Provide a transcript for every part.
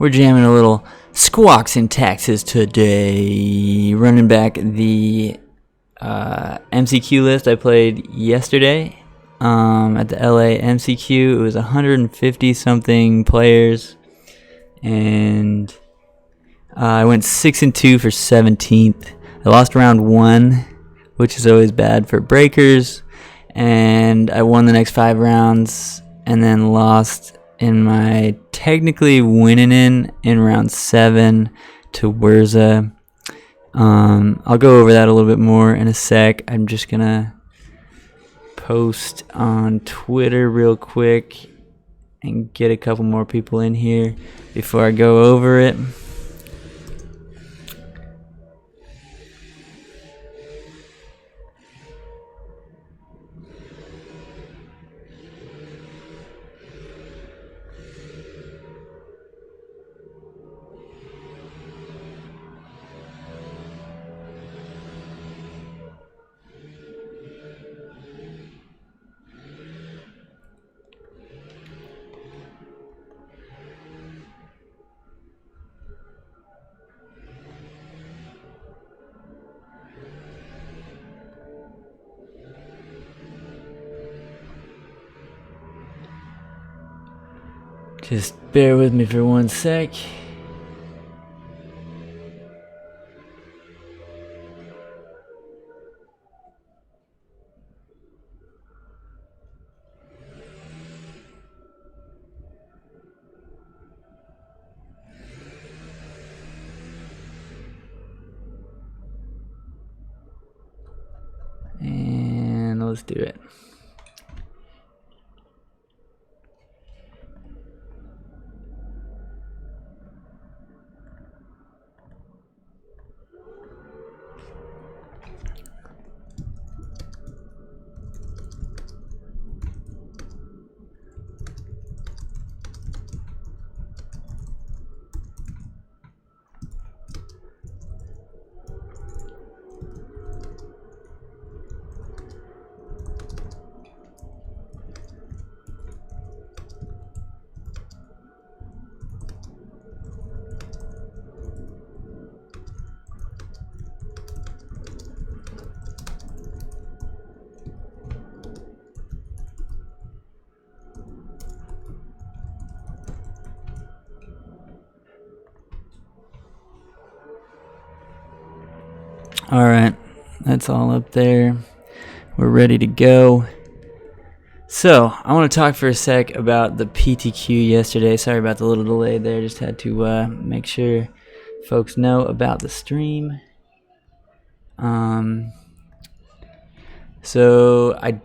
We're jamming a little Squawks in Texas today. Running back the MCQ list I played yesterday at the LA MCQ. It was 150 something players, and I went 6-2 for 17th. I lost round 1, which is always bad for breakers, and I won the next 5 rounds and then lost in my technically winning in round 7 to Werza. I'll go over that a little bit more in a sec. I'm just gonna post on Twitter real quick and get a couple more people in here before I go over it. Just bear with me for one sec. And let's do it. Alright, that's all up there. We're ready to go. So, I want to talk for a sec about the PTQ yesterday. Sorry about the little delay there. Just had to make sure folks know about the stream. So, I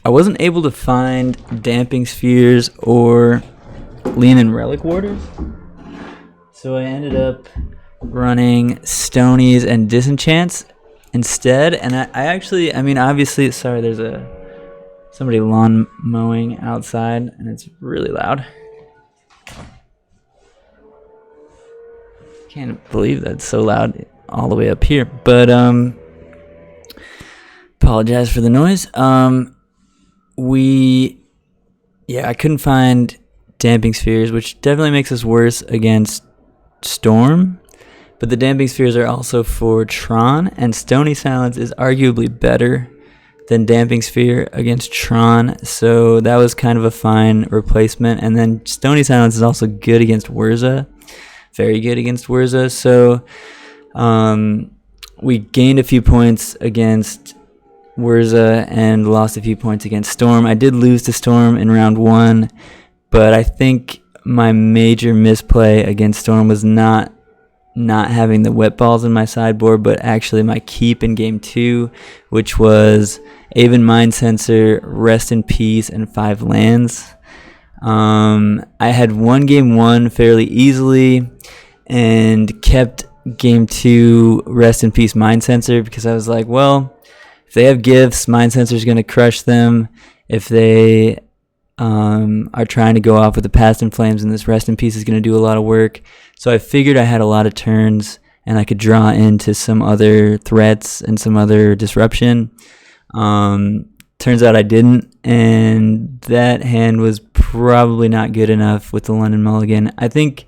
wasn't able to find Damping Spheres or Lean and Relic Warders. So, I ended up running Stonies and Disenchants instead, and I actually, obviously, sorry, there's somebody lawn mowing outside, and it's really loud. Can't believe that's so loud all the way up here, but apologize for the noise. I couldn't find Damping Spheres, which definitely makes us worse against Storm. But the Damping Spheres are also for Tron, and Stony Silence is arguably better than Damping Sphere against Tron, so that was kind of a fine replacement. And then Stony Silence is also good against Werza, very good against Werza, so we gained a few points against Werza and lost a few points against Storm. I did lose to Storm in round 1, but I think my major misplay against Storm was not having the wet balls in my sideboard, but actually my keep in game 2, which was Aven Mind Sensor, Rest in Peace, and 5 lands. I had won game 1 fairly easily and kept game 2 Rest in Peace Mind Sensor because I was like, well, if they have gifts, Mind Sensor is going to crush them. If they are trying to go off with the Past in Flames, and this Rest in Peace is going to do a lot of work. So I figured I had a lot of turns and I could draw into some other threats and some other disruption. Turns out I didn't, and that hand was probably not good enough with the London Mulligan. I think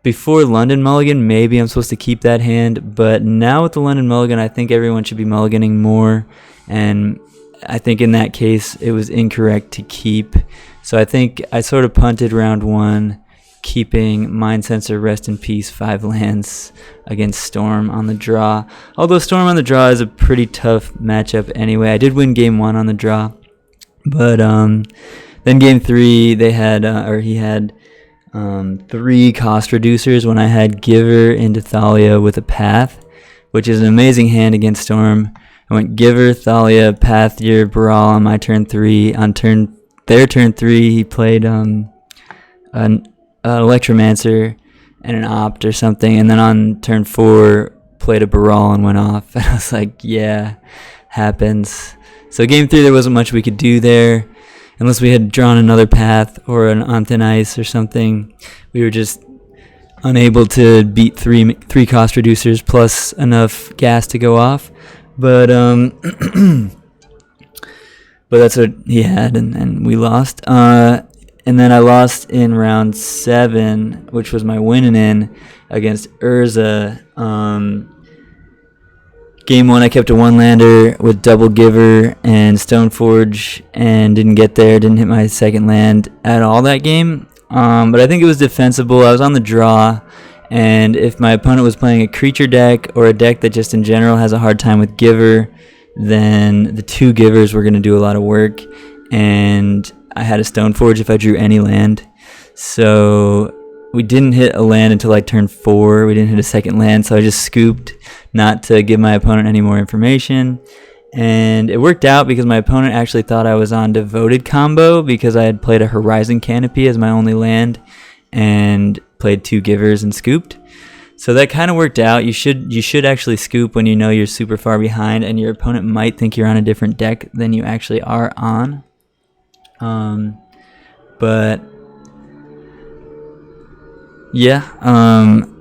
before London Mulligan, maybe I'm supposed to keep that hand, but now with the London Mulligan, I think everyone should be mulliganing more, and I think in that case, it was incorrect to keep. So I think I sort of punted round 1, keeping Mind Sensor, Rest in Peace, 5 lands against Storm on the draw. Although Storm on the draw is a pretty tough matchup anyway. I did win game 1 on the draw, but then game 3, he had 3 cost reducers when I had Giver into Thalia with a Path, which is an amazing hand against Storm. I went Giver, Thalia, Path your Baral on my turn 3. On their turn 3, he played an Electromancer and an Opt or something, and then on turn 4, played a Baral and went off. And I was like, yeah, happens. So game 3, there wasn't much we could do there. Unless we had drawn another Path or an On Thin Ice or something, we were just unable to beat three cost reducers plus enough gas to go off. But but that's what he had, and we lost. And then I lost in round 7, which was my winning in against Urza. Game 1, I kept a 1-lander with double Giver and Stoneforge and didn't hit my second land at all that game. But I think it was defensible. I was on the draw, and if my opponent was playing a creature deck or a deck that just in general has a hard time with Giver, then the 2 Givers were going to do a lot of work, and I had a Stoneforge if I drew any land. So we didn't hit a land until like turn 4. We didn't hit a second land, so I just scooped not to give my opponent any more information. And it worked out because my opponent actually thought I was on Devoted combo because I had played a Horizon Canopy as my only land and played 2 Givers and scooped. So that kind of worked out. You should actually scoop when you know you're super far behind and your opponent might think you're on a different deck than you actually are on. But yeah,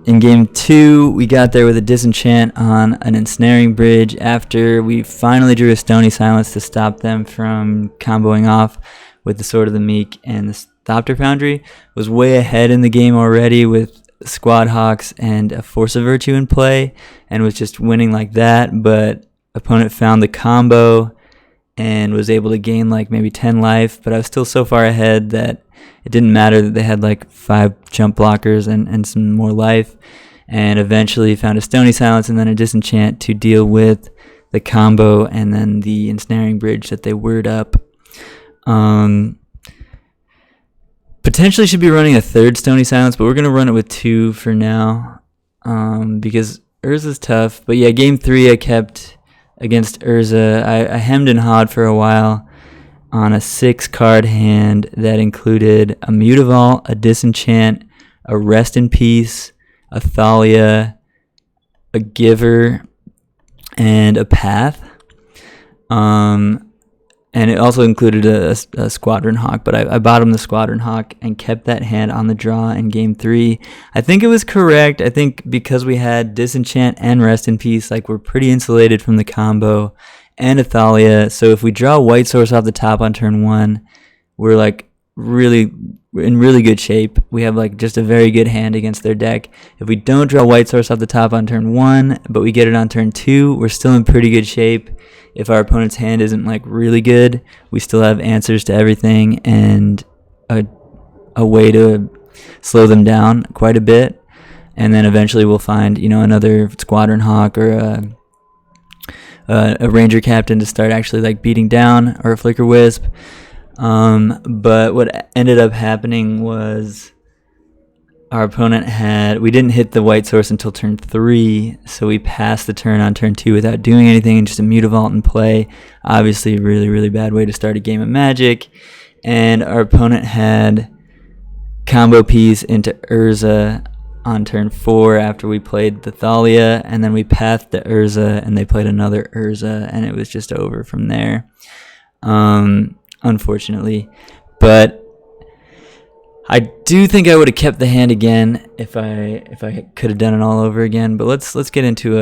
in game 2, we got there with a Disenchant on an Ensnaring Bridge after we finally drew a Stony Silence to stop them from comboing off with the Sword of the Meek and the Thopter Foundry. Was way ahead in the game already with Squad Hawks and a Force of Virtue in play and was just winning like that, but opponent found the combo and was able to gain like maybe 10 life, but I was still so far ahead that it didn't matter that they had like 5 jump blockers and some more life, and eventually found a Stony Silence and then a Disenchant to deal with the combo and then the Ensnaring Bridge that they whirred up. Potentially should be running a 3rd Stony Silence, but we're going to run it with 2 for now because Urza's tough. But yeah, game 3 I kept against Urza. I hemmed and hawed for a while on a 6-card hand that included a Mutavault, a Disenchant, a Rest in Peace, a Thalia, a Giver, and a Path. And it also included a Squadron Hawk, but I bottomed the Squadron Hawk and kept that hand on the draw in game 3. I think it was correct. I think because we had Disenchant and Rest in Peace, like we're pretty insulated from the combo, and a Thalia. So if we draw White Source off the top on turn 1, we're like we're in really good shape. We have like just a very good hand against their deck. If we don't draw White Source off the top on turn 1, but we get it on turn 2, we're still in pretty good shape. If our opponent's hand isn't like really good, we still have answers to everything and a way to slow them down quite a bit. And then eventually we'll find, another Squadron Hawk or a Ranger Captain to start actually like beating down, or a Flicker Wisp. But what ended up happening was our opponent we didn't hit the White Source until turn 3, so we passed the turn on turn 2 without doing anything and just a Mutavault in play. Obviously a really, really bad way to start a game of Magic. And our opponent had Combo Piece into Urza on turn 4 after we played the Thalia, and then we pathed the Urza and they played another Urza, and it was just over from there, unfortunately. But I do think I would have kept the hand again if I could have done it all over again. But let's get into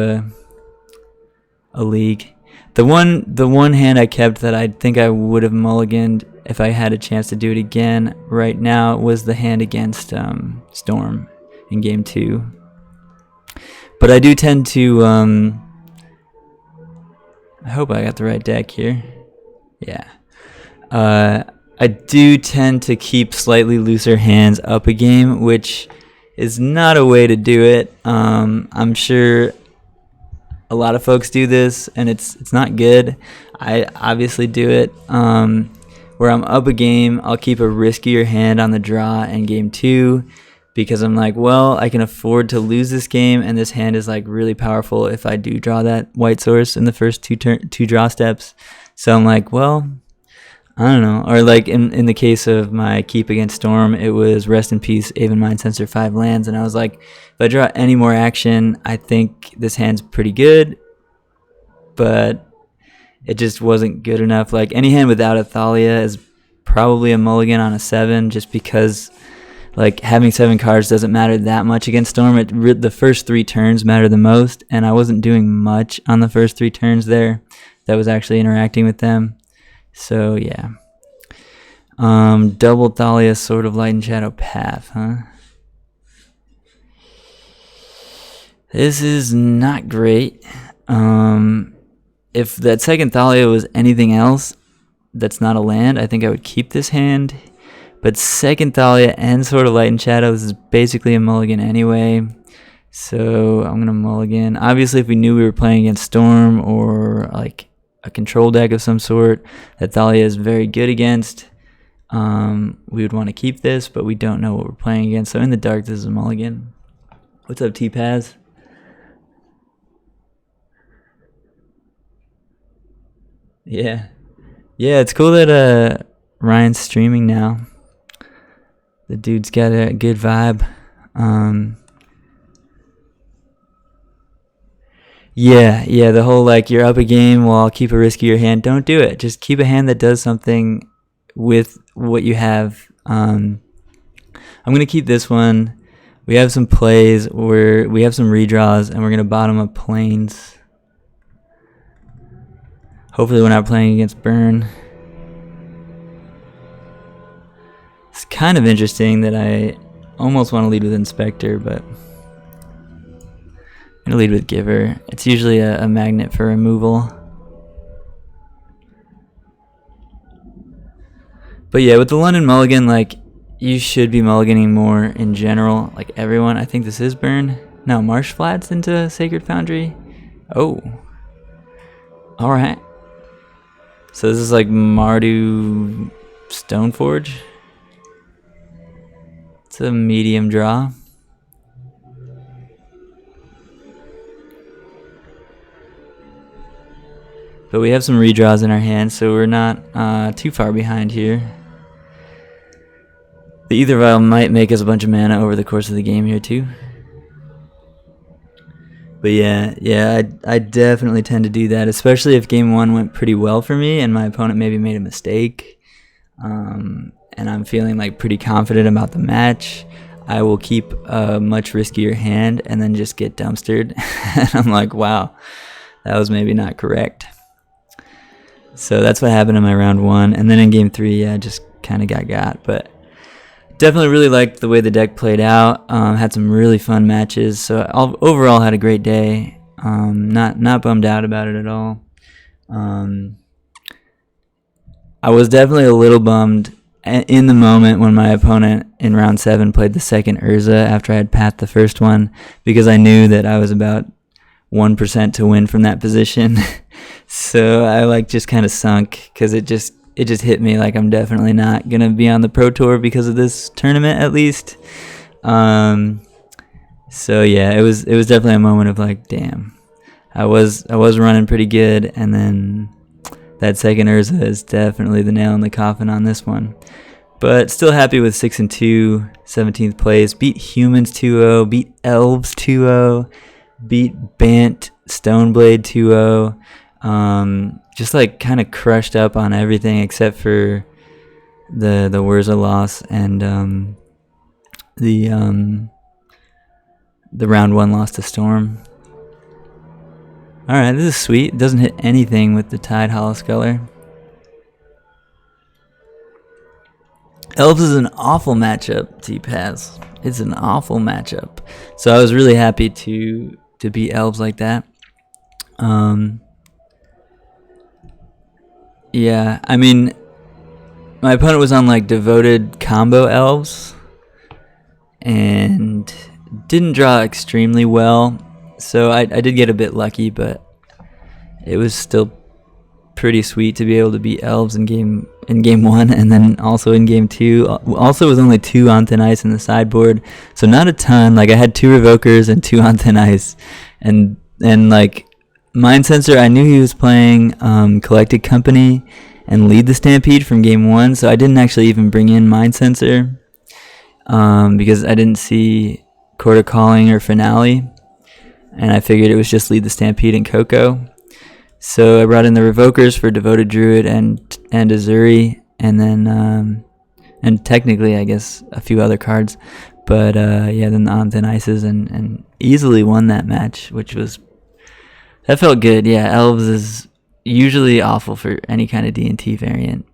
a league. The one hand I kept that I think I would have mulliganed if I had a chance to do it again right now was the hand against Storm. in game 2. But I do tend to I hope I got the right deck here. Yeah. I do tend to keep slightly looser hands up a game, which is not a way to do it. I'm sure a lot of folks do this, and it's not good. I obviously do it. Where I'm up a game, I'll keep a riskier hand on the draw in game 2, because I'm like, well, I can afford to lose this game, and this hand is like really powerful if I do draw that white source in the first two draw steps. So I'm like, well, I don't know. Or like in the case of my keep against Storm, it was Rest in Peace, Aven Mind Sensor 5 lands, and I was like, if I draw any more action, I think this hand's pretty good, but it just wasn't good enough. Like any hand without a Thalia is probably a mulligan on a 7, just because like having 7 cards doesn't matter that much against Storm. The first 3 turns matter the most, and I wasn't doing much on the first 3 turns there that was actually interacting with them. So yeah. Double Thalia, Sword of Light and Shadow Path, huh? This is not great. If that second Thalia was anything else that's not a land, I think I would keep this hand. But second Thalia and Sword of Light and Shadow, this is basically a mulligan anyway. So I'm going to mulligan. Obviously, if we knew we were playing against Storm or like a control deck of some sort that Thalia is very good against, we would want to keep this, but we don't know what we're playing against. So in the dark, this is a mulligan. What's up, T-Paz? Yeah. Yeah, it's cool that Ryan's streaming now. The dude's got a good vibe. Yeah, the whole like you're up a game, well, I'll keep a riskier hand. Don't do it. Just keep a hand that does something with what you have. I'm going to keep this one. We have some plays where we have some redraws, and we're going to bottom up planes. Hopefully we're not playing against Burn. It's kind of interesting that I almost want to lead with Inspector, but I'm going to lead with Giver. It's usually a magnet for removal. But yeah, with the London Mulligan, like, you should be mulliganing more in general. Like, everyone. I think this is Burn. No, Marsh Flats into Sacred Foundry. Oh. Alright. So this is like Mardu Stoneforge. It's a medium draw. But we have some redraws in our hand, so we're not too far behind here. The Ether Vial might make us a bunch of mana over the course of the game here too. But yeah, I definitely tend to do that, especially if game 1 went pretty well for me and my opponent maybe made a mistake. And I'm feeling like pretty confident about the match. I will keep a much riskier hand and then just get dumpstered. And I'm like, wow, that was maybe not correct. So that's what happened in my round 1. And then in game 3, yeah, I just kind of got. But definitely really liked the way the deck played out. Had some really fun matches. So overall had a great day. Not bummed out about it at all. I was definitely a little bummed in the moment when my opponent in round 7 played the second Urza after I had pathed the first one, because I knew that I was about 1% to win from that position. So I like just kind of sunk, because it just hit me like I'm definitely not gonna be on the Pro Tour because of this tournament, at least. So yeah, it was definitely a moment of like, damn, I was running pretty good, and then that second Urza is definitely the nail in the coffin on this one. But still happy with 6-2, 17th place. Beat Humans 2-0, beat Elves 2-0, beat Bant Stoneblade 2-0. Just like kind of crushed up on everything except for the Wurza loss and the round 1 loss to Storm. Alright, this is sweet. It doesn't hit anything with the Tide Hollow Sculler. Elves is an awful matchup, T-Paz. It's an awful matchup. So I was really happy to beat elves like that. Yeah, I mean, my opponent was on like devoted combo elves and didn't draw extremely well. So I did get a bit lucky, but it was still pretty sweet to be able to beat elves in game 1 and then also in game 2. Also with only 2 on thin ice in the sideboard, so not a ton. Like I had 2 revokers and 2 on thin ice, and like Mind Sensor, I knew he was playing Collected Company and Lead the Stampede from game 1, so I didn't actually even bring in Mind Sensor because I didn't see Court of Calling or Finale, and I figured it was just Lead the Stampede and Coco. So I brought in the Revokers for Devoted Druid and Azuri, and then and technically I guess a few other cards, but yeah, then the on thin ices and easily won that match, that felt good. Yeah, elves is usually awful for any kind of D&T variant.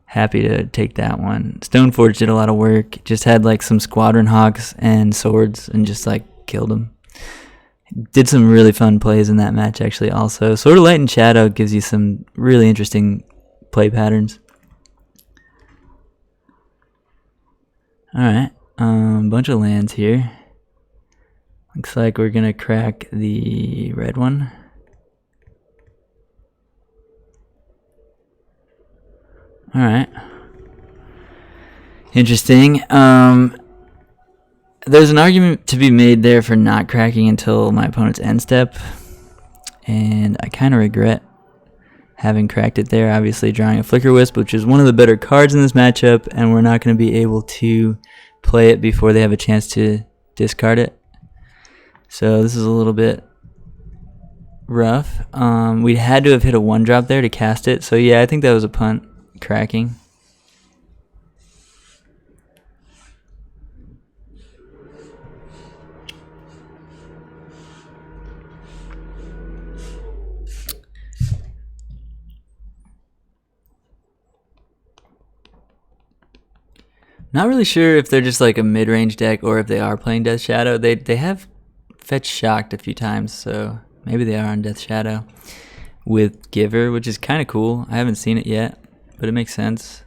Happy to take that one. Stoneforge did a lot of work. Just had like some Squadron Hawks and swords and just like killed them. Did some really fun plays in that match actually also. Sword of Light and Shadow gives you some really interesting play patterns. Alright, bunch of lands here. Looks like we're gonna crack the red one. Alright. Interesting. There's an argument to be made there for not cracking until my opponent's end step, and I kind of regret having cracked it there. Obviously drawing a Flicker Wisp, which is one of the better cards in this matchup, and we're not going to be able to play it before they have a chance to discard it. So this is a little bit rough. We had to have hit a 1-drop there to cast it, so yeah, I think that was a punt, cracking. Not really sure if they're just like a mid-range deck or if they are playing Death Shadow. They have fetched Shocked a few times, so maybe they are on Death Shadow with Giver, which is kind of cool. I haven't seen it yet, but it makes sense.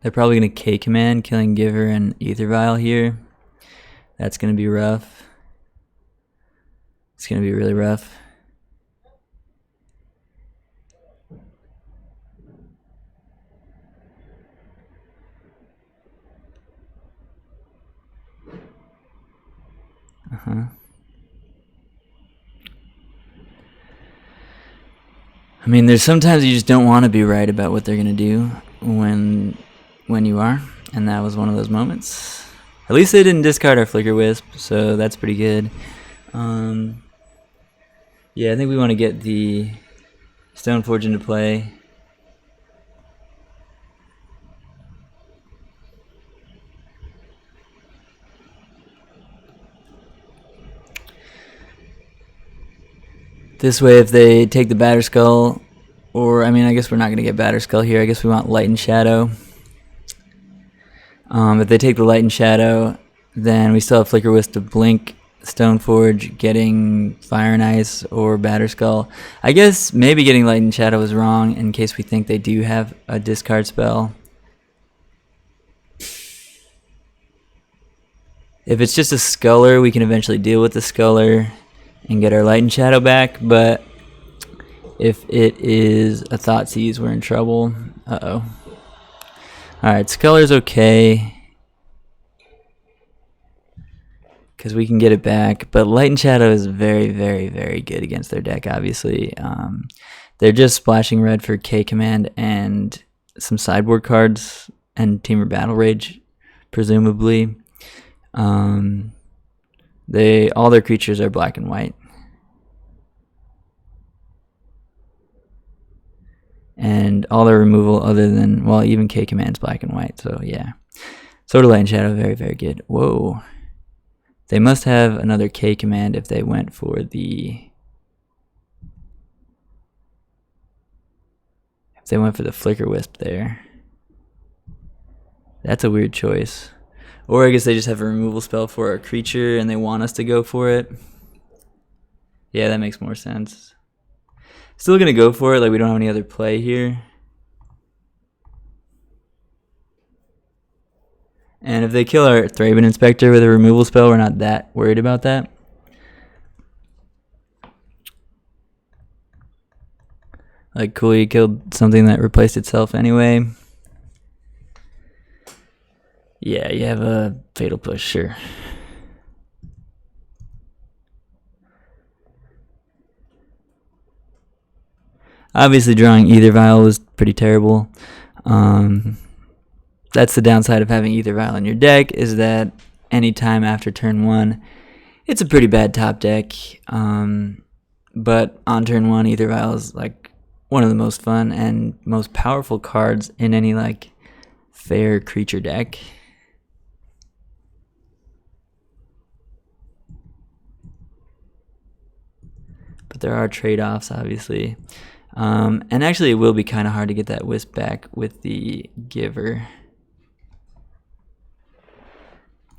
They're probably going to K-Command, killing Giver and Aether Vial here. That's going to be rough. It's going to be really rough. I mean, there's sometimes you just don't want to be right about what they're going to do when you are, and that was one of those moments. At least they didn't discard our Flicker Wisp, so that's pretty good. Yeah, I think we want to get the Stoneforge into play. This way, if they take the Batterskull, or, I mean, I guess we're not going to get Batterskull here. I guess we want Light and Shadow. If they take the Light and Shadow, then we still have Flicker Wisp to blink Stoneforge, getting Fire and Ice or Batterskull. I guess maybe getting Light and Shadow is wrong in case we think they do have a discard spell. If it's just a Sculler, we can eventually deal with the Sculler and get our Light and Shadow back, but if it is a Thoughtseize, we're in trouble. Uh-oh. Alright, Sculler's okay, because we can get it back, but Light and Shadow is very, very, very good against their deck, obviously. They're just splashing red for K-Command and some sideboard cards, and Temur Battle Rage, presumably. All their creatures are black and white. And all their removal other than, well, even K-Command's black and white, so yeah. Sword of Light and Shadow, very, very good. Whoa. They must have another K-Command if they went for the... They went for the Flicker Wisp there. That's a weird choice. Or I guess they just have a removal spell for a creature and they want us to go for it. Yeah, that makes more sense. Still gonna go for it, like we don't have any other play here. And if they kill our Thraben Inspector with a removal spell, we're not that worried about that. Like, cool, you killed something that replaced itself anyway. Yeah, you have a Fatal Push, sure. Obviously, drawing Ether Vial was pretty terrible. That's the downside of having Ether Vial in your deck, is that anytime after turn 1, it's a pretty bad top deck. But on turn 1, Ether Vial is like one of the most fun and most powerful cards in any like fair creature deck. But there are trade-offs, obviously. And actually, it will be kind of hard to get that Wisp back with the Giver.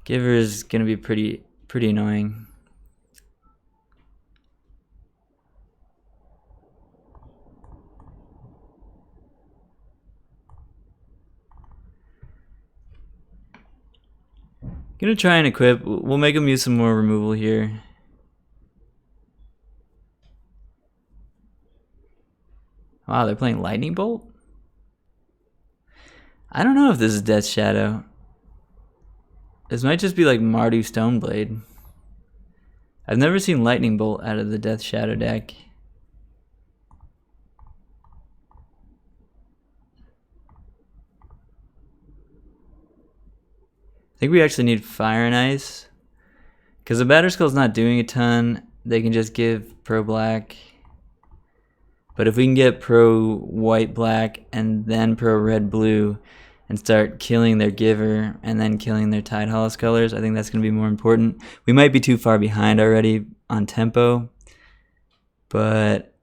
Giver is going to be pretty annoying. Gonna try and equip. We'll make him use some more removal here. Wow, they're playing Lightning Bolt? I don't know if this is Death Shadow. This might just be like Mardu Stoneblade. I've never seen Lightning Bolt out of the Death Shadow deck. I think we actually need Fire and Ice. Because the Batterskull's not doing a ton. They can just give Pro Black. But if we can get Pro White Black and then Pro Red Blue and start killing their Giver and then killing their Tidehollow colors, I think that's going to be more important. We might be too far behind already on tempo, but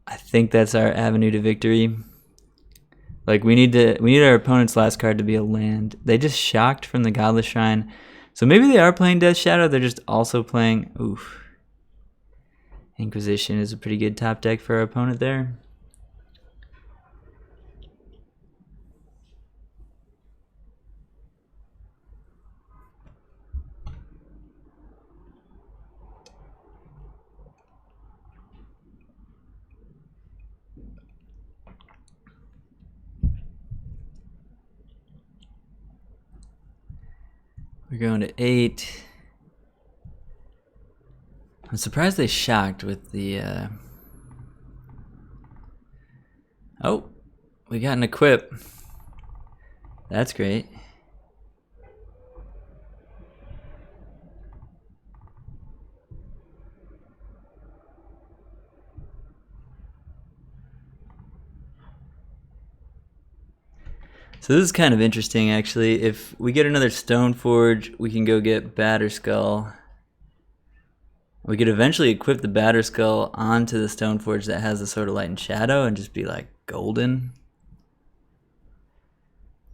I think that's our avenue to victory. Like we need our opponent's last card to be a land. They just shocked from the Godless Shrine. So maybe they are playing Death Shadow, they're just also playing oof. Inquisition is a pretty good top deck for our opponent there. We're going to 8. I'm surprised they shocked with the... Oh, we got an equip. That's great. So this is kind of interesting, actually. If we get another Stoneforge, we can go get Batterskull. We could eventually equip the Batterskull onto the Stoneforge that has the Sword of Light and Shadow and just be like golden.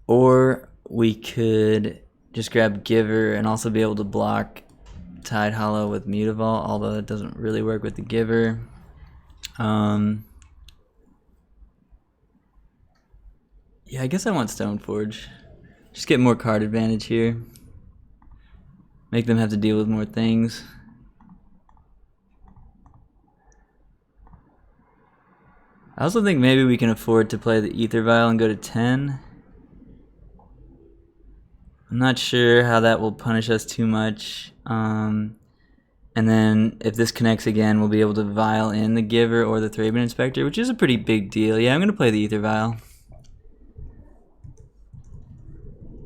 Or we could just grab Giver and also be able to block Tidehollow with Mutavault, although that doesn't really work with the Giver. Yeah, I guess I want Stoneforge. Just get more card advantage here. Make them have to deal with more things. I also think maybe we can afford to play the Ether Vial and go to 10. I'm not sure how that will punish us too much. And then if this connects again, we'll be able to Vial in the Giver or the Thraben Inspector, which is a pretty big deal. Yeah, I'm going to play the Ether Vial.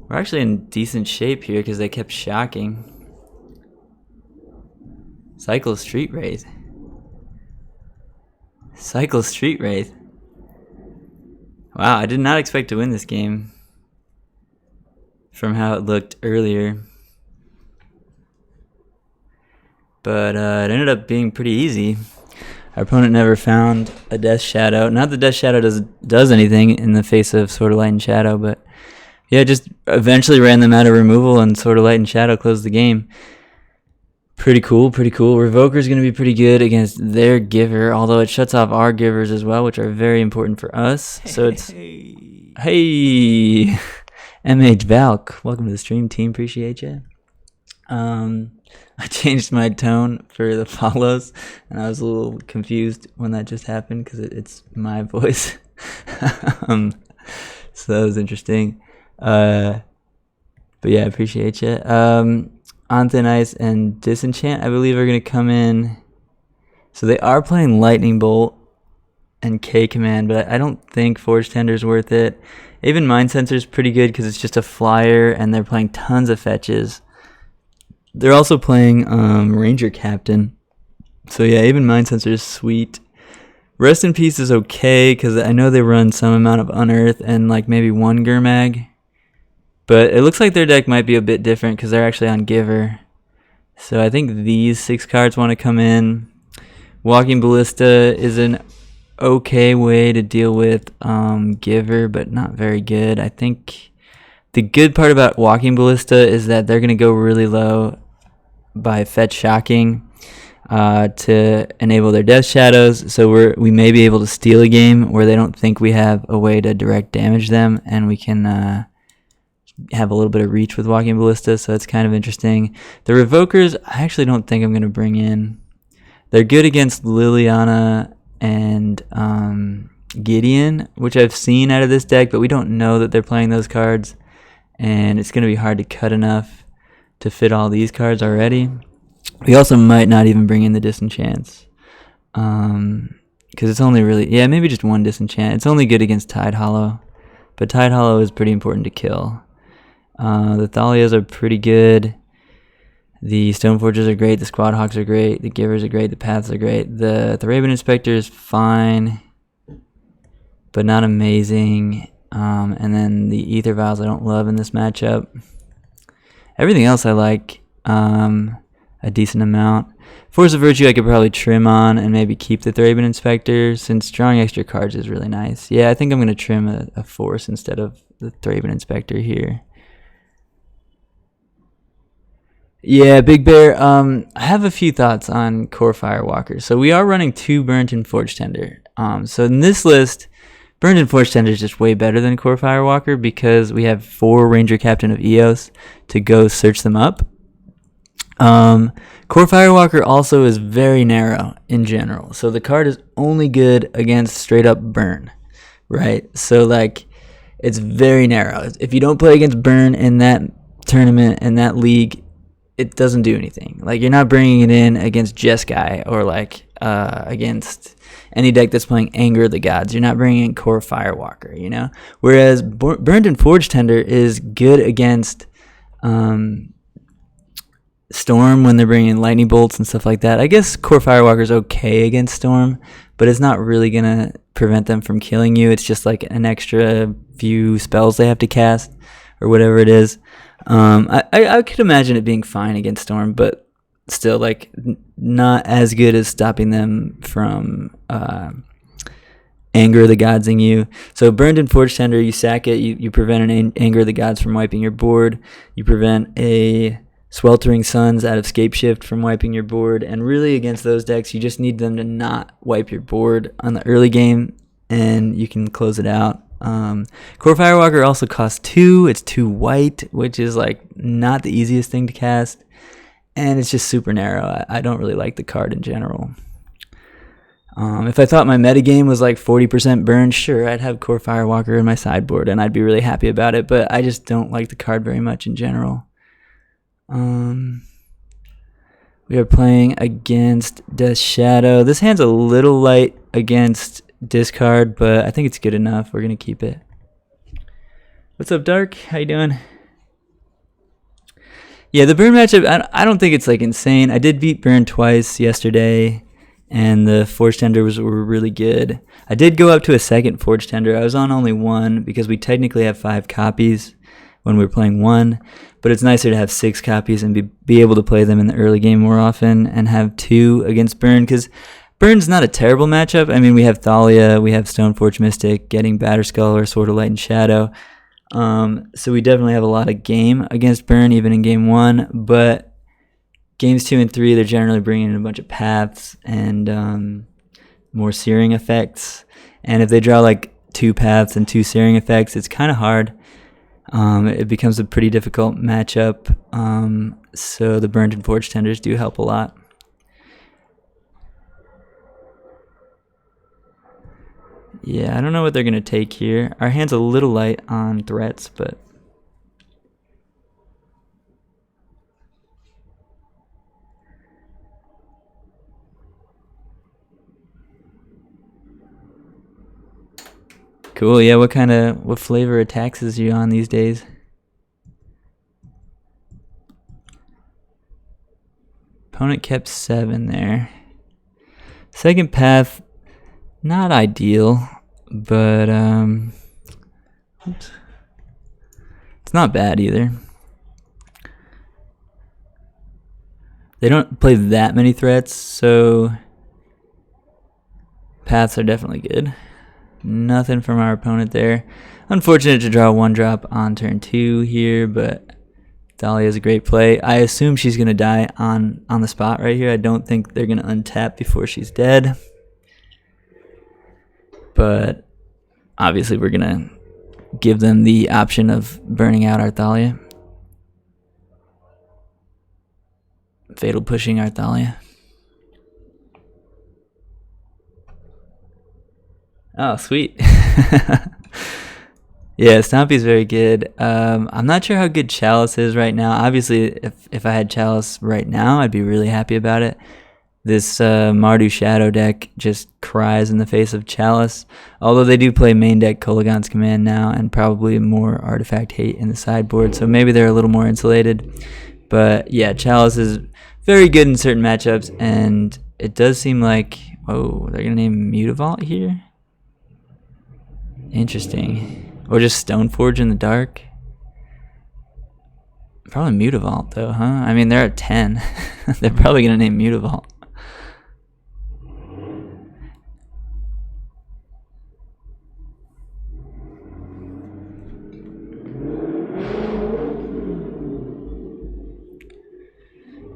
We're actually in decent shape here because they kept shocking. Cycle Street Wraith. Cycle Street Wraith. Wow, I did not expect to win this game from how it looked earlier. But it ended up being pretty easy. Our opponent never found a Death Shadow. Not that Death Shadow does anything in the face of Sword of Light and Shadow, but yeah, just eventually ran them out of removal, and Sword of Light and Shadow closed the game. Pretty cool. Revoker's going to be pretty good against their Giver, although it shuts off our Givers as well, which are very important for us. So it's... Hey! MH Valk, welcome to the stream, team. Appreciate you. I changed my tone for the follows, and I was a little confused when that just happened because it's my voice. So that was interesting. But yeah, I appreciate you. On Thin Ice and Disenchant, I believe, are going to come in. So they are playing Lightning Bolt and K Command, but I don't think Forge Tender's worth it. Even Mind Sensor's pretty good because it's just a flyer, and they're playing tons of fetches. They're also playing Ranger Captain. So yeah, even Mind Sensor is sweet. Rest in Peace is okay because I know they run some amount of Unearth and like maybe one Gurmag. But it looks like their deck might be a bit different because they're actually on Giver. So I think these 6 cards want to come in. Walking Ballista is an okay way to deal with Giver, but not very good. I think the good part about Walking Ballista is that they're going to go really low by Fetch Shocking to enable their Death Shadows. So we may be able to steal a game where they don't think we have a way to direct damage them, and we can have a little bit of reach with Walking Ballista, so it's kind of interesting. The Revokers, I actually don't think I'm going to bring in. They're good against Liliana and Gideon, which I've seen out of this deck, but we don't know that they're playing those cards, and it's going to be hard to cut enough to fit all these cards already. We also might not even bring in the Disenchants, because it's only really, yeah, maybe just one Disenchant. It's only good against Tide Hollow, but Tide Hollow is pretty important to kill. The Thalias are pretty good. The Stoneforgers are great. The Squad Hawks are great. The Givers are great. The Paths are great. The Raven Inspector is fine, but not amazing. And then the Aether Vials I don't love in this matchup. Everything else I like a decent amount. Force of Virtue I could probably trim on and maybe keep the Thraben Inspector, since drawing extra cards is really nice. Yeah, I think I'm going to trim a Force instead of the Thraben Inspector here. Yeah, Big Bear, I have a few thoughts on Core Firewalker. So we are running 2 Burnt and Forge Tender. So in this list, Burnt and Forge Tender is just way better than Core Firewalker because we have 4 Ranger Captain of Eos to go search them up. Core Firewalker also is very narrow in general. So the card is only good against straight up burn, right? So like it's very narrow. If you don't play against burn in that tournament and that league, it doesn't do anything. Like you're not bringing it in against Jeskai or like against any deck that's playing Anger of the Gods. You're not bringing in Core Firewalker, you know? Whereas Burned and Forge Tender is good against Storm when they're bringing lightning bolts and stuff like that. I guess Core Firewalker is okay against Storm, but it's not really going to prevent them from killing you. It's just like an extra few spells they have to cast or whatever it is. I could imagine it being fine against Storm, but still like not as good as stopping them from Anger of the Godsing you. So Burned and Forge Tender, you sack it, you prevent an Anger of the Gods from wiping your board, you prevent a Sweltering Suns out of Scapeshift from wiping your board, and really against those decks you just need them to not wipe your board on the early game and you can close it out. Core Firewalker also costs 2. It's 2 white, which is like not the easiest thing to cast, and it's just super narrow. I don't really like the card in general. If I thought my metagame was like 40% burn, sure, I'd have Core Firewalker in my sideboard and I'd be really happy about it, but I just don't like the card very much in general. We are playing against Death Shadow. This hand's a little light against discard, but I think it's good enough. We're gonna keep it. What's up, Dark? How you doing? Yeah, the burn matchup, I don't think it's like insane. I did beat burn twice yesterday, and the Forge Tender were really good. I did go up to a second Forge Tender. I was on only 1 because we technically have 5 copies when we were playing 1, but it's nicer to have 6 copies and be able to play them in the early game more often and have 2 against burn, because Burn's not a terrible matchup. I mean, we have Thalia, we have Stoneforge Mystic, getting Batterskull or Sword of Light and Shadow. So we definitely have a lot of game against Burn, even in game 1. But games 2 and 3, they're generally bringing in a bunch of paths and more searing effects. And if they draw like 2 paths and 2 searing effects, it's kind of hard. It becomes a pretty difficult matchup. So the Burned and Forge Tenders do help a lot. Yeah, I don't know what they're going to take here. Our hand's a little light on threats, but... Cool, yeah, what flavor of taxes are you on these days? Opponent kept 7 there. Second path, not ideal, but oops. It's not bad either. They don't play that many threats, so paths are definitely good. Nothing from our opponent there. Unfortunate to draw 1-drop on turn 2 here, but Thalia is a great play. I assume she's going to die on the spot right here. I don't think they're going to untap before she's dead. But obviously we're going to give them the option of burning out our Thalia. Fatal pushing our Thalia. Oh, sweet. Yeah, Stompy's very good. I'm not sure how good Chalice is right now. Obviously, if I had Chalice right now, I'd be really happy about it. This Mardu Shadow deck just cries in the face of Chalice. Although they do play main deck Kolaghan's Command now and probably more Artifact Hate in the sideboard, so maybe they're a little more insulated. But yeah, Chalice is very good in certain matchups, and it does seem like... Oh, they're going to name Mutavault here? Interesting. Or just Stoneforge in the dark? Probably Mutavault though, huh? I mean, they're at 10. They're probably going to name Mutavault.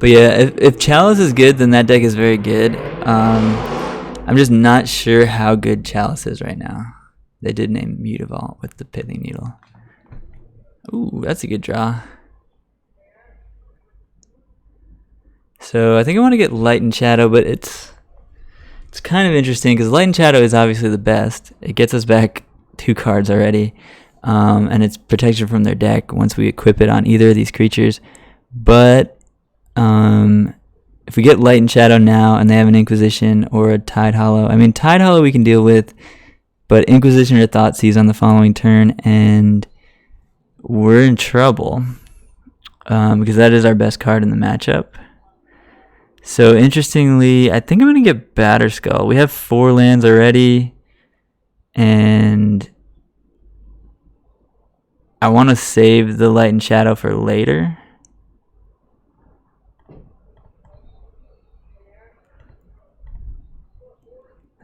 But yeah, if Chalice is good, then that deck is very good. I'm just not sure how good Chalice is right now. They did name Mutavault with the Pithing Needle. Ooh, that's a good draw. So I think I want to get Light and Shadow, but it's kind of interesting because Light and Shadow is obviously the best. It gets us back 2 cards already, and it's protection from their deck once we equip it on either of these creatures. But if we get Light and Shadow now and they have an Inquisition or a Tide Hollow, I mean, Tide Hollow we can deal with, but Inquisition or Thoughtseize on the following turn, and we're in trouble because that is our best card in the matchup. So interestingly, I think I'm going to get Batterskull. We have 4 lands already, and I want to save the Light and Shadow for later.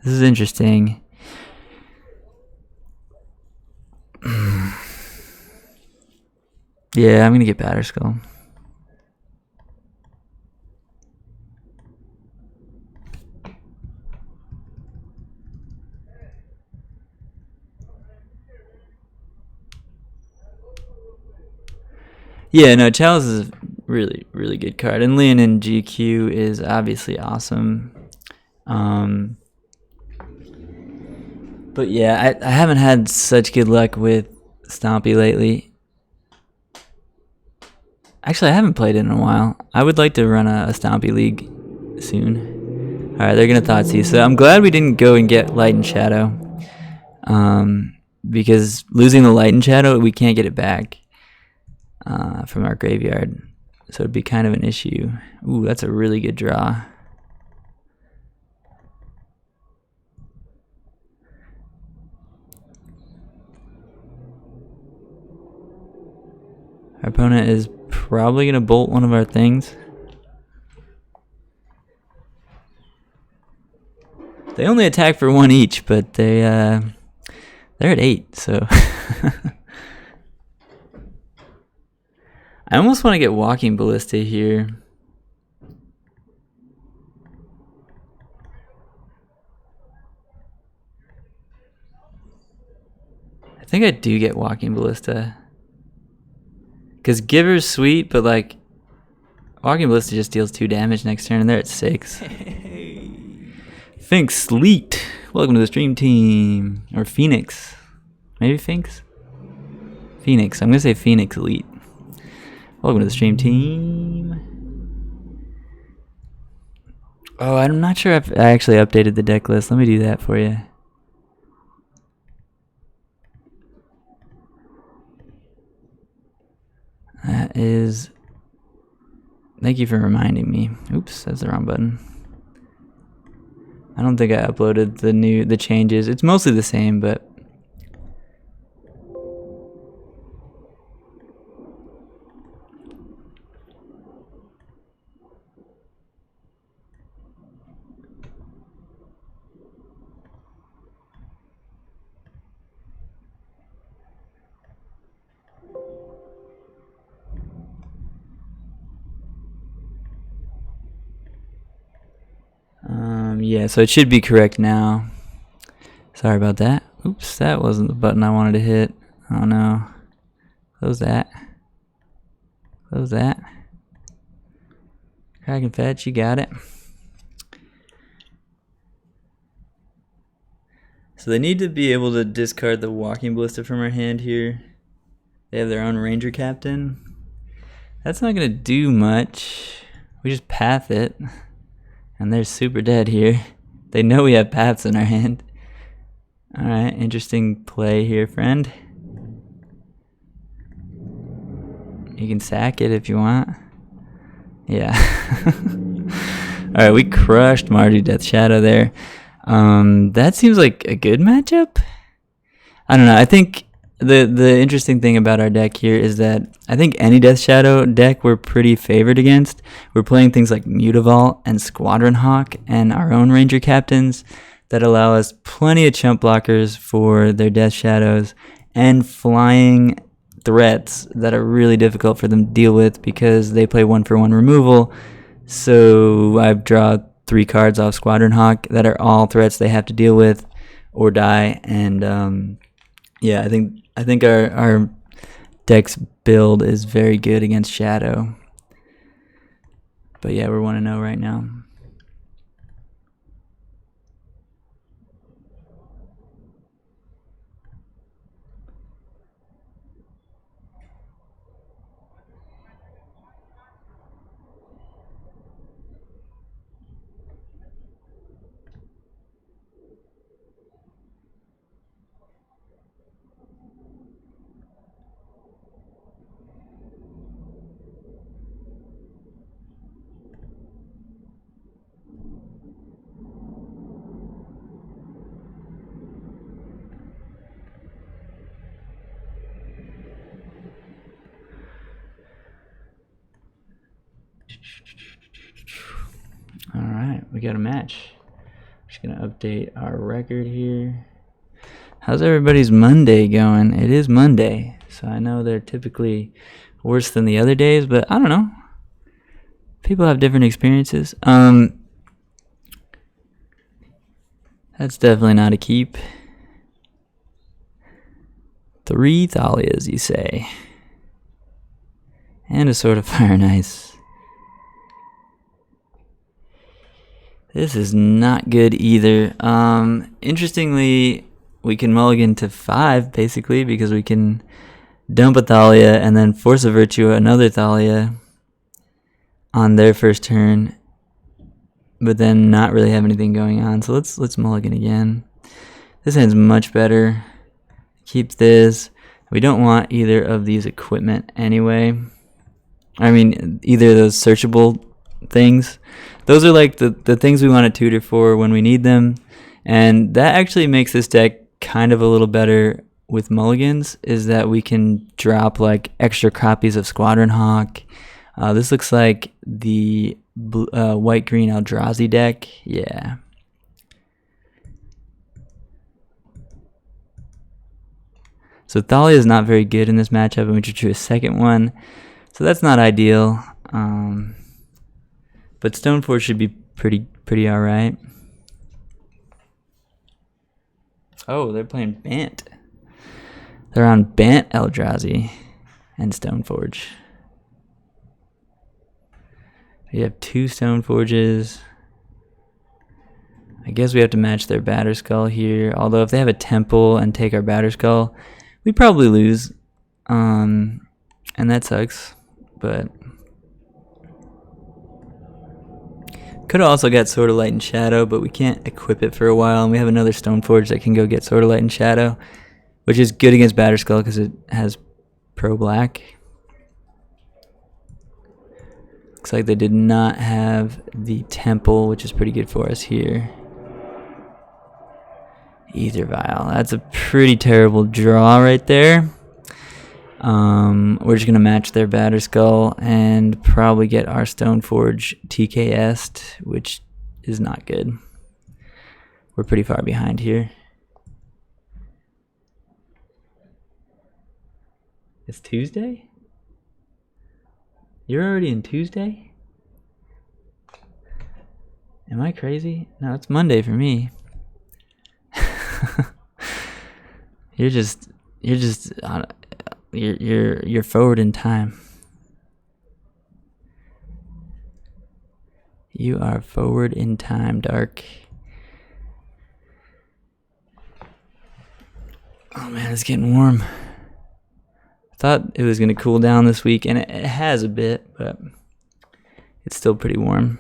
This is interesting. Yeah, I'm going to get Batterskull. Yeah, no, Chalice is a really, really good card. And Leonin GQ is obviously awesome. But yeah, I haven't had such good luck with Stompy lately. Actually, I haven't played it in a while. I would like to run a Stompy League soon. Alright, they're going to Thoughtseize. So I'm glad we didn't go and get Light and Shadow. Because losing the Light and Shadow, we can't get it back from our graveyard. So it'd be kind of an issue. Ooh, that's a really good draw. Our opponent is probably going to bolt one of our things. They only attack for 1 each, but they're at 8, so I almost want to get Walking Ballista here. I think I do get Walking Ballista. Because Giver's sweet, but like Walking Ballista just deals 2 damage next turn and they're at 6. Finks Sleet. Welcome to the stream team. Or Phoenix. Maybe Finks? Phoenix. I'm going to say Phoenix Elite. Welcome to the stream team. Oh, I'm not sure if I actually updated the deck list. Let me do that for you. That is... Thank you for reminding me. Oops, that's the wrong button. I don't think I uploaded the changes. It's mostly the same, but... yeah, so it should be correct now. Sorry about that. Oops, that wasn't the button I wanted to hit. Oh no. Close that. Close that. Crack and fetch, you got it. So they need to be able to discard the Walking Ballista from our hand here. They have their own Ranger Captain. That's not going to do much. We just path it. And they're super dead here. They know we have paths in our hand. Alright, interesting play here, friend. You can sack it if you want. Yeah. Alright, we crushed Mardu Death Shadow there. That seems like a good matchup. I don't know. I think the interesting thing about our deck here is that I think any Death Shadow deck we're pretty favored against. We're playing things like Mutavault and Squadron Hawk and our own Ranger Captains that allow us plenty of chump blockers for their Death Shadows and flying threats that are really difficult for them to deal with because they play 1-for-1 removal. So I draw 3 cards off Squadron Hawk that are all threats they have to deal with or die. And yeah, I think our deck's build is very good against Shadow. But yeah, we're 1-0 right now. All right, we got a match. Just gonna update our record here. How's everybody's Monday going? It is Monday, so I know they're typically worse than the other days, but I don't know. People have different experiences. That's definitely not a keep. 3 Thalias, you say. And a Sword of Fire and Ice. This is not good either. Interestingly, we can mulligan to 5, basically, because we can dump a Thalia and then force a Virtue another Thalia on their first turn, but then not really have anything going on. So let's mulligan again. This hand's much better. Keep this. We don't want either of these equipment anyway. I mean, either of those searchable things. Those are like the things we want to tutor for when we need them. And that actually makes this deck kind of a little better with mulligans, is that we can drop like extra copies of Squadron Hawk. This looks like the white-green Eldrazi deck. Yeah. So Thalia is not very good in this matchup, and we just drew a second one. So that's not ideal. But Stoneforge should be pretty alright. Oh, they're playing Bant. They're on Bant, Eldrazi, and Stoneforge. We have 2 Stoneforges. I guess we have to match their Batterskull here. Although if they have a Temple and take our Batterskull, we probably lose. And that sucks. But could have also got Sword of Light and Shadow, but we can't equip it for a while. And we have another Stoneforge that can go get Sword of Light and Shadow, which is good against Batterskull because it has Pro Black. Looks like they did not have the Temple, which is pretty good for us here. Ether Vial. That's a pretty terrible draw right there. We're just going to match their Batterskull and probably get our Stoneforge TKS'd, which is not good. We're pretty far behind here. It's Tuesday? You're already in Tuesday? Am I crazy? No, it's Monday for me. You're forward in time. You are forward in time, Dark. Oh man, it's getting warm. I thought it was gonna cool down this week, and it has a bit, but it's still pretty warm.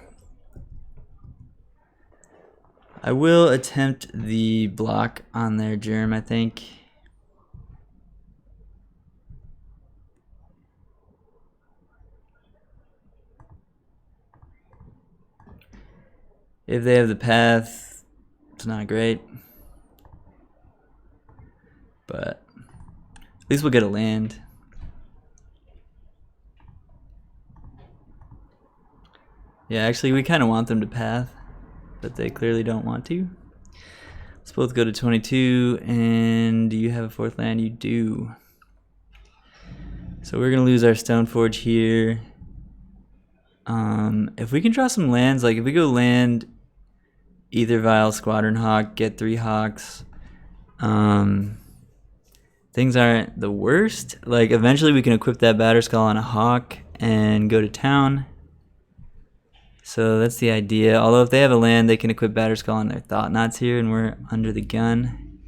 I will attempt the block on their Germ, I think. If they have the path, it's not great. But at least we'll get a land. Yeah, actually we kind of want them to path, but they clearly don't want to. Let's both go to 22, and do you have a 4th land? You do. So we're gonna lose our Stoneforge here. If we can draw some lands, like if we go land Ether Vial, Squadron Hawk, get 3 Hawks, things aren't the worst. Like eventually we can equip that Batterskull on a Hawk and go to town. So that's the idea. Although if they have a land, they can equip Batterskull on their Thought Knots here, and we're under the gun.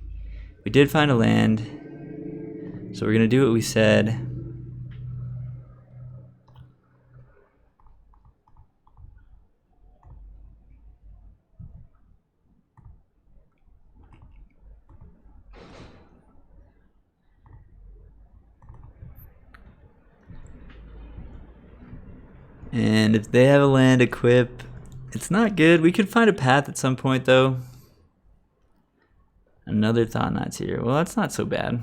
We did find a land, so we're gonna do what we said. And if they have a land equip, it's not good. We could find a path at some point though. Another Thought Knots here. Well, that's not so bad.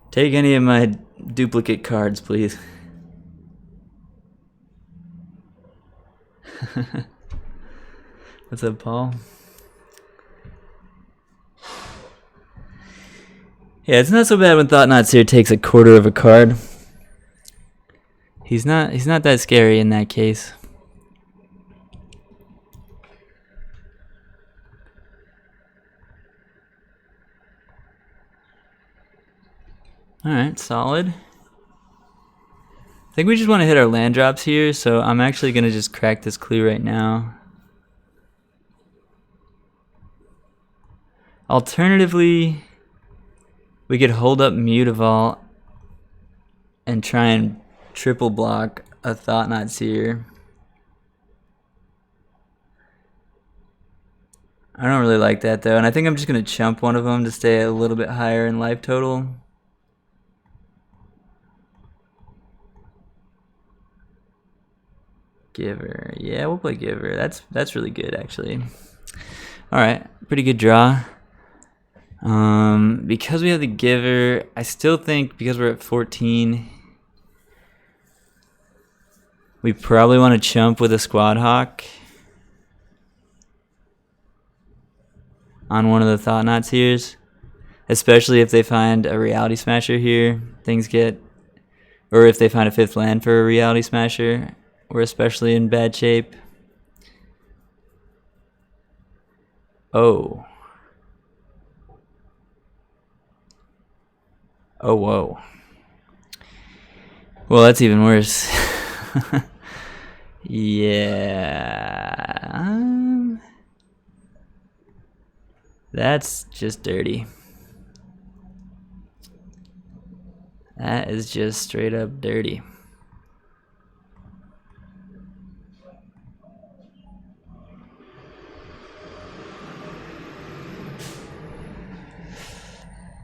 Take any of my duplicate cards, please. What's up, Paul? Yeah, it's not so bad when Thought Knots here takes a quarter of a card. He's not that scary in that case. Alright, solid. I think we just want to hit our land drops here, so I'm actually going to just crack this clue right now. Alternatively, we could hold up Mutavault and try and triple block a Thought Knots here. I don't really like that though, and I think I'm just going to chump one of them to stay a little bit higher in life total. Giver. Yeah, we'll play Giver. That's really good actually. Alright, pretty good draw. Because we have the Giver, I still think because we're at 14, we probably want to chump with a Squad Hawk on one of the Thought Knots here. especially if they find a reality smasher here. Or if they find a 5th land for a reality smasher, we're especially in bad shape. Oh. Oh, whoa. Well, that's even worse. Yeah. That's just dirty. That is just straight up dirty.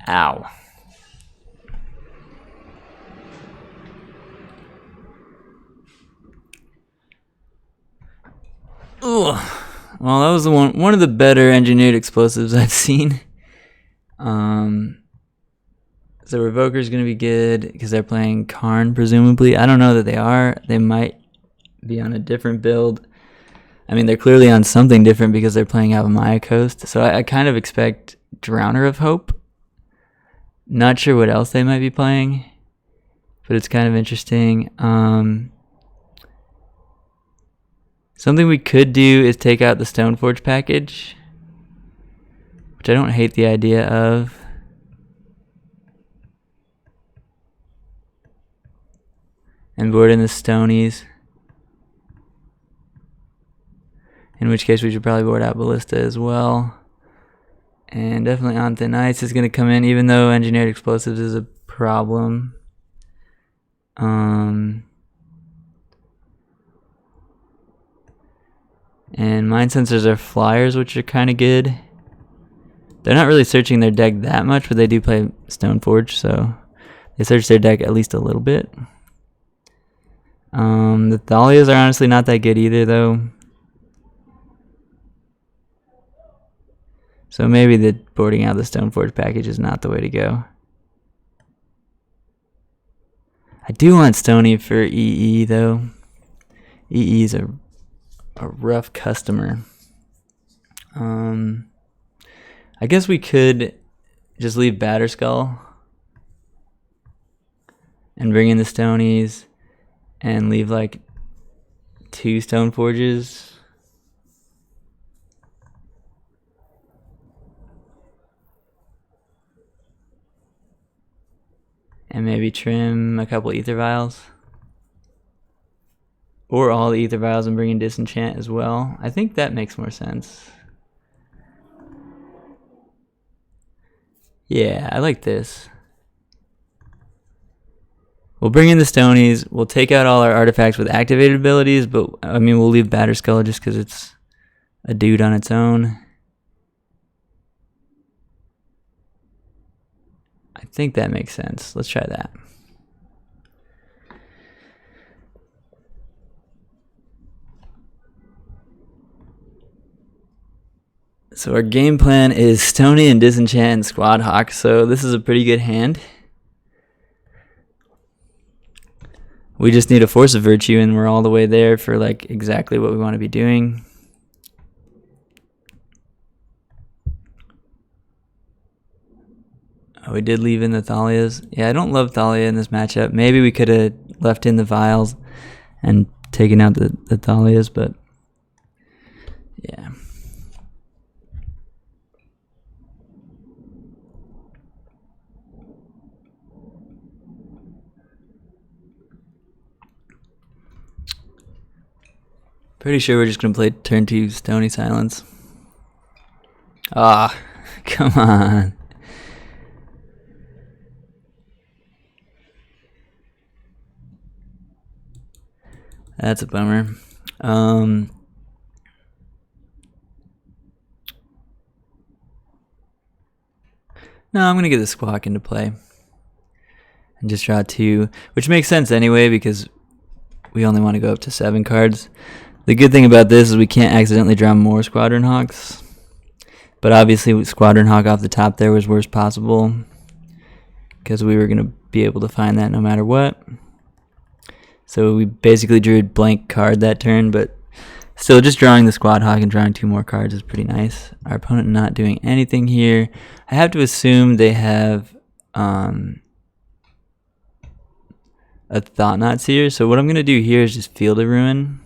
Ow. Ugh. Well, that was one of the better engineered explosives I've seen. So Revoker's going to be good because they're playing Karn, presumably. I don't know that they are. They might be on a different build. I mean, they're clearly on something different because they're playing Avamaya Coast. So I kind of expect Drowner of Hope. Not sure what else they might be playing, but it's kind of interesting. Something we could do is take out the Stoneforge package, which I don't hate the idea of. And board in the Stonies. In which case we should probably board out Ballista as well. And definitely On Thin Ice is going to come in, even though Engineered Explosives is a problem. And Mind Sensors are flyers, which are kind of good. They're not really searching their deck that much, but they do play Stoneforge, so they search their deck at least a little bit. The Thalias are honestly not that good either, though. So maybe the boarding out the Stoneforge package is not the way to go. I do want Stony for EE, though. EE is a rough customer. I guess we could just leave Batterskull and bring in the Stonies and leave like 2 Stoneforges. And maybe trim a couple Ether Vials. Or all the Ether Vials and bring in Disenchant as well. I think that makes more sense. Yeah, I like this. We'll bring in the Stonies. We'll take out all our artifacts with activated abilities, but I mean, we'll leave Batterskull just because it's a dude on its own. I think that makes sense. Let's try that. So our game plan is Stony and Disenchant and Squad Hawk. So this is a pretty good hand. We just need a Force of Virtue and we're all the way there for like exactly what we want to be doing. Oh, we did leave in the Thalias. Yeah, I don't love Thalia in this matchup. Maybe we could have left in the Vials and taken out the Thalias, but yeah. Pretty sure we're just going to play turn 2 Stony Silence. Ah, come on. That's a bummer. No, I'm going to get the Squawk into play. And just draw 2, which makes sense anyway because we only want to go up to 7 cards. The good thing about this is we can't accidentally draw more Squadron Hawks. But obviously Squadron Hawk off the top there was worst possible. Because we were going to be able to find that no matter what. So we basically drew a blank card that turn, but Still, just drawing the Squad Hawk and drawing 2 more cards is pretty nice. Our opponent not doing anything here. I have to assume they have a Thought-Knot Seer. So what I'm going to do here is just Field of Ruin.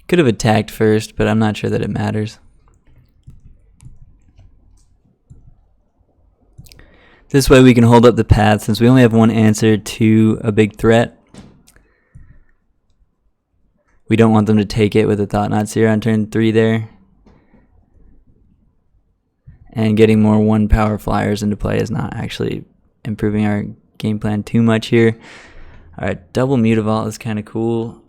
Could have attacked first, but I'm not sure that it matters. This way we can hold up the path since we only have one answer to a big threat. We don't want them to take it with a Thought-Knot Seer on turn 3 there. And getting more 1-power flyers into play is not actually improving our game plan too much here. Alright, double Mutavault is kind of cool.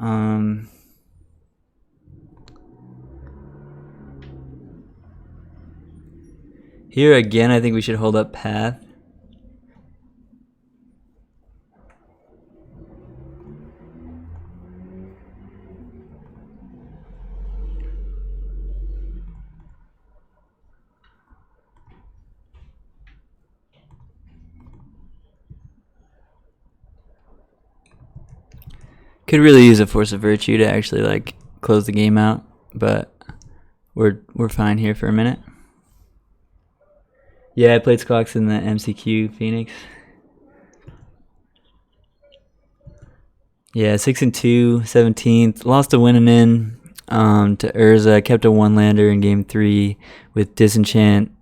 Here again, I think we should hold up path. Could really use a Force of Virtue to actually like close the game out, but we're fine here for a minute. Yeah, I played Squawks in the MCQ Phoenix. Yeah, 6-2, 17th. Lost to Winnanen to Urza. Kept a 1-lander in game 3 with Disenchant,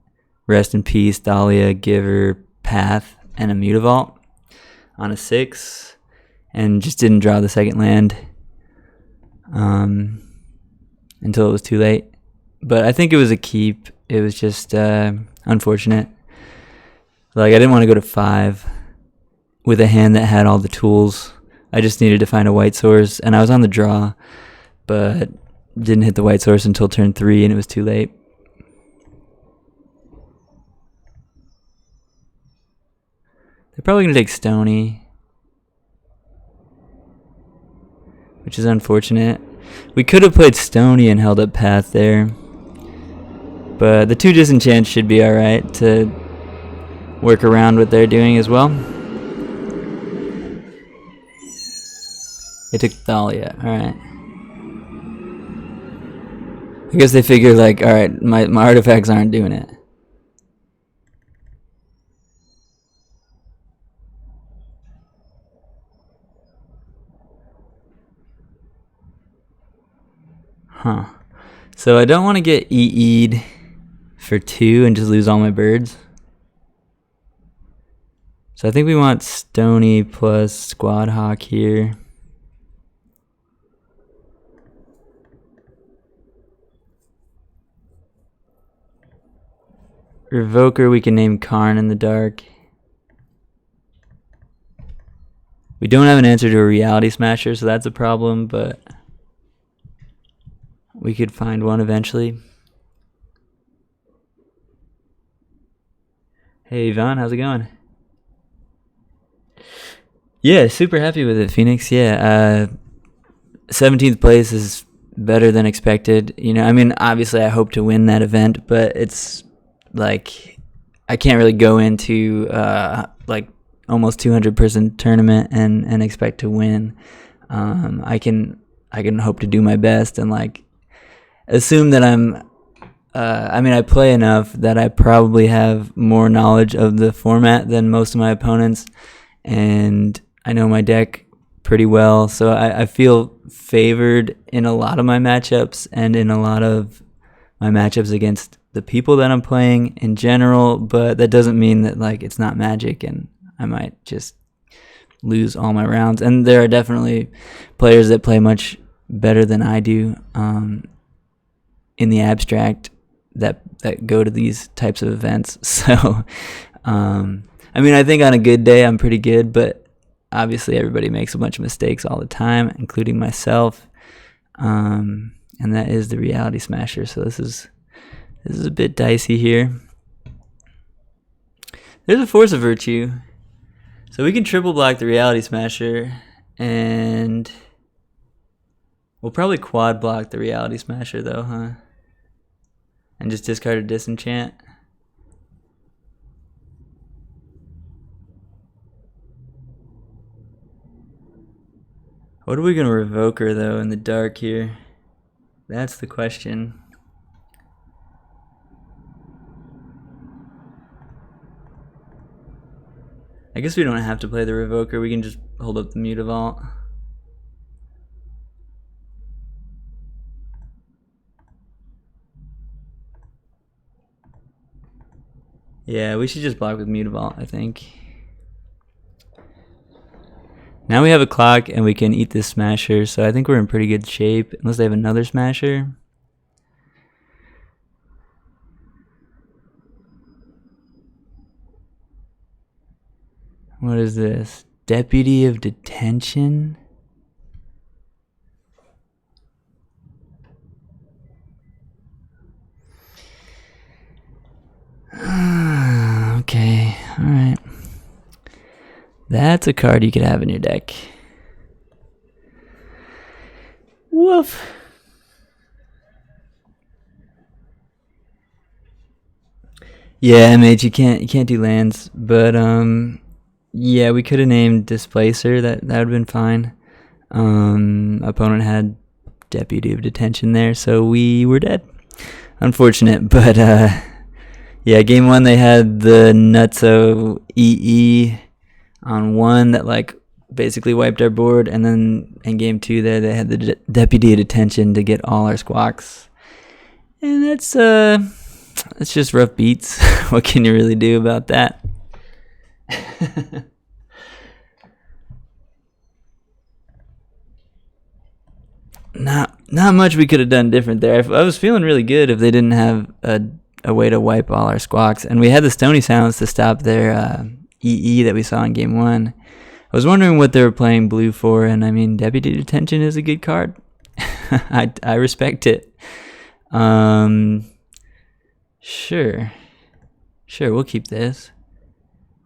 Rest in Peace, Dahlia, Giver, Path, and a Mutavault on a 6. And just didn't draw the second land until it was too late. But I think it was a keep. It was just unfortunate. Like, I didn't want to go to 5 with a hand that had all the tools. I just needed to find a white source, and I was on the draw, but didn't hit the white source until turn 3, and it was too late. They're probably going to take Stony, which is unfortunate. We could have played Stony and held up Path there, but the 2 Disenchants should be alright to work around what they're doing as well. They took Thalia, alright. I guess they figured, like, alright, my artifacts aren't doing it. Huh. So I don't want to get EE'd for 2 and just lose all my birds. So I think we want Stony plus Squad Hawk here. Revoker we can name Karn in the dark. We don't have an answer to a Reality Smasher, so that's a problem, but we could find one eventually. Hey Yvonne, how's it going? Yeah, super happy with it, Phoenix. Yeah, 17th place is better than expected. You know, I mean, obviously I hope to win that event, but it's like I can't really go into like almost 200-person tournament and expect to win. I can hope to do my best and like assume that I play enough that I probably have more knowledge of the format than most of my opponents, and I know my deck pretty well, so I feel favored in a lot of my matchups and in a lot of my matchups against the people that I'm playing in general, but that doesn't mean that like it's not Magic and I might just lose all my rounds. And there are definitely players that play much better than I do in the abstract that go to these types of events. So I mean, I think on a good day I'm pretty good, but obviously everybody makes a bunch of mistakes all the time, including myself, and that is the Reality Smasher. So this is a bit dicey here. There's a Force of Virtue, so we can triple block the Reality Smasher, and We'll probably quad block the Reality Smasher though, huh? And just discard a Disenchant. What are we gonna revoke her though in the dark here? That's the question. I guess we don't have to play the Revoker, we can just hold up the Mutavault. Yeah, we should just block with Mutavault, I think. Now we have a clock and we can eat this Smasher, so I think we're in pretty good shape, unless they have another Smasher. What is this? Deputy of Detention? Okay, alright. That's a card you could have in your deck. Woof. Yeah, MH, you can't do lands, but yeah, we could have named Displacer. That would have been fine. Opponent had Deputy of Detention there, so we were dead. Unfortunate, but yeah, game 1 they had the Nutso EE on 1 that like basically wiped our board, and then in game 2 there they had the Deputy of Detention to get all our Squawks, and that's just rough beats. What can you really do about that? Not much we could have done different there. I was feeling really good if they didn't have a way to wipe all our Squawks, and we had the Stony Sounds to stop their EE that we saw in game 1. I was wondering what they were playing blue for, and I mean, Deputy Detention is a good card. I respect it. Sure, we'll keep this.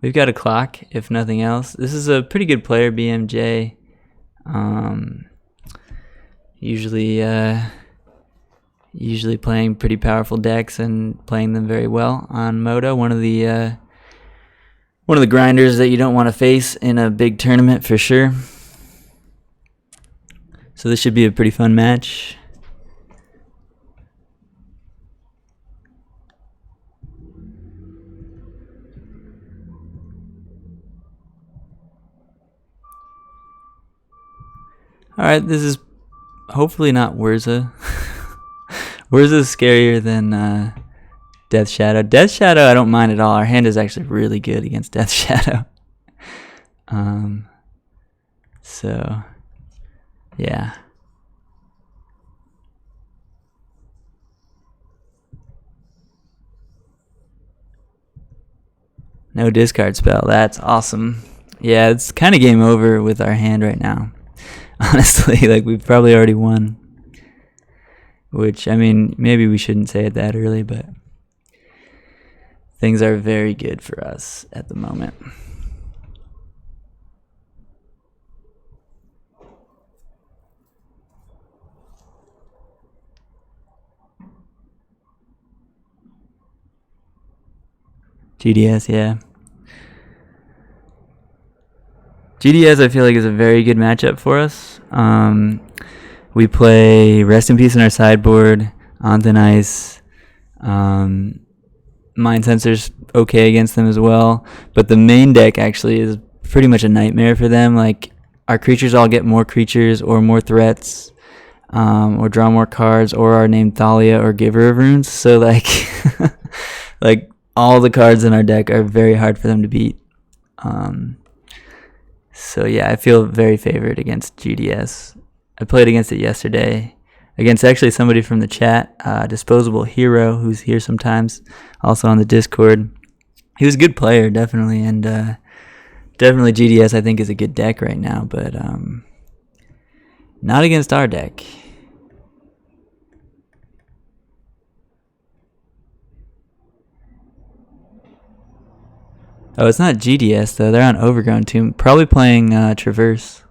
We've got a clock, if nothing else. This is a pretty good player, BMJ. Usually playing pretty powerful decks and playing them very well on Moto. One of the grinders that you don't want to face in a big tournament for sure. So this should be a pretty fun match. Alright, this is hopefully not Wurza. Wurza's scarier than Death Shadow. Death Shadow I don't mind at all. Our hand is actually really good against Death Shadow. So yeah. No discard spell. That's awesome. Yeah, it's kind of game over with our hand right now. Honestly, like we've probably already won. Which, I mean, maybe we shouldn't say it that early, but things are very good for us at the moment. GDS, yeah. GDS I feel like is a very good matchup for us. We play Rest in Peace in our sideboard, Onthen Ice. Mind Sensor's okay against them as well. But the main deck actually is pretty much a nightmare for them. Like, our creatures all get more creatures or more threats, or draw more cards, or are named Thalia or Giver of Runes. So, like, like all the cards in our deck are very hard for them to beat. So yeah, I feel very favored against GDS. I played against it yesterday, against actually somebody from the chat, Disposable Hero, who's here sometimes, also on the Discord. He was a good player, definitely, and definitely GDS I think is a good deck right now, but not against our deck. Oh, it's not GDS though. They're on Overgrown Tomb. Probably playing Traverse.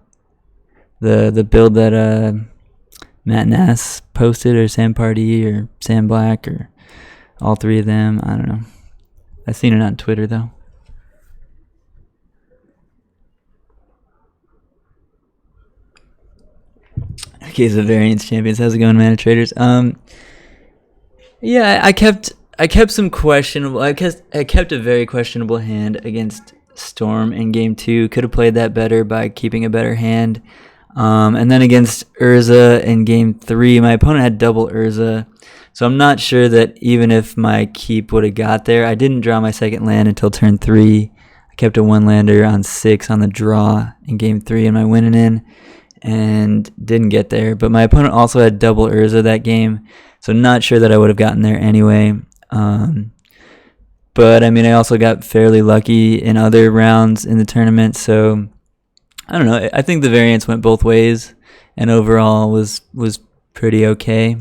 The build that Matt Nass posted, or Sam Pardee, or Sam Black, or all three of them. I don't know. I've seen it on Twitter though. Okay, so variance champions. How's it going, Mana Traders? Yeah, I kept some questionable. I kept a very questionable hand against Storm in game 2. Could have played that better by keeping a better hand. And then against Urza in game 3, my opponent had double Urza, so I'm not sure that even if my keep would have got there. I didn't draw my second land until turn 3. I kept a 1-lander on 6 on the draw in game 3 in my winning in, and didn't get there. But my opponent also had double Urza that game, so not sure that I would have gotten there anyway. But I mean, I also got fairly lucky in other rounds in the tournament, so I don't know. I think the variance went both ways, and overall was pretty okay.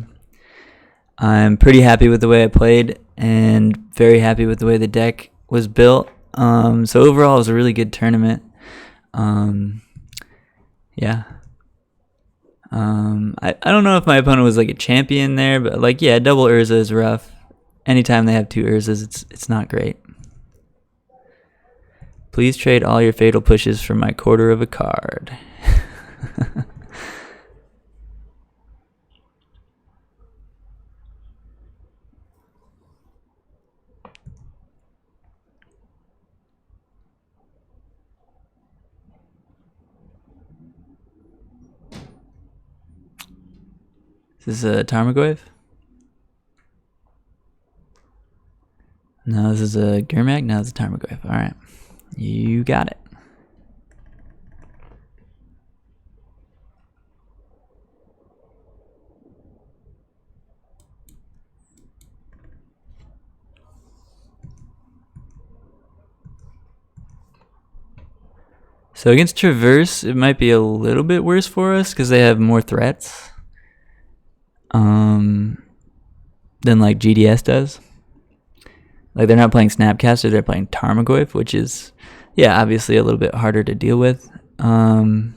I'm pretty happy with the way I played, and very happy with the way the deck was built. So overall, it was a really good tournament. Yeah. I don't know if my opponent was like a champion there, but like, yeah, double Urza is rough. Anytime they have 2 Urzas, it's not great. Please trade all your fatal pushes for my quarter of a card. Is this a Tarmogoyf? No, this is a Gurmag. No, it's a Tarmogoyf. All right, you got it. So against Traverse, it might be a little bit worse for us because they have more threats than like GDS does. Like, they're not playing Snapcaster, they're playing Tarmogoyf, which is, yeah, obviously a little bit harder to deal with. I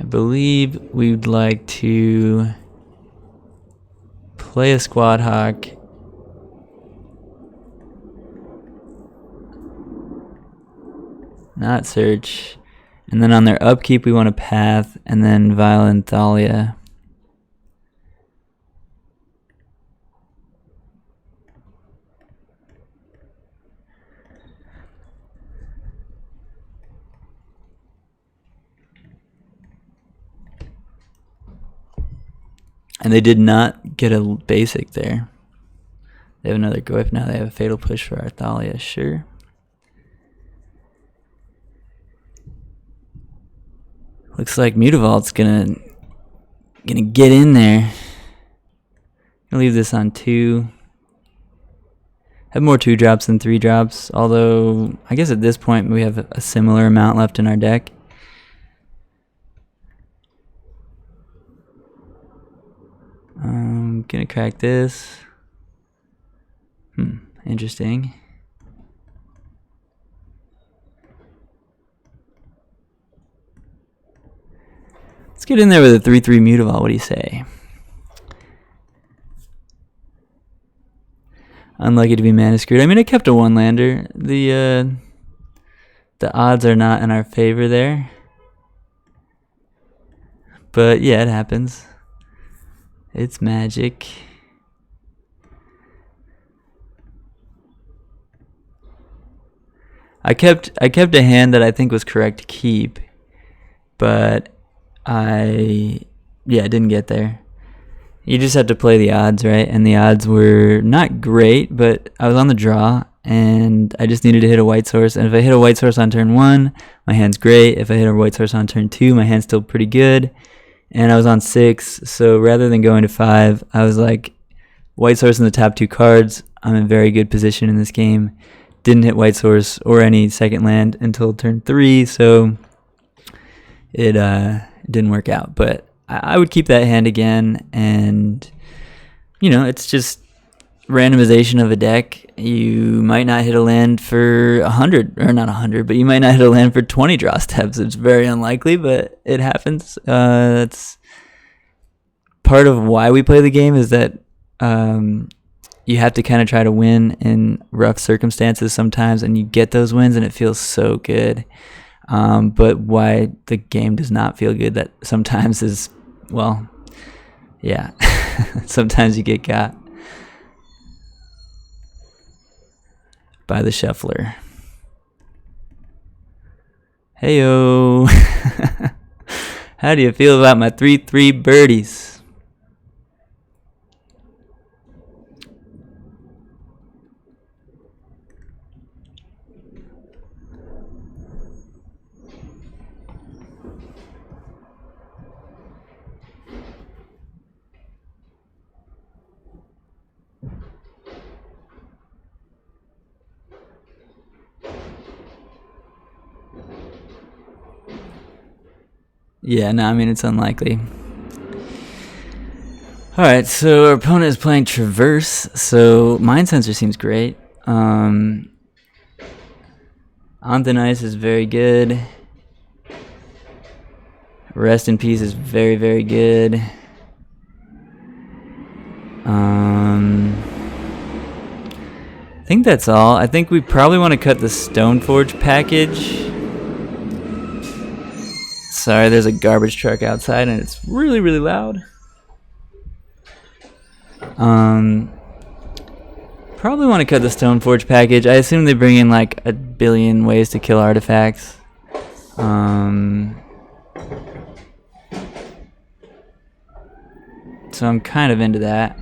believe we'd like to play a Squad Hawk. Not search. And then on their upkeep, we want a Path, and then Violent Thalia. And they did not get a basic there. They have another Goyf now. They have a Fatal Push for our Thalia, sure. Looks like Mutavault's gonna get in there. Gonna leave this on 2. Have more 2-drops than 3-drops, although I guess at this point we have a similar amount left in our deck. I'm gonna crack this. Interesting. Let's get in there with a 3/3 Mutavault. What do you say? Unlucky to be mana screwed. I mean, I kept a 1-lander. The odds are not in our favor there. But yeah, it happens. It's Magic. I kept a hand that I think was correct to keep, but I didn't get there. You just have to play the odds, right? And the odds were not great, but I was on the draw, and I just needed to hit a white source. And if I hit a white source on turn 1, my hand's great. If I hit a white source on turn 2, my hand's still pretty good. And I was on 6, so rather than going to 5, I was like, white source in the top 2 cards. I'm in very good position in this game. Didn't hit white source or any second land until turn 3, so it didn't work out. But I would keep that hand again, and you know, it's just randomization of a deck, you might not hit a land for 100, or not 100, but you might not hit a land for 20 draw steps. It's very unlikely, but it happens. That's part of why we play the game, is that you have to kind of try to win in rough circumstances sometimes, and you get those wins, and it feels so good. But why the game does not feel good that sometimes is, well, yeah, sometimes you get got by the shuffler. Heyo. How do you feel about my 3/3 birdies? Yeah, no, I mean, it's unlikely. Alright, so our opponent is playing Traverse, so Mind Sensor seems great. On Thin Ice is very good. Rest in Peace is very, very good. I think that's all. I think we probably want to cut the Stoneforge package. Sorry, there's a garbage truck outside and it's really, really loud. Probably want to cut the Stoneforge package. I assume they bring in like a billion ways to kill artifacts. So I'm kind of into that.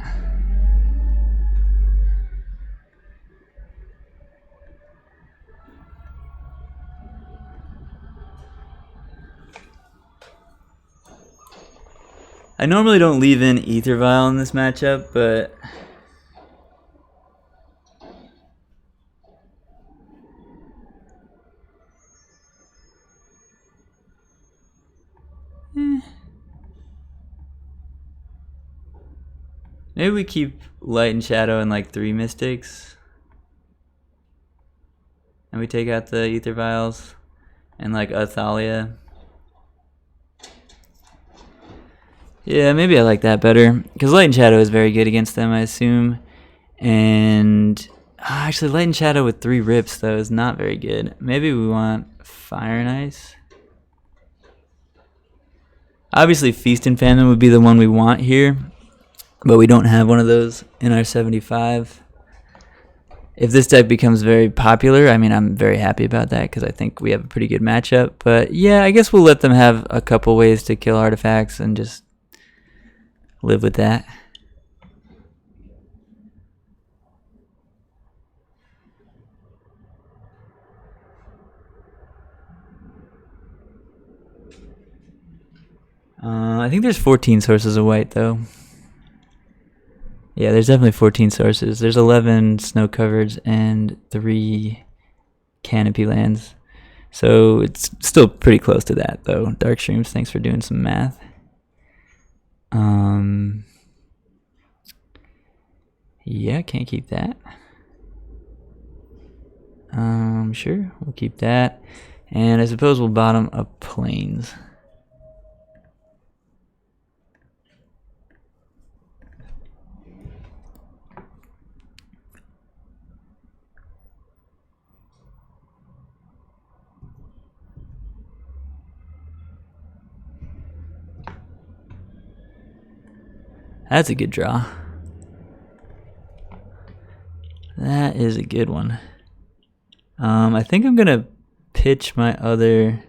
I normally don't leave in Ether Vial in this matchup, but maybe we keep Light and Shadow and like 3 Mystics, and we take out the Ether Vials and like Athalia. Yeah, maybe I like that better, because Light and Shadow is very good against them, I assume. And actually, Light and Shadow with 3 rips, though, is not very good. Maybe we want Fire and Ice. Obviously, Feast and Famine would be the one we want here, but we don't have one of those in our 75. If this deck becomes very popular, I mean, I'm very happy about that, because I think we have a pretty good matchup. But yeah, I guess we'll let them have a couple ways to kill artifacts and just live with that. I think there's 14 sources of white, though. Yeah, there's definitely 14 sources. There's 11 snow covereds and 3 canopy lands. So it's still pretty close to that, though. Dark Streams, thanks for doing some math. Yeah, can't keep that. Sure, we'll keep that. And I suppose we'll bottom up Plains. That's a good draw. That is a good one. I think I'm gonna pitch my other.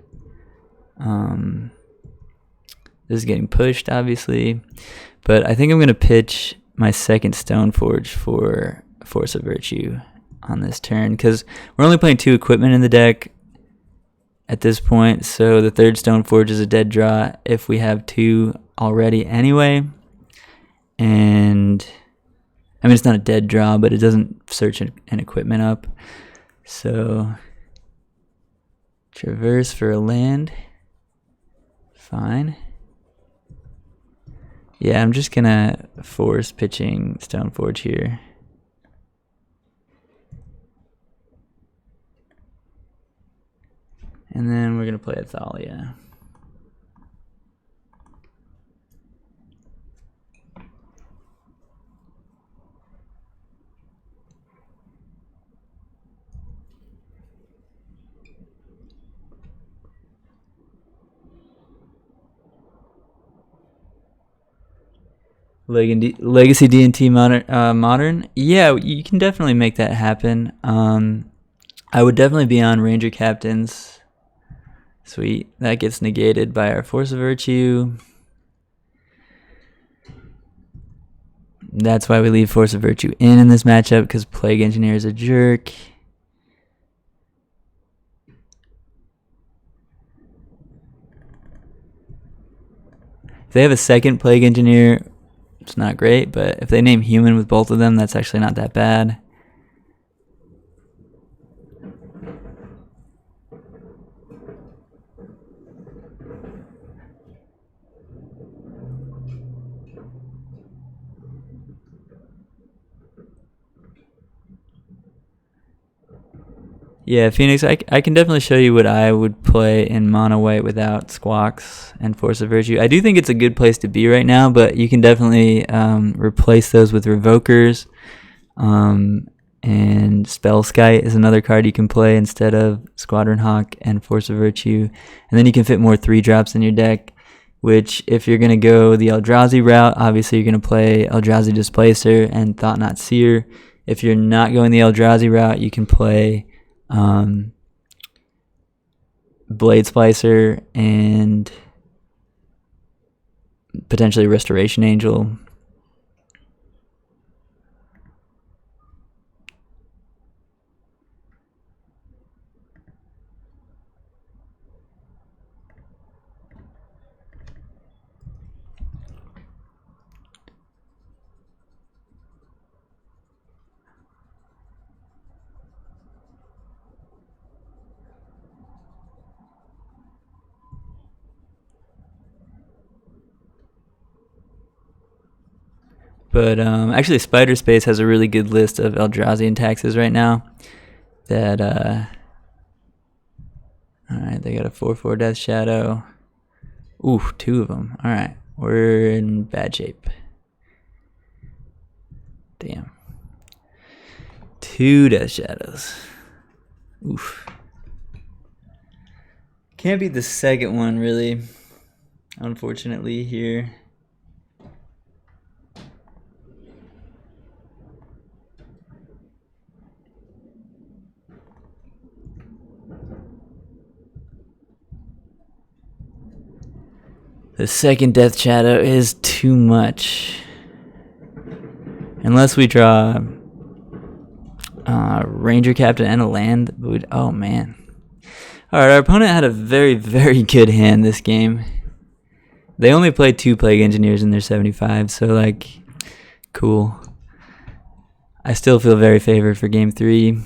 This is getting pushed, obviously, but I think I'm gonna pitch my second Stoneforge for Force of Virtue on this turn, because we're only playing 2 equipment in the deck at this point, so the third Stoneforge is a dead draw if we have 2 already anyway. And I mean, it's not a dead draw, but it doesn't search an equipment up. So Traverse for a land. Fine. Yeah, I'm just gonna force pitching Stoneforge here. And then we're going to play Athalia. Legacy D&T modern. Yeah, you can definitely make that happen. I would definitely be on Ranger Captains. Sweet. That gets negated by our Force of Virtue. That's why we leave Force of Virtue in this matchup, because Plague Engineer is a jerk. If they have a second Plague Engineer, it's not great, but if they name Human with both of them, that's actually not that bad. Yeah, Phoenix, I can definitely show you what I would play in mono white without Squawks and Force of Virtue. I do think it's a good place to be right now, but you can definitely replace those with Revokers. And Spellskite is another card you can play instead of Squadron Hawk and Force of Virtue. And then you can fit more 3-drops in your deck, which if you're going to go the Eldrazi route, obviously you're going to play Eldrazi Displacer and Thought Knot Seer. If you're not going the Eldrazi route, you can play Blade Splicer and potentially Restoration Angel. But actually, Spider Space has a really good list of Eldrazi taxes right now. That all right, they got a 4/4 Death Shadow. Ooh, 2 of them. All right, we're in bad shape. Damn. 2 Death Shadows. Oof. Can't beat the second one, really. Unfortunately, here. The second Death Shadow is too much. Unless we draw Ranger Captain and a land. Oh, man. Alright, our opponent had a very, very good hand this game. They only played 2 Plague Engineers in their 75, so, like, cool. I still feel very favored for Game 3.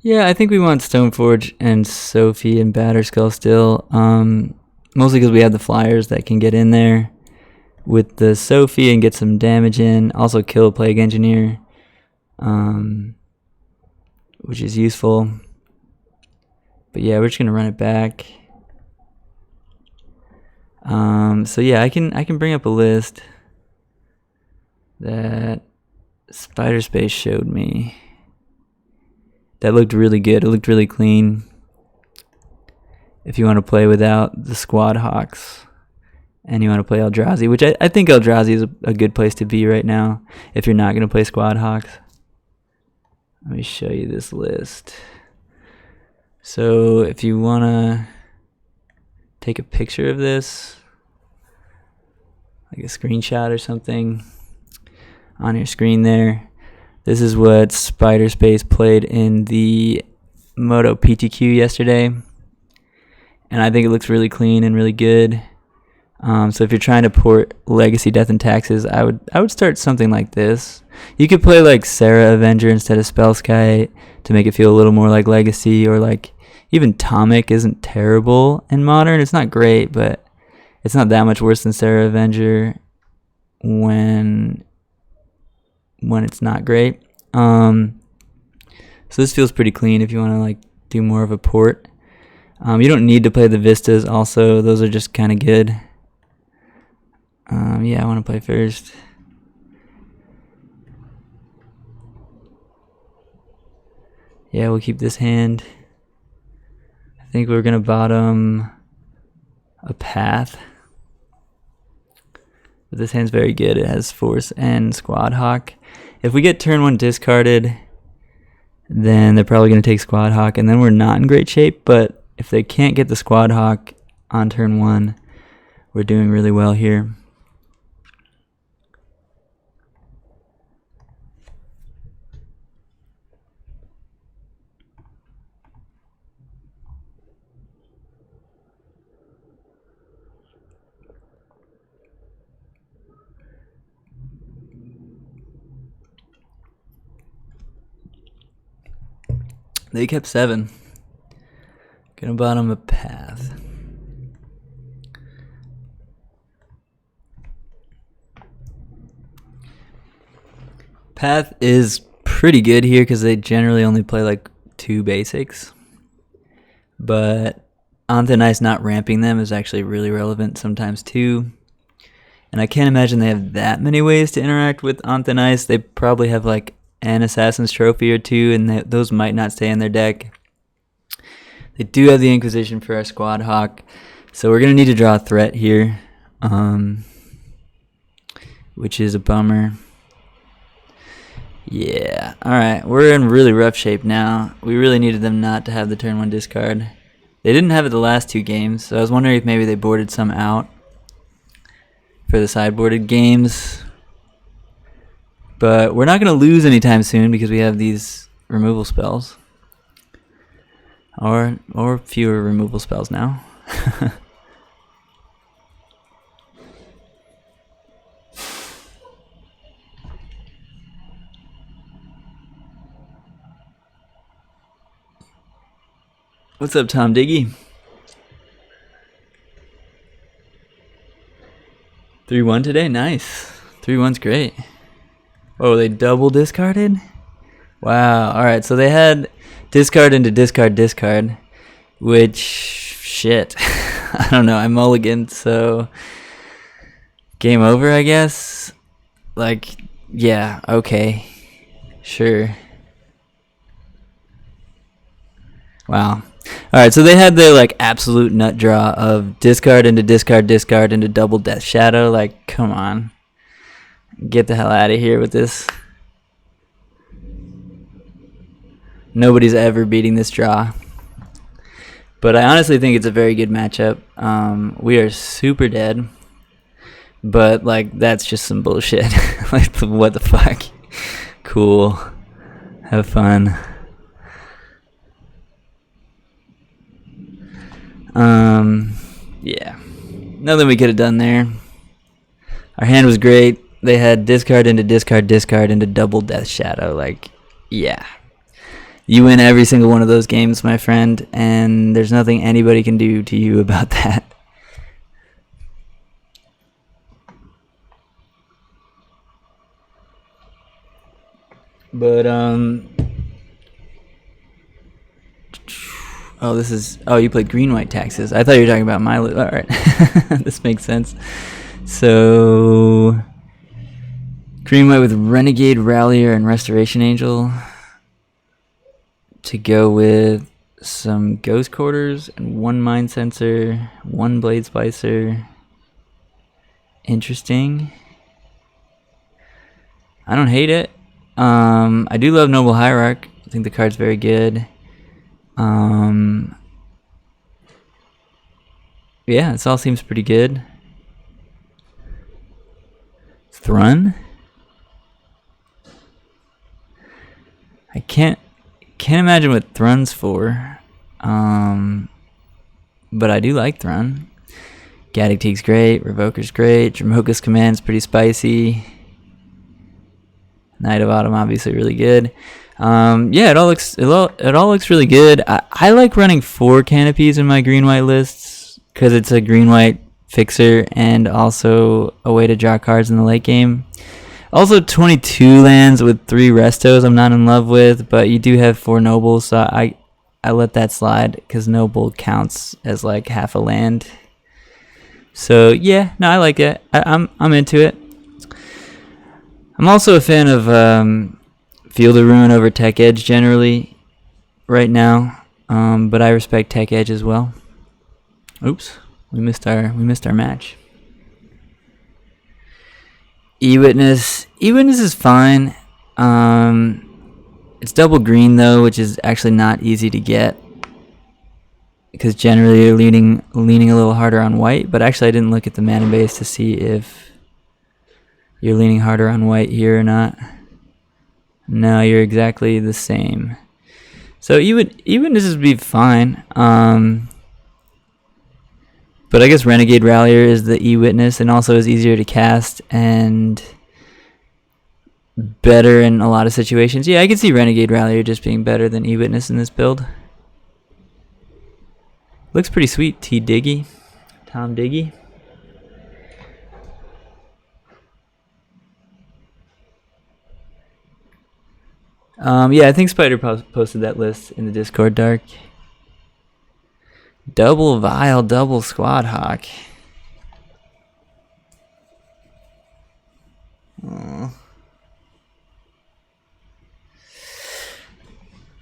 Yeah, I think we want Stoneforge and Sophie and Batterskull still. Mostly because we have the flyers that can get in there with the Sophie and get some damage in. Also kill a Plague Engineer, which is useful. But yeah, we're just gonna run it back. So yeah, I can bring up a list that Spider Space showed me. That looked really good. It looked really clean. If you want to play without the Squad Hawks and you want to play Eldrazi, which I think Eldrazi is a good place to be right now if you're not going to play Squad Hawks. Let me show you this list. So if you want to take a picture of this, like a screenshot or something on your screen there. This is what Spider Space played in the Moto PTQ yesterday. And I think it looks really clean and really good. So if you're trying to port Legacy Death and Taxes, I would start something like this. You could play like Sarah Avenger instead of Spellskite to make it feel a little more like Legacy, or like Even Tomic isn't terrible in Modern. It's not great, but it's not that much worse than Sarah Avenger when it's not great. So this feels pretty clean if you want to like do more of a port. You don't need to play the Vistas also. Those are just kind of good. Yeah, I want to play first. Yeah, we'll keep this hand. I think we're going to bottom a Path. But this hand's very good. It has Force and Squad Hawk. If we get turn 1 discarded, then they're probably going to take Squad Hawk, and then we're not in great shape. But if they can't get the Squad Hawk on turn 1, we're doing really well here. They kept 7. Gonna bottom a Path. Path is pretty good here because they generally only play like 2 basics. But On Thin Ice not ramping them is actually really relevant sometimes too. And I can't imagine they have that many ways to interact with On Thin Ice. They probably have like an Assassin's Trophy or 2, and those might not stay in their deck. They do have the Inquisition for our Squad Hawk, so we're going to need to draw a threat here, which is a bummer. Yeah, alright, we're in really rough shape now. We really needed them not to have the turn 1 discard. They didn't have it the last 2 games, so I was wondering if maybe they boarded some out for the sideboarded games. But we're not going to lose anytime soon because we have these removal spells. Or fewer removal spells now. What's up, Tom Diggy? 3-1 today? Nice. 3-1's great. Oh, they double discarded? Wow. Alright, so they had discard into discard, discard. Which, shit. I don't know. I mulliganed, so game over, I guess. Like, yeah, okay. Sure. Wow. Alright, so they had their like absolute nut draw of discard into discard, discard into double Death Shadow. Like, come on. Get the hell out of here with this. Nobody's ever beating this draw. But I honestly think it's a very good matchup. We are super dead. But, like, that's just some bullshit. Like, what the fuck? Cool. Have fun. Yeah. Nothing we could have done there. Our hand was great. They had discard into discard, discard into double Death Shadow. Like, yeah. You win every single one of those games, my friend, and there's nothing anybody can do to you about that. But, oh, this is... Oh, you played green-white taxes. I thought you were talking about my... Alright. This makes sense. So... Green-white with Renegade, Rallier, and Restoration Angel. To go with some Ghost Quarters and 1 Mind Sensor, 1 Blade Splicer. Interesting. I don't hate it. I do love Noble Hierarch. I think the card's very good. Yeah, this all seems pretty good. Thrun? I can't imagine what Thrun's for. But I do like Thrun. Gaddock Teak's great, Revoker's great, Dramoka's Command's pretty spicy. Knight of Autumn, obviously really good. Yeah, it all looks really good. I like running 4 canopies in my green-white lists because it's a green-white fixer and also a way to draw cards in the late game. Also, 22 lands with 3 restos I'm not in love with, but you do have 4 nobles, so I let that slide because noble counts as like half a land. So yeah, no, I like it. I'm into it. I'm also a fan of Field of Ruin over Tech Edge generally right now, but I respect Tech Edge as well. Oops, we missed our match. E-Witness is fine. It's double green though, which is actually not easy to get because generally you're leaning a little harder on white. But actually, I didn't look at the mana base to see if you're leaning harder on white here or not. No, you're exactly the same. So E-Witness would be fine. But I guess Renegade Rallier is the E-Witness and also is easier to cast and better in a lot of situations. Yeah, I can see Renegade Rallier just being better than E-Witness in this build. Looks pretty sweet, Tom Diggy. Yeah, I think Spider posted that list in the Discord, Dark. Double Vial, double Squad Hawk. Aww.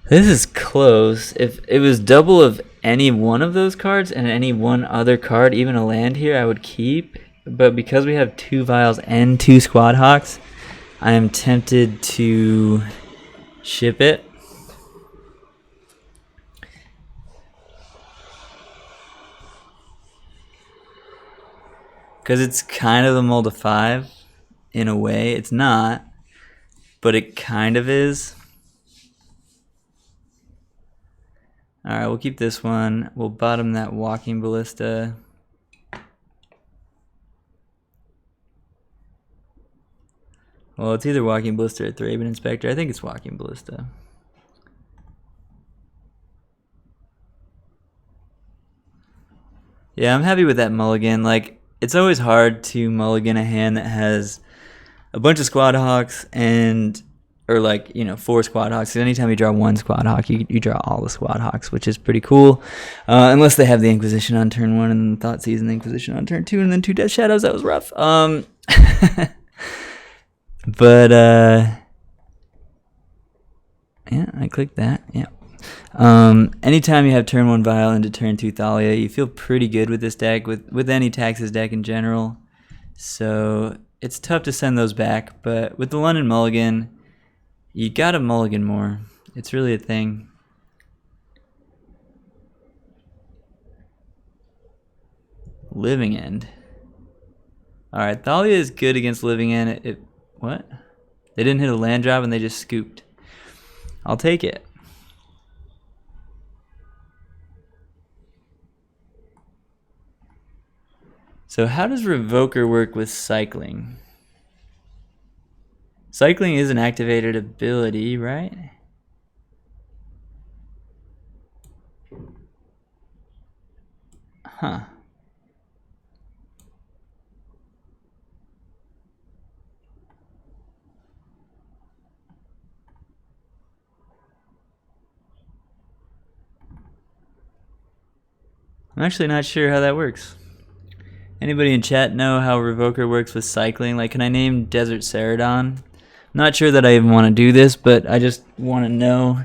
This is close. If it was double of any one of those cards and any one other card, even a land here, I would keep. But because we have 2 Vials and 2 Squad Hawks, I am tempted to ship it. Because it's kind of a mold of 5 in a way. It's not, but it kind of is. Alright, we'll keep this one. We'll bottom that Walking Ballista. Well, it's either Walking Ballista or Thraben Inspector. I think it's Walking Ballista. Yeah, I'm happy with that mulligan. Like, it's always hard to mulligan a hand that has a bunch of Squad Hawks or like, 4 Squad Hawks. Because anytime you draw 1 Squad Hawk, you draw all the Squad Hawks, which is pretty cool. Unless they have the Inquisition on turn 1 and then Thought Season Inquisition on turn 2 and then 2 Death Shadows. That was rough. But, yeah, I clicked that. Yeah. Anytime you have turn 1 Vial into turn 2 Thalia, you feel pretty good with this deck, with any Taxes deck in general. So it's tough to send those back, but with the London Mulligan, you gotta mulligan more. It's really a thing. Living End. Alright, Thalia is good against Living End. What? They didn't hit a land drop and they just scooped. I'll take it. So how does Revoker work with Cycling? Cycling is an activated ability, right? Huh. I'm actually not sure how that works. Anybody in chat know how Revoker works with Cycling? Like, can I name Desert Ceradon? I'm not sure that I even want to do this, but I just want to know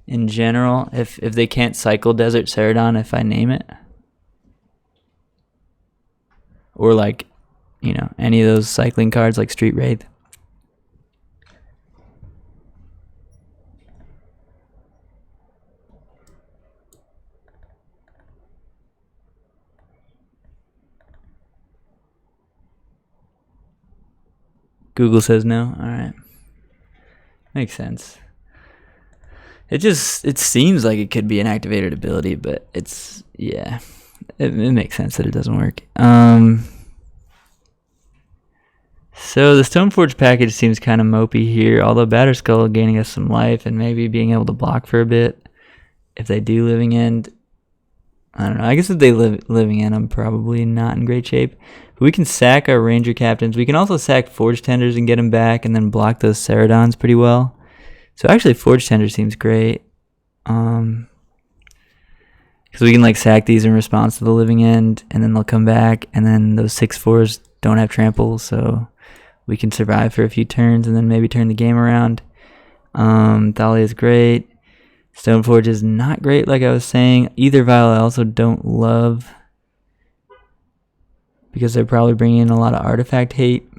in general if they can't cycle Desert Ceradon if I name it. Or like, any of those cycling cards like Street Wraith. Google says no. All right. Makes sense. It seems like it could be an activated ability, but it makes sense that it doesn't work. So the Stoneforge package seems kind of mopey here, although Batterskull gaining us some life and maybe being able to block for a bit. If they do Living End, I don't know. I guess if they Living End, I'm probably not in great shape. But we can sack our Ranger Captains. We can also sack Forge Tenders and get them back and then block those Ceradons pretty well. So actually Forge Tender seems great. Because we can like sack these in response to the Living End and then they'll come back and then those 6/4s don't have trample, so we can survive for a few turns and then maybe turn the game around. Thalia is great. Stoneforge is not great, like I was saying. Either Vial I also don't love because they're probably bringing in a lot of artifact hate.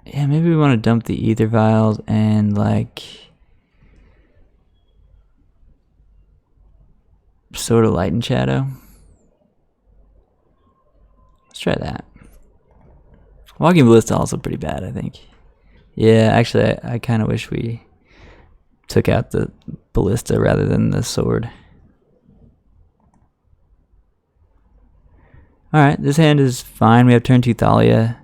Yeah, maybe we want to dump the Ether Vials and like sort of Light and Shadow. Let's try that. Walking Ballista also pretty bad, I think. Yeah, actually, I kind of wish we took out the Ballista rather than the sword. Alright, this hand is fine. We have turn 2 Thalia,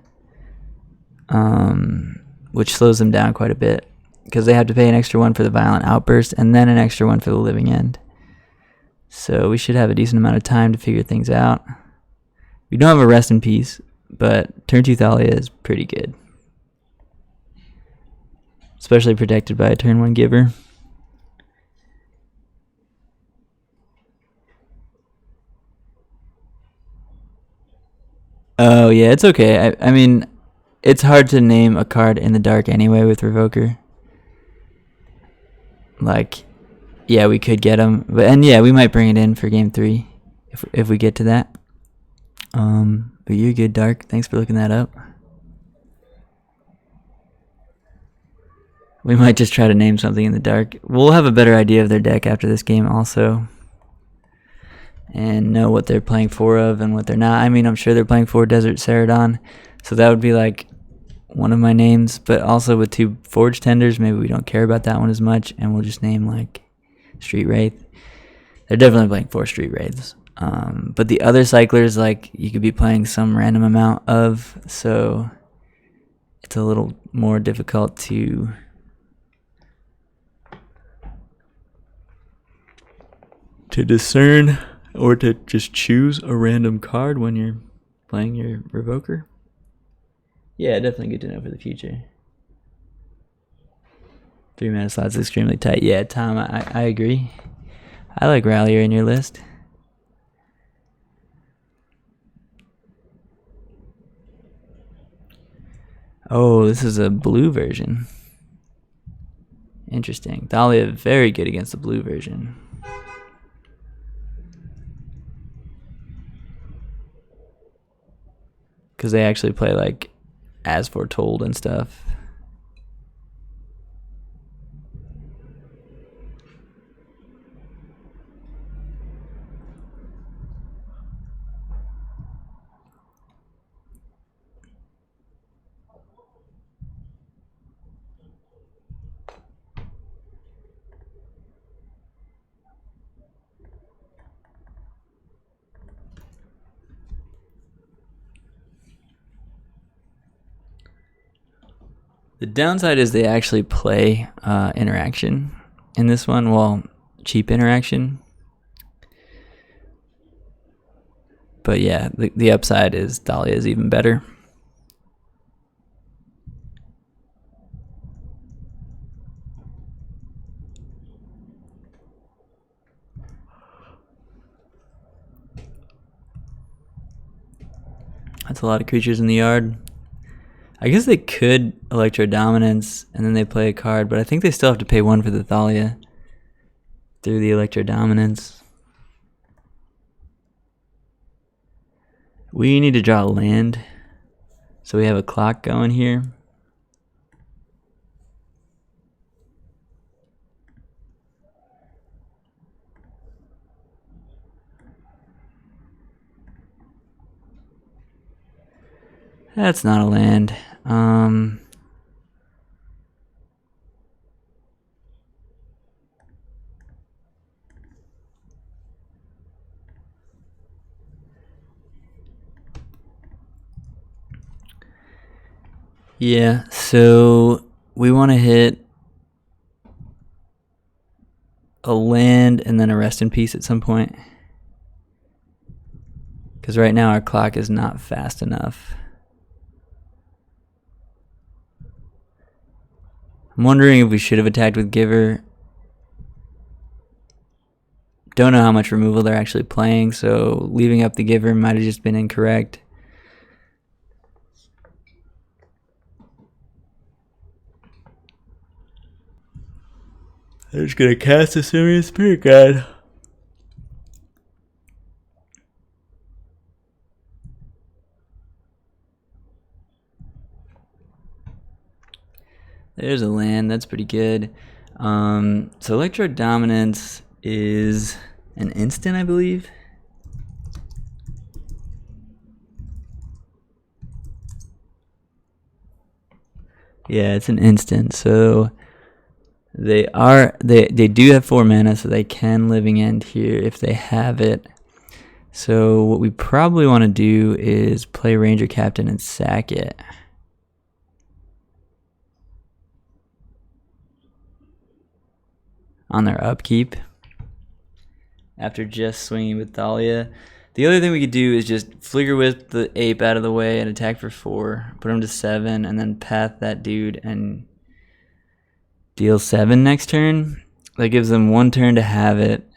which slows them down quite a bit because they have to pay an extra 1 for the Violent Outburst and then an extra 1 for the Living End. So we should have a decent amount of time to figure things out. We don't have a Rest in Peace, but turn 2 Thalia is pretty good. Especially protected by a turn 1 Giver. Oh yeah, it's okay. I mean, it's hard to name a card in the dark anyway with Revoker. Like, yeah, we could get him, and yeah, we might bring it in for game 3 if we get to that. But you're good, Dark. Thanks for looking that up. We might just try to name something in the dark. We'll have a better idea of their deck after this game also. And know what they're playing 4 of and what they're not. I mean, I'm sure they're playing 4 Desert Ceradon. So that would be like one of my names. But also with 2 Forge Tenders, maybe we don't care about that one as much. And we'll just name like Street Wraith. They're definitely playing 4 Street Wraiths. But the other cyclers, like, you could be playing some random amount of. So it's a little more difficult to discern or to just choose a random card when you're playing your Revoker. Yeah, definitely good to know for the future. 3 mana slots extremely tight. Yeah, Tom, I agree. I like Rallier in your list. Oh, this is a blue version. Interesting. Thalia very good against the blue version. Because they actually play like As Foretold and stuff. The downside is they actually play interaction in this one. Well, cheap interaction. But yeah, the upside is Thalia is even better. That's a lot of creatures in the yard. I guess they could Electro Dominance and then they play a card, but I think they still have to pay 1 for the Thalia through the Electro Dominance. We need to draw a land, so we have a clock going here. That's not a land. Yeah, so we want to hit a land and then a rest in peace at some point. Because right now our clock is not fast enough. I'm wondering if we should have attacked with Giver. Don't know how much removal they're actually playing, so leaving up the Giver might have just been incorrect. I'm just gonna cast a Simian Spirit Guide. There's a land, that's pretty good. So Electro Dominance is an instant, I believe. Yeah, it's an instant. So they do have 4 mana, so they can Living End here if they have it. So what we probably want to do is play Ranger Captain and sack it. On their upkeep. After just swinging with Thalia. The other thing we could do is just Flicker Whip the ape out of the way and attack for 4. Put him to 7 and then path that dude and deal 7 next turn. That gives them 1 turn to have it.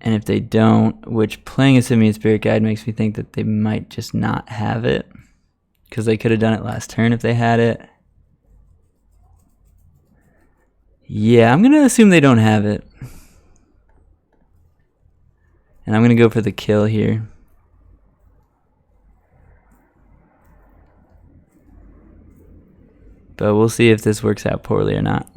And if they don't, which playing a Simian Spirit Guide makes me think that they might just not have it. Because they could have done it last turn if they had it. Yeah, I'm going to assume they don't have it. And I'm going to go for the kill here. But we'll see if this works out poorly or not.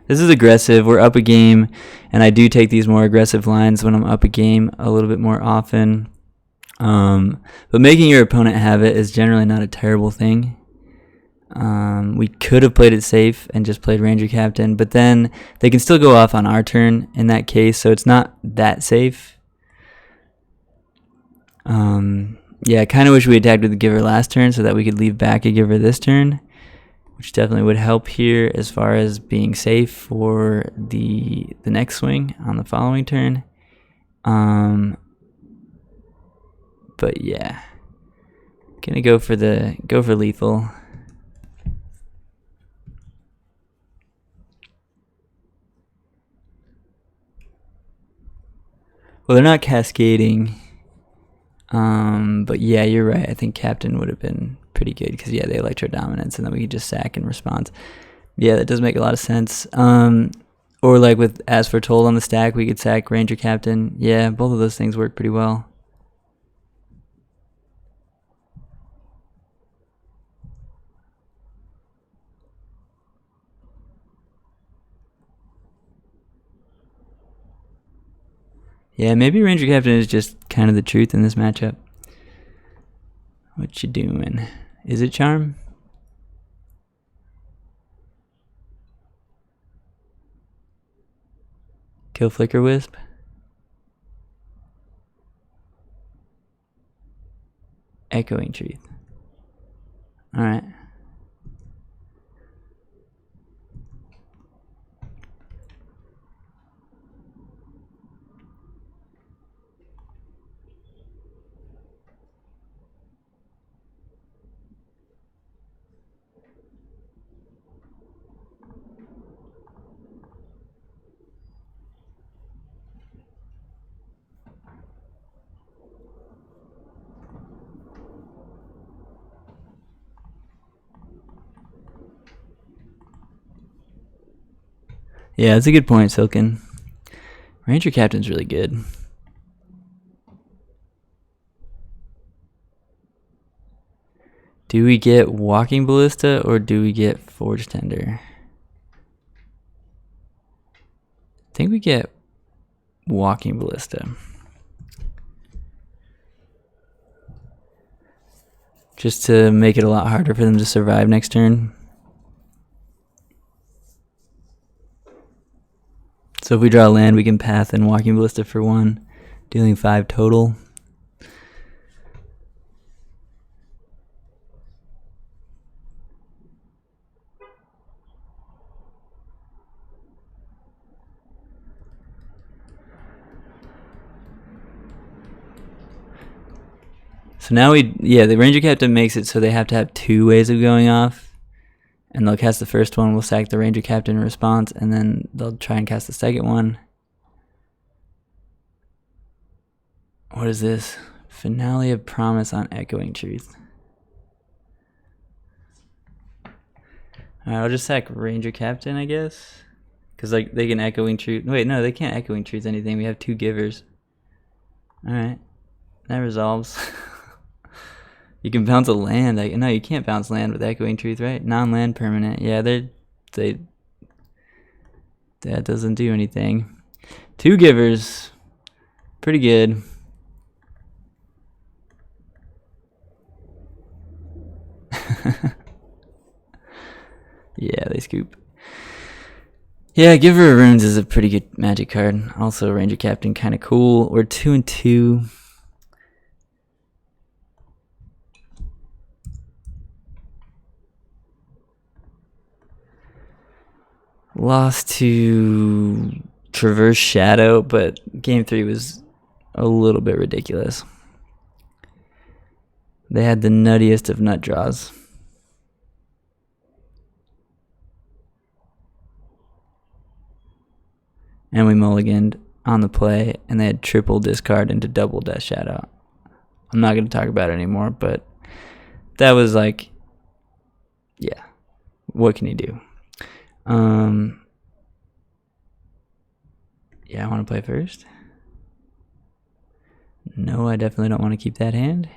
This is aggressive. We're up a game, and I do take these more aggressive lines when I'm up a game a little bit more often. But making your opponent have it is generally not a terrible thing. We could have played it safe and just played Ranger Captain, but then they can still go off on our turn in that case, so it's not that safe. Yeah, I kind of wish we attacked with the Giver last turn so that we could leave back a Giver this turn, which definitely would help here as far as being safe for the next swing on the following turn. But yeah, gonna go for lethal. Well, they're not cascading. But yeah, you're right. I think Captain would have been pretty good because yeah, they Electro Dominance, and then we could just sack in response. Yeah, that does make a lot of sense. Or like with As Foretold on the stack, we could sack Ranger Captain. Yeah, both of those things work pretty well. Yeah, maybe Ranger Captain is just kind of the truth in this matchup. What you doing? Is it Charm? Kill Flicker Wisp? Echoing Truth. Alright. Yeah, that's a good point, Silken. Ranger Captain's really good. Do we get Walking Ballista or do we get Forge Tender? I think we get Walking Ballista. Just to make it a lot harder for them to survive next turn. So if we draw land, we can path and Walking Ballista for 1, dealing 5 total. So now the Ranger Captain makes it so they have to have 2 ways of going off. And they'll cast the first one, we'll sack the Ranger Captain in response, and then they'll try and cast the second one. What is this? Finale of Promise on Echoing Truth. Alright, I'll just sack Ranger Captain, I guess. Because like they can Echoing Truth. Wait, no, they can't Echoing Truth anything. We have 2 givers. Alright. That resolves. You can bounce a land. No, you can't bounce land with Echoing Truth, right? Non-land permanent. Yeah, that doesn't do anything. 2 givers. Pretty good. Yeah, they scoop. Yeah, Giver of Runes is a pretty good Magic card. Also, Ranger Captain, kind of cool. We're 2-2. Lost to Traverse Shadow, but game 3 was a little bit ridiculous. They had the nuttiest of nut draws. And we mulliganed on the play, and they had triple discard into double Death Shadow. I'm not going to talk about it anymore, but that was like, yeah, what can you do? Yeah, I want to play first. No, I definitely don't want to keep that hand.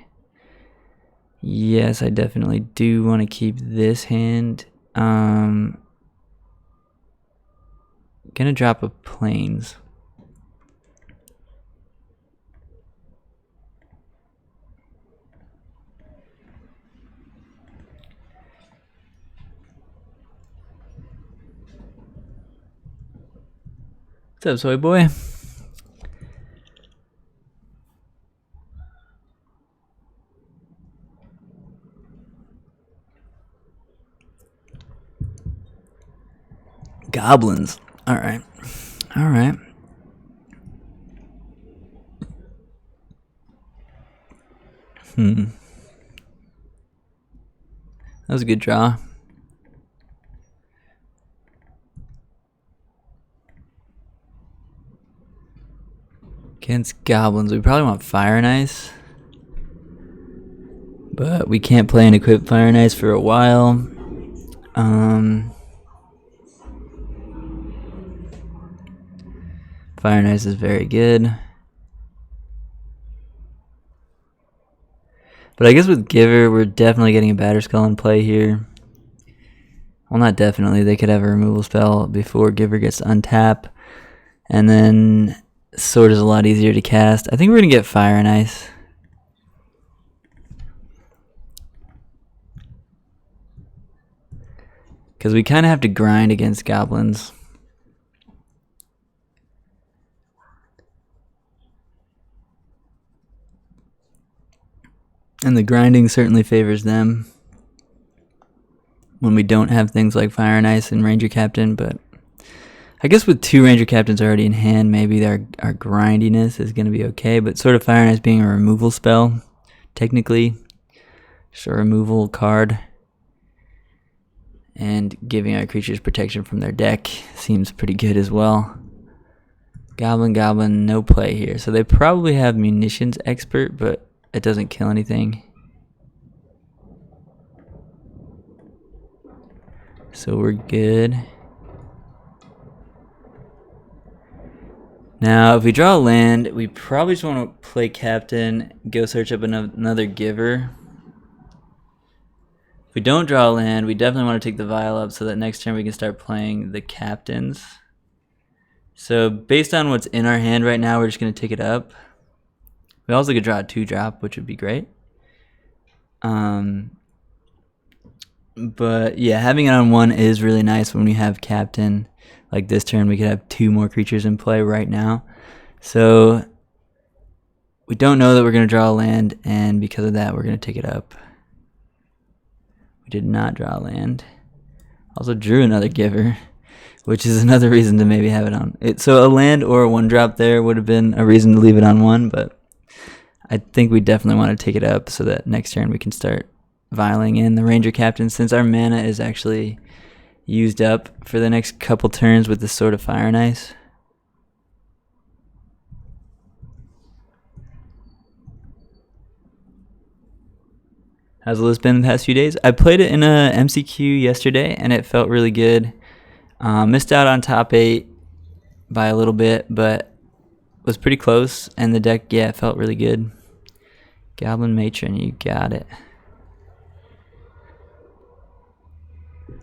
Yes, I definitely do want to keep this hand. Gonna drop a Plains. What's up, soy boy? Goblins. All right. All right. That was a good draw. Against Goblins, we probably want Fire and Ice. But we can't play an equipped Fire and Ice for a while. Fire and Ice is very good. But I guess with Giver, we're definitely getting a Batterskull in play here. Well, not definitely. They could have a removal spell before Giver gets to untap. And then Sword is a lot easier to cast. I think we're going to get Fire and Ice. Because we kind of have to grind against Goblins. And the grinding certainly favors them when we don't have things like Fire and Ice and Ranger Captain, but I guess with 2 Ranger Captains already in hand, maybe our grindiness is going to be okay, but sort of Fire and Ice being a removal spell, technically, just a removal card, and giving our creatures protection from their deck seems pretty good as well. Goblin, no play here. So they probably have Munitions Expert, but it doesn't kill anything. So we're good. Now, if we draw a land, we probably just want to play Captain, go search up another Giver. If we don't draw a land, we definitely want to take the Vial up so that next turn we can start playing the Captains. So based on what's in our hand right now, we're just going to take it up. We also could draw a 2-drop, which would be great. But yeah, having it on 1 is really nice when we have Captain. Like this turn, we could have 2 more creatures in play right now. So we don't know that we're going to draw a land, and because of that, we're going to take it up. We did not draw a land. Also drew another Giver, which is another reason to maybe have it on. So a land or a 1-drop there would have been a reason to leave it on 1, but I think we definitely want to take it up so that next turn we can start vialing in the Ranger Captain, since our mana is actually used up for the next couple turns with this Sword of Fire and Ice. How's the list been the past few days? I played it in a MCQ yesterday, and it felt really good. Missed out on top 8 by a little bit, but was pretty close, and the deck, yeah, it felt really good. Goblin Matron, you got it.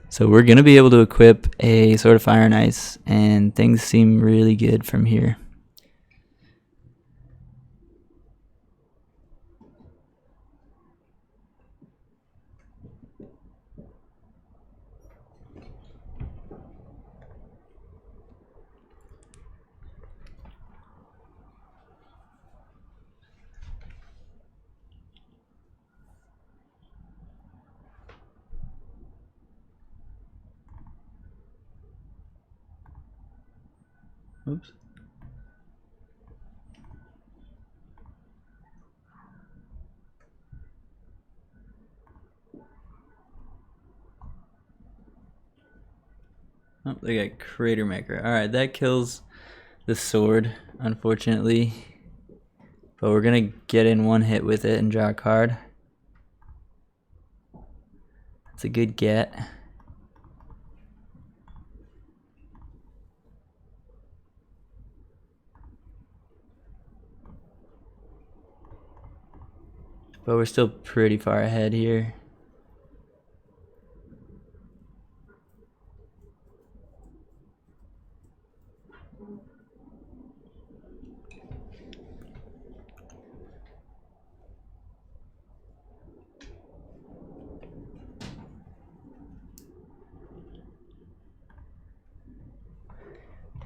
So we're going to be able to equip a Sword of Fire and Ice, and things seem really good from here. Oops. Oh, they got Crater Maker. Alright, that kills the sword, unfortunately. But we're going to get in one hit with it and draw a card. That's a good get. But we're still pretty far ahead here.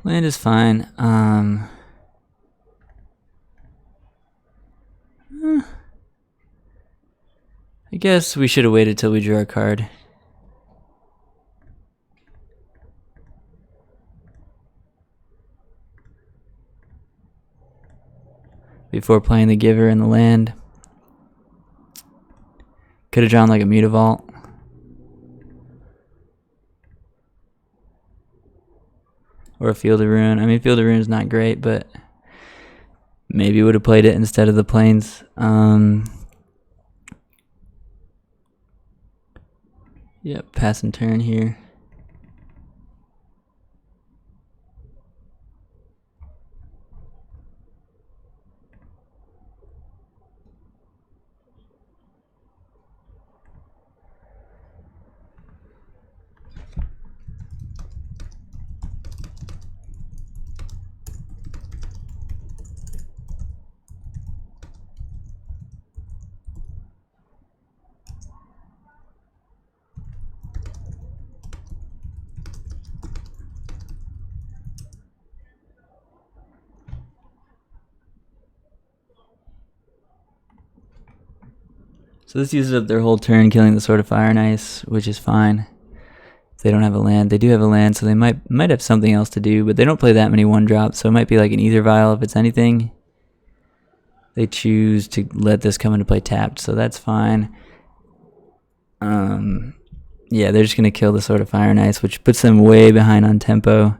Land is fine. I guess we should have waited till we drew our card. Before playing the Giver and the land. Could have drawn like a Mutavault. Or a Field of Ruin. I mean, Field of Ruin is not great, but maybe would have played it instead of the Plains. Yep, pass and turn here. So this uses up their whole turn, killing the Sword of Fire and Ice, which is fine. If they don't have a land. They do have a land, so they might have something else to do, but they don't play that many 1-drops, so it might be like an Ether Vial if it's anything. They choose to let this come into play tapped, so that's fine. Yeah, they're just going to kill the Sword of Fire and Ice, which puts them way behind on tempo.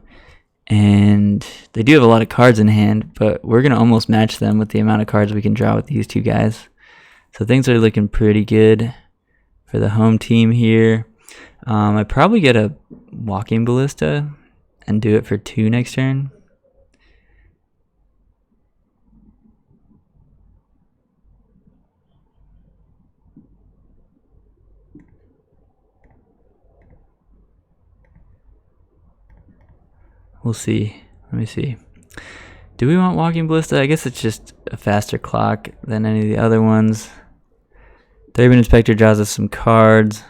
And they do have a lot of cards in hand, but we're going to almost match them with the amount of cards we can draw with these two guys. So things are looking pretty good for the home team here. I probably get a Walking Ballista and do it for 2 next turn. We'll see. Let me see. Do we want Walking Ballista? I guess it's just a faster clock than any of the other ones. Thraben Inspector draws us some cards.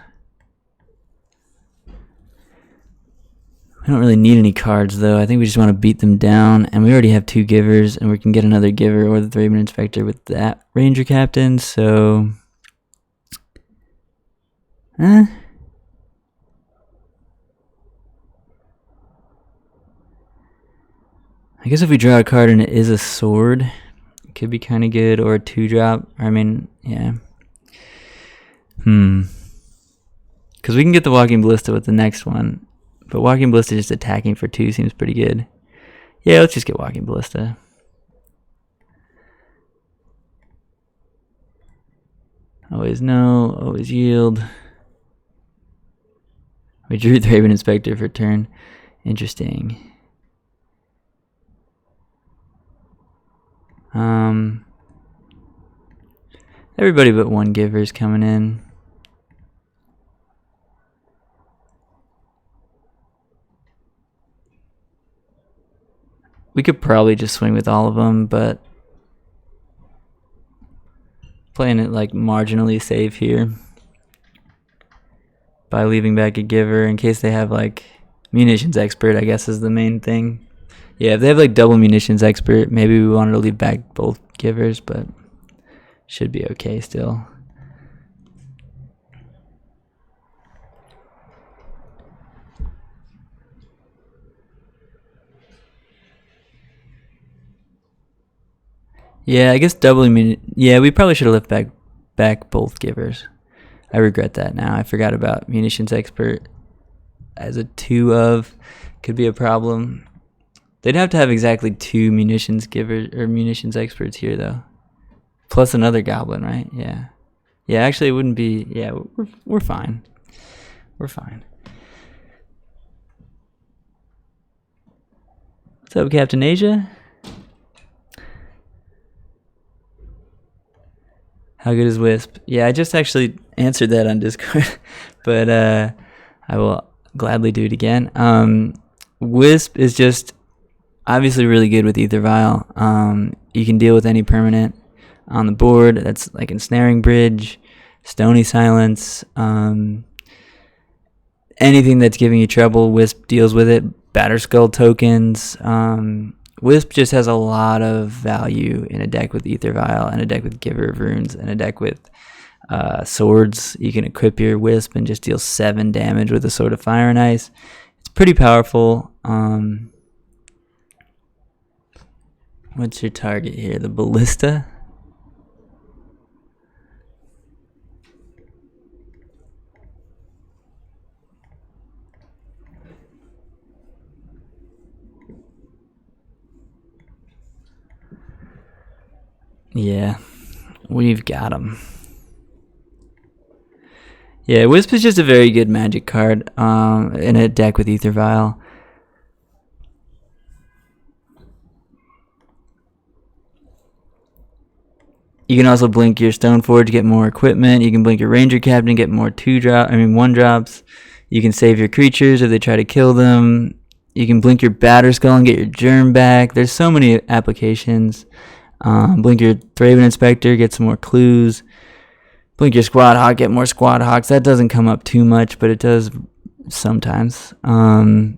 We don't really need any cards, though. I think we just want to beat them down. And we already have 2 Givers, and we can get another Giver or the Thraben Inspector with that Ranger Captain, so... I guess if we draw a card and it is a sword, could be kind of good, or a 2-drop. I mean, yeah. Because we can get the Walking Ballista with the next one, but Walking Ballista just attacking for 2 seems pretty good. Yeah, let's just get Walking Ballista. Always no, always yield. We drew the Raven Inspector for turn. Interesting. Everybody but one giver's coming in. We could probably just swing with all of them, but playing it like marginally safe here by leaving back a giver in case they have like munitions expert, I guess is the main thing. Yeah, if they have like double munitions expert, maybe we wanted to leave back both givers, but should be okay still. Yeah, I guess doubling yeah, we probably should have left back both givers. I regret that now. I forgot about munitions expert as a 2 of. Could be a problem. They'd have to have exactly 2 munitions givers or munitions experts here though. Plus another goblin, right? Yeah. Yeah, actually it wouldn't be, yeah, we're fine. We're fine. What's up, Captain Asia? How good is Wisp? Yeah, I just actually answered that on Discord, but I will gladly do it again. Wisp is just obviously really good with Ether Vial. You can deal with any permanent on the board. That's like Ensnaring Bridge, Stony Silence, anything that's giving you trouble, Wisp deals with it. Batterskull tokens. Wisp just has a lot of value in a deck with Ether Vial, and a deck with Giver of Runes, and a deck with swords. You can equip your Wisp and just deal 7 damage with a Sword of Fire and Ice. It's pretty powerful. What's your target here? The Ballista? Yeah, we've got him. Yeah, Wisp is just a very good magic card in a deck with Ether Vial. You can also blink your Stoneforge, get more equipment. You can blink your Ranger Captain, get more 1-drops. You can save your creatures if they try to kill them. You can blink your Batterskull and get your Germ back. There's so many applications. Blink your Thraben Inspector, get some more clues. Blink your Squad Hawk, get more Squad Hawks. That doesn't come up too much, but it does sometimes. And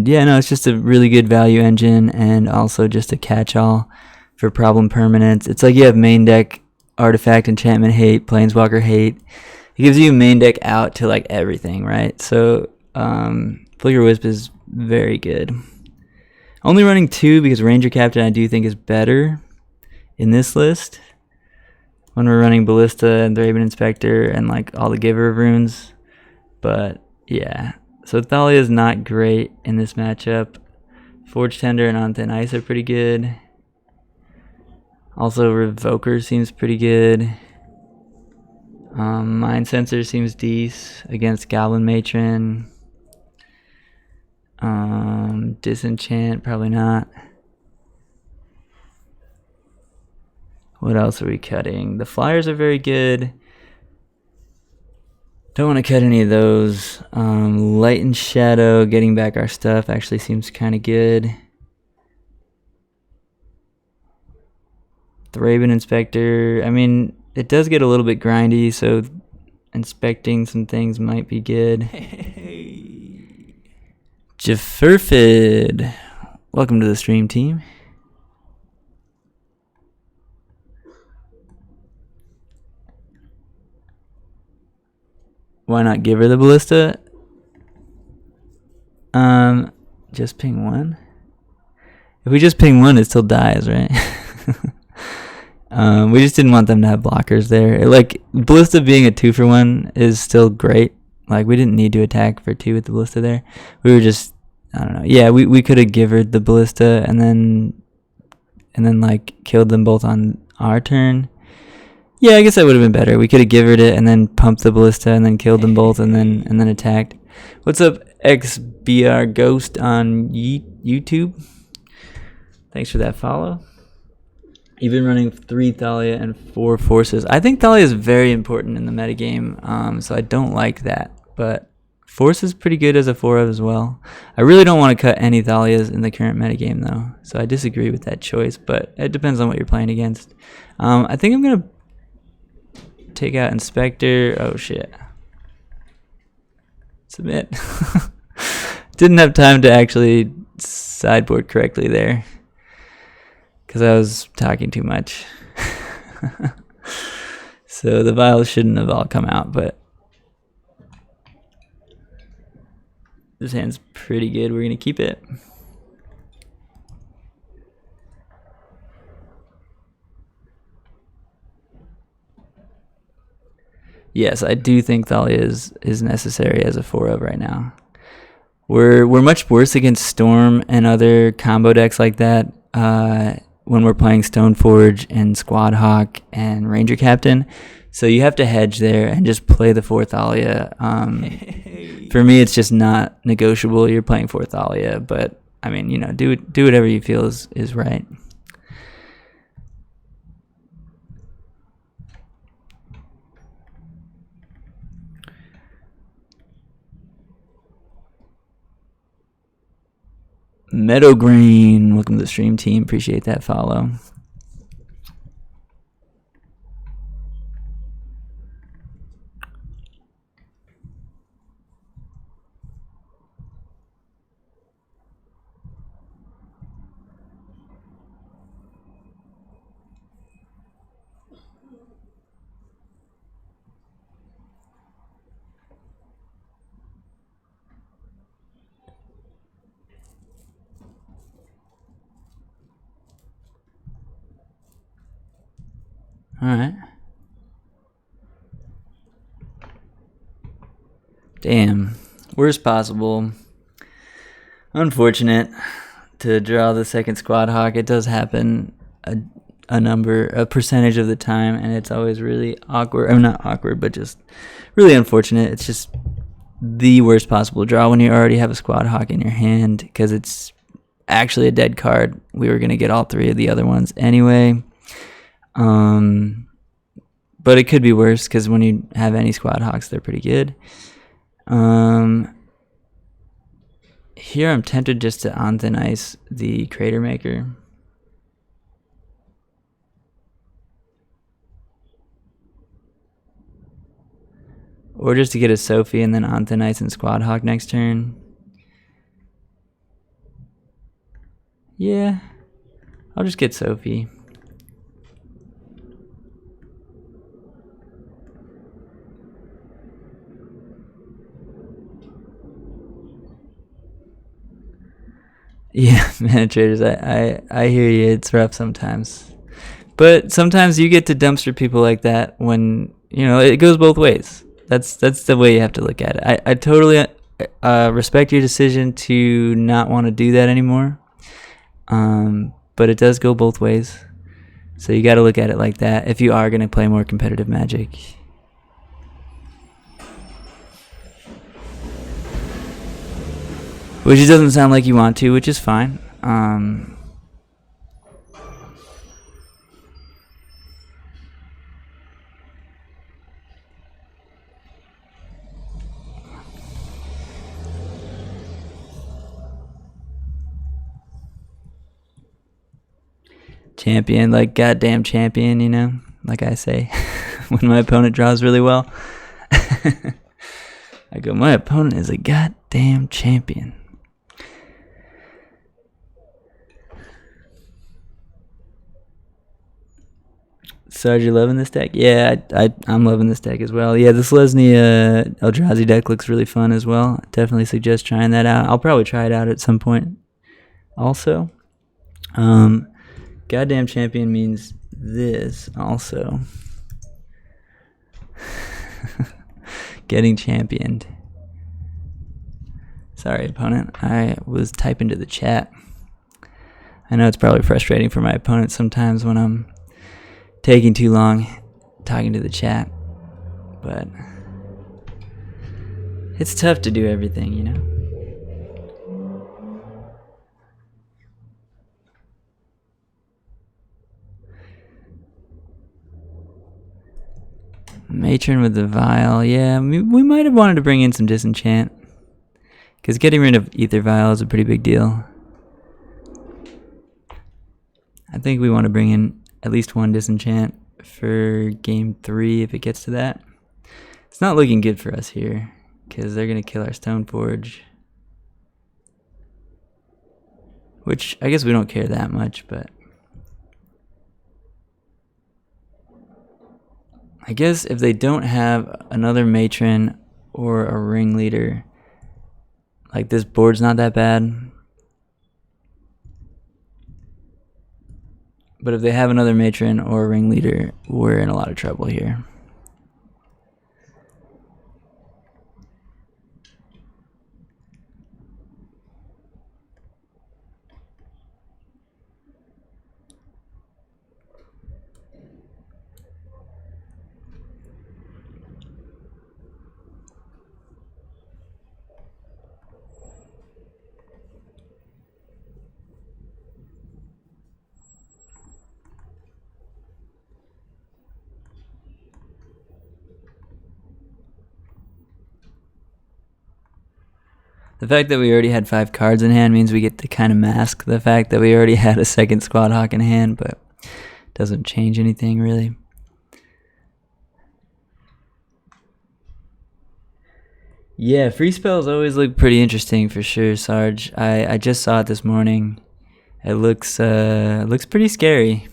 yeah, no, it's just a really good value engine, and also just a catch-all for problem permanents. It's like you have main deck Artifact, Enchantment Hate, Planeswalker Hate. It gives you main deck out to like everything, right? So Flicker Wisp is very good. Only running 2 because Ranger Captain I do think is better in this list when we're running Ballista and the Raven Inspector and like all the Giver of Runes. But yeah, so Thalia is not great in this matchup. Forge Tender and On Thin Ice are pretty good. Also Revoker seems pretty good. Mind Sensor seems decent against Goblin Matron. Disenchant, probably not. What else are we cutting? The Flyers are very good. Don't want to cut any of those. Light and Shadow, getting back our stuff actually seems kind of good. The Raven Inspector, I mean, it does get a little bit grindy, so inspecting some things might be good. Jafurfid, welcome to the stream, team. Why not give her the Ballista? Just ping 1. If we just ping one, it still dies, right? We just didn't want them to have blockers there. Like, Ballista being a 2-for-1 is still great. Like, we didn't need to attack for 2 with the Ballista there. We were just, I don't know. Yeah, we could have givered the Ballista and then like killed them both on our turn. Yeah, I guess that would have been better. We could have givered it and then pumped the Ballista and then killed them both and then attacked. What's up, XBR Ghost on YouTube? Thanks for that follow. You've been running 3 Thalia and 4 Forces. I think Thalia is very important in the metagame, so I don't like that. But Force is pretty good as a 4 of as well. I really don't want to cut any Thalias in the current metagame, though. So I disagree with that choice, but it depends on what you're playing against. I think I'm going to take out Inspector. Oh, shit. Submit. Didn't have time to actually sideboard correctly there because I was talking too much. So the vials shouldn't have all come out, but this hand's pretty good. We're going to keep it. Yes, I do think Thalia is necessary as a 4 of right now. We're much worse against Storm and other combo decks like that when we're playing Stoneforge and Squad Hawk and Ranger Captain. So you have to hedge there and just play the 4 Thalia. For me, it's just not negotiable. You're playing 4 Thalia, but I mean, you know, do whatever you feel is right. Meadow Green, welcome to the stream, team. Appreciate that follow. All right. Damn. Worst possible. Unfortunate to draw the second Squad Hawk. It does happen a percentage of the time, and it's always really awkward. I'm not awkward, but just really unfortunate. It's just the worst possible draw when you already have a Squad Hawk in your hand because it's actually a dead card. We were going to get all 3 of the other ones anyway. But it could be worse because when you have any Squad Hawks, they're pretty good. Here I'm tempted just to on thin ice the Crater Maker. Or just to get a Sophie and then on thin ice and Squad Hawk next turn. Yeah, I'll just get Sophie. Yeah, man, traders, I hear you. It's rough sometimes, but sometimes you get to dumpster people like that when you know it goes both ways. That's the way you have to look at it. I totally respect your decision to not want to do that anymore, but it does go both ways. So you got to look at it like that if you are going to play more competitive Magic. Which it doesn't sound like you want to, which is fine. Champion, like goddamn champion, you know? Like I say, when my opponent draws really well. I go, my opponent is a goddamn champion. Sarge, you loving this deck? Yeah, I'm loving this deck as well. Yeah, this Lesney Eldrazi deck looks really fun as well. Definitely suggest trying that out. I'll probably try it out at some point also. Goddamn champion means this also. Getting championed. Sorry, opponent. I was typing to the chat. I know it's probably frustrating for my opponent sometimes when I'm taking too long talking to the chat, but it's tough to do everything, you know? Matron with the vial. Yeah, we might have wanted to bring in some disenchant, because getting rid of ether vial is a pretty big deal. I think we want to bring in at least one disenchant for game 3 if it gets to that. It's not looking good for us here, because they're going to kill our Stoneforge, which I guess we don't care that much, but I guess if they don't have another matron or a ringleader, like, this board's not that bad. But if they have another matron or a ringleader, we're in a lot of trouble here. The fact that we already had 5 cards in hand means we get to kind of mask the fact that we already had a second Squad Hawk in hand, but doesn't change anything really. Yeah, free spells always look pretty interesting for sure, Sarge. I just saw it this morning. It looks pretty scary.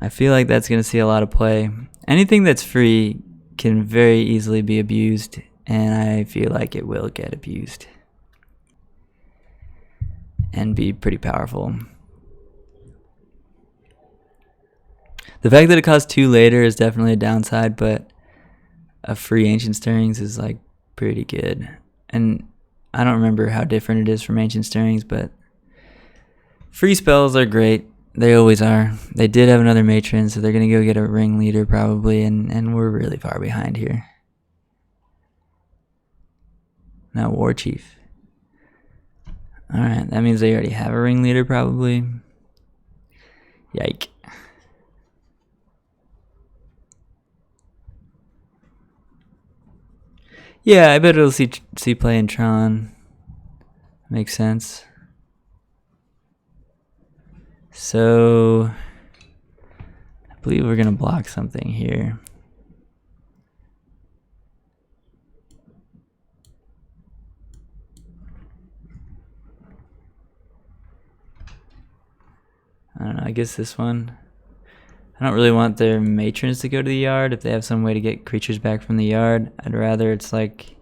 I feel like that's going to see a lot of play. Anything that's free can very easily be abused, and I feel like it will get abused and be pretty powerful. The fact that it costs 2 later is definitely a downside, but a free Ancient Stirrings is like pretty good. And I don't remember how different it is from Ancient Stirrings, but free spells are great. They always are. They did have another matron, so they're going to go get a ringleader probably, and we're really far behind here. Now War Chief. Alright, that means they already have a ringleader probably. Yike. Yeah, I bet it'll see play in Tron. Makes sense. So I believe we're gonna block something here. I don't know, I guess this one. I don't really want their matrons to go to the yard. If they have some way to get creatures back from the yard, I'd rather it's like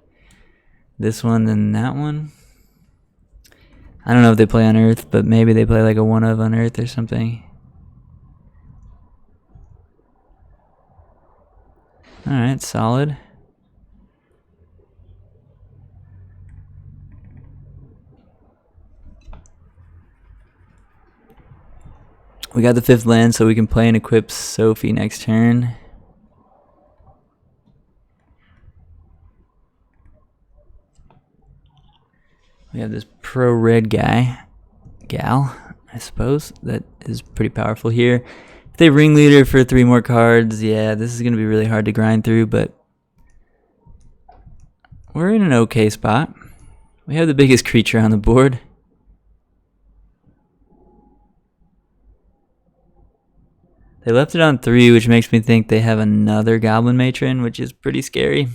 this one than that one. I don't know if they play on Earth, but maybe they play like a 1-of on Earth or something. Alright, solid. We got the 5th land, so we can play and equip Sophie next turn. We have this pro-red gal, I suppose, that is pretty powerful here. If they ringleader for 3 more cards, yeah, this is going to be really hard to grind through, but we're in an okay spot. We have the biggest creature on the board. They left it on 3, which makes me think they have another Goblin Matron, which is pretty scary.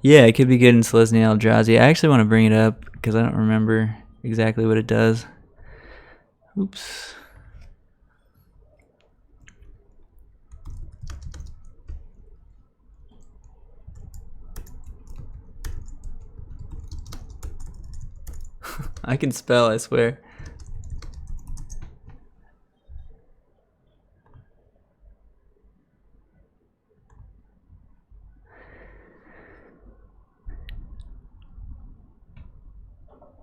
Yeah, it could be good in Selesnya Eldrazi. I actually want to bring it up because I don't remember exactly what it does. Oops. I can spell, I swear.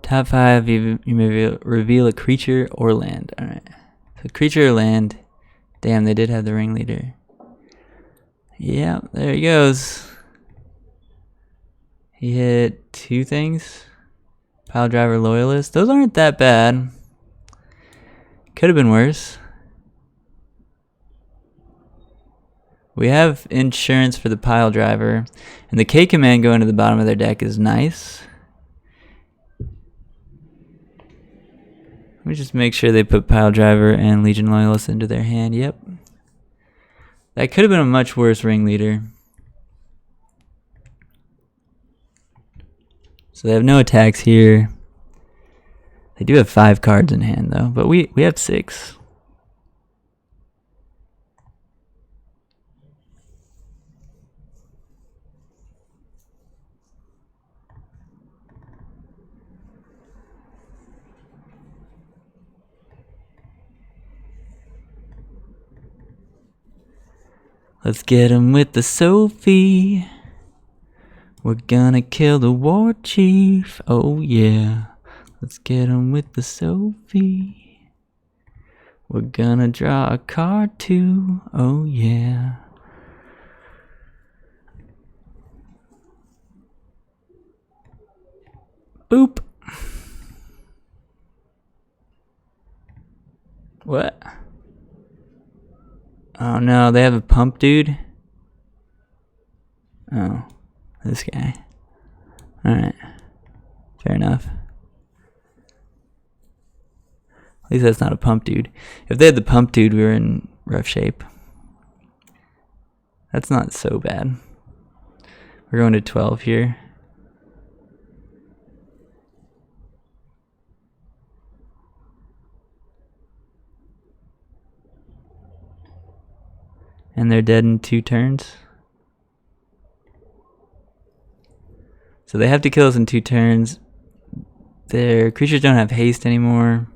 Top 5, you may reveal a creature or land. Alright. So creature or land. Damn, they did have the ringleader. Yeah, there he goes. He hit 2 things. Pile driver loyalist. Those aren't that bad. Could have been worse. We have insurance for the pile driver. And the K command going to the bottom of their deck is nice. Let me just make sure they put pile driver and Legion loyalist into their hand. Yep. That could have been a much worse ringleader. So they have no attacks here. They do have 5 cards in hand though, but we have 6. Let's get him with the Sophie. We're gonna kill the war chief. Oh yeah. Let's get him with the Sophie. We're gonna draw a card too. Oh yeah. Boop. What? Oh no, they have a pump dude. Oh, this guy. Alright. Fair enough. At least that's not a pump dude. If they had the pump dude, we were in rough shape. That's not so bad. We're going to 12 here. And they're dead in 2 turns. So they have to kill us in 2 turns. Their creatures don't have haste anymore.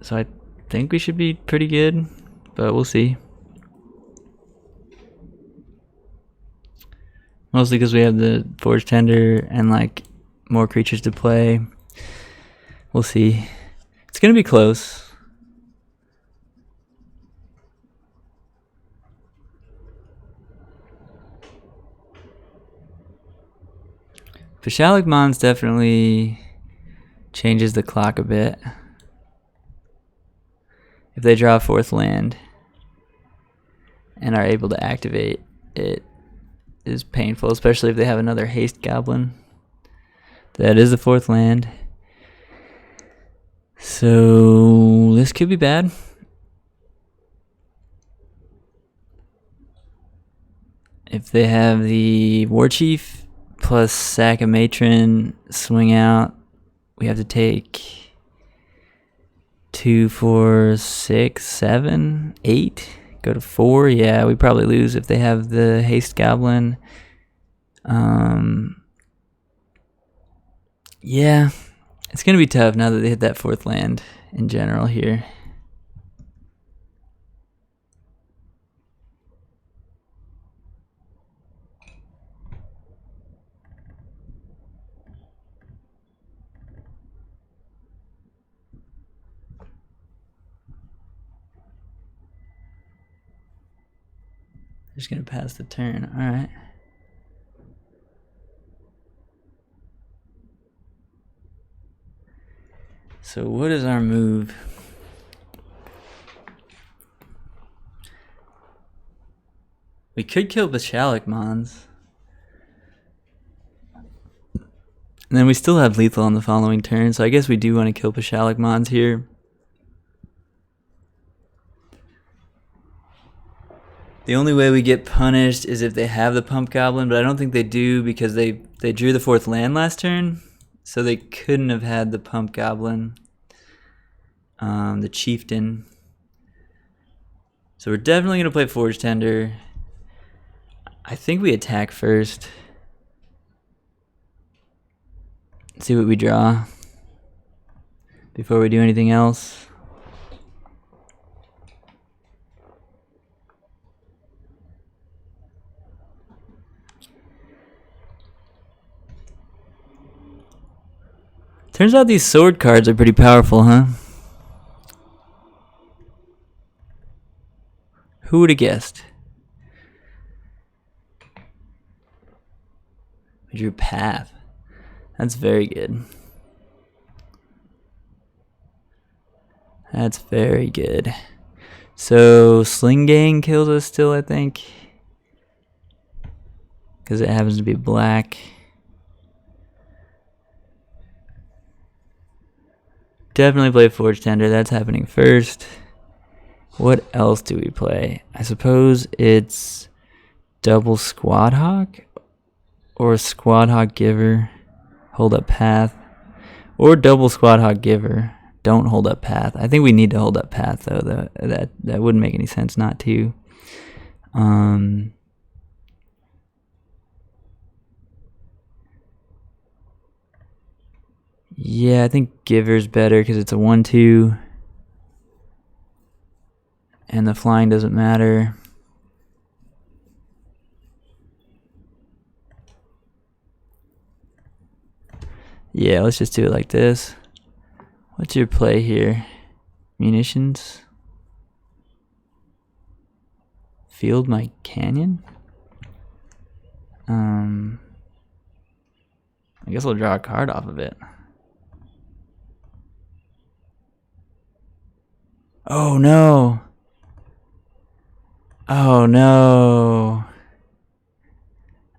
So I think we should be pretty good, but we'll see. Mostly because we have the Forge Tender and like more creatures to play. We'll see. It's gonna be close. Pashalik Mons definitely changes the clock a bit. If they draw a 4th land and are able to activate, it is painful, especially if they have another haste goblin. That is the 4th land. So this could be bad. If they have the War Chief plus sack a matron, swing out, we have to take 2, 4, 6, 7, 8. Go to 4. Yeah, we probably lose if they have the haste goblin. Yeah, it's gonna be tough now that they hit that 4th land in general here. Just gonna pass the turn. All right. So what is our move? We could kill Bashalik Mons. And then we still have lethal on the following turn, so I guess we do want to kill Bashalik Mons here. The only way we get punished is if they have the Pump Goblin, but I don't think they do because they drew the 4th land last turn, so they couldn't have had the Pump Goblin, the Chieftain. So we're definitely going to play Forge Tender. I think we attack first. See what we draw before we do anything else. Turns out these sword cards are pretty powerful, huh? Who would have guessed? We drew Path. That's very good. That's very good. So Sling Gang kills us still, I think. Because it happens to be black. Definitely play Forge Tender. That's happening first. What else do we play? I suppose it's double Squad Hawk or Squad Hawk Giver. Hold up Path. Or double Squad Hawk Giver. Don't hold up Path. I think we need to hold up Path though. That wouldn't make any sense not to. Yeah, I think Giver's better because it's a 1/2. And the flying doesn't matter. Yeah, let's just do it like this. What's your play here? Munitions? Field my canyon? I guess I'll draw a card off of it. Oh no! Oh no!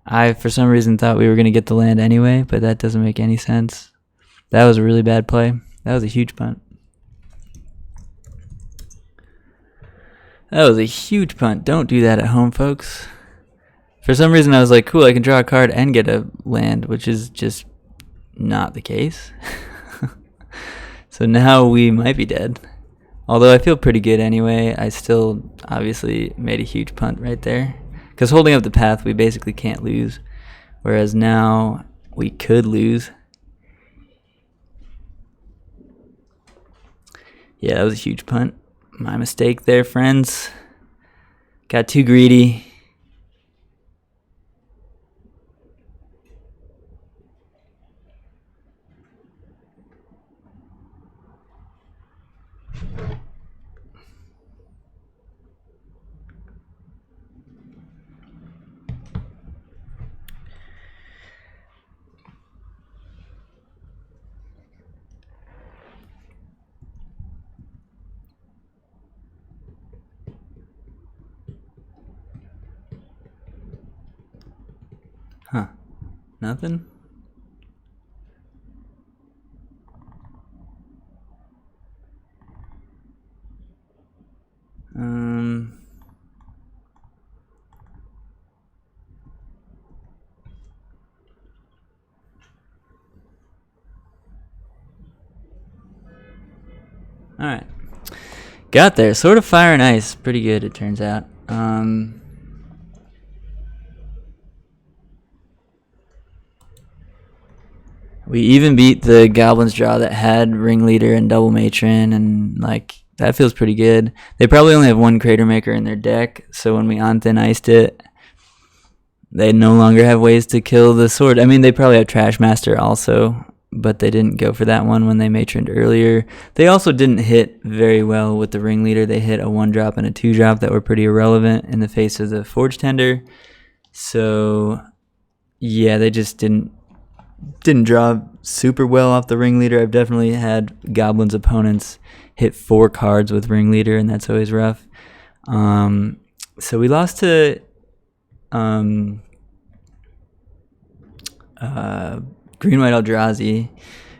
I, for some reason, thought we were going to get the land anyway, but that doesn't make any sense. That was a really bad play. That was a huge punt. That was a huge punt. Don't do that at home, folks. For some reason, I was like, cool, I can draw a card and get a land, which is just not the case. So now we might be dead. Although I feel pretty good anyway, I still obviously made a huge punt right there. Because holding up the Path, we basically can't lose. Whereas now, we could lose. Yeah, that was a huge punt. My mistake there, friends. Got too greedy. Huh. Nothing? Alright. Got there. Sword of Fire and Ice. Pretty good, it turns out. We even beat the Goblins draw that had Ringleader and Double Matron, and like that feels pretty good. They probably only have one Crater Maker in their deck, so when we on thin iced it, they no longer have ways to kill the sword. I mean, they probably have Trash Master also, but they didn't go for that one when they matroned earlier. They also didn't hit very well with the Ringleader. They hit a 1-drop and a 2-drop that were pretty irrelevant in the face of the Forge Tender. So yeah, they just didn't draw super well off the Ringleader. I've definitely had Goblins opponents hit 4 cards with Ringleader, and that's always rough. So we lost to Green-White Eldrazi,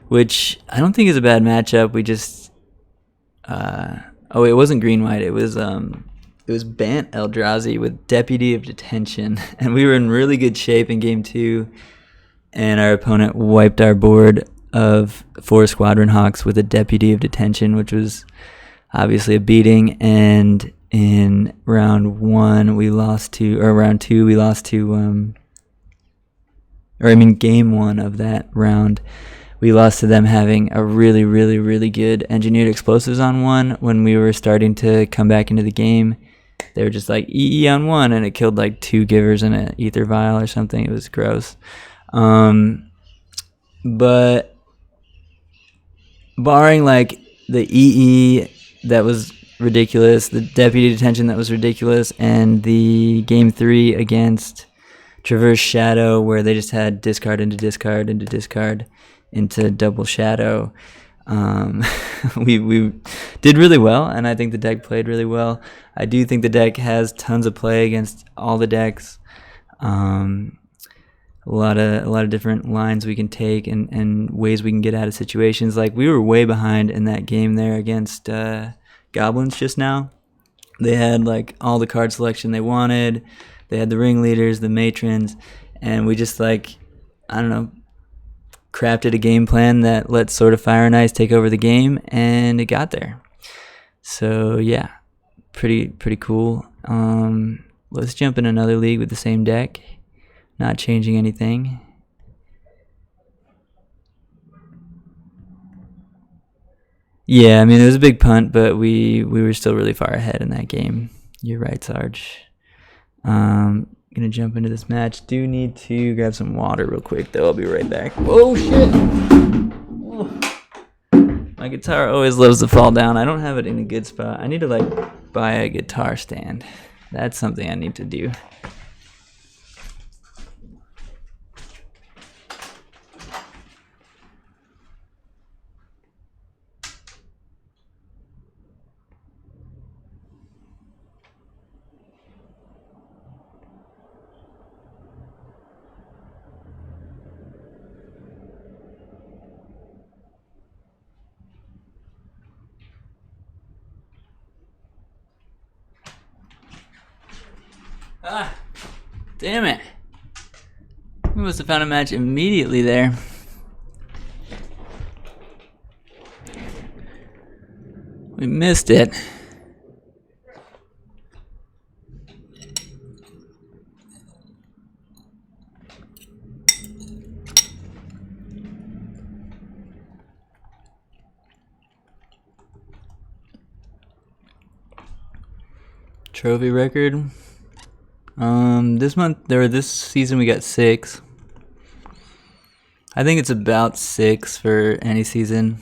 which I don't think is a bad matchup. We just oh, it wasn't Green-White. It was Bant Eldrazi with Deputy of Detention, and we were in really good shape in game 2. And our opponent wiped our board of 4 Squadron Hawks with a Deputy of Detention, which was obviously a beating. And in round 1 we lost to, or round 2 we lost to, game 1 of that round, we lost to them having a really, really, really good engineered explosives on 1. When we were starting to come back into the game, they were just like EE on 1, and it killed like 2 givers in an ether vial or something. It was gross. But barring like the EE that was ridiculous, the deputy detention that was ridiculous, and the game 3 against Traverse Shadow where they just had discard into discard into discard into double shadow, we did really well, and I think the deck played really well. I do think the deck has tons of play against all the decks. A lot of different lines we can take and ways we can get out of situations. Like, we were way behind in that game there against Goblins just now. They had like all the card selection they wanted. They had the ringleaders, the matrons, and we just crafted a game plan that let Sword of Fire and Ice take over the game, and it got there. So yeah, pretty cool. Let's jump in another league with the same deck, not changing anything. Yeah, I mean, it was a big punt, but we were still really far ahead in that game. You're right, Sarge. Gonna jump into this match. Do need to grab some water real quick, though. I'll be right back. Oh shit! Oh. My guitar always loves to fall down. I don't have it in a good spot. I need to buy a guitar stand. That's something I need to do. Ah, damn it. We must have found a match immediately there. We missed it. Trophy record. This season we got 6. I think it's about 6 for any season.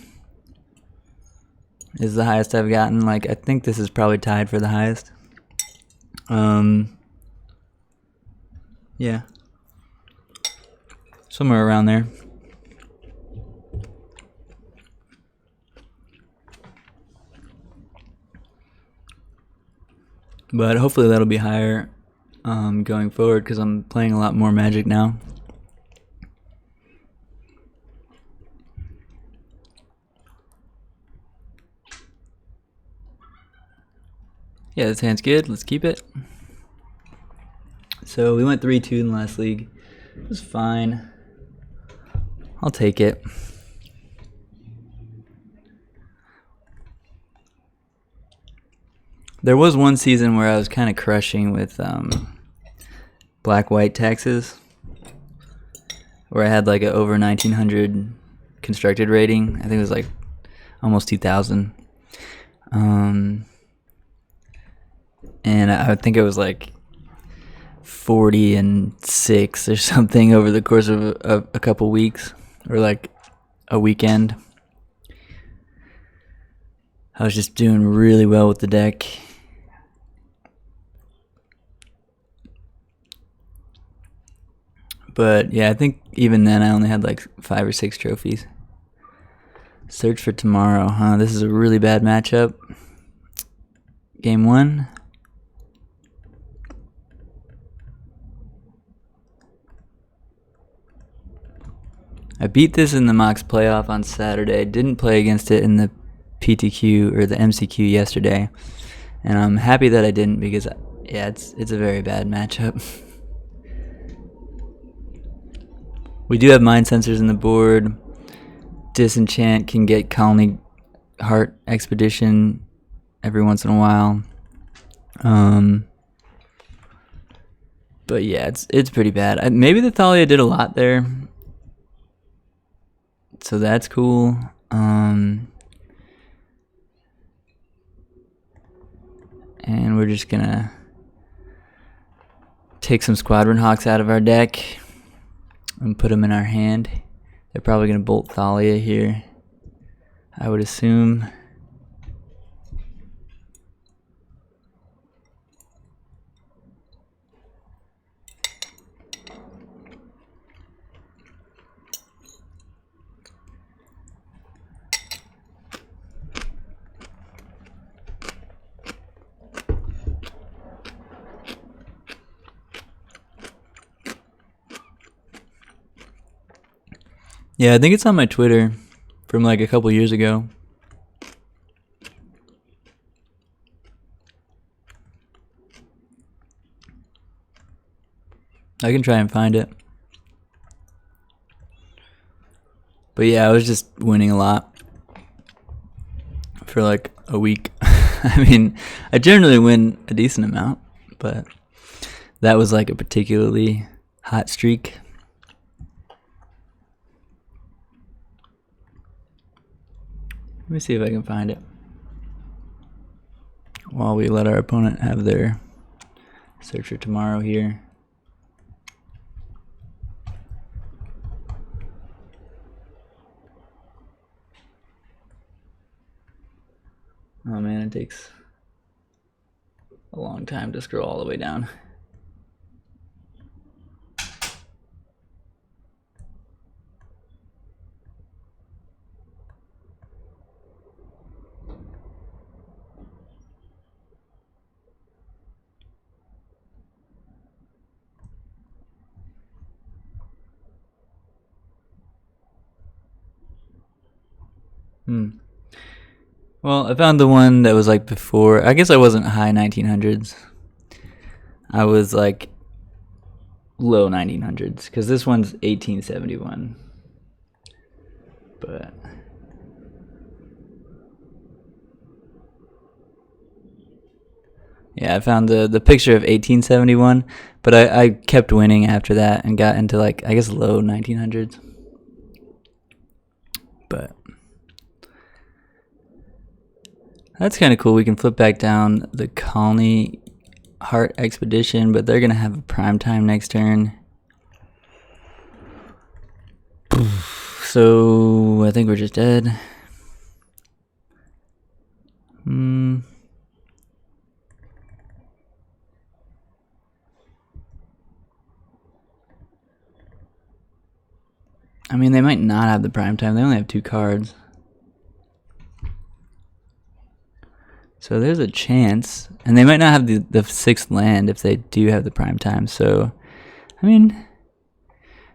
Is the highest I've gotten. I think this is probably tied for the highest. Yeah. Somewhere around there. But hopefully that'll be higher going forward, because I'm playing a lot more Magic now. Yeah, this hand's good. Let's keep it. So we went 3-2 in the last league. It was fine. I'll take it. There was one season where I was kind of crushing with black-white taxes, where I had an over 1900 constructed rating. I think it was almost 2000. And I think it was 40-6 or something over the course of a couple weeks, or a weekend. I was just doing really well with the deck. But yeah, I think even then I only had 5 or 6 trophies. Search for tomorrow, huh? This is a really bad matchup. Game 1. I beat this in the Mox playoff on Saturday. Didn't play against it in the PTQ or the MCQ yesterday. And I'm happy that I didn't, because yeah, it's a very bad matchup. We do have Mind Sensors in the board. Disenchant can get Colony Heart Expedition every once in a while. But yeah, it's pretty bad. Maybe the Thalia did a lot there, so that's cool. And we're just gonna take some Squadron Hawks out of our deck and put them in our hand. They're probably gonna bolt Thalia here, I would assume. Yeah, I think it's on my Twitter from like a couple years ago. I can try and find it. But yeah, I was just winning a lot for like a week. I mean, I generally win a decent amount, but that was like a particularly hot streak. Let me see if I can find it while we let our opponent have their searcher tomorrow here. Oh man, it takes a long time to scroll all the way down. Well, I found the one that was like before. I guess I wasn't high 1900s. I was like low 1900s because this one's 1871. But yeah, I found the picture of 1871, but I kept winning after that and got into like, I guess, low 1900s. But that's kind of cool. We can flip back down the Colony Heart Expedition, but they're going to have a prime time next turn. So I think we're just dead. I mean, they might not have the prime time. They only have 2 cards. So there's a chance. And they might not have the 6th land if they do have the prime time. So, I mean,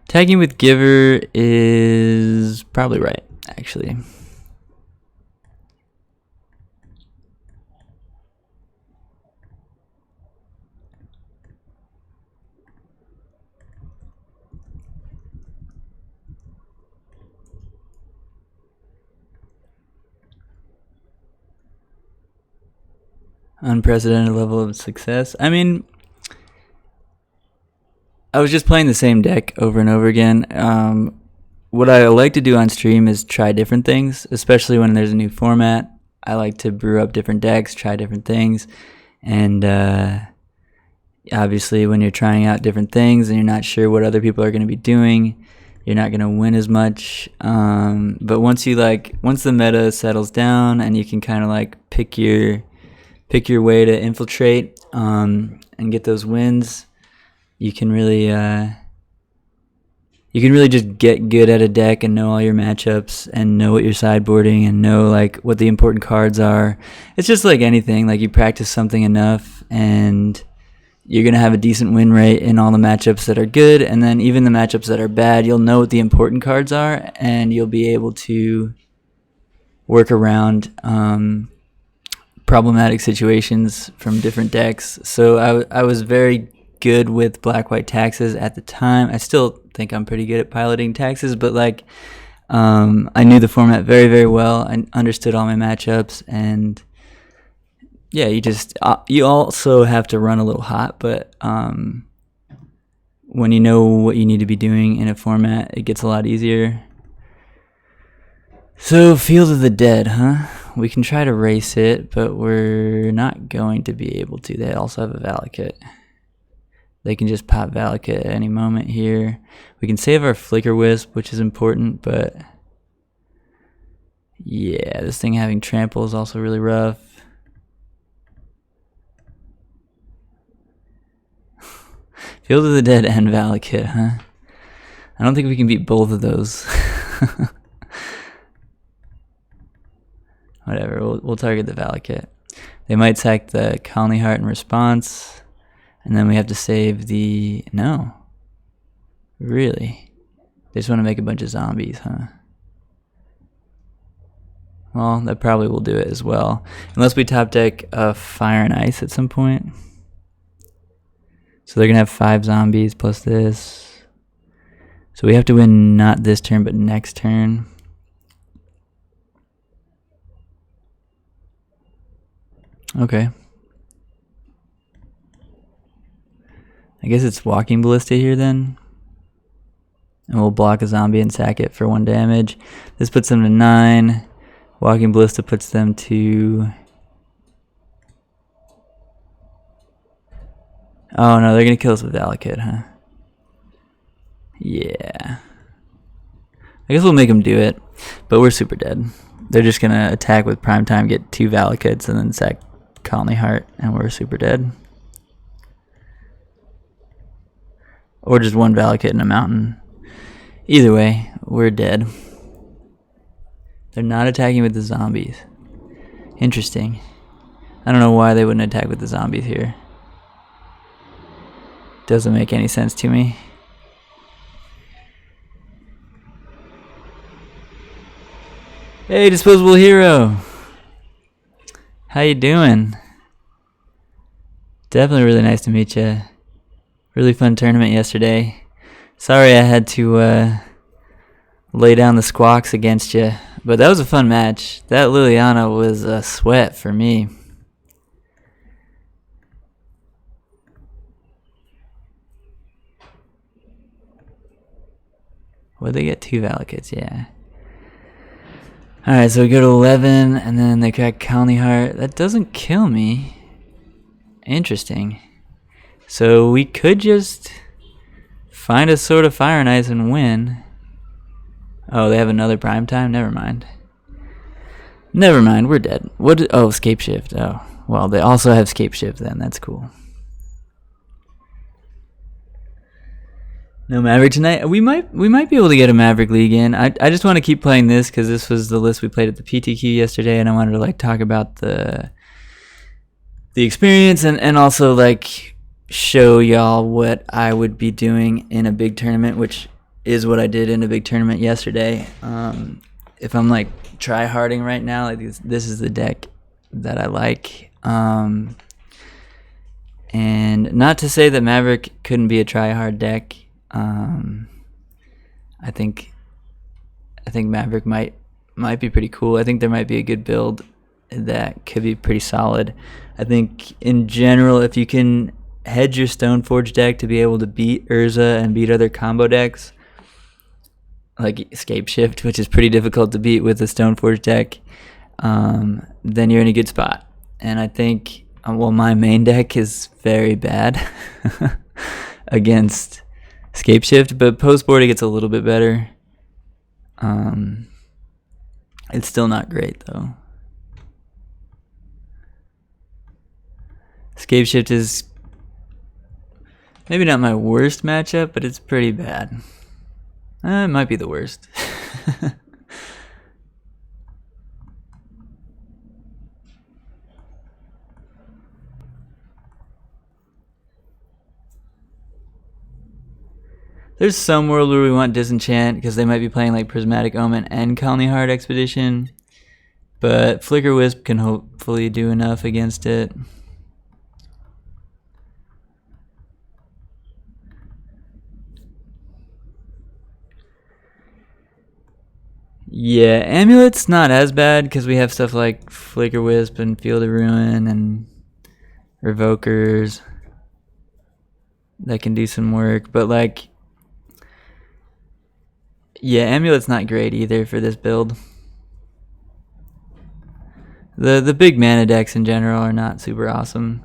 tagging with Giver is probably right, actually. Unprecedented level of success. I mean, I was just playing the same deck over and over again. What I like to do on stream is try different things, especially when there's a new format. I like to brew up different decks, try different things, and obviously when you're trying out different things and you're not sure what other people are going to be doing, you're not going to win as much. But once the meta settles down and you can kind of like pick your way to infiltrate and get those wins, you can really just get good at a deck and know all your matchups and know what you're sideboarding and know like what the important cards are. It's just like anything, like you practice something enough and you're going to have a decent win rate in all the matchups that are good, and then even the matchups that are bad, you'll know what the important cards are and you'll be able to work around problematic situations from different decks. So I was very good with black-white taxes at the time. I still think I'm pretty good at piloting taxes, but like I knew the format very, very well. I understood all my matchups, and yeah, you also have to run a little hot, but when you know what you need to be doing in a format, it gets a lot easier. So, Field of the Dead, huh? We can try to race it, but we're not going to be able to. They also have a Valakut. They can just pop Valakut at any moment here. We can save our Flicker Wisp, which is important, but yeah, this thing having Trample is also really rough. Field of the Dead and Valakut, huh? I don't think we can beat both of those. Whatever, we'll target the Valakut. They might sack the Colony Heart in response, and then we have to save the... No. Really? They just want to make a bunch of zombies, huh? Well, that probably will do it as well. Unless we top deck Fire and Ice at some point. So they're going to have 5 zombies plus this. So we have to win not this turn, but next turn. Okay. I guess it's Walking Ballista here then. And we'll block a zombie and sack it for 1 damage. This puts them to 9. Walking Ballista puts them to... Oh no, they're going to kill us with Valakut, huh? Yeah. I guess we'll make them do it. But we're super dead. They're just going to attack with Prime Time, get 2 Valakuts, and then sack Colony Heart, and we're super dead. Or just 1 Valakut in a mountain. Either way, we're dead. They're not attacking with the zombies. Interesting. I don't know why they wouldn't attack with the zombies here. Doesn't make any sense to me. Hey, Disposable Hero! How you doing? Definitely really nice to meet you. Really fun tournament yesterday. Sorry I had to lay down the Squawks against you, but that was a fun match. That Liliana was a sweat for me. What'd they get? 2 Valakuts, yeah. Alright, so we go to 11, and then they crack Colony Heart. That doesn't kill me. Interesting. So we could just find a sort of Fire and Ice and win. Oh, they have another Prime Time? Never mind. Never mind, we're dead. What? Oh, Scape Shift. Oh, well, they also have Scape Shift then. That's cool. No Maverick tonight. We might be able to get a Maverick League in. I just want to keep playing this because this was the list we played at the PTQ yesterday, and I wanted to like talk about the experience and also like show y'all what I would be doing in a big tournament, which is what I did in a big tournament yesterday. If I'm like try-harding right now, like this is the deck that I like. And not to say that Maverick couldn't be a try-hard deck. I think Maverick might be pretty cool. I think there might be a good build that could be pretty solid. I think in general, if you can hedge your Stoneforge deck to be able to beat Urza and beat other combo decks, like Escape Shift, which is pretty difficult to beat with a Stoneforge deck, then you're in a good spot. And I think, well, my main deck is very bad against Escape Shift, but post-board it gets a little bit better. It's still not great, though. Escape Shift is maybe not my worst matchup, but it's pretty bad. It might be the worst. There's some world where we want Disenchant because they might be playing like Prismatic Omen and Colony Heart Expedition, but Flicker Wisp can hopefully do enough against it. Yeah, Amulet's not as bad because we have stuff like Flicker Wisp and Field of Ruin and Revokers that can do some work. But like, yeah, Amulet's not great either for this build. The big mana decks in general are not super awesome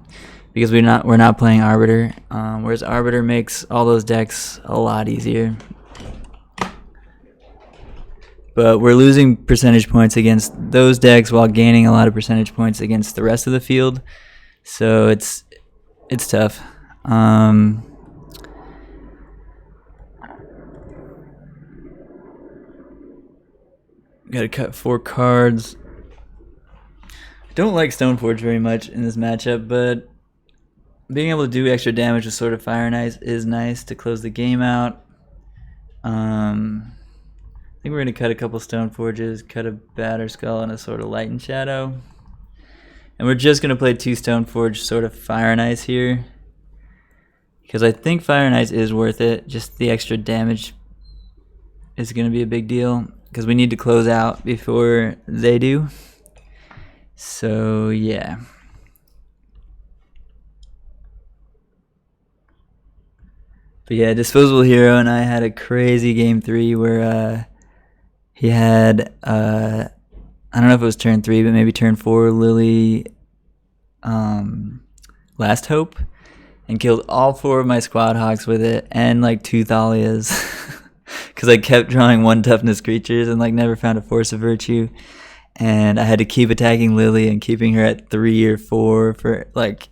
because we're not playing Arbiter. Whereas Arbiter makes all those decks a lot easier. But we're losing percentage points against those decks while gaining a lot of percentage points against the rest of the field. So it's tough. Gotta cut 4 cards. Don't like Stoneforge very much in this matchup, but being able to do extra damage with Sword of Fire and Ice is nice to close the game out. I think we're going to cut a couple Stoneforges, cut a Batter Skull, and a Sword of Light and Shadow. And we're just going to play 2 Stoneforge Sword of Fire and Ice here, because I think Fire and Ice is worth it. Just the extra damage is going to be a big deal, because we need to close out before they do. So, yeah. But yeah, Disposable Hero and I had a crazy game 3 where he had, I don't know if it was turn 3, but maybe turn 4, Lily Last Hope, and killed all 4 of my Squad Hawks with it, and like 2 Thalias, because I kept drawing 1 toughness creatures and like never found a Force of Virtue. And I had to keep attacking Lily and keeping her at 3 or 4 for like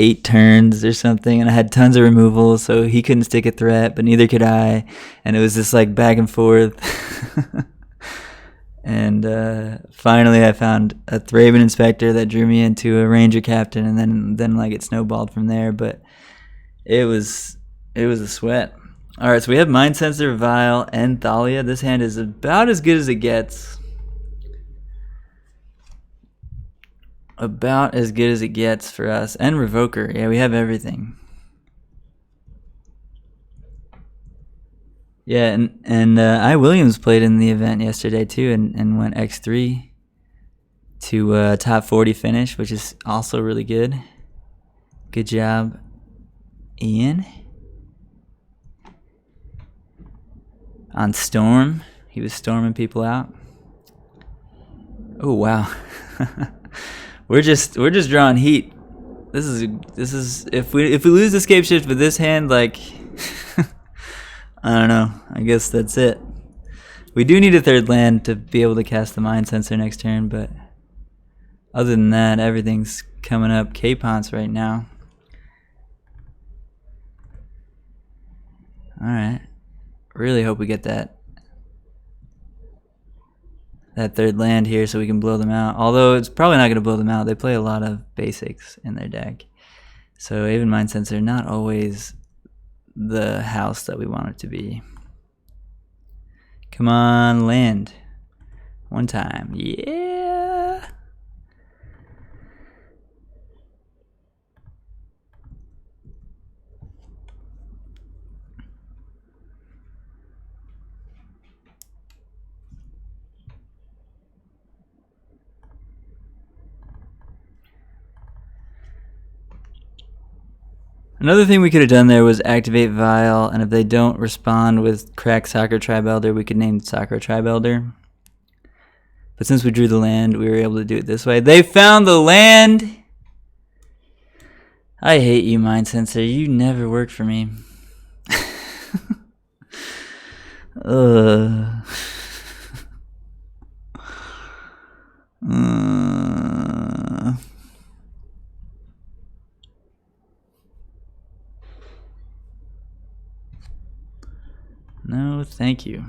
8 turns or something, and I had tons of removal, so he couldn't stick a threat, but neither could I, and it was just like back and forth. And finally I found a Thraben Inspector that drew me into a Ranger Captain, and then like it snowballed from there. But it was a sweat. Alright, so we have Mind Sensor, Vial, and Thalia. This hand is about as good as it gets. About as good as it gets for us. And Revoker. Yeah, we have everything. Yeah, and I Williams played in the event yesterday too, and went X3 to top 40 finish, which is also really good. Good job, Ian. On Storm, he was storming people out. Oh wow. We're just drawing heat. This is if we lose Escape Shift with this hand, like I don't know. I guess that's it. We do need a 3rd land to be able to cast the Mind Sensor next turn, but other than that, everything's coming up K-Ponce right now. Alright. Really hope we get that 3rd land here so we can blow them out. Although it's probably not going to blow them out. They play a lot of basics in their deck. So even Mind Sensor, not always the house that we want it to be. Come on, land. 1 time. Yeah. Another thing we could have done there was activate Vial, and if they don't respond with Crack Soccer Tribe Elder, we could name Soccer Tribe Elder. But since we drew the land, we were able to do it this way. They found the land! I hate you, Mind Sensor. You never worked for me. No, thank you.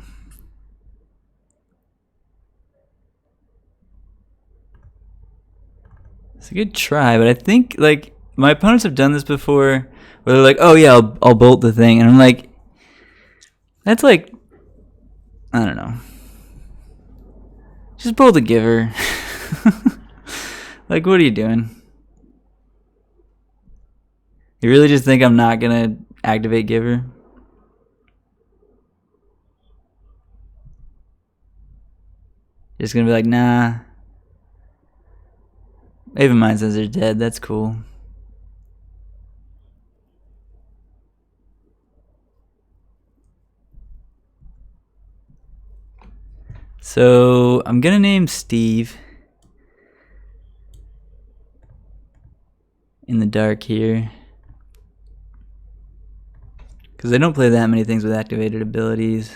It's a good try, but I think like my opponents have done this before, where they're like, "Oh yeah, I'll bolt the thing," and I'm like, "That's like, I don't know, just bolt the Giver." Like, what are you doing? You really just think I'm not gonna activate Giver? Just gonna be like, nah. Even mine says they're dead. That's cool. So I'm gonna name Steve in the dark here, because I don't play that many things with activated abilities.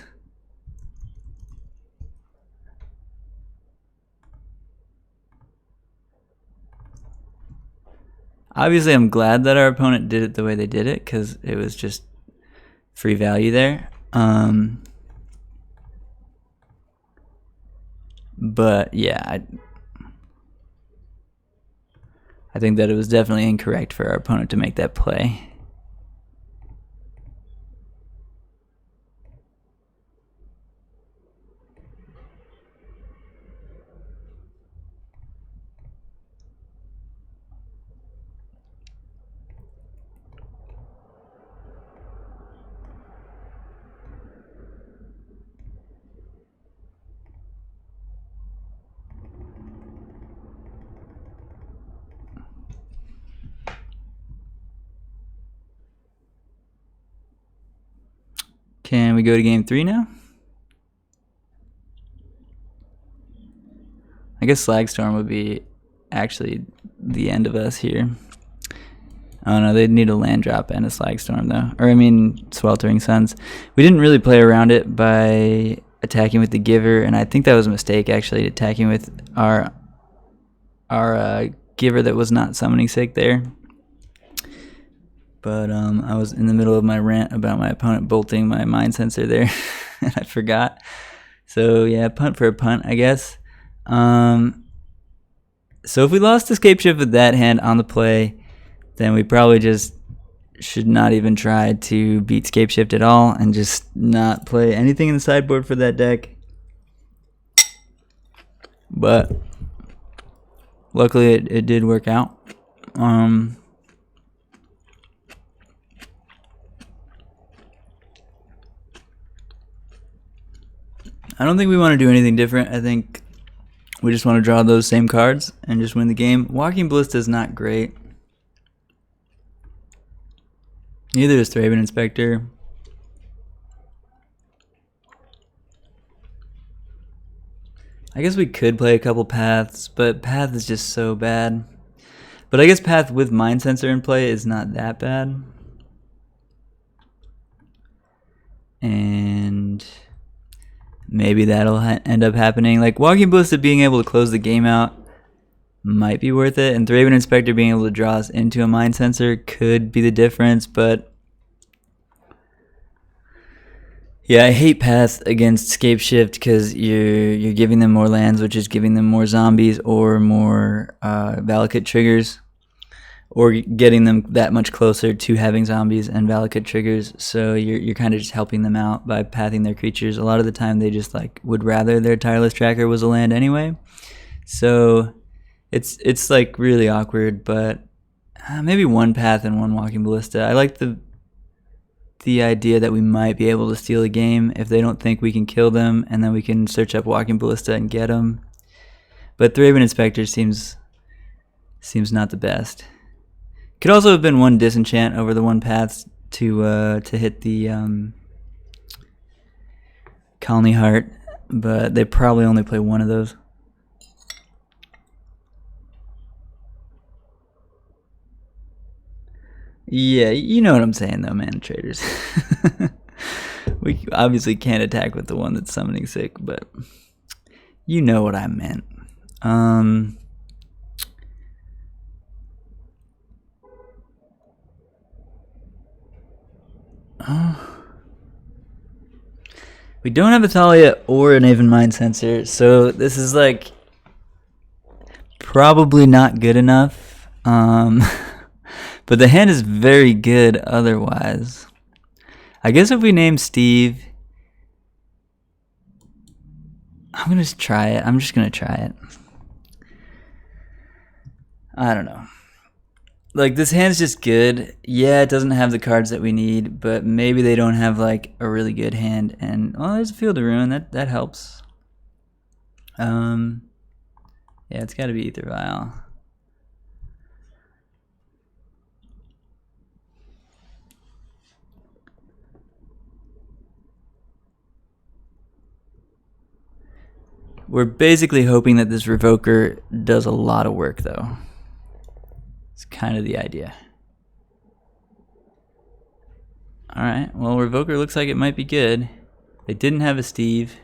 Obviously, I'm glad that our opponent did it the way they did it, because it was just free value there. But yeah, I think that it was definitely incorrect for our opponent to make that play. Can we go to game 3 now? I guess Slagstorm would be actually the end of us here. I don't know, they'd need a land drop and a Slagstorm though. Or I mean, Sweltering Suns. We didn't really play around it by attacking with the Giver, and I think that was a mistake actually, attacking with our Giver that was not summoning sick there. But I was in the middle of my rant about my opponent bolting my Mind Sensor there, and I forgot. So yeah, punt for a punt, I guess. So if we lost Escape Shift with that hand on the play, then we probably just should not even try to beat Scape Shift at all and just not play anything in the sideboard for that deck. But luckily it did work out. I don't think we want to do anything different. I think we just want to draw those same cards and just win the game. Walking Ballista is not great. Neither is Thraben Inspector. I guess we could play a couple Paths, but Path is just so bad. But I guess Path with Mind Sensor in play is not that bad. And maybe that'll end up happening. Like Walking Ballista being able to close the game out might be worth it, and Thraben Inspector being able to draw us into a Mind Sensor could be the difference. But yeah, I hate Path against Scape Shift because you're giving them more lands, which is giving them more zombies or more Valakut triggers, or getting them that much closer to having zombies and Valakut triggers. So you're kind of just helping them out by pathing their creatures. A lot of the time they just like would rather their Tireless Tracker was a land anyway. So it's like really awkward, but maybe one Path and one Walking Ballista. I like the idea that we might be able to steal a game if they don't think we can kill them, and then we can search up Walking Ballista and get them. But Thraben Inspector seems not the best. Could also have been one Disenchant over the one Paths to hit the Colony Heart, but they probably only play one of those. Yeah, you know what I'm saying though, Mana Traders. We obviously can't attack with the one that's summoning sick, but you know what I meant. We don't have a Thalia or an Aven Mind Sensor, so this is like probably not good enough. But the hand is very good otherwise. I guess if we name Steve, I'm gonna try it. I'm just gonna try it. I don't know. Like, this hand's just good. Yeah, it doesn't have the cards that we need, but maybe they don't have like a really good hand. And well, there's a Field of Ruin. That helps. Yeah, it's got to be Ether Vial. We're basically hoping that this Revoker does a lot of work, though. It's kind of the idea. Alright, well, Revoker looks like it might be good. They didn't have a Steve.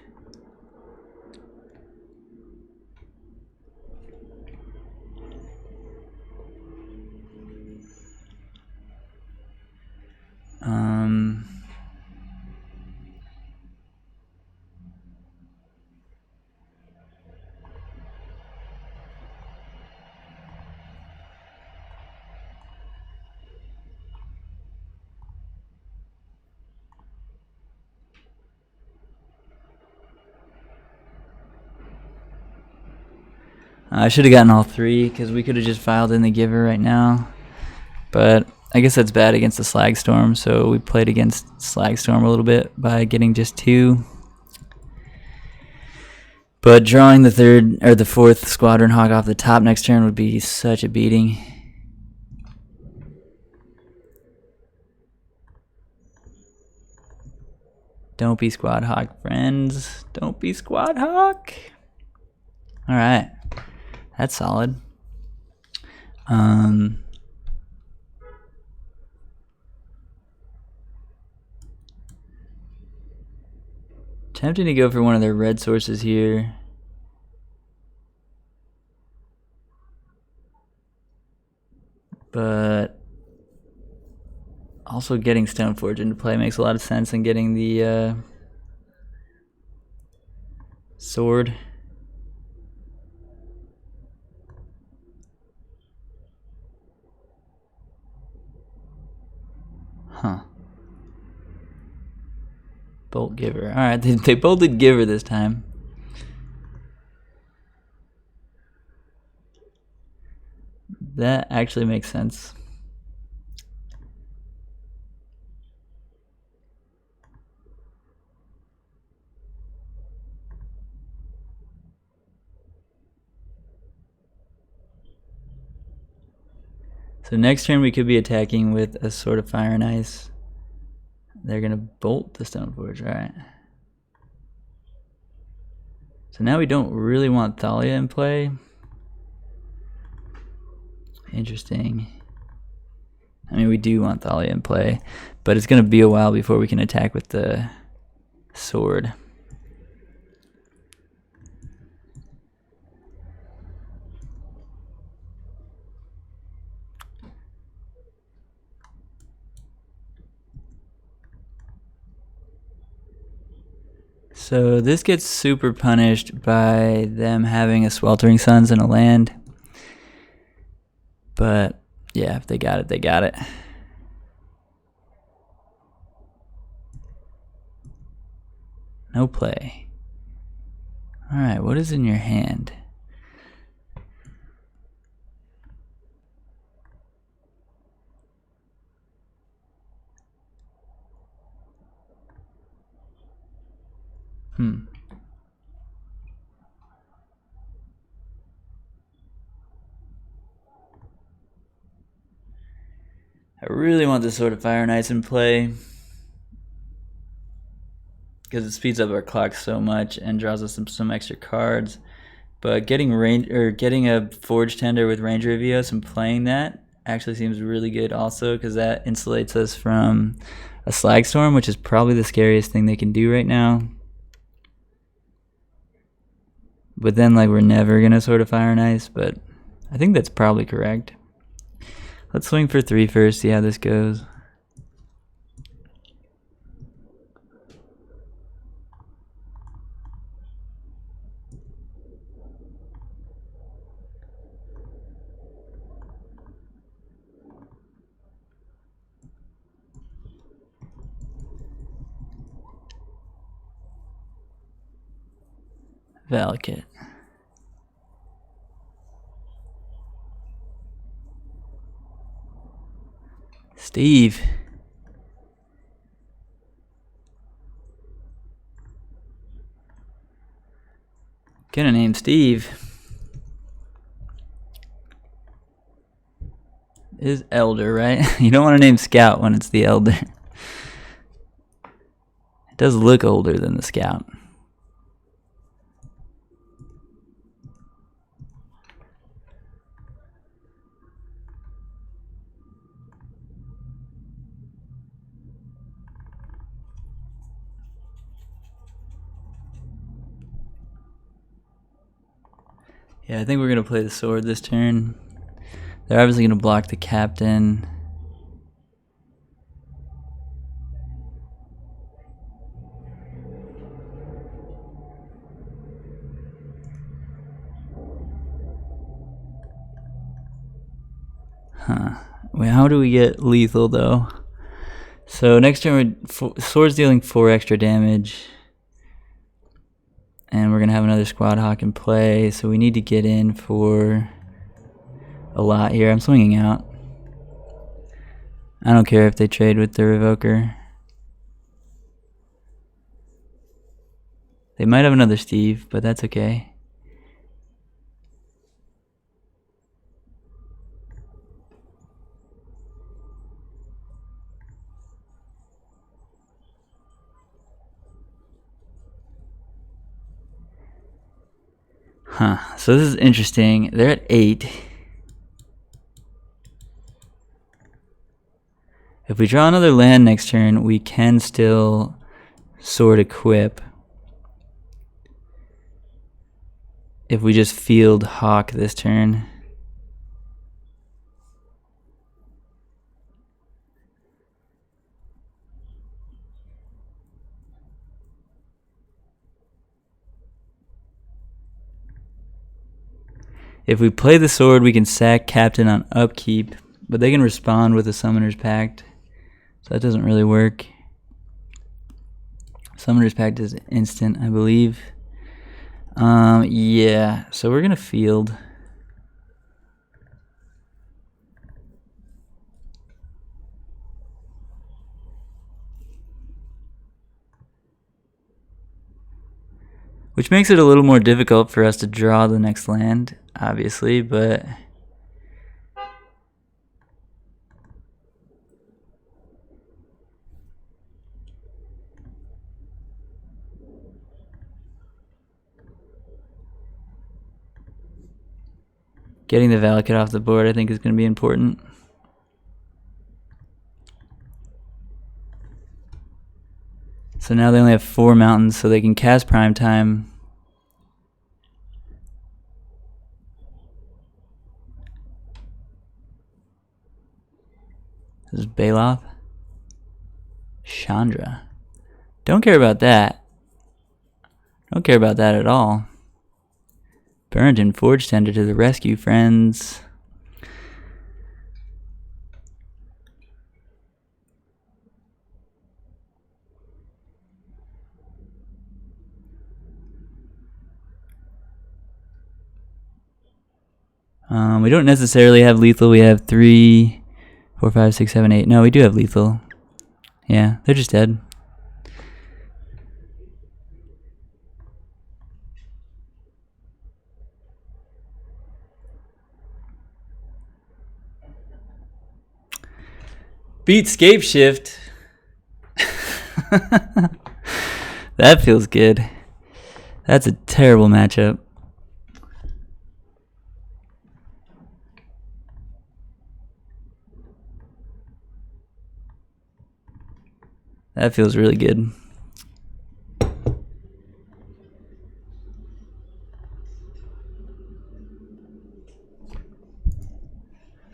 I should have gotten all three because we could have just filed in the Giver right now. But I guess that's bad against the Slag Storm, so we played against Slag Storm a little bit by getting just two. But drawing the third or the fourth Squadron Hawk off the top next turn would be such a beating. Don't be Squad Hawk, friends. Don't be Squad Hawk. All right, that's solid. Tempting to go for one of their red sources here. But also getting Stoneforge into play makes a lot of sense, and getting the sword. Huh. Bolt Giver. Alright, they bolted Giver this time. That actually makes sense. So next turn we could be attacking with a Sword of Fire and Ice. They're gonna bolt the Stoneforge, alright. So now we don't really want Thalia in play. Interesting. I mean, we do want Thalia in play, but it's gonna be a while before we can attack with the sword. So this gets super punished by them having a Sweltering Suns in a land. But yeah, if they got it, they got it. No play. Alright, what is in your hand? I really want this Sword of Fire and Ice in play because it speeds up our clock so much and draws us some extra cards. But getting a Forge Tender with Ranger Evios and playing that actually seems really good also, because that insulates us from a Slag Storm, which is probably the scariest thing they can do right now. But then, like, we're never gonna Sword of Fire and Ice, but I think that's probably correct. Let's swing for 3 first, see how this goes. Valakut. Steve. Gonna name Steve. Is Elder, right? You don't want to name Scout when it's the Elder. It does look older than the Scout. Yeah, I think we're going to play the sword this turn. They're obviously going to block the captain. Huh. Wait, how do we get lethal, though? So next turn, sword's dealing 4 extra damage. And we're going to have another Squad Hawk in play, so we need to get in for a lot here. I'm swinging out. I don't care if they trade with the Revoker. They might have another Steve, but that's okay. Huh, so this is interesting. They're at 8. If we draw another land next turn, we can still sword equip. If we just field Hawk this turn. If we play the sword, we can sack Captain on upkeep, but they can respond with a Summoner's Pact, so that doesn't really work. Summoner's Pact is instant, I believe. Yeah, so we're gonna field. Which makes it a little more difficult for us to draw the next land, obviously, but getting the Valakut off the board I think is going to be important. So now they only have 4 mountains, so they can cast Prime Time. This is Baloth. Chandra. Don't care about that. Don't care about that at all. Burrington, Forge Tender to the rescue, friends. We don't necessarily have lethal. We have 3, 4, 5, 6, 7, 8. No, we do have lethal. Yeah, they're just dead. Beat Scape Shift. That feels good. That's a terrible matchup. That feels really good.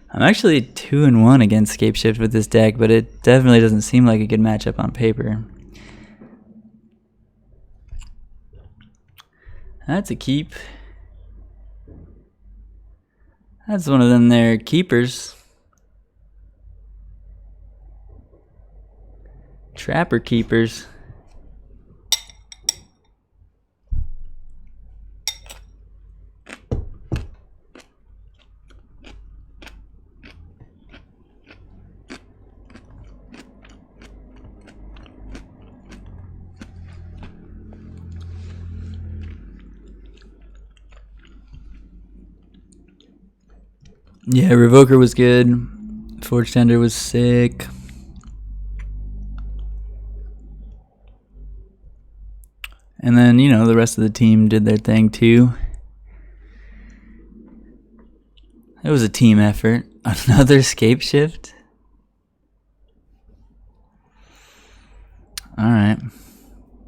I'm actually 2-1 against Scape Shift with this deck, but it definitely doesn't seem like a good matchup on paper. That's a keep. That's one of them there keepers. Trapper keepers. Yeah, Revoker was good. Forge Tender was sick. And then, you know, the rest of the team did their thing too. It was a team effort. Another scape shift. Alright.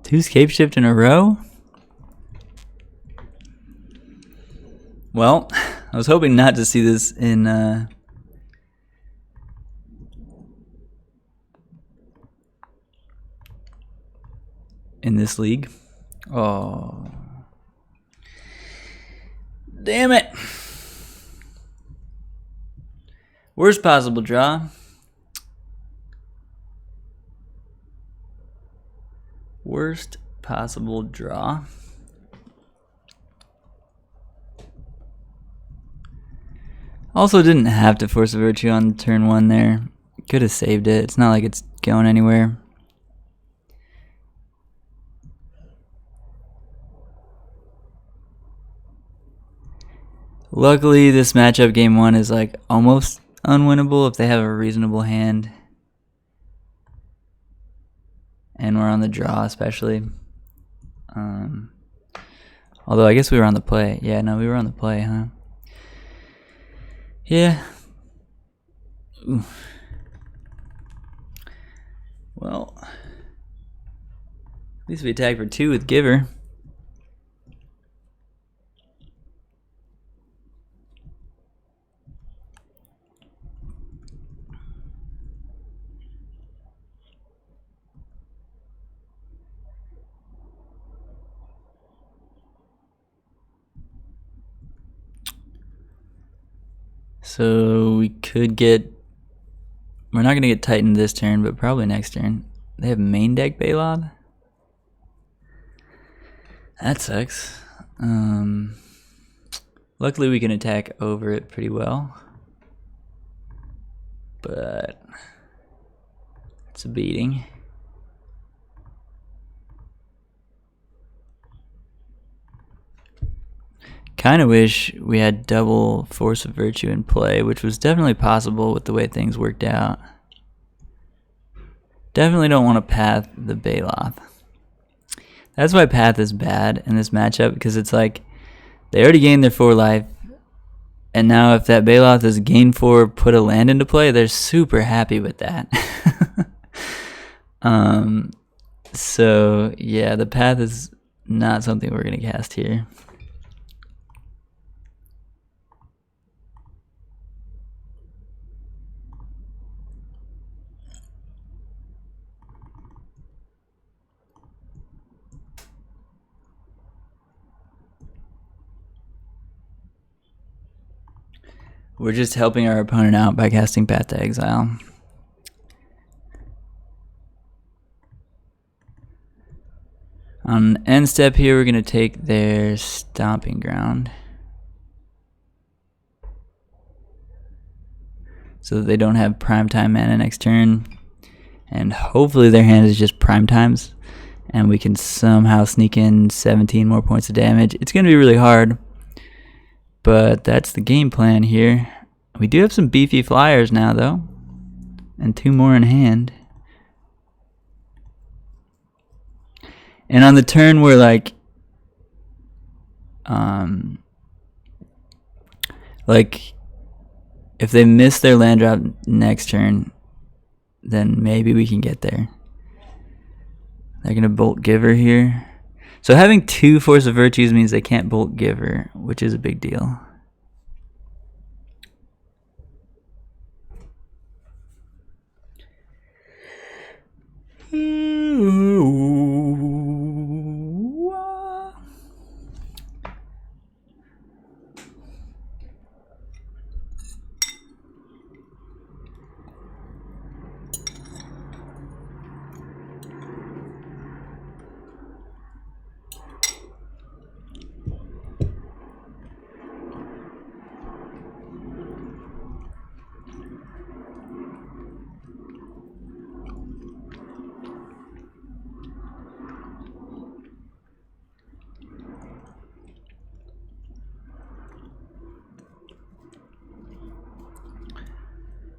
2 scape shift in a row? Well, I was hoping not to see this in this league. Oh. Damn it. Worst possible draw. Worst possible draw. Also didn't have to force a virtue on turn 1 there. Could have saved it. It's not like it's going anywhere. Luckily, this matchup game 1 is like almost unwinnable if they have a reasonable hand. And we're on the draw especially. Although I guess we were on the play. Yeah, no, we were on the play, huh? Yeah. Ooh. Well, at least we attack for 2 with Giver. So we could get... We're not going to get Titan this turn, but probably next turn. They have main deck Balod? That sucks. Luckily we can attack over it pretty well. But... it's a beating. Kind of wish we had double Force of Virtue in play, which was definitely possible with the way things worked out. Definitely don't want to path the Baloth. That's why path is bad in this matchup, because it's like they already gained their 4 life, and now if that Baloth is gain 4, put a land into play, they're super happy with that. So yeah, the path is not something we're going to cast here. We're just helping our opponent out by casting Path to Exile. On end step here, we're going to take their Stomping Ground, so that they don't have primetime mana next turn. And hopefully their hand is just primetimes, and we can somehow sneak in 17 more points of damage. It's going to be really hard, but that's the game plan here. We do have some beefy flyers now, though, and 2 more in hand. And on the turn, we're like if they miss their land drop next turn, then maybe we can get there. They're gonna bolt Giver here. So having 2 Force of Virtues means they can't bolt Giver, which is a big deal.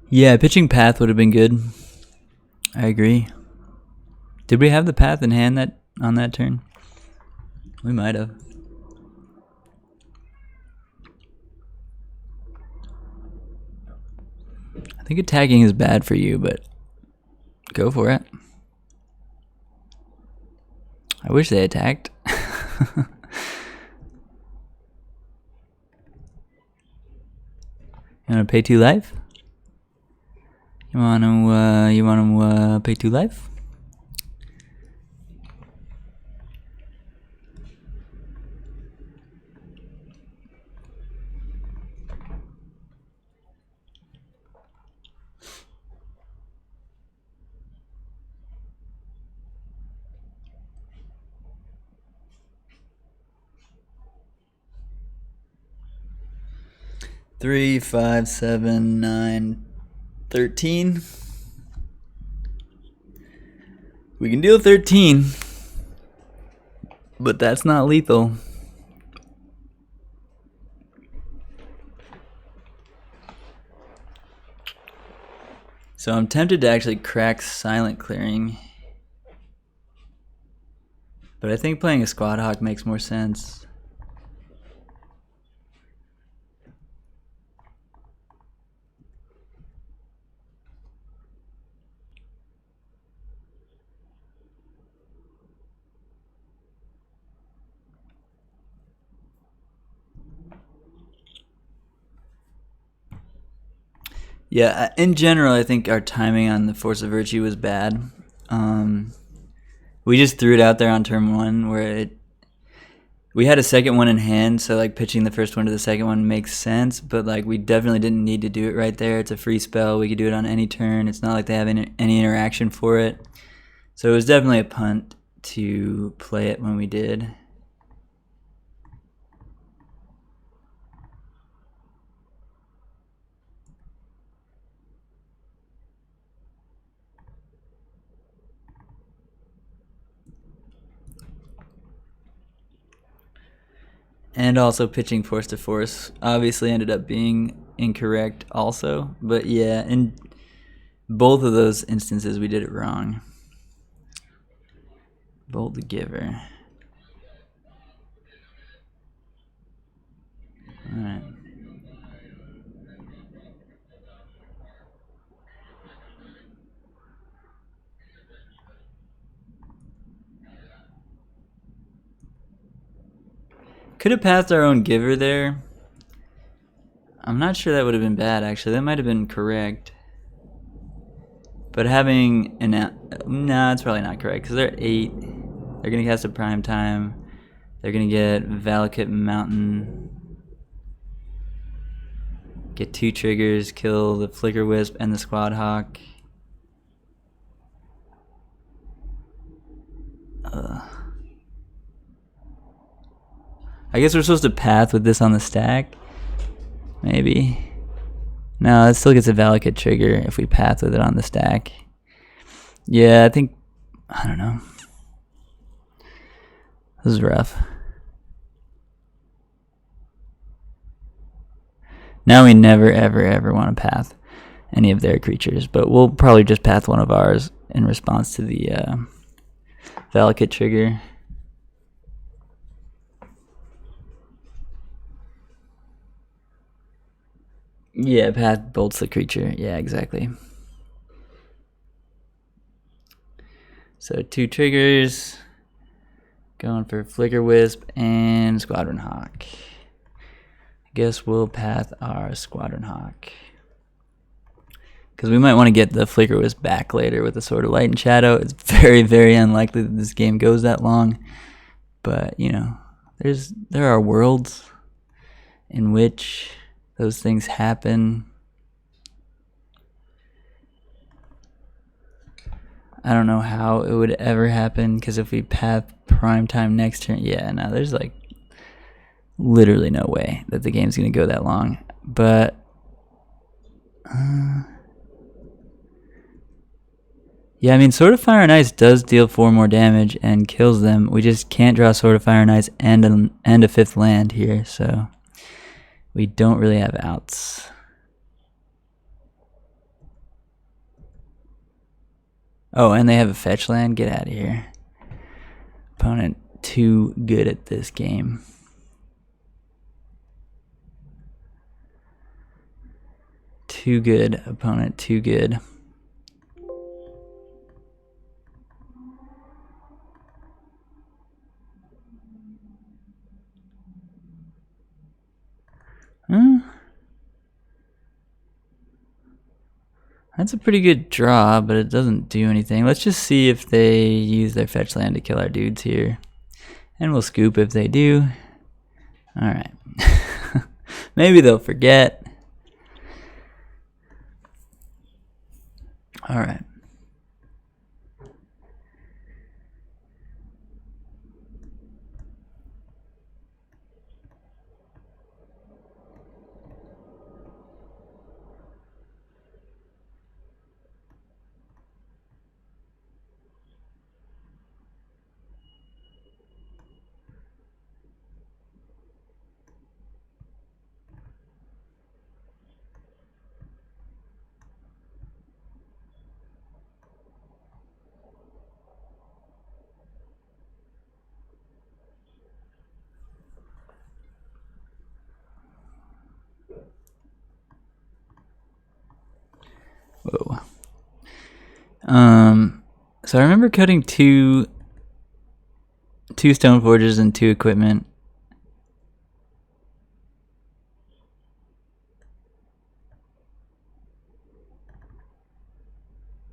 Yeah, pitching path would have been good. I agree. Did we have the path in hand that on that turn? We might have. I think attacking is bad for you, but go for it. I wish they attacked. You want to pay 2 life? You want to pay 2 life? Three, 5, 7, 9, 13. We can deal 13, but that's not lethal. So I'm tempted to actually crack Silent Clearing, but I think playing a Squad Hawk makes more sense. Yeah, in general, I think our timing on the Force of Virtue was bad. We just threw it out there on turn 1 where we had a second one in hand, so like pitching the first one to the second one makes sense, but like we definitely didn't need to do it right there. It's a free spell. We could do it on any turn. It's not like they have any interaction for it. So it was definitely a punt to play it when we did. And also pitching Force to Force obviously ended up being incorrect also. But yeah, in both of those instances we did it wrong. Bolt the Giver. Alright. Could have passed our own Giver there. I'm not sure that would have been bad, actually. That might have been correct. But having an... Nah, it's probably not correct, because they're at 8. They're going to cast a Prime Time. They're going to get Valakut Mountain. Get 2 triggers, kill the Flicker Wisp and the Squad Hawk. I guess we're supposed to path with this on the stack. Maybe. No, it still gets a Valakut trigger if we path with it on the stack. Yeah, I think... I don't know. This is rough. Now we never, ever, ever want to path any of their creatures, but we'll probably just path one of ours in response to the Valakut trigger. Yeah, path bolts the creature. Yeah, exactly. So 2 triggers. Going for Flicker Wisp and Squadron Hawk. I guess we'll path our Squadron Hawk. Because we might want to get the Flicker Wisp back later with the Sword of Light and Shadow. It's very, very unlikely that this game goes that long. But, you know, there are worlds in which those things happen. I don't know how it would ever happen, because if we path Prime Time next turn, yeah, no, there's like literally no way that the game's going to go that long. But yeah, I mean, Sword of Fire and Ice does deal 4 more damage and kills them. We just can't draw Sword of Fire and Ice and a 5th land here, so we don't really have outs. Oh, and they have a fetch land? Get out of here. Opponent too good at this game. Too good, opponent, too good. That's a pretty good draw, but it doesn't do anything. Let's just see if they use their fetch land to kill our dudes here. And we'll scoop if they do. Alright. Maybe they'll forget. Alright. Whoa. So I remember cutting two stone forges and 2 equipment.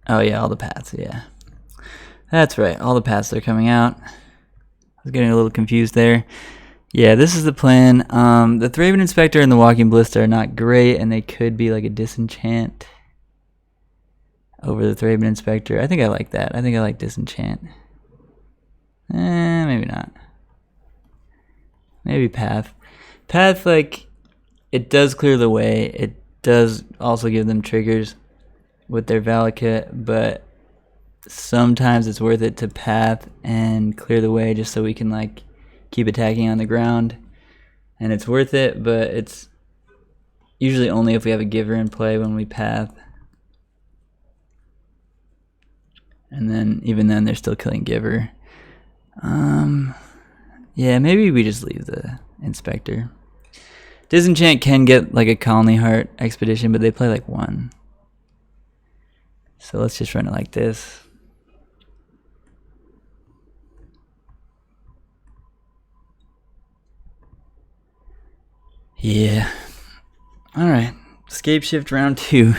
Oh yeah, all the paths, yeah. That's right, all the paths are coming out. I was getting a little confused there. Yeah, this is the plan. The Thraben Inspector and the Walking Ballista are not great, and they could be like a disenchant over the Thraben Inspector. I think I like that. I think I like disenchant. Maybe not. Maybe path. Path, like, it does clear the way. It does also give them triggers with their Valakut, but sometimes it's worth it to path and clear the way just so we can like keep attacking on the ground. And it's worth it, but it's usually only if we have a giver in play when we path. And then even then they're still killing giver. Yeah, maybe we just leave the Inspector. Disenchant can get like a Colony Heart expedition, but they play like 1. So let's just run it like this. Yeah. Alright. Escape shift round 2.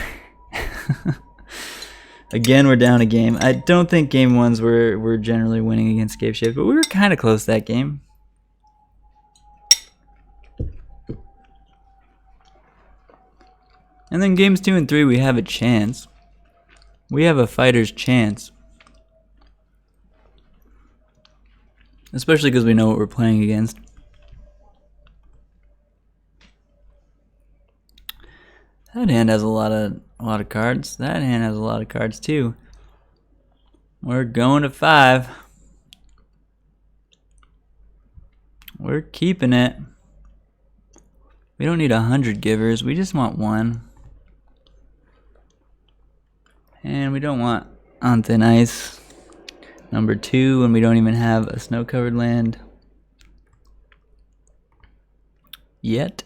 Again, we're down a game. I don't think game 1s we're generally winning against escape shift, but we were kind of close that game. And then games 2 and 3 we have a chance. We have a fighter's chance. Especially because we know what we're playing against. That hand has a lot of cards. That hand has a lot of cards too. We're going to 5. We're keeping it. We don't need 100 givers. We just want 1. And we don't want on thin ice. Number 2, when we don't even have a snow-covered land yet.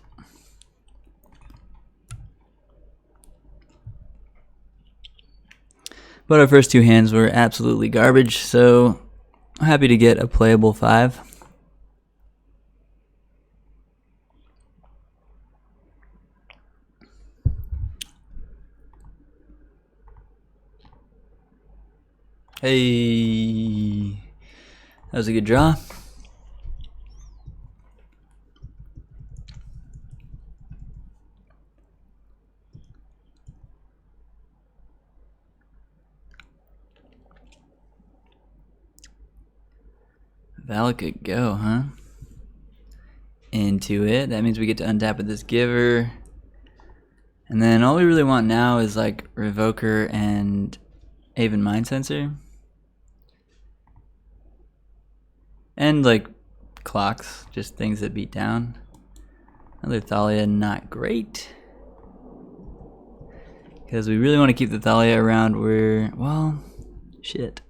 But our first 2 hands were absolutely garbage, so I'm happy to get a playable 5. Hey, that was a good draw. Valakut go, huh? Into it. That means we get to untap with this giver. And then all we really want now is like Revoker and Aven Mind Sensor. And like clocks, just things that beat down. Another Thalia, not great. Because we really want to keep the Thalia around where, well, Shit.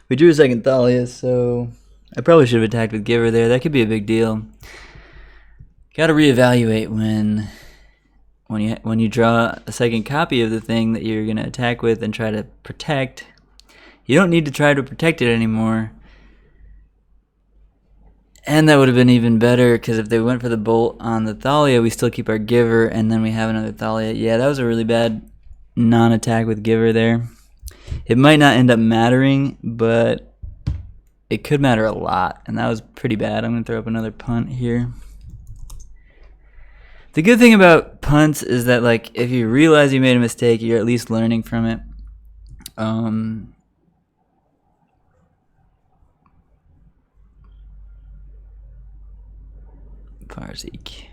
We drew a second Thalia, so I probably should have attacked with Giver there. That could be a big deal. Gotta reevaluate when you draw a second copy of the thing that you're gonna attack with and try to protect. You don't need to try to protect it anymore. And that would have been even better, because if they went for the bolt on the Thalia, we still keep our Giver, and then we have another Thalia. Yeah, that was a really bad non-attack with Giver there. It might not end up mattering, but it could matter a lot, and that was pretty bad. I'm going to throw up another punt here. The good thing about punts is that, like, if you realize you made a mistake, you're at least learning from it. Farzik.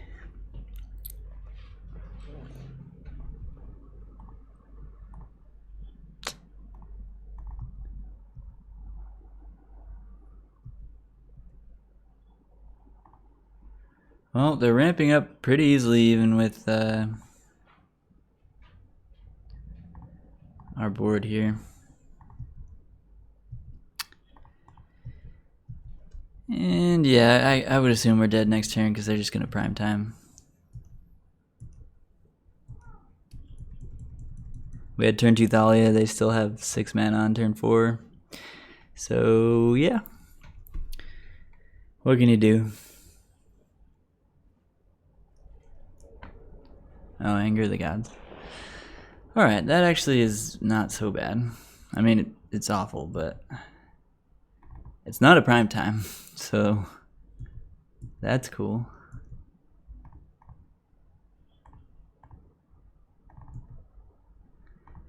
Well, they're ramping up pretty easily, even with our board here. And yeah, I would assume we're dead next turn because they're just going to prime time. We had turn 2 Thalia, they still have 6 mana on turn 4. So yeah. What can you do? Oh, Anger of the Gods. Alright, that actually is not so bad. I mean, it's awful, but it's not a prime time, so that's cool.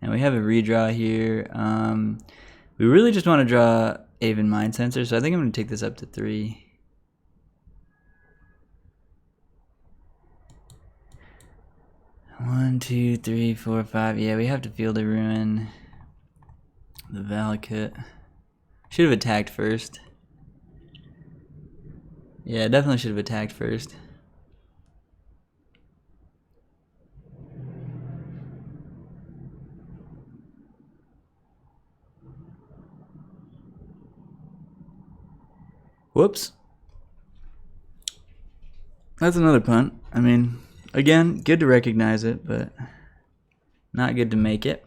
And we have a redraw here. We really just want to draw Aven Mind Sensor, so I think I'm going to take this up to 3. One, two, three, four, 5. Yeah, we have to Field of Ruin. The Valakut. Should have attacked first. Yeah, definitely should have attacked first. Whoops. That's another punt. I mean, again, good to recognize it, but not good to make it.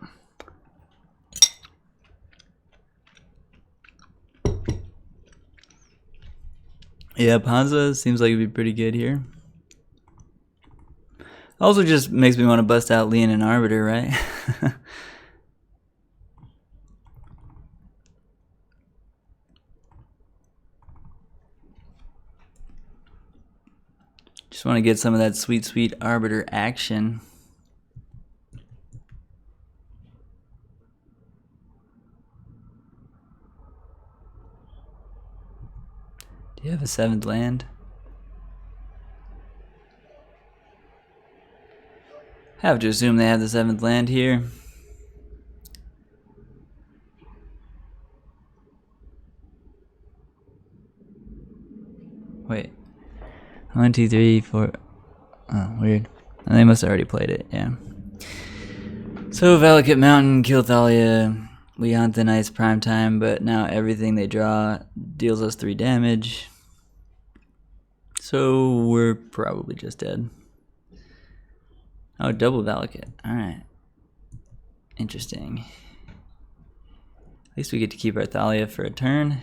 Yeah, Panza seems like it'd be pretty good here. Also just makes me want to bust out Leon and Arbiter, right? Just want to get some of that sweet, sweet Arbiter action. Do you have a 7th land? I have to assume they have the 7th land here. Wait. 1, 2, 3, 4. Oh, weird. Oh, they must have already played it, yeah. So Valakut Mountain, kill Thalia, Leon the Nice prime time, but now everything they draw deals us 3 damage. So we're probably just dead. Oh, double Valakut. Alright. Interesting. At least we get to keep our Thalia for a turn.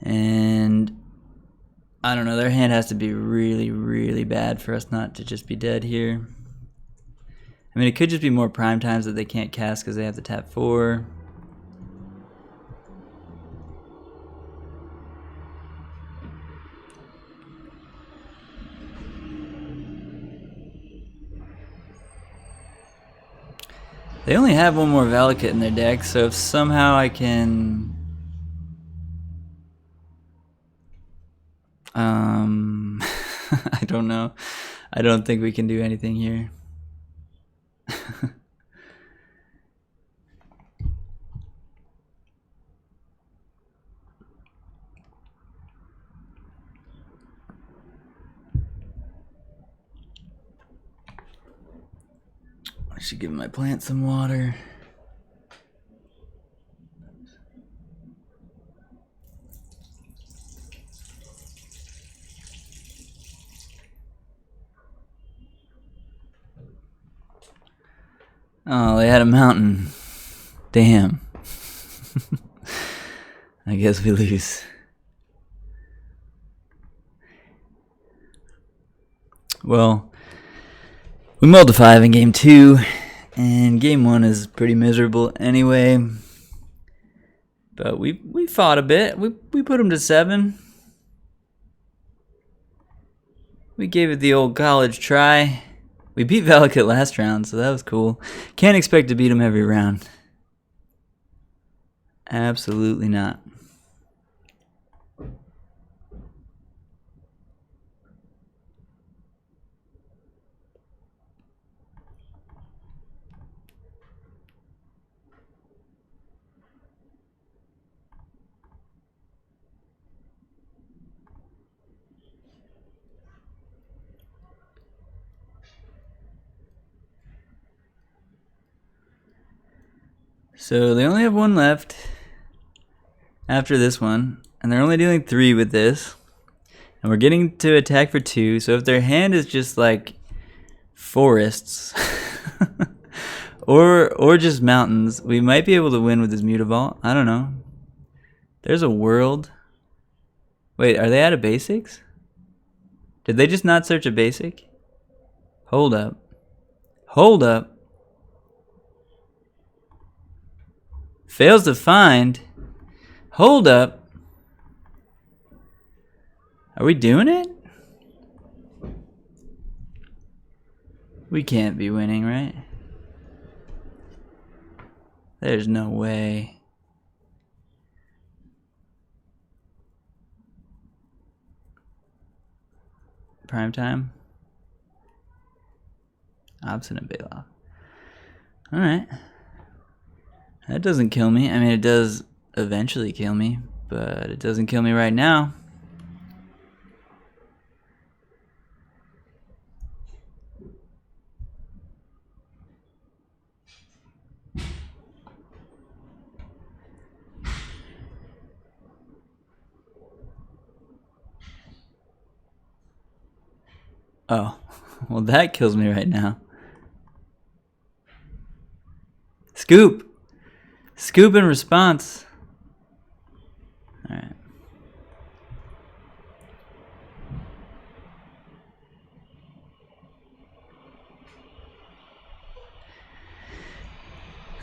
And I don't know, their hand has to be really, really bad for us not to just be dead here. I mean, it could just be more prime times that they can't cast because they have to tap 4. They only have one more Valakut in their deck, so if somehow I can... I don't know. I don't think we can do anything here. I should give my plant some water. Oh, they had a mountain. Damn. I guess we lose. Well, we mulled to 5 in game 2, and game 1 is pretty miserable anyway. But we fought a bit. We put them to 7. We gave it the old college try. We beat Valakut last round, so that was cool. Can't expect to beat him every round. Absolutely not. So they only have 1 left after this one, and they're only dealing 3 with this. And we're getting to attack for 2, so if their hand is just like forests or just mountains, we might be able to win with this Mutavault. I don't know. There's a world. Wait, are they out of basics? Did they just not search a basic? Hold up. Hold up. Fails to find. Hold up. Are we doing it? We can't be winning, right? There's no way. Prime time. Obstinate Bailoff. Alright. That doesn't kill me. I mean, it does eventually kill me, but it doesn't kill me right now. Oh, well, that kills me right now. Scoop! Scoop in response. Alright.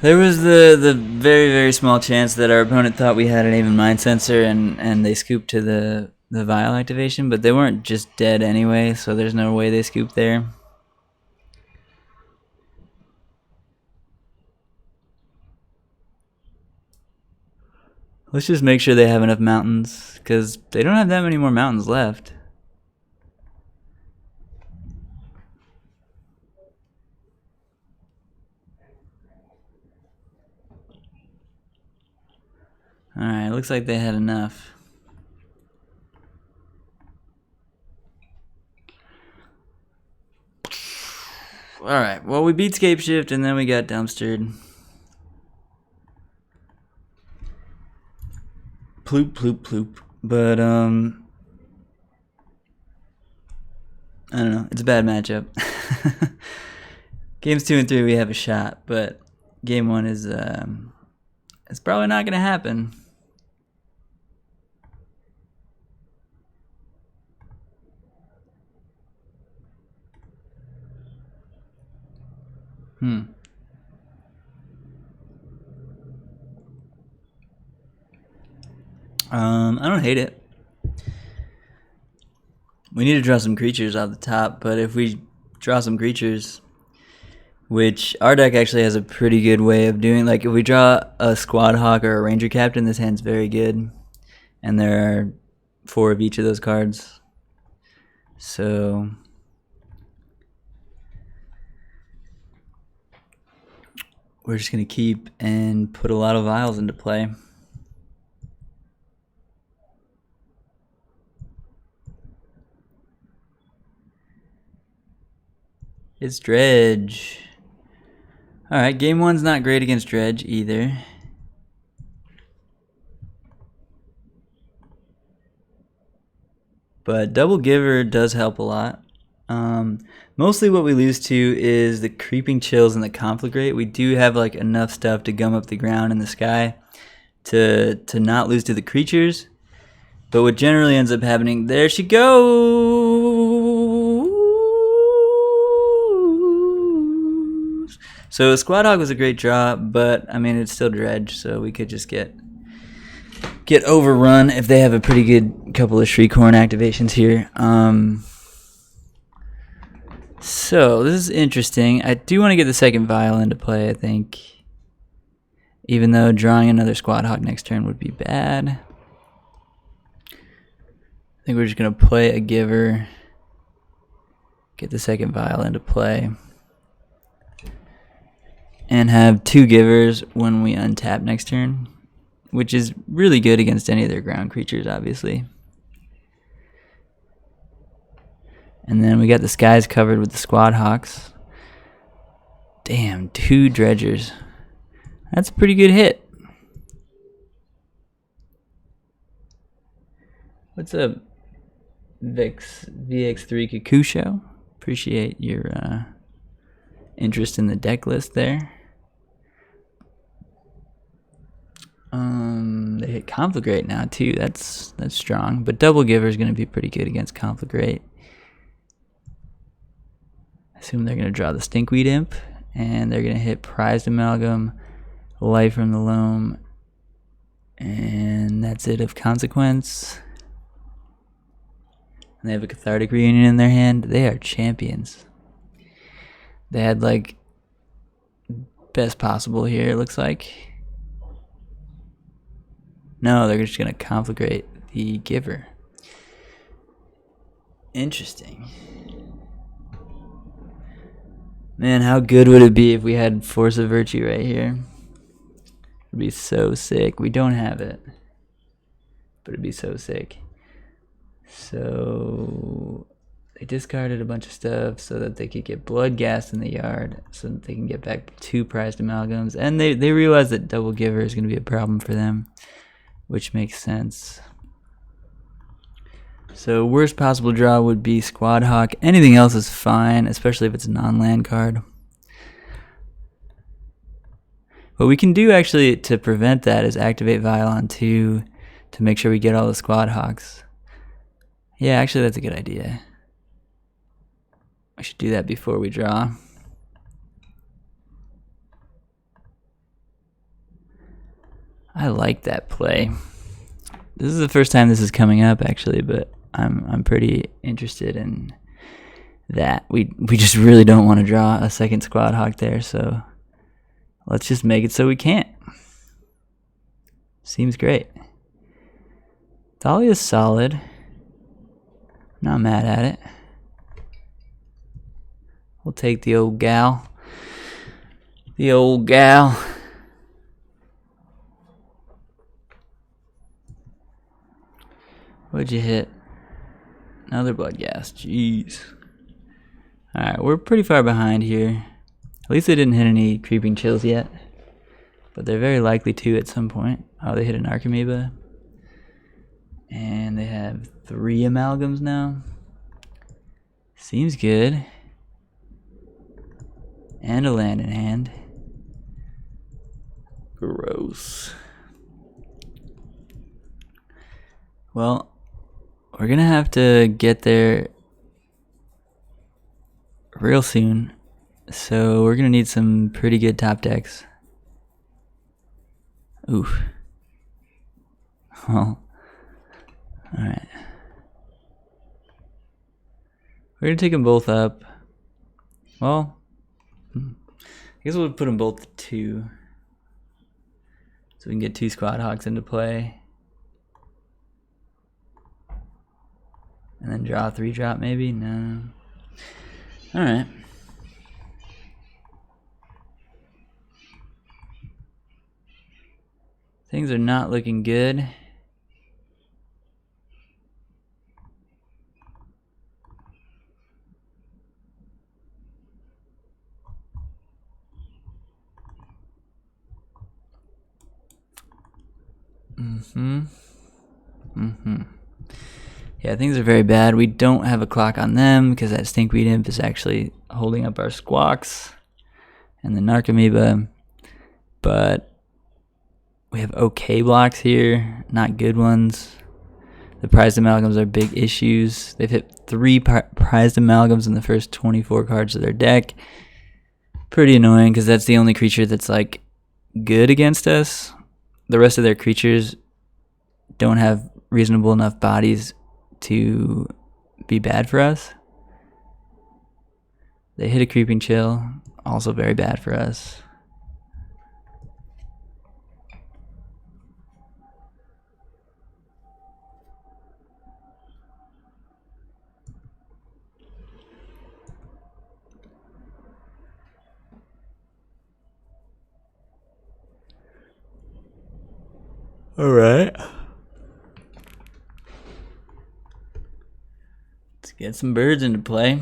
There was the very, very small chance that our opponent thought we had an even mind sensor and they scooped to the vial activation, but they weren't just dead anyway, so there's no way they scooped there. Let's just make sure they have enough mountains, because they don't have that many more mountains left. Alright, looks like they had enough. Alright, well, we beat Scapeshift and then we got dumpstered. Ploop, ploop, ploop. But, I don't know. It's a bad matchup. Games 2 and 3 we have a shot, but game 1 is, it's probably not going to happen. I don't hate it. We need to draw some creatures off the top, but if we draw some creatures, which our deck actually has a pretty good way of doing, like if we draw a Squad Hawk or a Ranger Captain, this hand's very good. And there are 4 of each of those cards. So we're just going to keep and put a lot of vials into play. It's Dredge. Alright, game one's not great against Dredge either. But Double Giver does help a lot. Mostly what we lose to is the Creeping Chills and the Conflagrate. We do have like enough stuff to gum up the ground in the sky to not lose to the creatures. But what generally ends up happening, there she goes. So Squad Hog was a great draw, but I mean it's still Dredge, so we could just get overrun if they have a pretty good couple of Shriekhorn activations here. So this is interesting. I do want to get the second Vial into play, I think. Even though drawing another Squad Hog next turn would be bad. I think we're just going to play a Giver. Get the second Vial into play. And have 2 Givers when we untap next turn. Which is really good against any of their ground creatures, obviously. And then we got the skies covered with the Squad Hawks. Damn, 2 Dredgers. That's a pretty good hit. What's up, VX3 Kakusho? Appreciate your interest in the deck list there. They hit Conflagrate now too. That's strong. But Double Giver is going to be pretty good against Conflagrate. I assume they're going to draw the Stinkweed Imp, and they're going to hit Prized Amalgam, Life from the Loam, and that's it of consequence. And they have a Cathartic Reunion in their hand. They are champions. They had like best possible here, it looks like. No, they're just going to Conflagrate the Giver. Interesting. Man, how good would it be if we had Force of Virtue right here? It'd be so sick. We don't have it. But it'd be so sick. So they discarded a bunch of stuff so that they could get Blood Gas in the yard, so that they can get back 2 Prized Amalgams. And they realize that Double Giver is going to be a problem for them, which makes sense. So worst possible draw would be Squad Hawk. Anything else is fine, especially if it's a non-land card. What we can do actually to prevent that is activate Vial on 2 to make sure we get all the Squad Hawks. Yeah, actually that's a good idea. I should do that before we draw. I like that play. This is the first time this is coming up actually, but I'm pretty interested in that. We just really don't want to draw a second Squad Hawk there, so let's just make it so we can't. Seems great. Thalia's solid. Not mad at it. We'll take the old gal. The old gal. What'd you hit? Another Blood Gas. Jeez. Alright, we're pretty far behind here. At least they didn't hit any Creeping Chills yet. But they're very likely to at some point. Oh, they hit an Archimeeba. And they have 3 Amalgams now. Seems good. And a land in hand. Gross. Well, we're gonna have to get there real soon. So we're gonna need some pretty good top decks. Oof. Well, alright. We're gonna take them both up. Well, I guess we'll put them both to 2. So we can get 2 Squad Hawks into play. And then draw a 3-drop maybe? No. Alright. Things are not looking good. Yeah, things are very bad. We don't have a clock on them because that stinkweed imp is actually holding up our squawks and the narcomoeba. But we have okay blocks here, not good ones. The prized amalgams are big issues. They've hit 3 prized amalgams in the first 24 cards of their deck. Pretty annoying because that's the only creature that's like good against us. The rest of their creatures don't have reasonable enough bodies to be bad for us. They hit a creeping chill, also very bad for us. All right. Let's get some birds into play.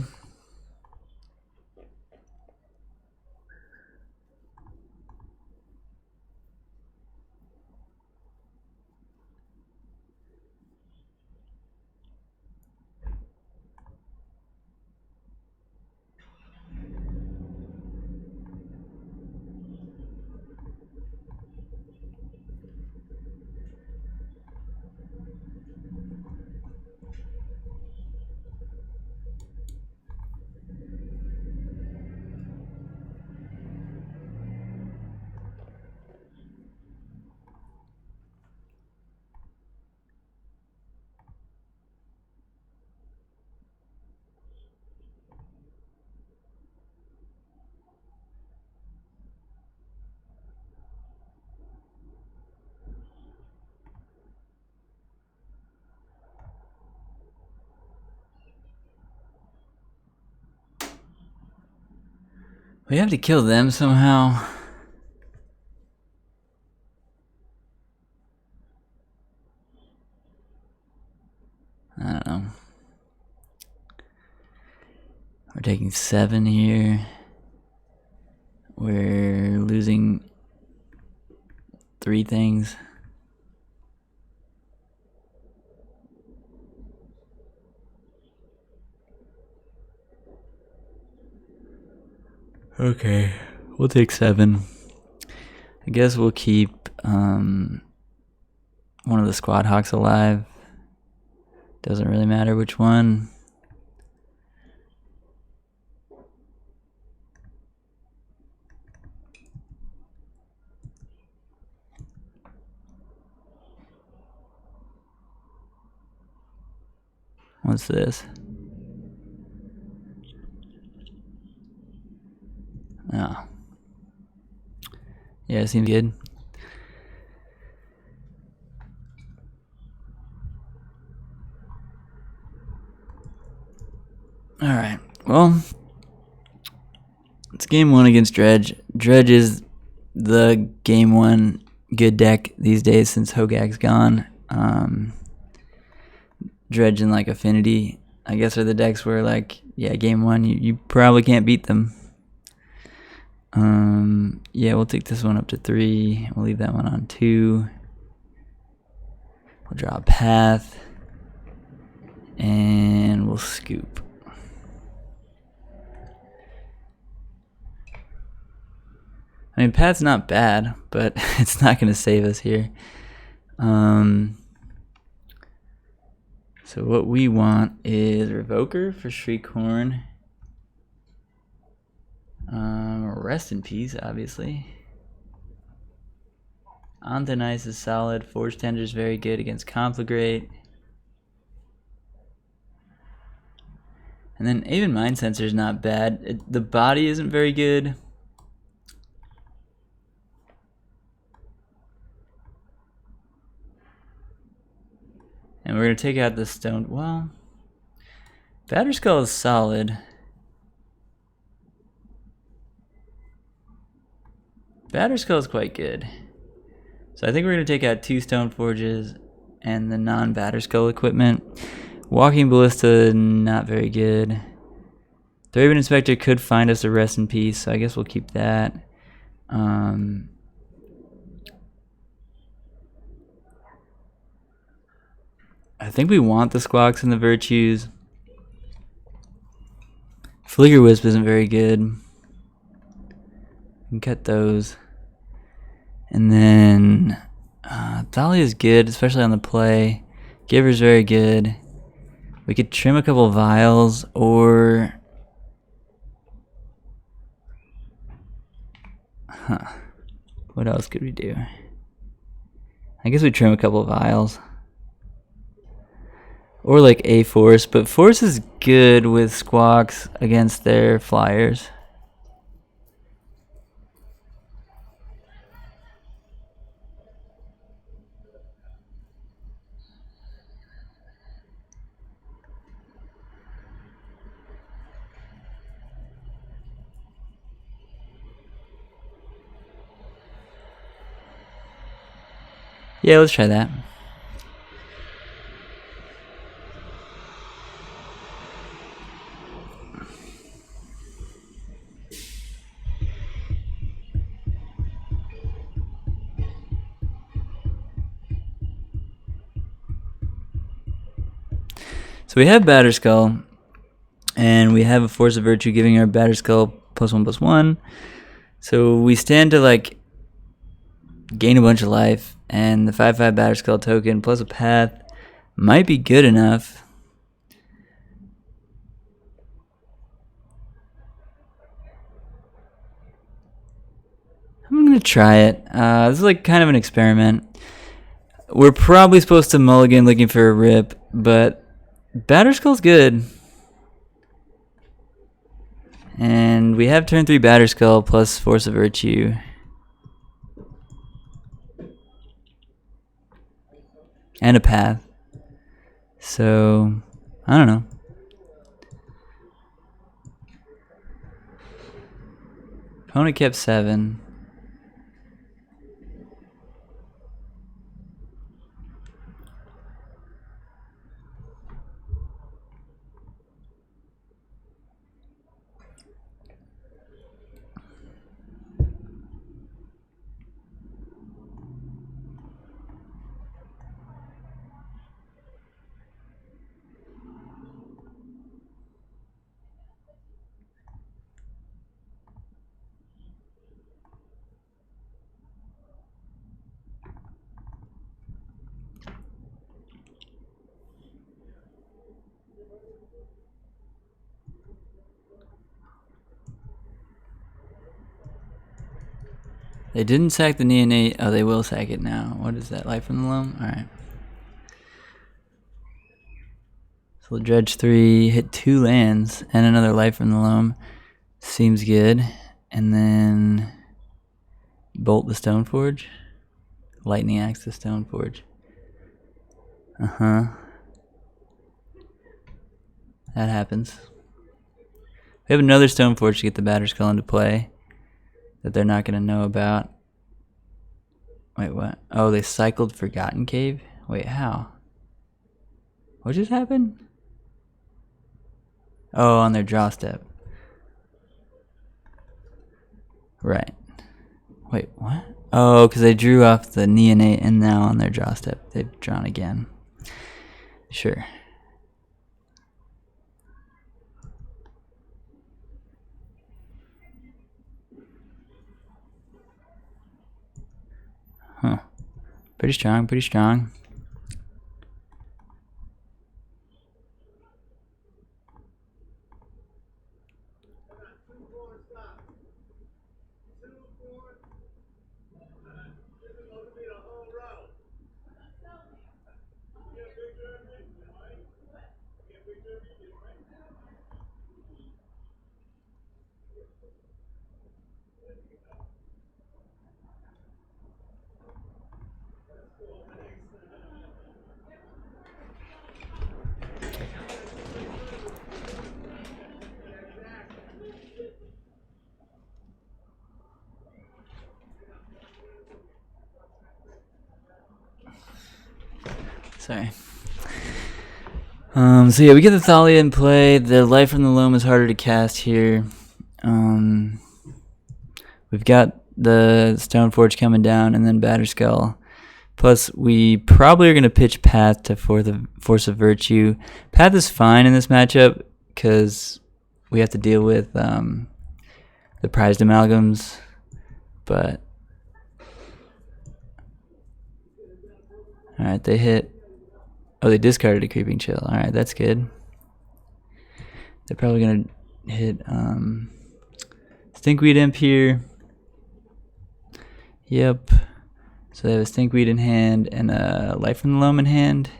We have to kill them somehow. I don't know. We're taking 7 here. We're losing 3 things. Okay, we'll take 7. I guess we'll keep one of the Squad Hawks alive. Doesn't really matter which one. What's this? Oh. Yeah, it seems good. Alright, well, it's game 1 against Dredge. Dredge is the game 1 good deck these days since Hogag's gone. Dredge and like Affinity, I guess, are the decks where like, yeah, game 1, you probably can't beat them. Yeah, we'll take this one up to 3. We'll leave that one on 2. We'll draw a path. And we'll scoop. I mean, path's not bad, but it's not going to save us here. So what we want is Revoker for Shriekhorn. Rest in Peace, obviously. Antonice is solid. Forge Tender is very good against Conflagrate. And then even Mind Sensor is not bad. The body isn't very good. And we're going to take out the stone. Well, Batterskull is solid. Batterskull is quite good. So I think we're going to take out 2 Stone Forges and the non-Batterskull equipment. Walking Ballista, not very good. Thraben Inspector could find us a Rest in Peace, so I guess we'll keep that. I think we want the Squawks and the Virtues. Flicker Wisp isn't very good. We can cut those. And then Thalia is good, especially on the play. Giver's very good. We could trim a couple vials, or what else could we do? I guess we trim a couple of vials. Or like a Force, but Force is good with Squawks against their flyers. Yeah, let's try that. So we have Batterskull, and we have a Force of Virtue giving our Batterskull +1/+1. So we stand to like gain a bunch of life, and the 5/5 Batterskull token plus a path might be good enough. I'm gonna try it. This is like kind of an experiment. We're probably supposed to mulligan looking for a rip, but Batterskull's good. And we have turn 3 Batterskull plus Force of Virtue. And a path. So, I don't know. Opponent kept 7. They didn't sack the Neonate. Oh, they will sack it now. What is that? Life from the Loam? Alright. So Dredge 3, hit 2 lands, and another Life from the Loam. Seems good. And then Bolt the Stoneforge. Lightning Axe the Stoneforge. That happens. We have another Stoneforge to get the Batterskull into play that they're not going to know about. Wait, what? Oh, they cycled Forgotten Cave? Wait, how? What just happened? Oh, on their draw step. Right. Wait, what? Oh, because they drew off the Neonate, and now on their draw step they've drawn again. Sure. Huh. Pretty strong, pretty strong. Sorry. So yeah, we get the Thalia in play. The Life from the Loam is harder to cast here. We've got the Stoneforge coming down, and then Batterskull Plus, we probably are going to pitch Path to for the Force of Virtue. Path is fine in this matchup because we have to deal with the prized amalgams, but all right, they hit. Oh, they discarded a Creeping Chill. All right, that's good. They're probably gonna hit Stinkweed Imp here. Yep. So they have a Stinkweed in hand and a Life from the Loam in hand,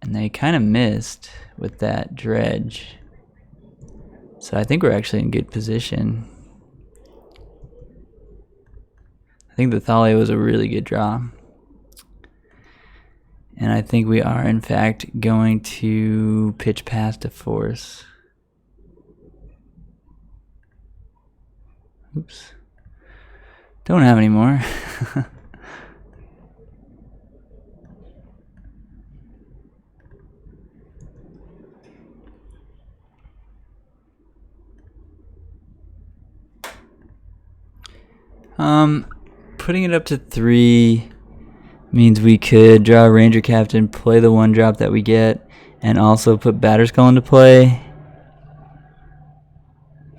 and they kind of missed with that Dredge. So I think we're actually in good position. I think the Thalia was a really good draw. And I think we are, in fact, going to pitch Path to Force. Oops. Don't have any more. Putting it up to 3 means we could draw a Ranger Captain, play the 1-drop that we get, and also put Batterskull into play.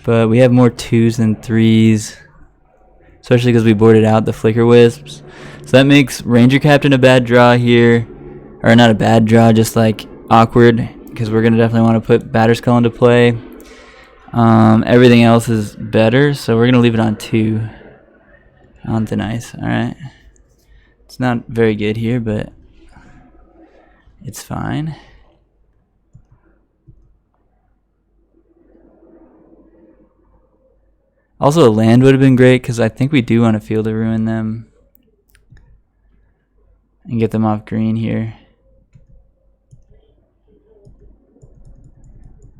But we have more 2s than 3s, especially because we boarded out the Flicker Wisps. So that makes Ranger Captain a bad draw here. Or not a bad draw, just like awkward, because we're going to definitely want to put Batterskull into play. Everything else is better, so we're going to leave it on 2. On thin ice, alright. It's not very good here, but it's fine. Also, a land would have been great, because I think we do want to Field of Ruin them. And get them off green here.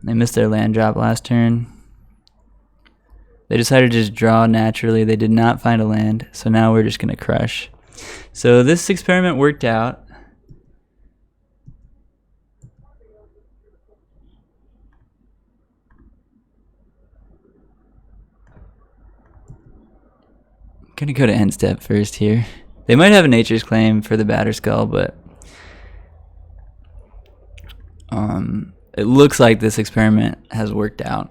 They missed their land drop last turn. They decided to just draw naturally. They did not find a land, so now we're just going to crush. So this experiment worked out. I'm going to go to end step first here. They might have a Nature's Claim for the Batterskull, but it looks like this experiment has worked out.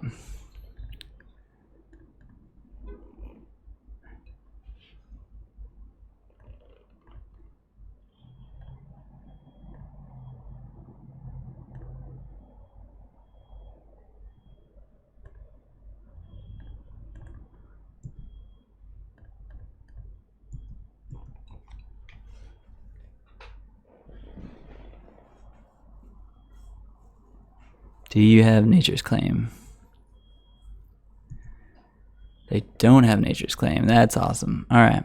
Do you have Nature's Claim? They don't have Nature's Claim. That's awesome. All right.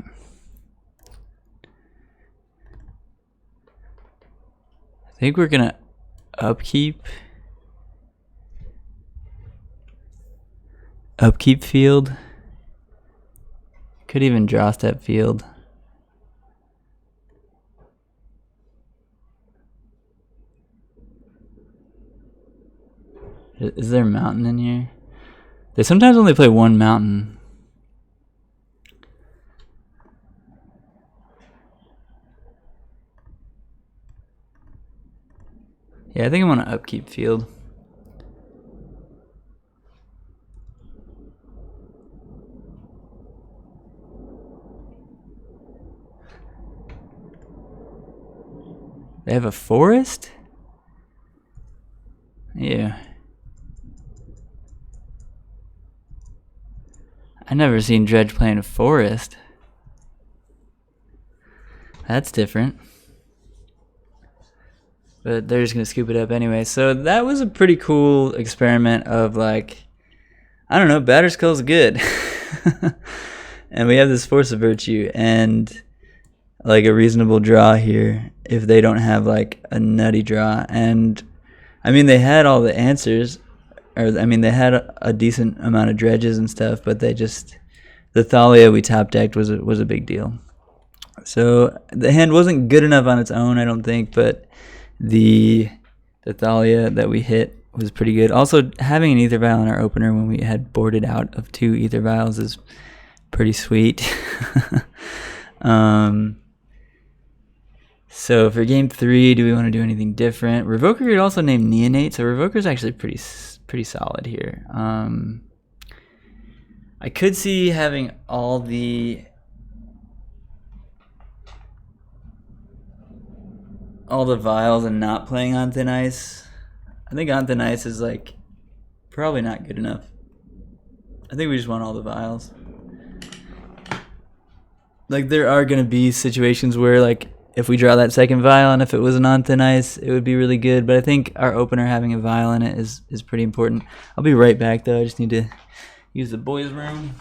I think we're going to upkeep field. Could even draw step field. Is there a mountain in here? They sometimes only play 1 mountain. Yeah, I think I want to upkeep field. They have a forest? Yeah. I never seen Dredge playing a forest. That's different. But they're just going to scoop it up anyway. So that was a pretty cool experiment of like, I don't know, Batterskull's good. And we have this Force of Virtue and like a reasonable draw here if they don't have like a nutty draw. And I mean, they had all the answers. Or, I mean, they had a decent amount of dredges and stuff, but they just, the Thalia we top decked was a big deal. So the hand wasn't good enough on its own, I don't think, but the Thalia that we hit was pretty good. Also, having an Ether Vial in our opener when we had boarded out of 2 Ether Vials is pretty sweet. So for game 3, do we want to do anything different? Revoker could also name Neonate, so Revoker's actually pretty solid here. I could see having all the vials and not playing on Thin Ice. I think on Thin Ice is like probably not good enough. I think we just want all the vials. Like there are gonna be situations where like if we draw that second vial and if it was an on Thin Ice, it would be really good. But I think our opener having a vial in it is pretty important. I'll be right back though. I just need to use the boys' room.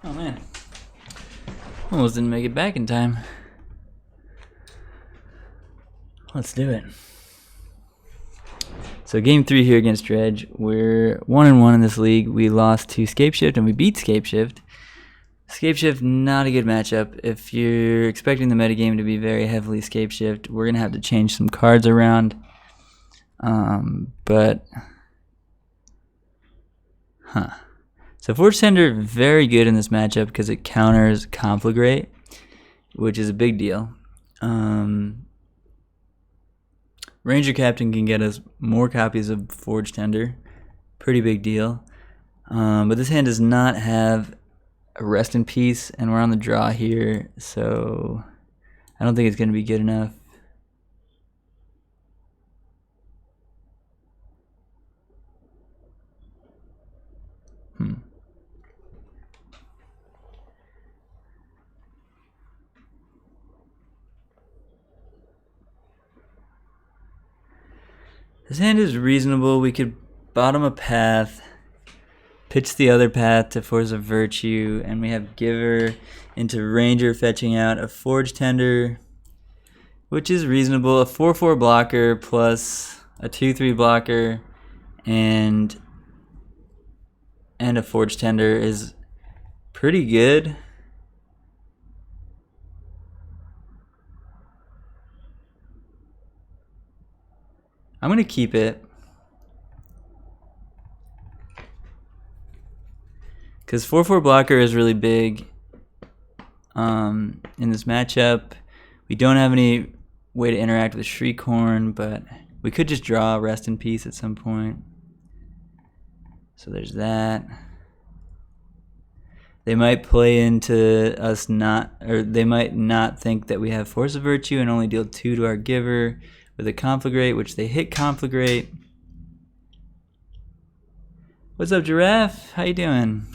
Oh man, almost didn't make it back in time. Let's do it. So game 3 here against Dredge. We're 1-1 in this league. We lost to Scapeshift and we beat Scapeshift. Scapeshift, not a good matchup. If you're expecting the metagame to be very heavily Scapeshift, we're going to have to change some cards around. So Forge Tender, very good in this matchup because it counters Conflagrate, which is a big deal. Ranger Captain can get us more copies of Forge Tender. Pretty big deal. But this hand does not have a Rest in Peace, and we're on the draw here, so I don't think it's going to be good enough. This hand is reasonable. We could bottom a path, pitch the other path to Force of Virtue, and we have Giver into Ranger fetching out a Forge Tender, which is reasonable. A 4/4 blocker plus a 2/3 blocker and a Forge Tender is pretty good. I'm going to keep it because 4/4 blocker is really big in this matchup. We don't have any way to interact with Shriekhorn, but we could just draw Rest in Peace at some point. So there's that. They might play into us they might not think that we have Force of Virtue and only deal 2 to our Giver with a Conflagrate, which they hit Conflagrate. What's up, Giraffe? How you doing?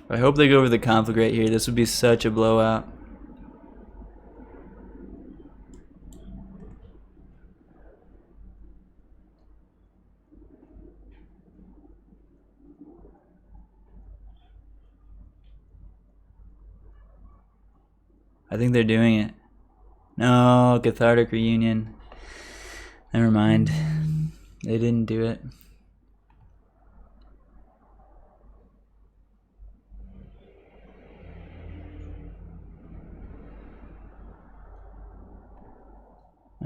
I hope they go over the Conflagrate here. This would be such a blowout. I think they're doing it. No, Cathartic Reunion. Never mind. They didn't do it.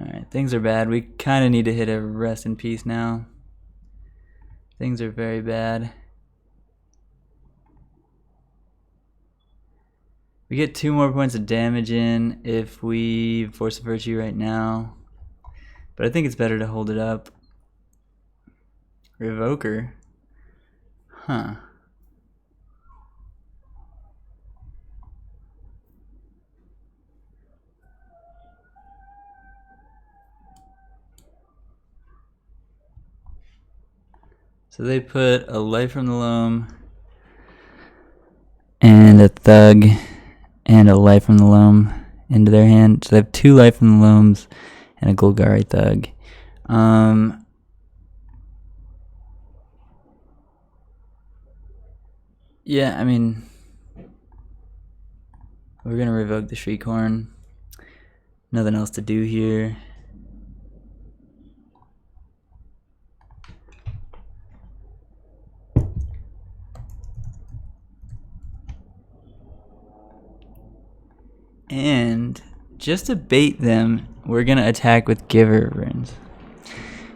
Alright, things are bad. We kind of need to hit a rest in peace now. Things are very bad. We get 2 more points of damage in if we Force of Virtue right now. But I think it's better to hold it up. Revoker? Huh. So they put a Life from the Loam and a Thug and a Life from the Loam into their hand. So they have 2 Life from the Loams and a Golgari Thug. Yeah, I mean, we're gonna revoke the Shriekhorn. Nothing else to do here. And just to bait them, we're gonna attack with Giver Runes.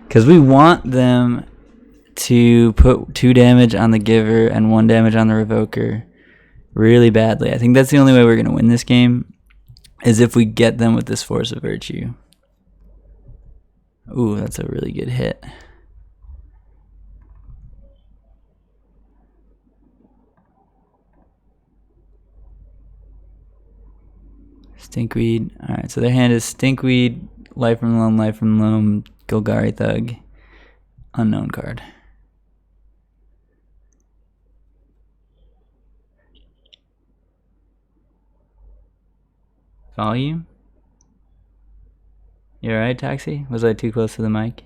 Because we want them to put 2 damage on the Giver and 1 damage on the Revoker really badly. I think that's the only way we're going to win this game, is if we get them with this Force of Virtue. Ooh, that's a really good hit. Stinkweed. Alright, so their hand is Stinkweed, Life from Loam, Golgari Thug, unknown card. Volume? You alright, Taxi? Was I too close to the mic?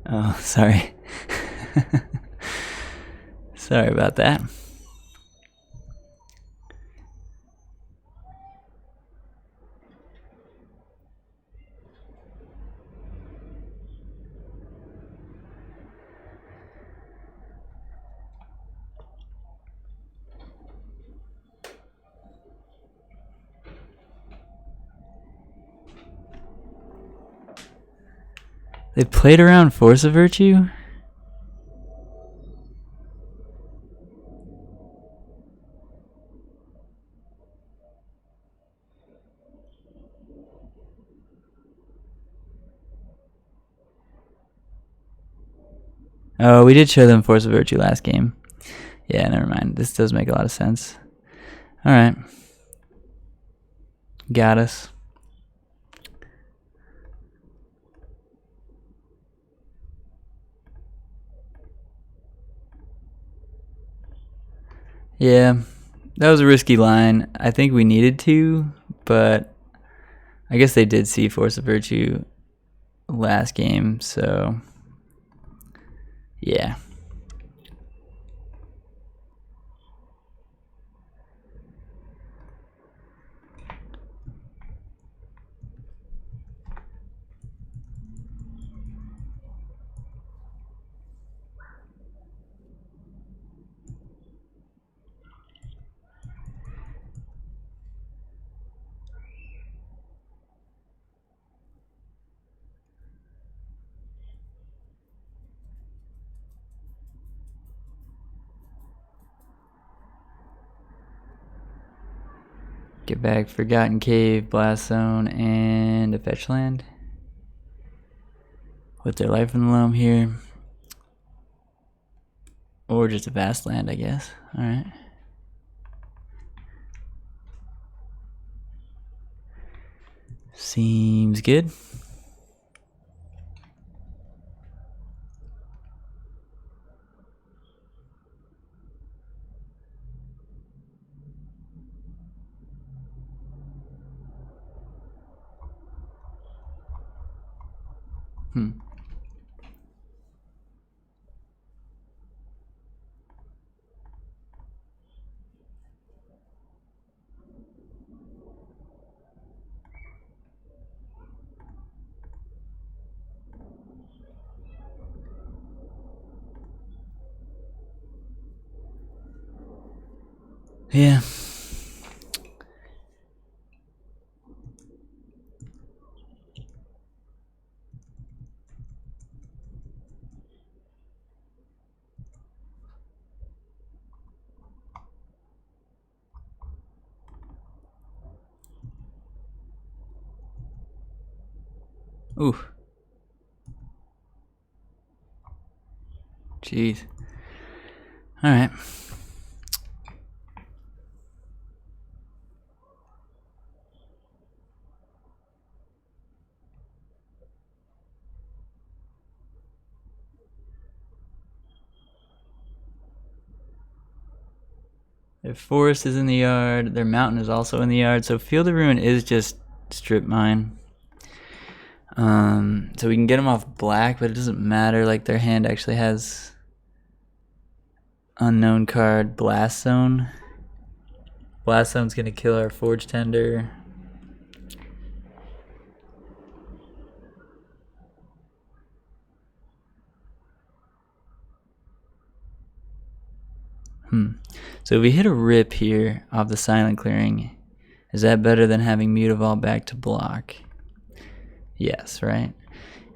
Oh, sorry. Sorry about that. They played around Force of Virtue? Oh, we did show them Force of Virtue last game. Yeah, never mind. This does make a lot of sense. Alright. Got us. Yeah, that was a risky line. I think we needed to, but I guess they did see Force of Virtue last game, so yeah. Get back Forgotten Cave, Blast Zone, and a fetch land. With their Life in the Loam here. Or just a Vast Land, I guess. Alright. Seems good. Yeah. Ooh. Jeez. All right. Their forest is in the yard. Their mountain is also in the yard. So Field of Ruin is just strip mine. So we can get them off black, but it doesn't matter. Like their hand actually has unknown card Blast Zone. Blast Zone's gonna kill our Forge Tender. So if we hit a rip here off the Silent Clearing, is that better than having Mutavault back to block? Yes, right?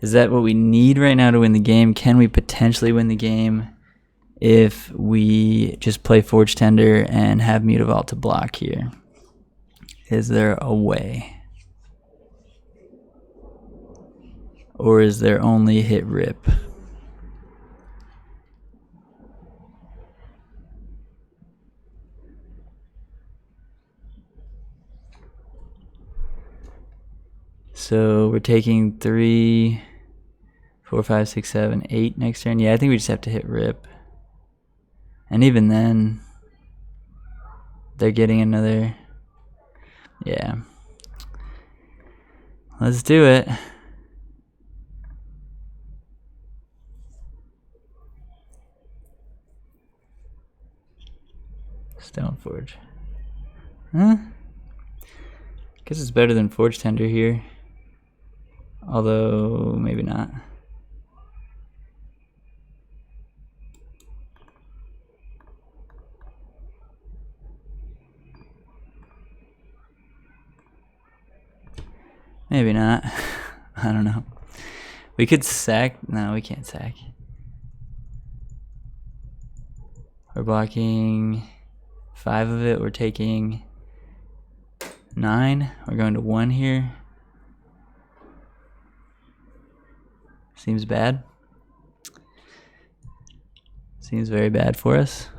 Is that what we need right now to win the game? Can we potentially win the game if we just play Forge Tender and have Mutavault to block here? Is there a way? Or is there only hit rip? So we're taking 3, 4, 5, 6, 7, 8 next turn. Yeah, I think we just have to hit rip. And even then, they're getting another. Yeah. Let's do it. Stoneforge. Huh? Guess it's better than Forge Tender here. Although, maybe not. Maybe not. I don't know. We could sack. No, we can't sack. We're blocking 5 of it. We're taking 9. We're going to 1 here. Seems bad. Seems very bad for us.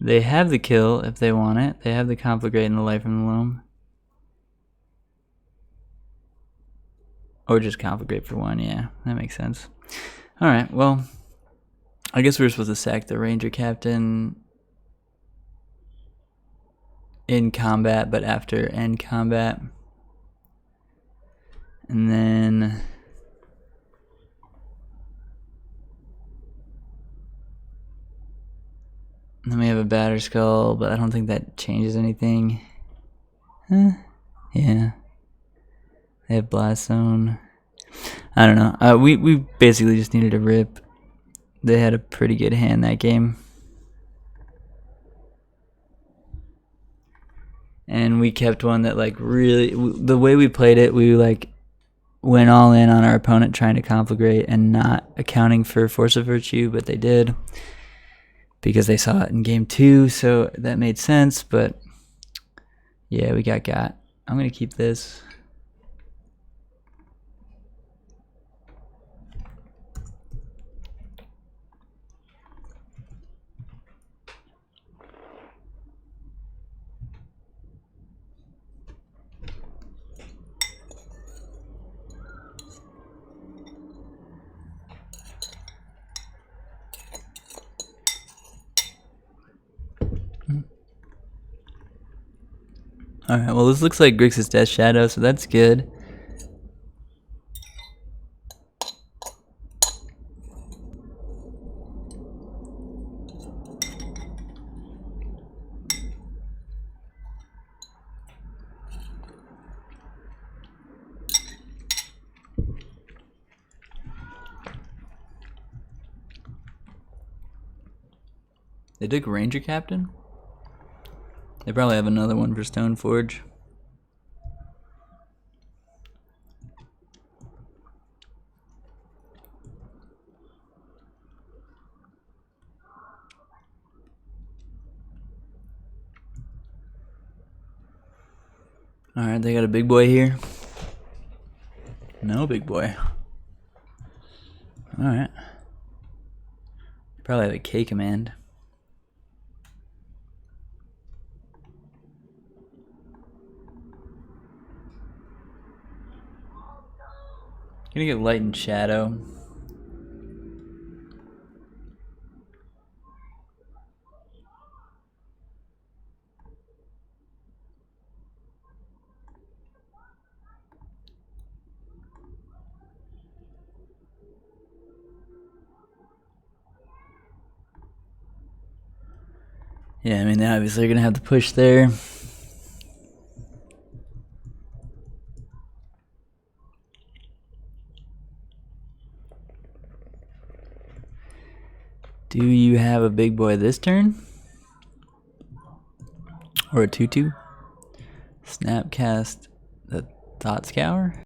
They have the kill if they want it. They have the Conflagrate and the Life from the Loam. Or just Conflagrate for 1, yeah. That makes sense. Alright, well, I guess we were supposed to sack the Ranger Captain in combat, but after end combat. And then we have a Batter Skull, but I don't think that changes anything. Huh? Yeah. They have Blast Zone. I don't know. We basically just needed a rip. They had a pretty good hand that game. And we kept one that like really, the way we played it, we like went all in on our opponent trying to conflagrate and not accounting for Force of Virtue, but they did because they saw it in game 2, so that made sense. But yeah, we got. I'm gonna keep this. Alright, well this looks like Grixis Death Shadow, so that's good. They took Ranger Captain? They probably have another one for Stoneforge. Alright, they got a big boy here. No big boy. Alright. Probably have a K command. Gonna get light and shadow. Yeah, I mean, they're obviously gonna have to push there. Do you have a big boy this turn? Or a 2/2? Snapcast the Thought Scour?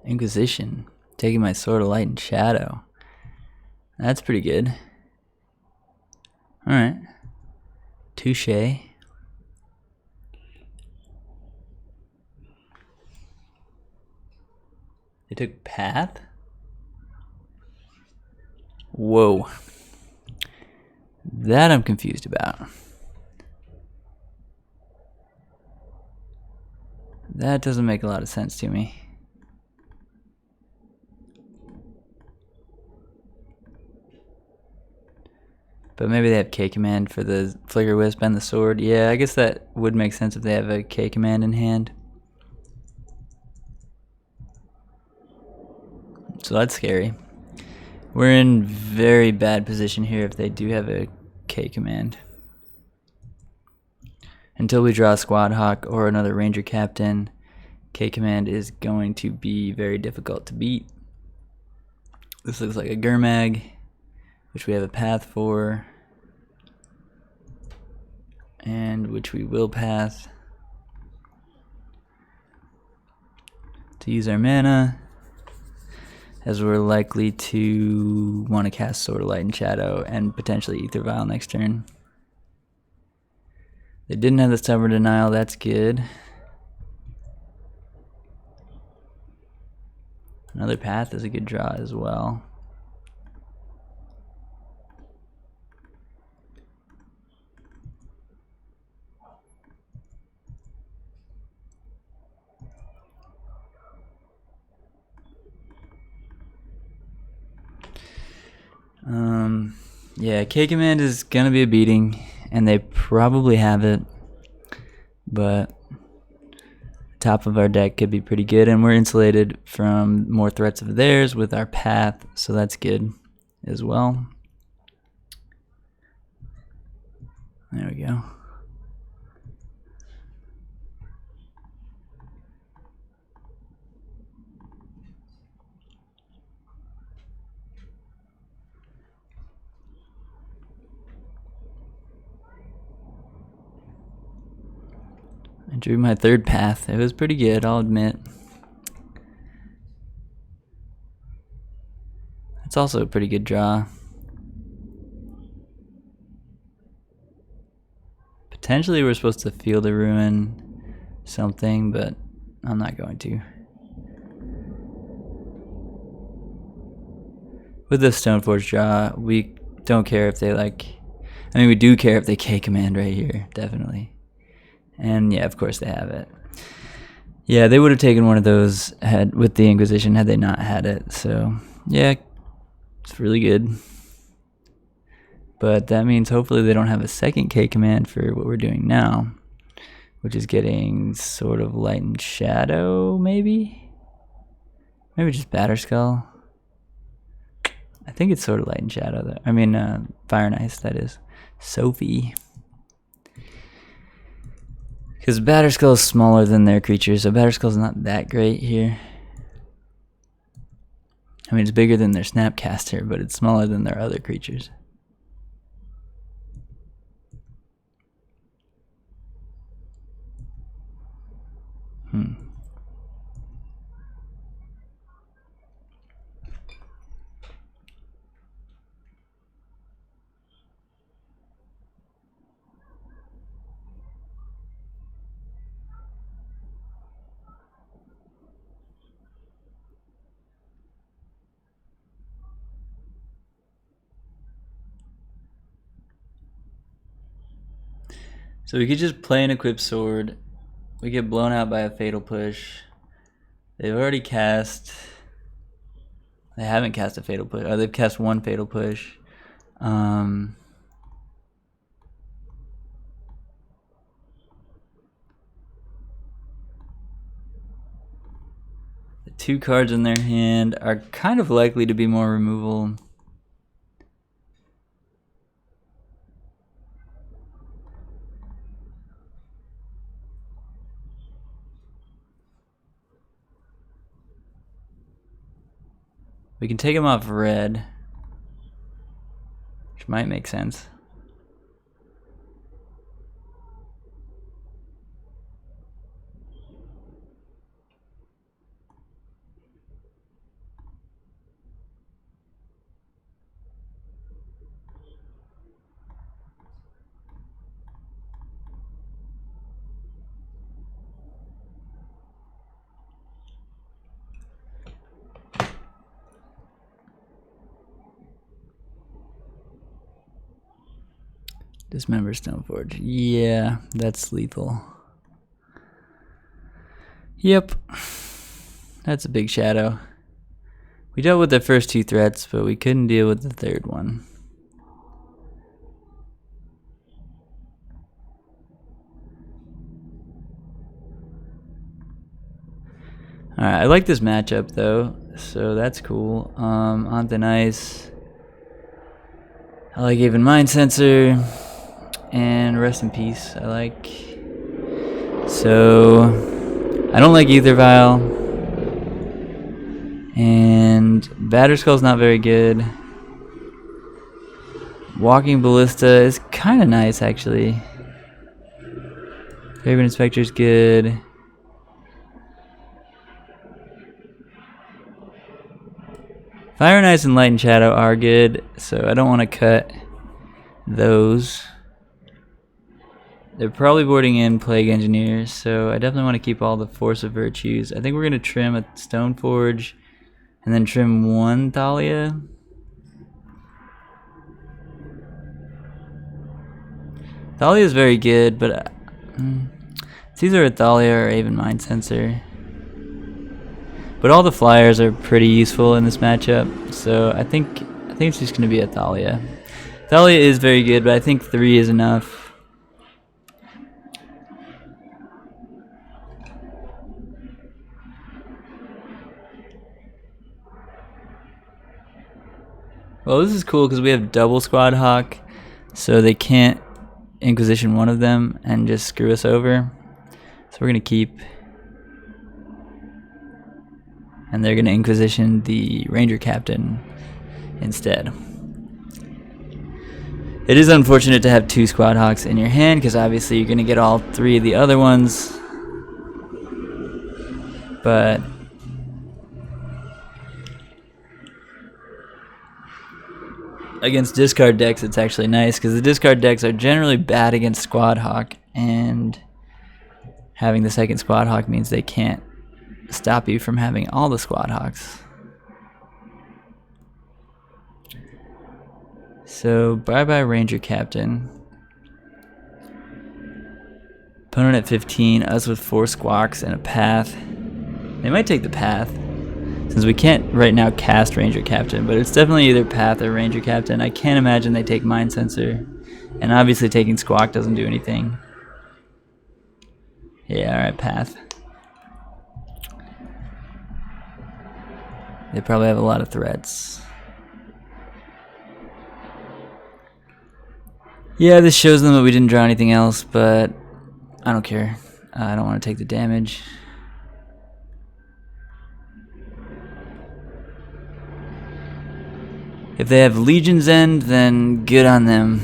Inquisition. Taking my Sword of Light and Shadow. That's pretty good. Alright. Touche. They took Path? Whoa. That I'm confused about. That doesn't make a lot of sense to me. But maybe they have K command for the Flicker Wisp and the sword. Yeah, I guess that would make sense if they have a K command in hand. So that's scary. We're in very bad position here if they do have a K command. Until we draw a Squad Hawk or another Ranger Captain, K command is going to be very difficult to beat. This looks like a Gurmag, which we have a path for, and which we will pass to use our mana, as we're likely to want to cast Sword of Light and Shadow and potentially Ether Vial next turn. They didn't have the Stubborn Denial, that's good. Another path is a good draw as well. Yeah, K command is gonna be a beating, and they probably have it, but top of our deck could be pretty good, and we're insulated from more threats of theirs with our path, so that's good as well. There we go. I drew my third path. It was pretty good, I'll admit. It's also a pretty good draw. Potentially we're supposed to Field of Ruin something, but I'm not going to. With the Stoneforge draw, we don't care if they we do care if they K command right here, definitely. And yeah, of course they have it. Yeah, they would have taken one of those with the Inquisition had they not had it. So yeah, it's really good. But that means hopefully they don't have a second K command for what we're doing now, which is getting sort of Light and Shadow, maybe? Maybe just Batterskull. I think it's sort of Light and Shadow, though. I mean, Fire and Ice, that is. Sophie. Because Batterskull is smaller than their creatures, so Batterskull's not that great here. I mean, it's bigger than their Snapcaster, but it's smaller than their other creatures. So we could just play an equipped sword. We get blown out by a fatal push. They've already cast... They haven't cast a fatal push. Oh, they've cast one fatal push. The 2 cards in their hand are kind of likely to be more removal. We can take him off red, which might make sense. Dismember Stoneforge. Yeah, that's lethal. Yep. That's a big shadow. We dealt with the first 2 threats, but we couldn't deal with the 3rd one. Alright, I like this matchup though, so that's cool. On the nice. I like even Mind Sensor. And Rest in Peace, I like. So, I don't like Ether Vial. And Batterskull's not very good. Walking Ballista is kind of nice, actually. Favorite Inspector's good. Fire and Ice and Light and Shadow are good, so I don't want to cut those. They're probably boarding in Plague Engineers, so I definitely want to keep all the Force of Virtues. I think we're going to trim a Stoneforge and then trim 1 Thalia. Thalia is very good, but it's either a Thalia or even Mind Sensor. But all the flyers are pretty useful in this matchup, so I think it's just going to be a Thalia. Thalia is very good, but I think 3 is enough. Well, this is cool because we have double Squad Hawk, so they can't Inquisition one of them and just screw us over. So we're going to keep. And they're going to Inquisition the Ranger Captain instead. It is unfortunate to have 2 Squad Hawks in your hand because obviously you're going to get all 3 of the other ones. But against discard decks, it's actually nice because the discard decks are generally bad against Squad Hawk, and having the second Squad Hawk means they can't stop you from having all the Squad Hawks. So bye-bye Ranger Captain. Opponent at 15, us with 4 Squawks and a Path. They might take the Path, since we can't right now cast Ranger Captain, but it's definitely either Path or Ranger Captain. I can't imagine they take Mind Sensor, and obviously taking Squawk doesn't do anything. Yeah, alright, Path. They probably have a lot of threats. Yeah, this shows them that we didn't draw anything else, but I don't care. I don't want to take the damage. If they have Legion's End, then good on them.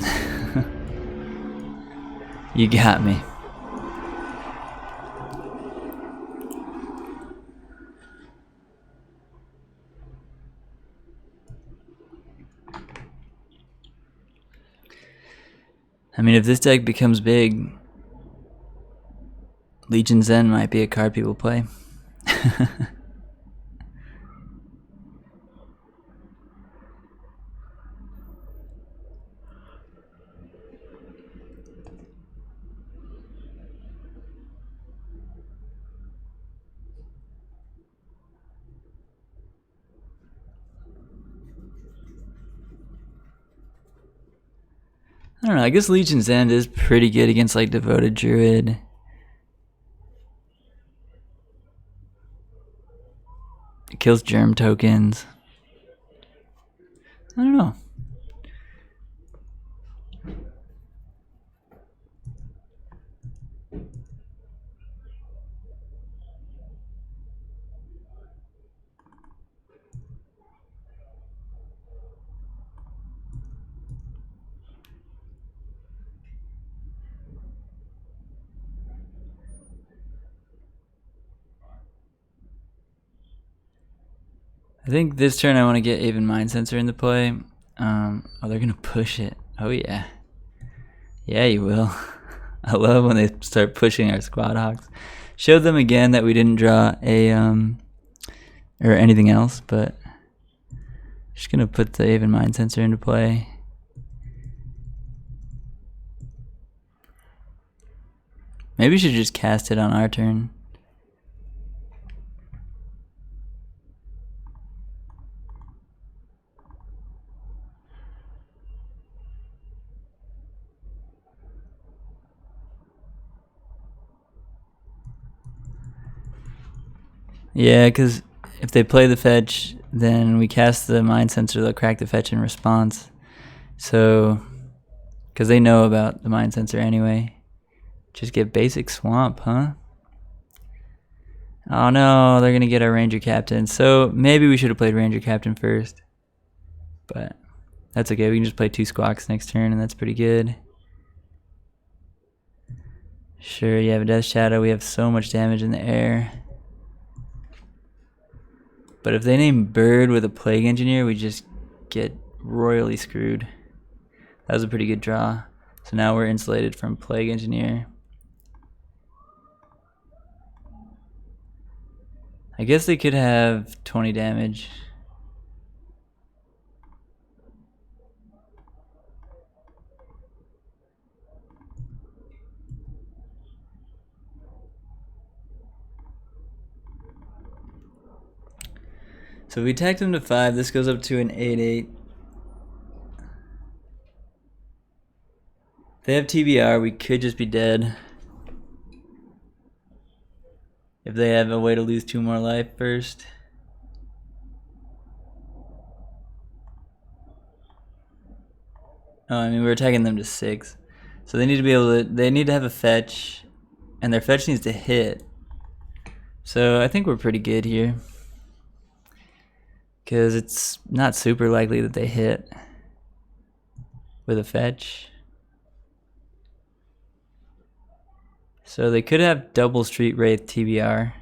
You got me. mean, if this deck becomes big, Legion Zen might be a card people play. I don't know, I guess Legion's End is pretty good against like Devoted Druid. It kills germ tokens. I don't know. I think this turn I want to get Aven Mind Sensor into play. Oh, they're going to push it. Oh, yeah. Yeah, you will. I love when they start pushing our Squad Hawks. Showed them again that we didn't draw a, or anything else, but just going to put the Aven Mind Sensor into play. Maybe we should just cast it on our turn. Yeah, because if they play the fetch, then we cast the Mind Sensor, they'll crack the fetch in response. So, because they know about the Mind Sensor anyway. Just get basic Swamp, huh? Oh no, they're going to get our Ranger Captain. So, maybe we should have played Ranger Captain first. But, that's okay. We can just play 2 Squawks next turn, and that's pretty good. Sure, you have a Death Shadow. We have so much damage in the air. But if they name Bird with a Plague Engineer, we just get royally screwed. That was a pretty good draw. So now we're insulated from Plague Engineer. I guess they could have 20 damage. So we attacked them to 5. This goes up to an 8/8. If they have TBR, we could just be dead. If they have a way to lose 2 more life first. Oh, I mean, we're attacking them to 6. So they need to be able to, they need to have a fetch, and their fetch needs to hit. So I think we're pretty good here. Because it's not super likely that they hit with a fetch. So they could have double Street Wraith TBR.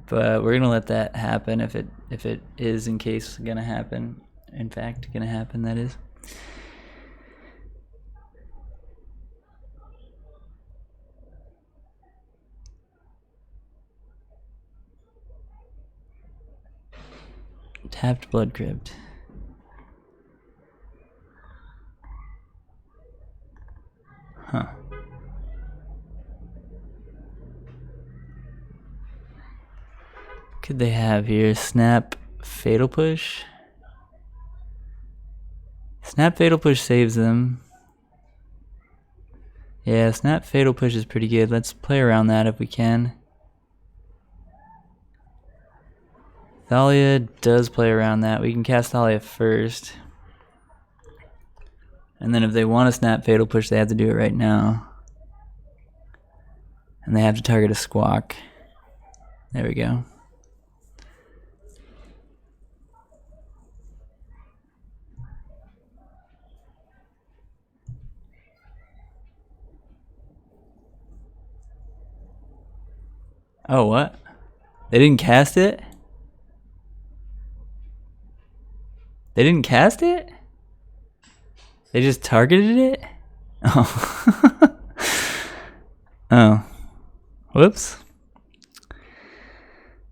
But we're gonna let that happen if it is in case gonna happen. In fact, gonna happen, that is. Tapped Blood Crypt. Huh. Could they have here? Snap Fatal Push? Snap Fatal Push saves them. Yeah, Snap Fatal Push is pretty good. Let's play around that if we can. Thalia does play around that. We can cast Thalia first. And then if they want to Snap Fatal Push, they have to do it right now. And they have to target a Squawk. There we go. Oh, what? They didn't cast it? They didn't cast it? They just targeted it? Oh. Oh. Whoops.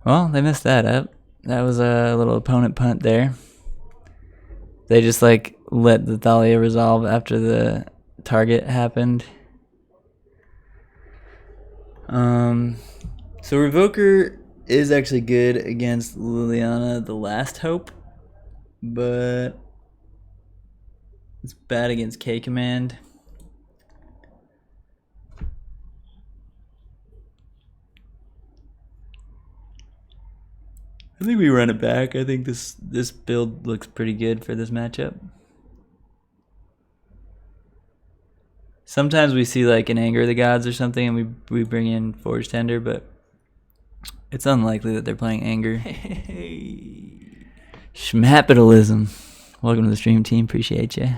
Well, they messed that up. That was a little opponent punt there. They just like let the Thalia resolve after the target happened. So Revoker is actually good against Liliana, the Last Hope, but it's bad against K Command. I think we run it back. I think this build looks pretty good for this matchup. Sometimes we see like an Anger of the Gods or something and we bring in Forge Tender, but it's unlikely that they're playing Anger. Hey. Schmapitalism. Welcome to the stream, team. Appreciate you.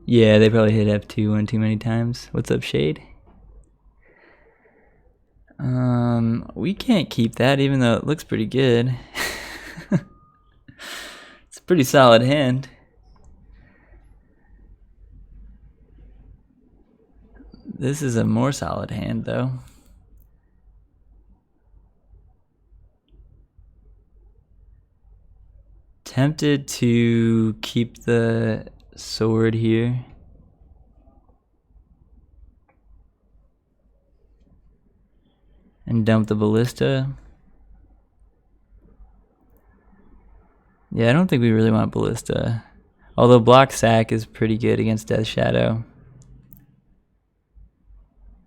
Yeah, they probably hit F2 one too many times. What's up, Shade? We can't keep that even though it looks pretty good. It's a pretty solid hand. This is a more solid hand though. Tempted to keep the sword here. And dump the ballista. Yeah, I don't think we really want ballista. Although block sack is pretty good against Death Shadow.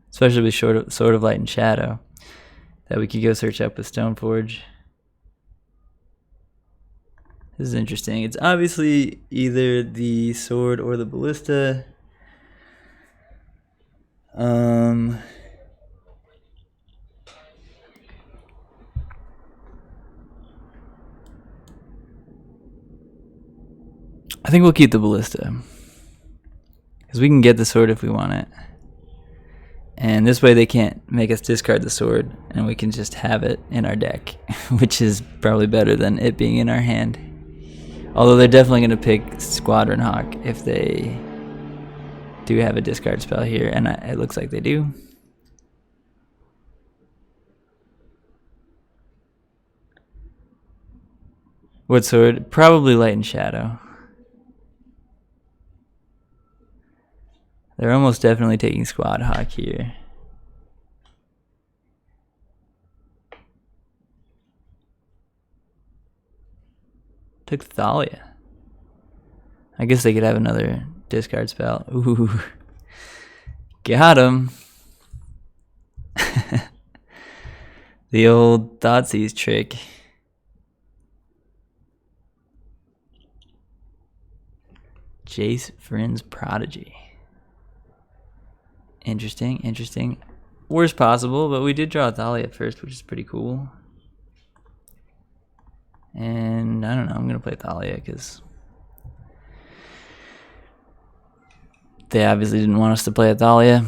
Especially with Sword of Light and Shadow. That we could go search up with Stoneforge. This is interesting. It's obviously either the sword or the ballista. I think we'll keep the ballista. Because we can get the sword if we want it. And this way they can't make us discard the sword. And we can just have it in our deck. Which is probably better than it being in our hand. Although they're definitely going to pick Squadron Hawk if they do have a discard spell here. And it looks like they do. What sword? Probably Light and Shadow. They're almost definitely taking Squad Hawk here. Took Thalia. I guess they could have another discard spell. Ooh. Got him. The old Thoughtseize trick. Jace Vryn's Prodigy. Interesting, interesting. Worst possible, but we did draw Thalia first, which is pretty cool. And I don't know, I'm going to play Thalia because they obviously didn't want us to play a Thalia.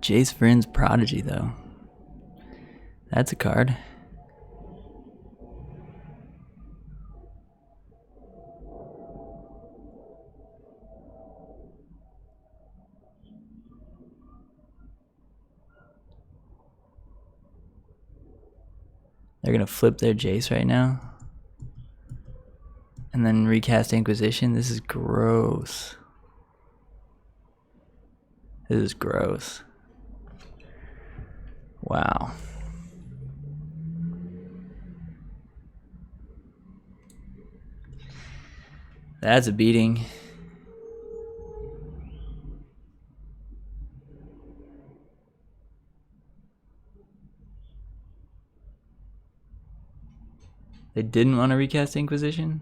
Jace Vryn's Prodigy, though. That's a card. They're going to flip their Jace right now. And then recast Inquisition. This is gross. This is gross. Wow. That's a beating. They didn't want to recast Inquisition?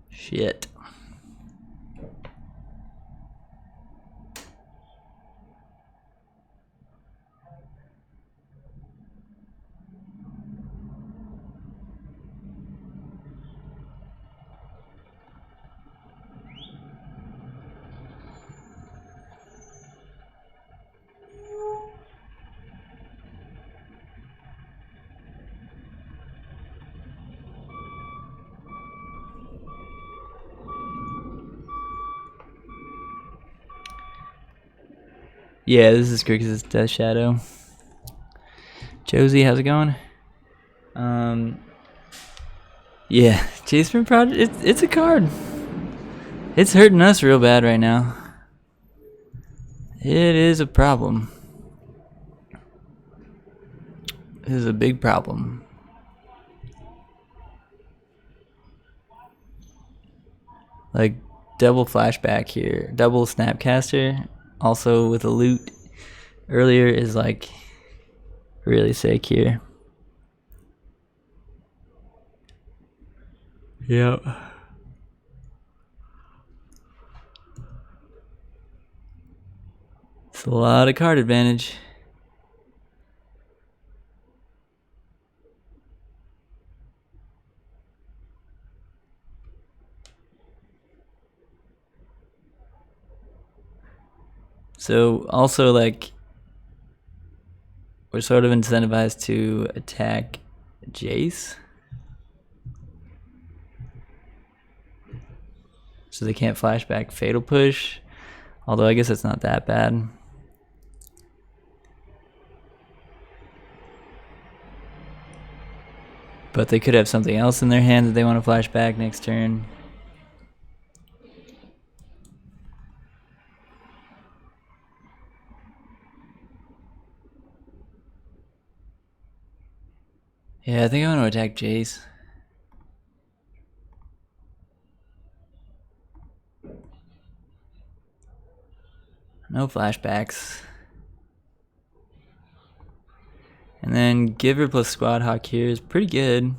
Shit. Yeah, this is Cricket's Death Shadow. Josie, how's it going? Yeah, Chase Sprint Project, it's a card. It's hurting us real bad right now. It is a problem. It is a big problem. Like, double flashback here. Double Snapcaster, also with a loot earlier, is like really sick here. Yep. It's a lot of card advantage. So also, like, we're sort of incentivized to attack Jace, so they can't flashback Fatal Push, although I guess it's not that bad. But they could have something else in their hand that they want to flashback next turn. Yeah, I think I want to attack Jace. No flashbacks. And then Giver plus Squad Hawk here is pretty good.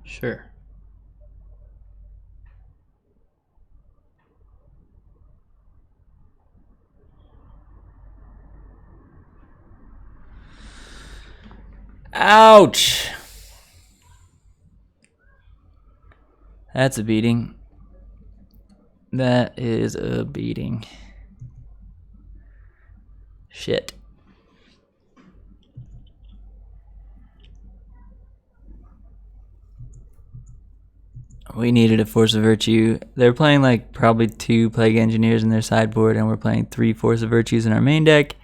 Sure. Ouch! That's a beating. That is a beating. Shit. We needed a Force of Virtue. They're playing like probably 2 Plague Engineers in their sideboard, and we're playing 3 Force of Virtues in our main deck.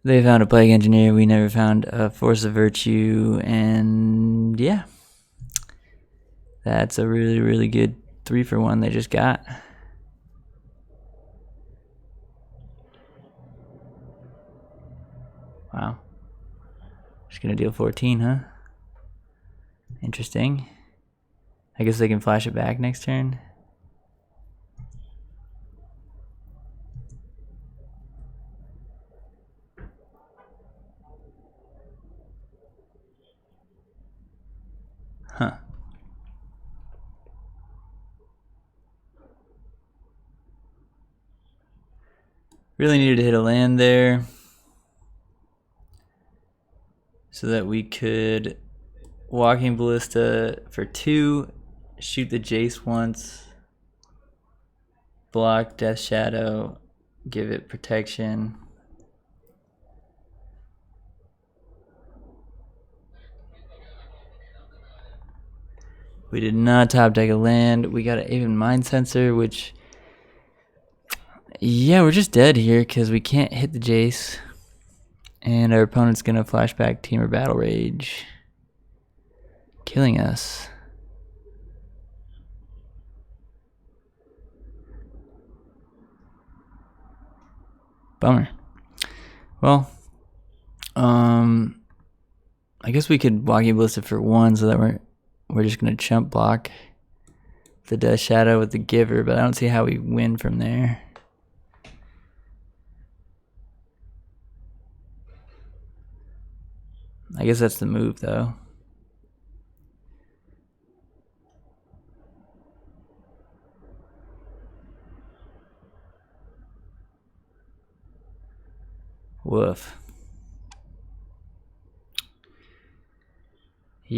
They found a Plague Engineer. We never found a Force of Virtue, and yeah. That's a really, really good 3-for-1 they just got. Wow. Just gonna deal 14, huh? Interesting. I guess they can flash it back next turn. Huh. Really needed to hit a land there so that we could Walking Ballista for 2, shoot the Jace once, block Death Shadow, give it protection. We did not top deck a land. We got an Aven Mind Sensor, which, yeah, we're just dead here because we can't hit the Jace. And our opponent's going to flashback Teamer Battle Rage, killing us. Bummer. Well, I guess we could Walking Ballista for 1 so that we're just going to chump block the Death Shadow with the Giver, but I don't see how we win from there. I guess that's the move, though. Woof.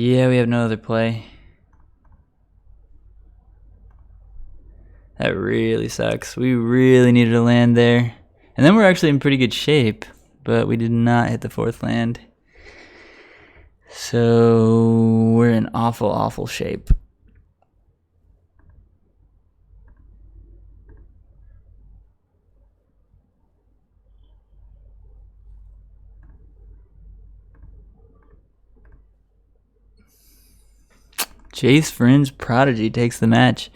Yeah, we have no other play. That really sucks. We really needed to land there. And then we're actually in pretty good shape, but we did not hit the 4th land. So we're in awful, awful shape. Jace Fringe Prodigy takes the match.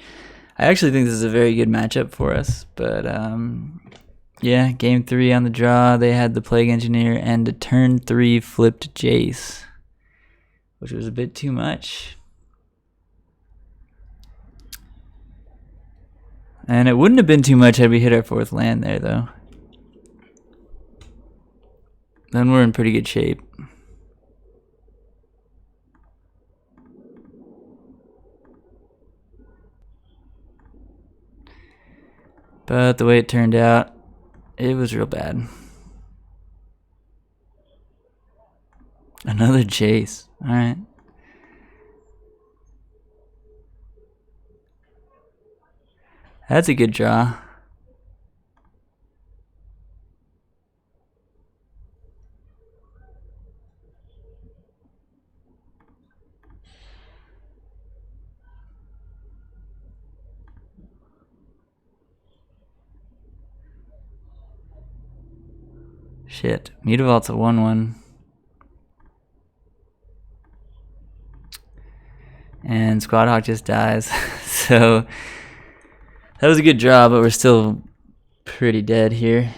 I actually think this is a very good matchup for us, but yeah, game 3 on the draw, they had the Plague Engineer and a turn 3 flipped Jace, which was a bit too much. And it wouldn't have been too much had we hit our 4th land there, though. Then we're in pretty good shape. But the way it turned out, it was real bad. Another Jace. Alright. That's a good draw. Shit. Mutavolt's a 1-1. And Squad Hawk just dies. So that was a good draw, but we're still pretty dead here.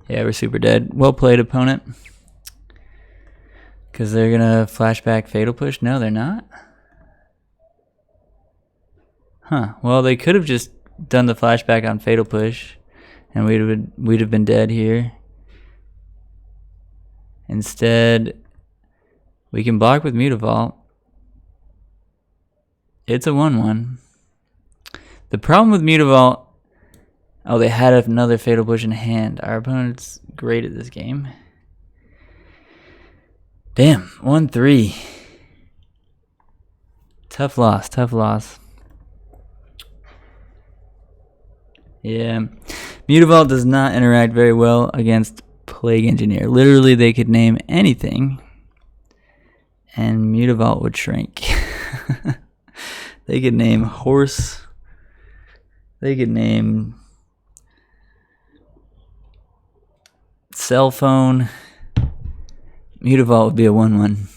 Yeah, we're super dead. Well played, opponent. Because they're going to flashback Fatal Push? No, they're not. Huh. Well, they could have just done the flashback on Fatal Push, and we'd have been dead here. Instead, we can block with Mutavault. It's a 1-1. The problem with Mutavault... Oh, they had another Fatal Push in hand. Our opponent's great at this game. Damn, 1-3. Tough loss, tough loss. Yeah. Mutavault does not interact very well against Plague Engineer. Literally, they could name anything, and Mutavault would shrink. They could name horse. They could name cell phone. Mutavault would be a 1-1.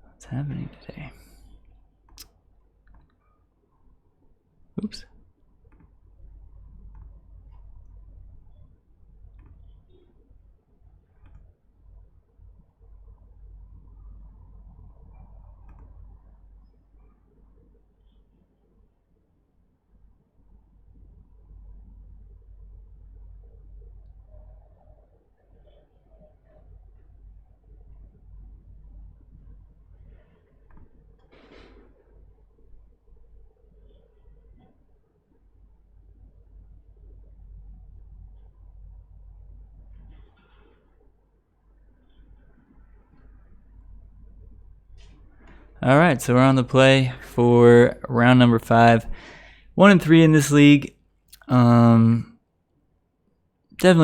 What's happening today? Oops. All right, so we're on the play for round number 5. 1-3 in this league. Definitely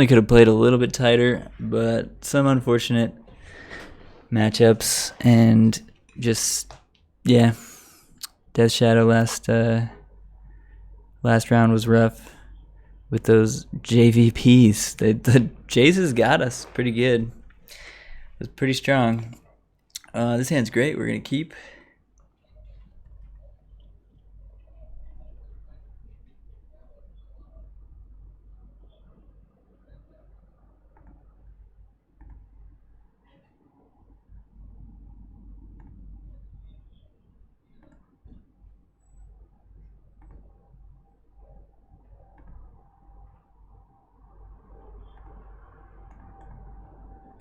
could have played a little bit tighter, but some unfortunate matchups and just, yeah, Death Shadow last round was rough with those JVPs. The Jaces got us pretty good. It was pretty strong. This hand's great. We're going to keep.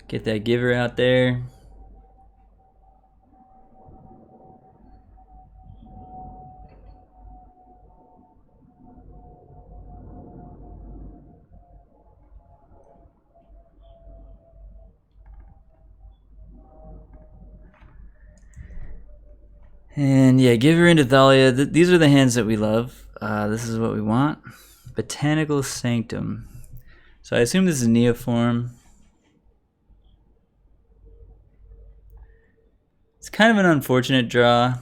Get that giver out there. And yeah, give her into Thalia. These are the hands that we love. This is what we want. Botanical Sanctum. So I assume this is Neoform. It's kind of an unfortunate draw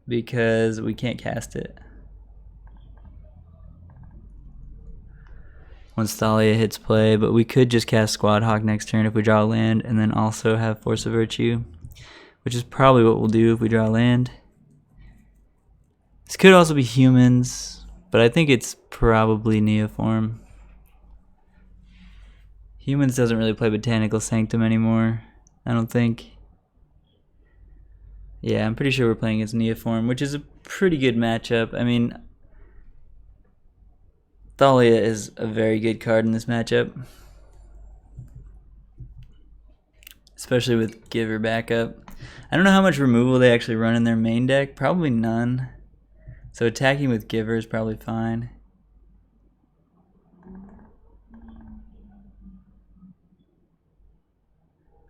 because we can't cast it. Once Thalia hits play, but we could just cast Squad Hawk next turn if we draw a land and then also have Force of Virtue, which is probably what we'll do if we draw land. This could also be humans, but I think it's probably Neoform. Humans doesn't really play Botanical Sanctum anymore, I don't think. Yeah, I'm pretty sure we're playing as Neoform, which is a pretty good matchup. I mean, Thalia is a very good card in this matchup, especially with Giver backup. I don't know how much removal they actually run in their main deck. Probably none. So attacking with Giver is probably fine.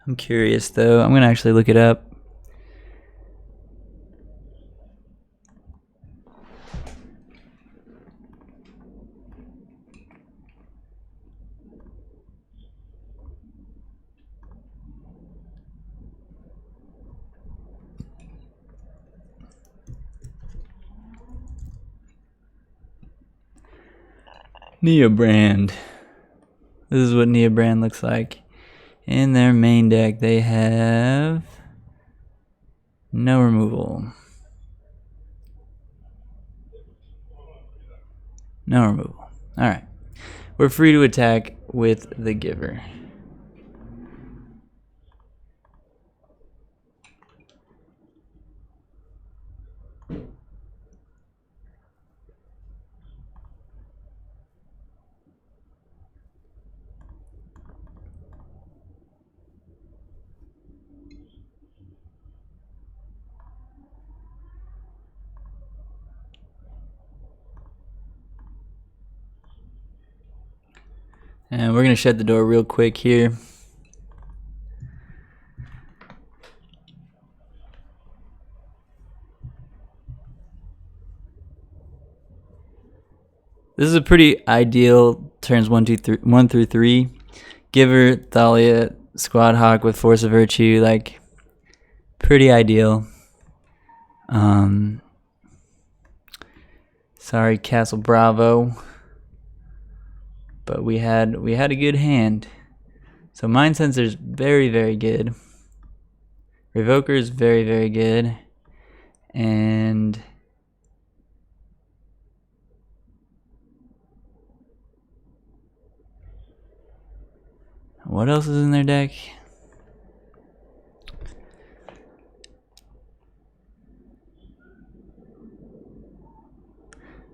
I'm curious though. I'm gonna actually look it up. Neobrand. This is what Neobrand looks like. In their main deck, they have no removal. No removal. Alright. We're free to attack with the Giver. And we're going to shut the door real quick here. This is a pretty ideal turns 1 through 3. Giver, Thalia, Squad Hawk with Force of Virtue, like pretty ideal. Sorry, Castle Bravo. But we had a good hand. So Mind Sensor's very, very good. Revoker is very, very good. And what else is in their deck?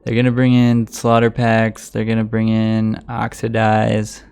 They're going to bring in Slaughter Packs. They're going to bring in Oxidize.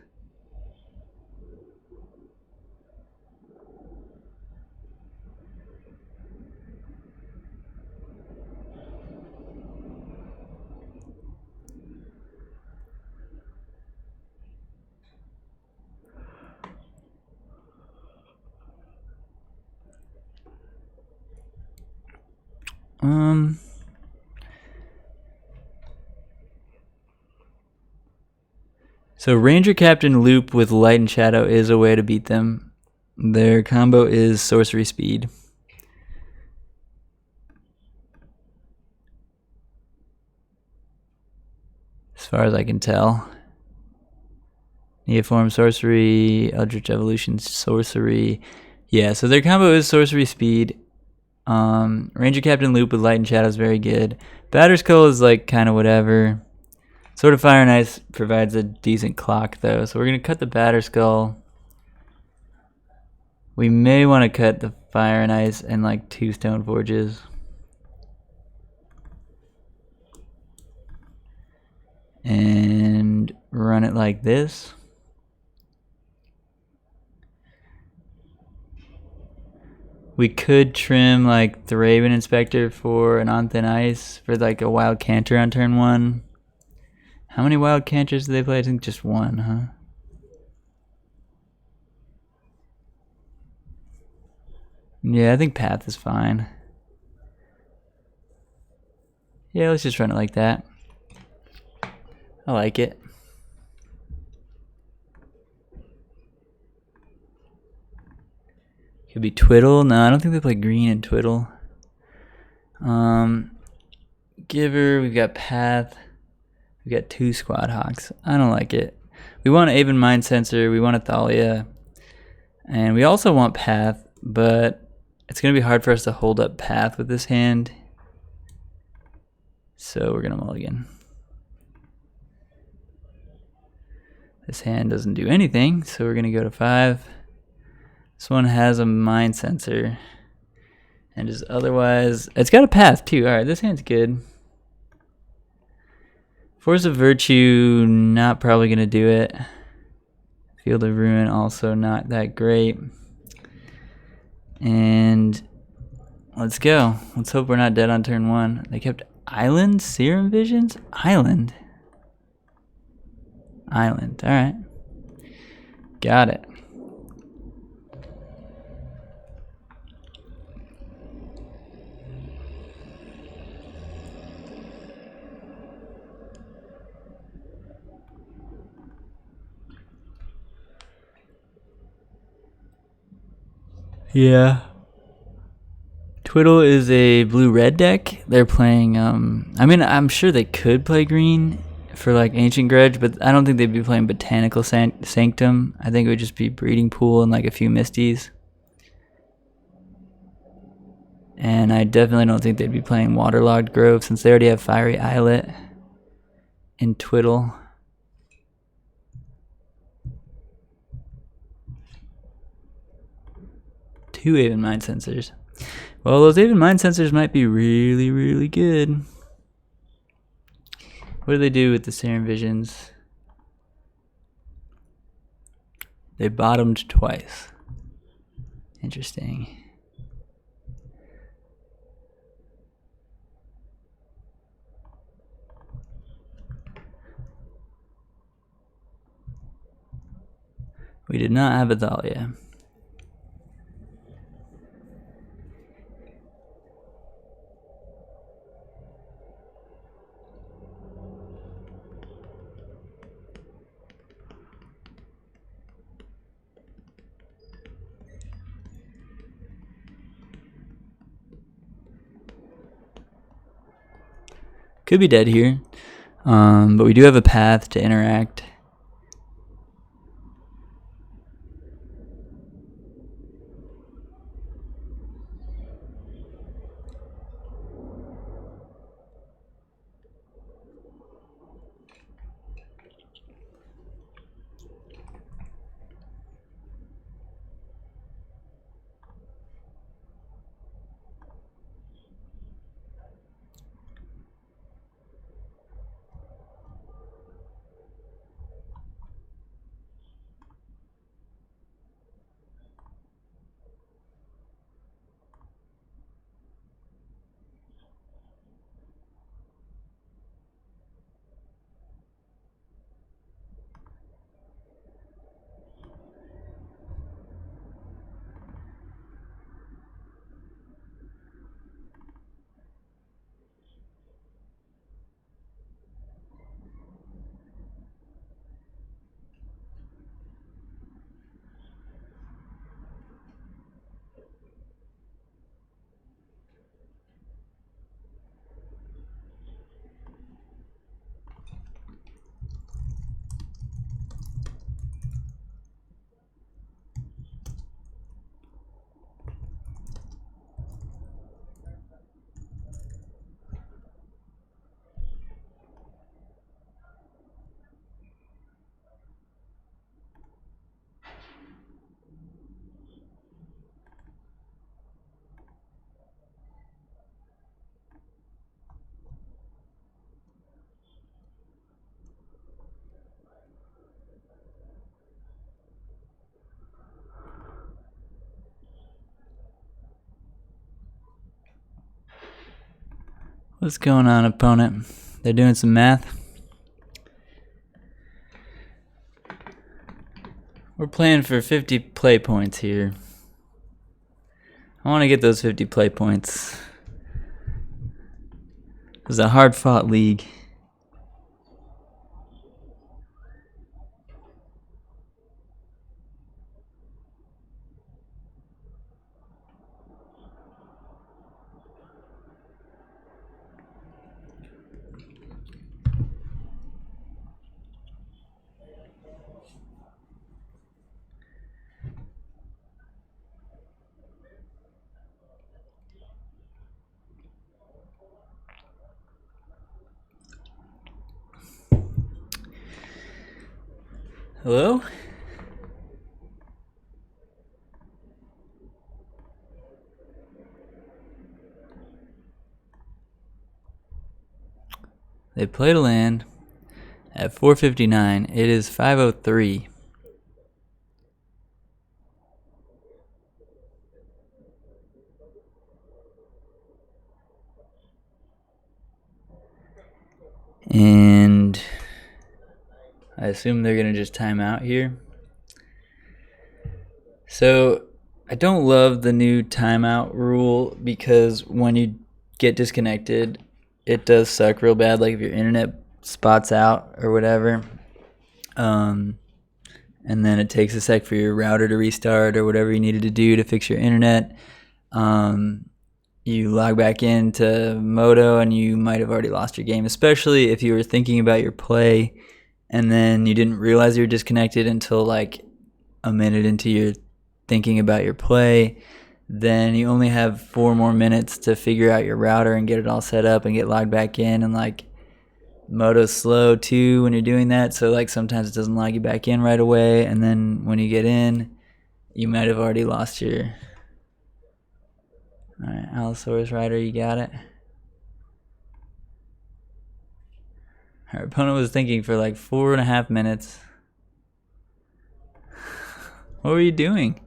So Ranger Captain Loop with Light and Shadow is a way to beat them. Their combo is Sorcery Speed. As far as I can tell. Neoform Sorcery, Eldritch Evolution Sorcery. Yeah, so their combo is Sorcery Speed. Ranger Captain Loop with Light and Shadow is very good. Batterskull is like kind of whatever. Sword of Fire and Ice provides a decent clock though, so we're going to cut the Batterskull. We may want to cut the Fire and Ice and like 2 Stone Forges. And run it like this. We could trim like the Raven Inspector for an on thin ice for like a wild canter on turn 1. How many wild canters do they play? I think just one, huh? Yeah, I think Path is fine. Yeah, let's just run it like that. I like it. Could be Twiddle. No, I don't think they play green and Twiddle. Giver, we've got Path. We've got 2 Squad Hawks. I don't like it. We want Aven Mind Sensor. We want a Thalia. And we also want Path, but it's going to be hard for us to hold up Path with this hand. So we're going to mulligan. This hand doesn't do anything, so we're going to go to 5. This one has a Mind Sensor. And just otherwise, it's got a Path too. Alright, this hand's good. Force of Virtue, not probably going to do it. Field of Ruin, also not that great. And let's go. Let's hope we're not dead on turn 1. They kept Island? Serum Visions? Island. Alright. Got it. Yeah. Twiddle is a blue-red deck. They're playing, I mean, I'm sure they could play green for like Ancient Grudge, but I don't think they'd be playing Botanical Sanctum. I think it would just be Breeding Pool and like a few Misties. And I definitely don't think they'd be playing Waterlogged Grove since they already have Fiery Islet in Twiddle. Two Aven Mind Sensors. Well, those Aven Mind Sensors might be really, really good. What do they do with the Serum Visions? They bottomed twice. Interesting. We did not have a Thalia. Could be dead here, but we do have a Path to interact. What's going on, opponent? They're doing some math. We're playing for 50 play points here. I want to get those 50 play points. It was a hard-fought league. Hello? They played a land at 4:59. It is 5:03. And I assume they're going to just time out here. So I don't love the new timeout rule because when you get disconnected, it does suck real bad. Like if your internet spots out or whatever, and then it takes a sec for your router to restart or whatever you needed to do to fix your internet. You log back into Moto and you might have already lost your game, especially if you were thinking about your play and then you didn't realize you were disconnected until like a minute into your thinking about your play. Then you only have 4 more minutes to figure out your router and get it all set up and get logged back in. And like Moto's slow too when you're doing that, so like sometimes it doesn't log you back in right away, and then when you get in you might have already lost your... Alright, Allosaurus Rider, you got it. Our opponent was thinking for like 4.5 minutes. What were you doing?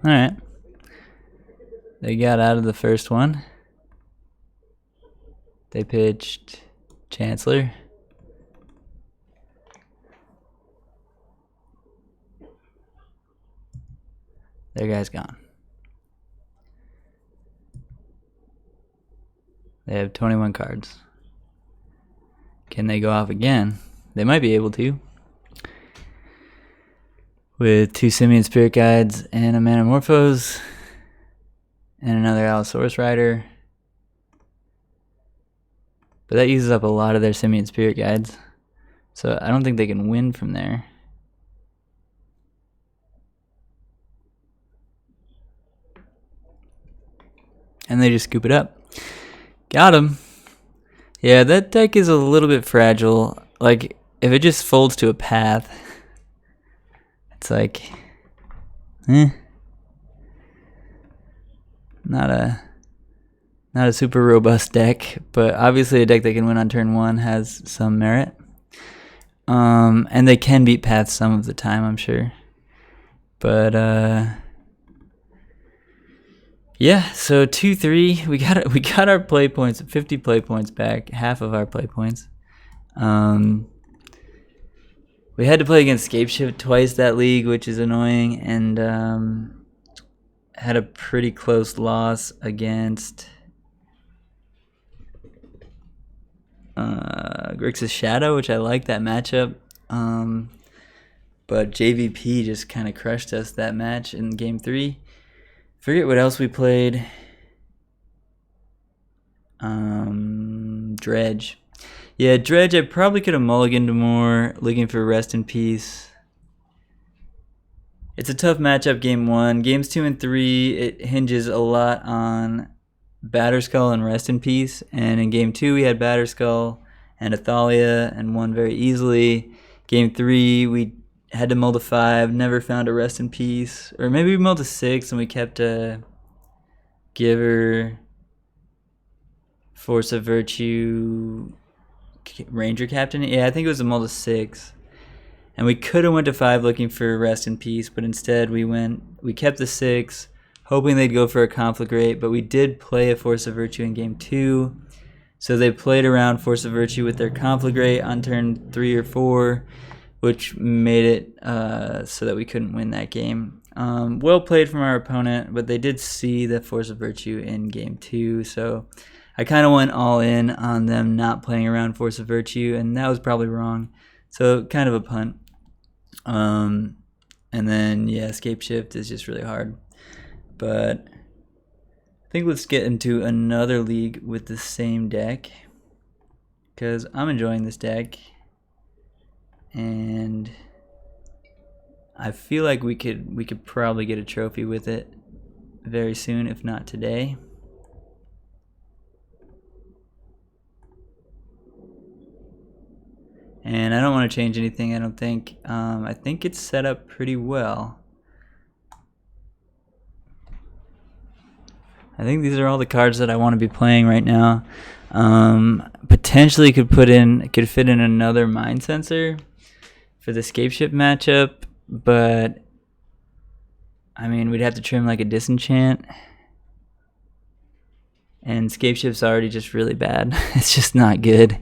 Alright. They got out of the first one. They pitched Chancellor. Their guy's gone. They have 21 cards. Can they go off again? They might be able to. With 2 Simian Spirit Guides and a Manamorphose and another Allosaurus Rider. But that uses up a lot of their Simian Spirit Guides, so I don't think they can win from there. And they just scoop it up. Got him. Yeah, that deck is a little bit fragile. Like, if it just folds to a path, it's like, not a super robust deck, but obviously a deck that can win on turn 1 has some merit. And they can beat paths some of the time, I'm sure. But yeah, so 2-3, we got our play points, 50 play points back, half of our play points. We had to play against Scapeshift twice that league, which is annoying, and had a pretty close loss against Grixis Shadow, which I like that matchup. But JVP just kind of crushed us that match in game 3. Forget what else we played. Dredge. Yeah, Dredge, I probably could have mulliganed more, looking for Rest in Peace. It's a tough matchup, game 1. Games 2 and 3, it hinges a lot on Batterskull and Rest in Peace. And in game 2, we had Batterskull and Athalia and won very easily. Game 3, we had to mull to 5, never found a Rest in Peace. Or maybe we mulled to 6 and we kept a Giver, Force of Virtue, Ranger Captain. Yeah, I think it was a mull to 6. And we could have went to 5 looking for Rest in Peace, but instead we kept the 6, hoping they'd go for a Conflagrate, but we did play a Force of Virtue in game 2. So they played around Force of Virtue with their Conflagrate on turn 3 or 4, which made it so that we couldn't win that game. Well played from our opponent, but they did see the Force of Virtue in game 2, so I kind of went all in on them not playing around Force of Virtue, and that was probably wrong. So kind of a punt. And then, yeah, Escape Shift is just really hard. But I think let's get into another league with the same deck, because I'm enjoying this deck. And I feel like we could probably get a trophy with it very soon, if not today. And I don't want to change anything, I don't think. I think it's set up pretty well. I think these are all the cards that I want to be playing right now. Potentially could fit in another Mind Sensor for the Escape Ship matchup, but I mean, we'd have to trim like a Disenchant. And Escape Ship's already just really bad. It's just not good.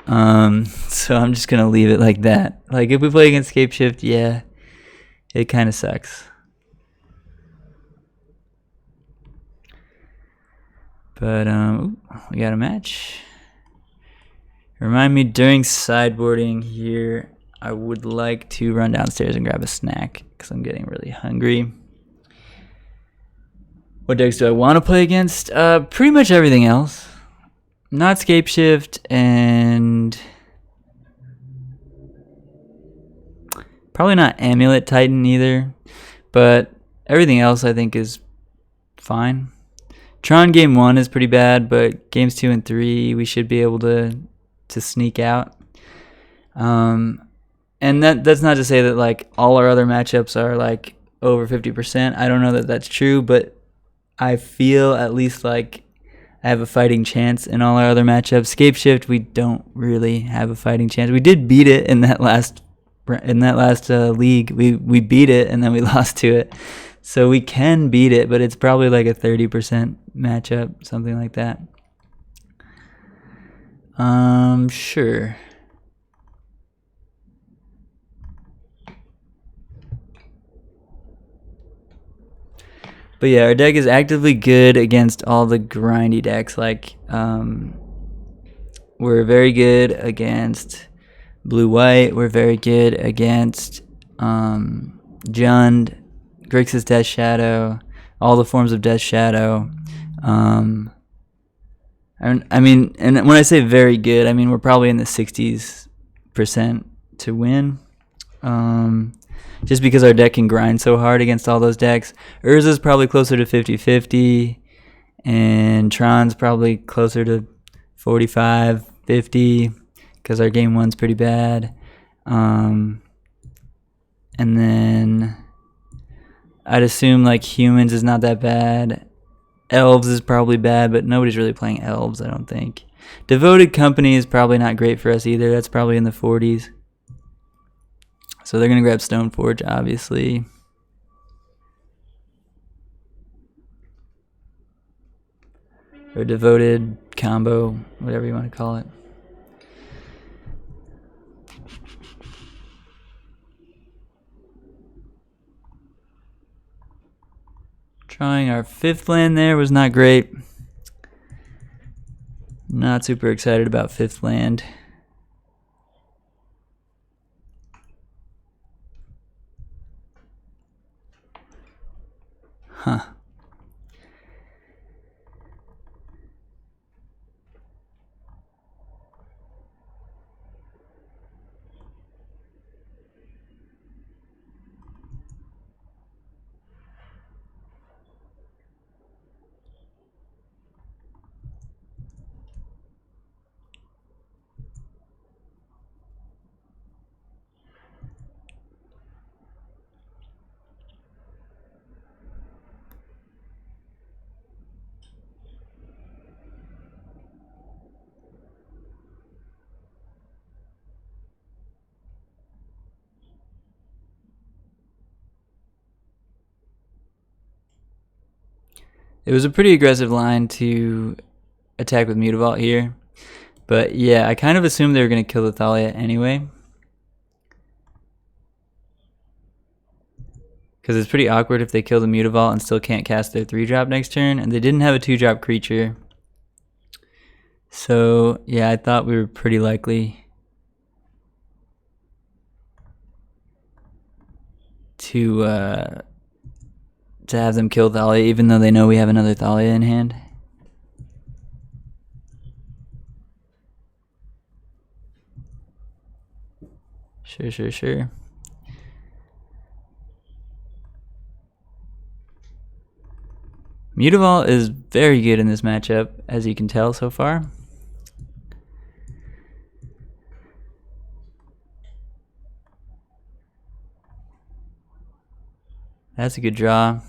So I'm just gonna leave it like that. Like, if we play against Escape Shift, yeah, it kind of sucks. But we got a match. Remind me, during sideboarding here, I would like to run downstairs and grab a snack because I'm getting really hungry. What decks do I want to play against? Pretty much everything else. Not Escape Shift, and probably not Amulet Titan either, but everything else I think is fine. Tron game 1 is pretty bad, but games 2 and 3 we should be able to sneak out. And that's not to say that like all our other matchups are like over 50%. I don't know that that's true, but I feel at least like I have a fighting chance in all our other matchups. Escape Shift, we don't really have a fighting chance. We did beat it in that last league. We beat it and then we lost to it. So we can beat it, but it's probably like a 30% matchup, something like that. Sure. But yeah, our deck is actively good against all the grindy decks. Like, we're very good against blue-white. We're very good against Jund, Grixis Death Shadow, all the forms of Death Shadow. I mean, and when I say very good, I mean we're probably in the 60% to win. Just because our deck can grind so hard against all those decks. Urza's probably closer to 50-50, and Tron's probably closer to 45-50, because our game 1's pretty bad. And then I'd assume like Humans is not that bad. Elves is probably bad, but nobody's really playing Elves, I don't think. Devoted Company is probably not great for us either. That's probably in the 40s. So they're going to grab Stoneforge, obviously. Or Devoted Combo, whatever you want to call it. Trying our 5th land there was not great. Not super excited about 5th land. Huh. It was a pretty aggressive line to attack with Mutavault here. But yeah, I kind of assumed they were going to kill the Thalia anyway. Because it's pretty awkward if they kill the Mutavault and still can't cast their 3-drop next turn. And they didn't have a 2-drop creature. So yeah, I thought we were pretty likely to have them kill Thalia, even though they know we have another Thalia in hand. Sure. Mutavault is very good in this matchup, as you can tell so far. That's a good draw.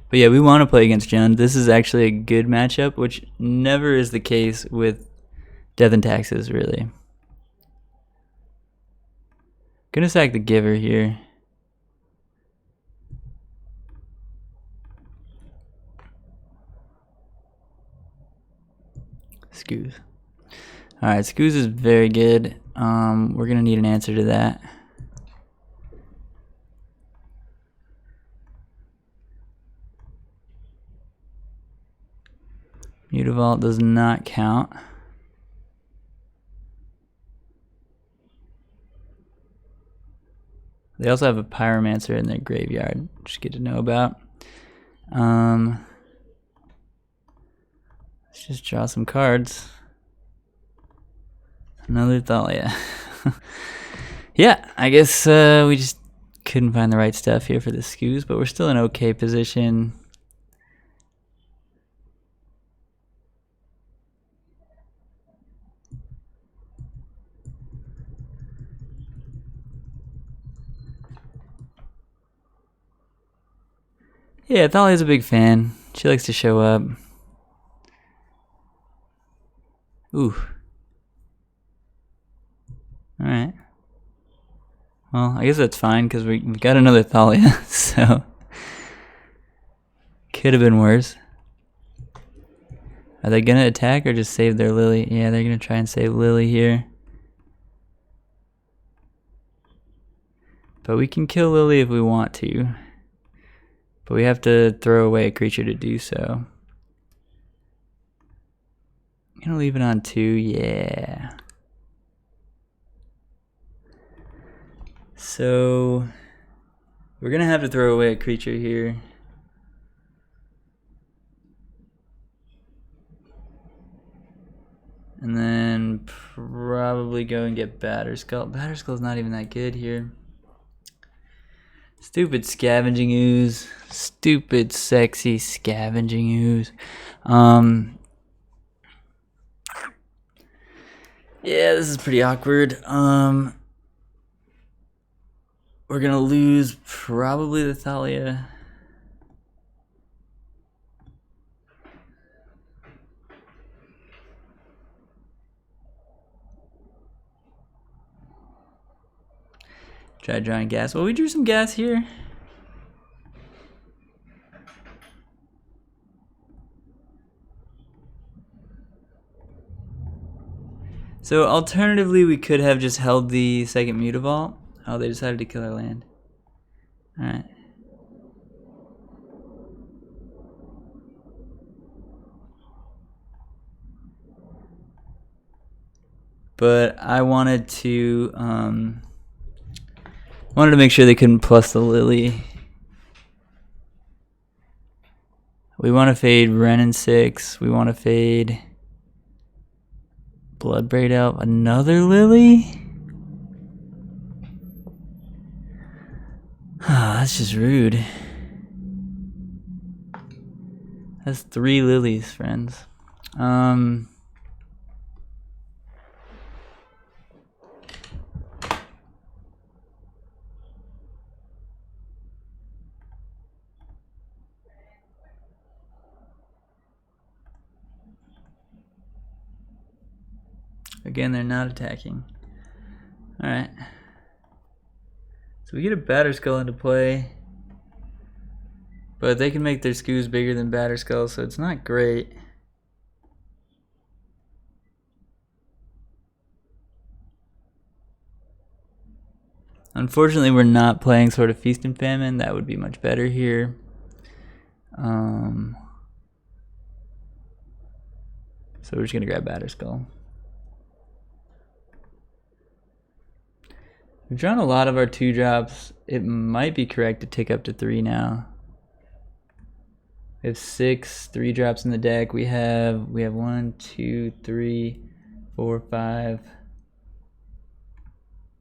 But yeah, we want to play against Jund. This is actually a good matchup, which never is the case with Death and Taxes, really. Gonna sack the Giver here. Scoos. Alright, Scoos is very good. We're gonna need an answer to that. Mutavault does not count. They also have a Pyromancer in their graveyard, which is good to know about. Let's just draw some cards. Another Thalia. Yeah, I guess we just couldn't find the right stuff here for the Scoos, but we're still in okay position. Yeah, Thalia's a big fan. She likes to show up. Ooh. Alright. Well, I guess that's fine because we got another Thalia, so could have been worse. Are they gonna attack or just save their Lily? Yeah, they're gonna try and save Lily here. But we can kill Lily if we want to. But we have to throw away a creature to do so. I'm gonna leave it on 2, yeah. So we're gonna have to throw away a creature here. And then probably go and get Batterskull. Batterskull's not even that good here. Stupid Scavenging Ooze. Stupid sexy Scavenging Ooze. Yeah, this is pretty awkward. We're gonna lose probably the Thalia. Try drawing gas. Well, we drew some gas here. So alternatively, we could have just held the second Mutavault. Oh, they decided to kill our land. Alright. But I wanted to make sure they couldn't plus the Lily. We want to fade Wrenn and 6. We want to fade Bloodbraid Elf. Another Lily? That's just rude. That's 3 lilies, friends. Again, they're not attacking. Alright. So we get a Batterskull into play. But they can make their Scoos bigger than Batterskull, so it's not great. Unfortunately, we're not playing sort of Feast and Famine. That would be much better here. So we're just going to grab Batterskull. We've drawn a lot of our 2-drops. It might be correct to tick up to 3 now. We have 6 3-drops in the deck. We have 1, 2, 3, 4, 5.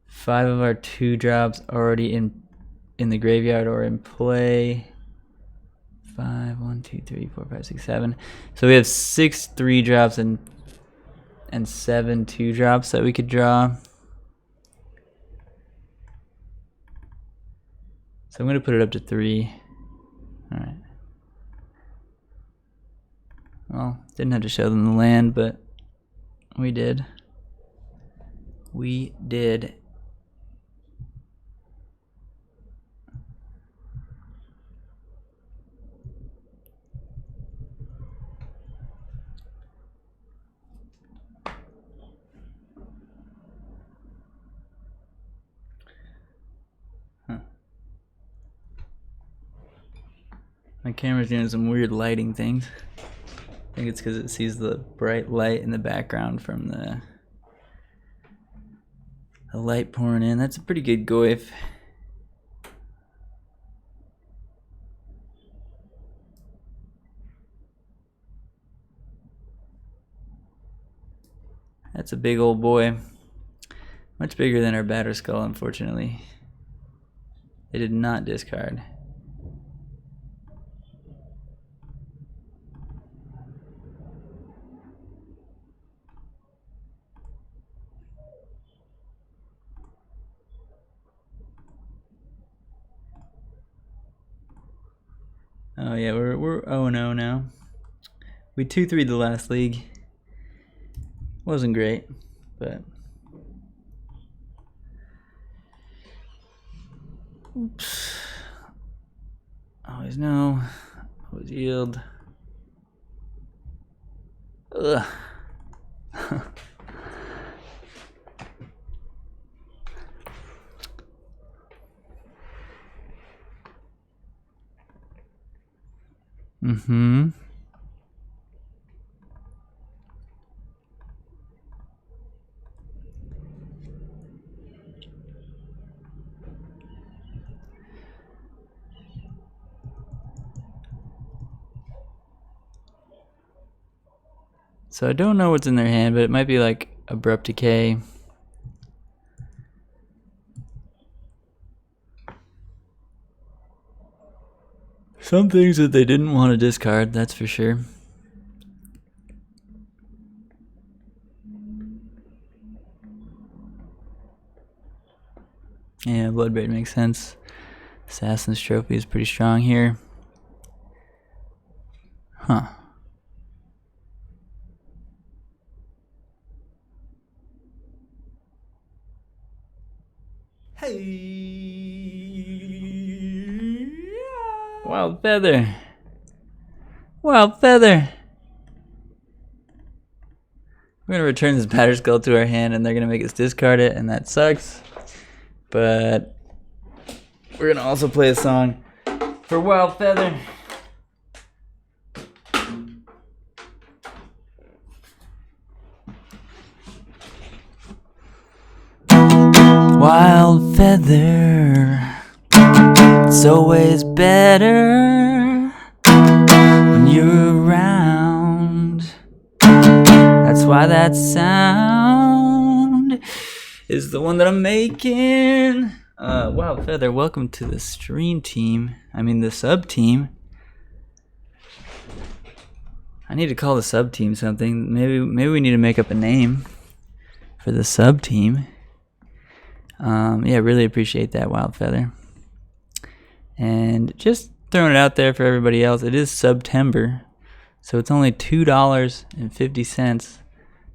5 of our 2-drops already in the graveyard or in play. 5, 1, 2, 3, 4, 5, 6, 7. So we have 6 3-drops and 7 2-drops that we could draw. So I'm going to put it up to 3. All right. Well, didn't have to show them the land, but we did. We did. My camera's doing some weird lighting things. I think it's because it sees the bright light in the background from the light pouring in. That's a pretty good goif. That's a big old boy. Much bigger than our Batterskull, unfortunately. They did not discard. Oh yeah, we're 0-0 now. We 2-3'd the last league. Wasn't great, but oops. Always no. Always yield. Ugh. Mm-hmm. So I don't know what's in their hand, but it might be like Abrupt Decay. Some things that they didn't want to discard, that's for sure. Yeah, Bloodbraid makes sense. Assassin's Trophy is pretty strong here. Huh. Hey. Wild Feather. Wild Feather. We're going to return this Batterskull to our hand, and they're going to make us discard it, and that sucks. But we're going to also play a song for Wild Feather. Wild Feather, it's always better when you're around. That's why that sound is the one that I'm making. Wild Feather, welcome to the stream team. I mean the sub team. I need to call the sub team something. Maybe we need to make up a name for the sub team. Yeah, really appreciate that, Wild Feather. And just throwing it out there for everybody else, it is September, so it's only $2.50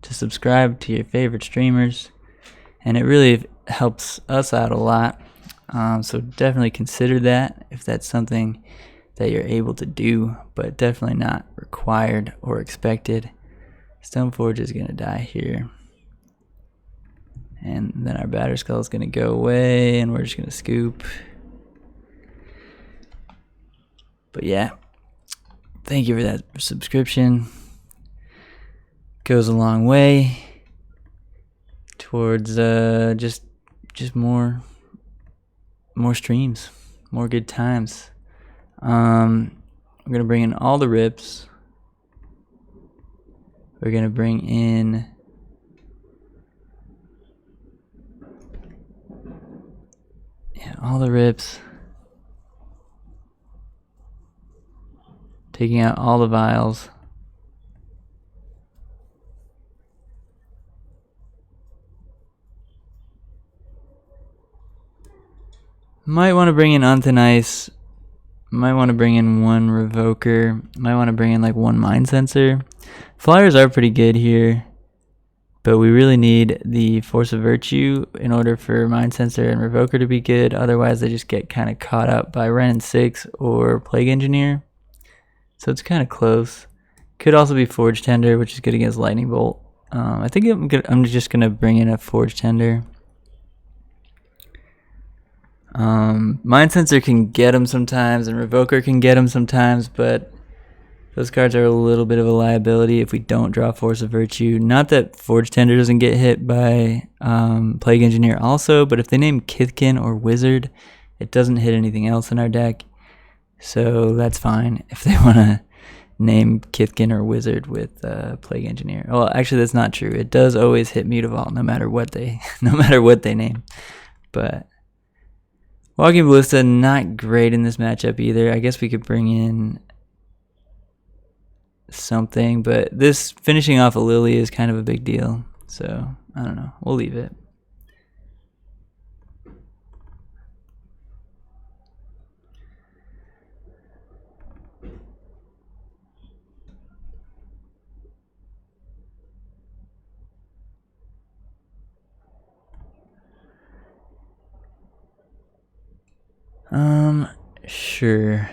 to subscribe to your favorite streamers, and it really helps us out a lot. So definitely consider that if that's something that you're able to do, but definitely not required or expected. Stoneforge is going to die here. And then our batter skull is going to go away, and we're just going to scoop. But yeah, thank you for that subscription. Goes a long way towards just more streams, more good times. We're gonna bring in all the rips. We're gonna bring in all the rips, taking out all the vials. Might want to bring in Untanice. Might want to bring in one Revoker. Might want to bring in like one Mind Sensor. Flyers are pretty good here, but we really need the Force of Virtue in order for Mind Sensor and Revoker to be good. Otherwise, they just get kind of caught up by Ren 6 or Plague Engineer. So it's kind of close. Could also be Forge Tender, which is good against Lightning Bolt. I think I'm just going to bring in a Forge Tender. Mind Sensor can get them sometimes, and Revoker can get them sometimes, but those cards are a little bit of a liability if we don't draw Force of Virtue. Not that Forge Tender doesn't get hit by Plague Engineer also, but if they name Kithkin or Wizard, it doesn't hit anything else in our deck. So that's fine if they want to name Kithkin or Wizard with Plague Engineer. Well, actually, that's not true. It does always hit Mutavault no matter what they name. But Walking Ballista, not great in this matchup either. I guess we could bring in something, but this finishing off a Lily is kind of a big deal. So, I don't know. We'll leave it. Sure.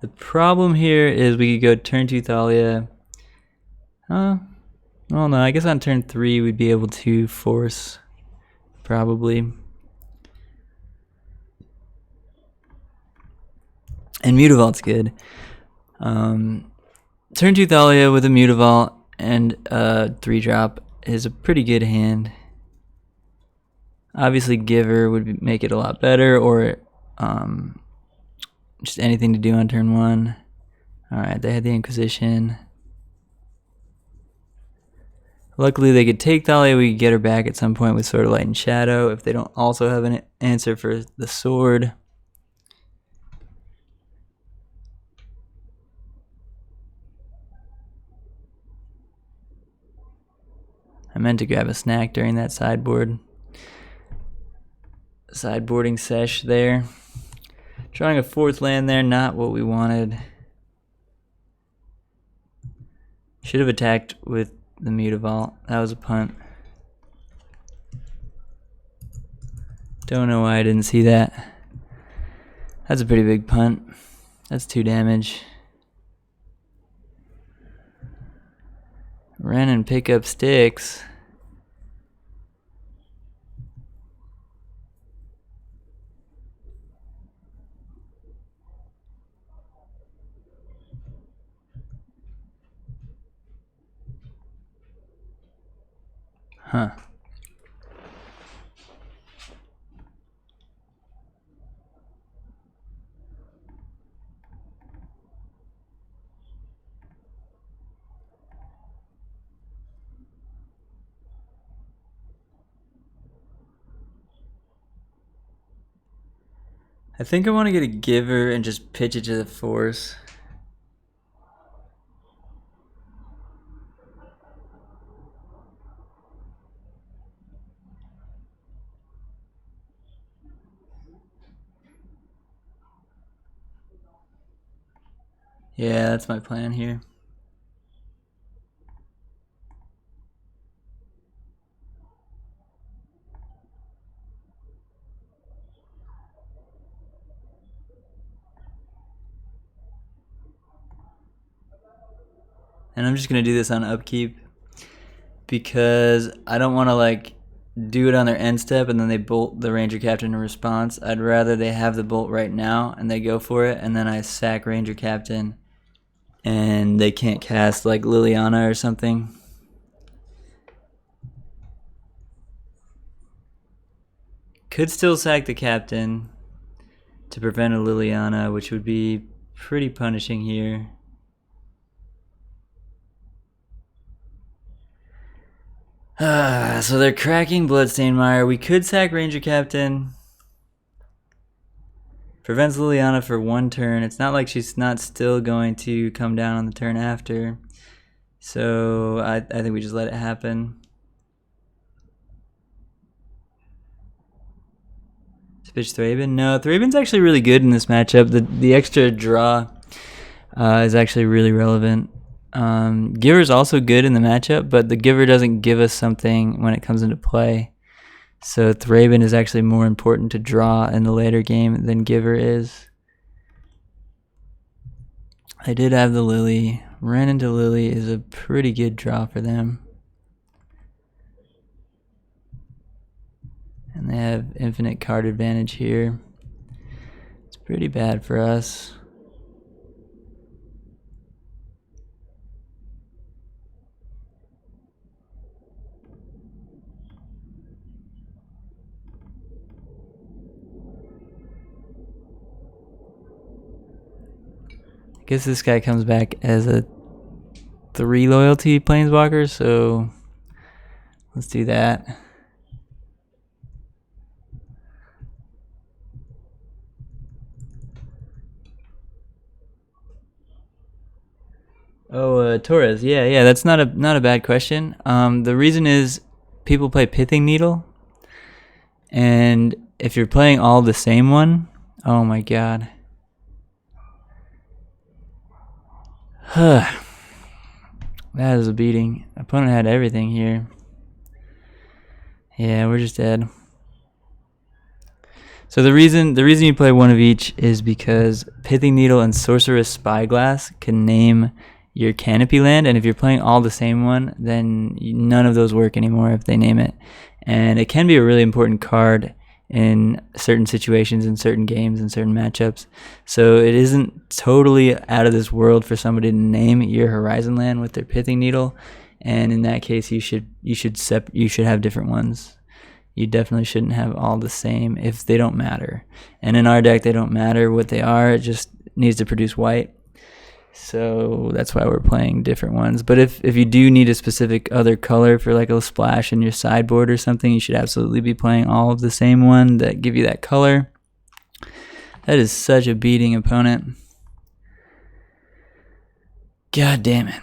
The problem here is we could go turn 2 Thalia. Well, no, I guess on turn 3 we'd be able to force, probably. And Mutavault's good. Turn 2 Thalia with a Mutavault and a 3-drop is a pretty good hand. Obviously, Giver would make it a lot better, or just anything to do on turn 1. Alright, they had the Inquisition. Luckily, they could take Thalia. We could get her back at some point with Sword of Light and Shadow if they don't also have an answer for the sword. I meant to grab a snack during that sideboarding sesh there. Drawing a 4th land there, not what we wanted. Should have attacked with the Mutavault. That was a punt. Don't know why I didn't see that. That's a pretty big punt. That's 2 damage. Ren and pick up sticks. Huh. I think I want to get a Giver and just pitch it to the Force. Yeah, that's my plan here. And I'm just going to do this on upkeep because I don't want to like do it on their end step and then they bolt the Ranger Captain in response. I'd rather they have the bolt right now and they go for it, and then I sack Ranger Captain and they can't cast like Liliana or something. Could still sack the Captain to prevent a Liliana, which would be pretty punishing here. So they're cracking Bloodstained Mire. We could sack Ranger Captain. Prevents Liliana for 1 turn. It's not like she's not still going to come down on the turn after. So I think we just let it happen. Pitch Thraben? No, Thraben's actually really good in this matchup. The extra draw is actually really relevant. Giver's also good in the matchup, but the Giver doesn't give us something when it comes into play. So Thraben is actually more important to draw in the later game than Giver is. I did have the Lily. Ran into Lily is a pretty good draw for them. And they have infinite card advantage here. It's pretty bad for us. I guess this guy comes back as a 3 loyalty planeswalker, so let's do that. Oh, Torres. Yeah, that's not a bad question. The reason is people play Pithing Needle, and if you're playing all the same one, oh my god. That is a beating. Opponent had everything here. Yeah, we're just dead. So the reason you play one of each is because Pithing Needle and Sorceress Spyglass can name your Canopy land, and if you're playing all the same one, then none of those work anymore if they name it. And it can be a really important card in certain situations, in certain games, in certain matchups. So it isn't totally out of this world for somebody to name your Horizon land with their Pithing Needle, and in that case you should have different ones. You definitely shouldn't have all the same if they don't matter. And in our deck, they don't matter what they are. It just needs to produce white. So that's why we're playing different ones. But if you do need a specific other color for like a splash in your sideboard or something, you should absolutely be playing all of the same one that give you that color. That is such a beating opponent. God damn it.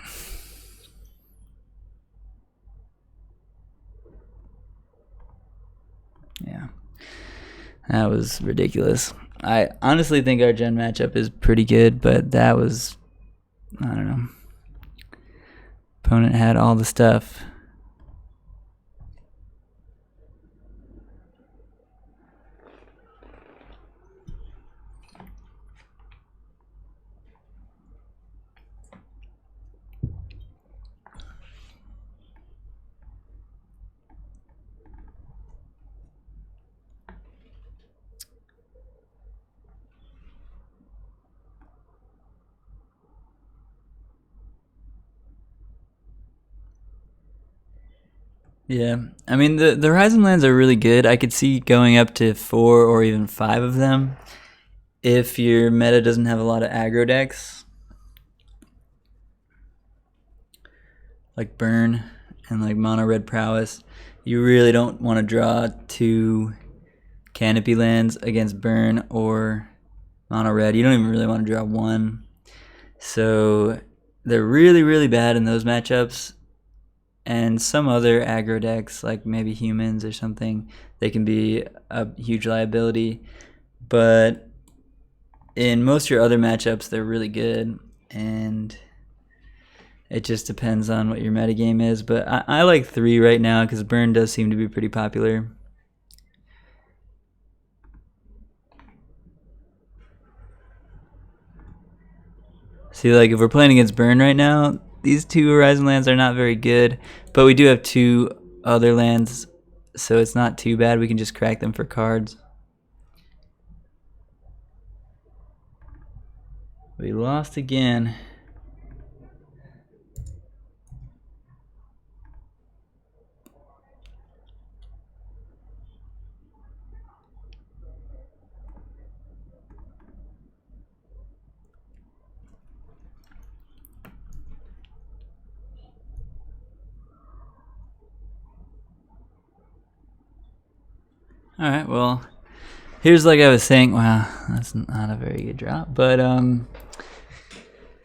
Yeah. That was ridiculous. I honestly think our gen matchup is pretty good, but that was, I don't know. Opponent had all the stuff. Yeah, I mean the Horizon lands are really good. I could see going up to 4 or even 5 of them if your meta doesn't have a lot of aggro decks like Burn and like Mono Red Prowess. You really don't want to draw 2 Canopy lands against Burn or Mono Red. You don't even really want to draw 1. So they're really, really bad in those matchups. And some other aggro decks, like maybe Humans or something, they can be a huge liability. But in most of your other matchups, they're really good. and it just depends on what your metagame is. But I like 3 right now because burn does seem to be pretty popular. See, like if we're playing against burn right now, these 2 Horizon lands are not very good, but we do have 2 other lands, so it's not too bad. We can just crack them for cards. We lost again. Alright, well, here's like I was saying, wow, that's not a very good drop, but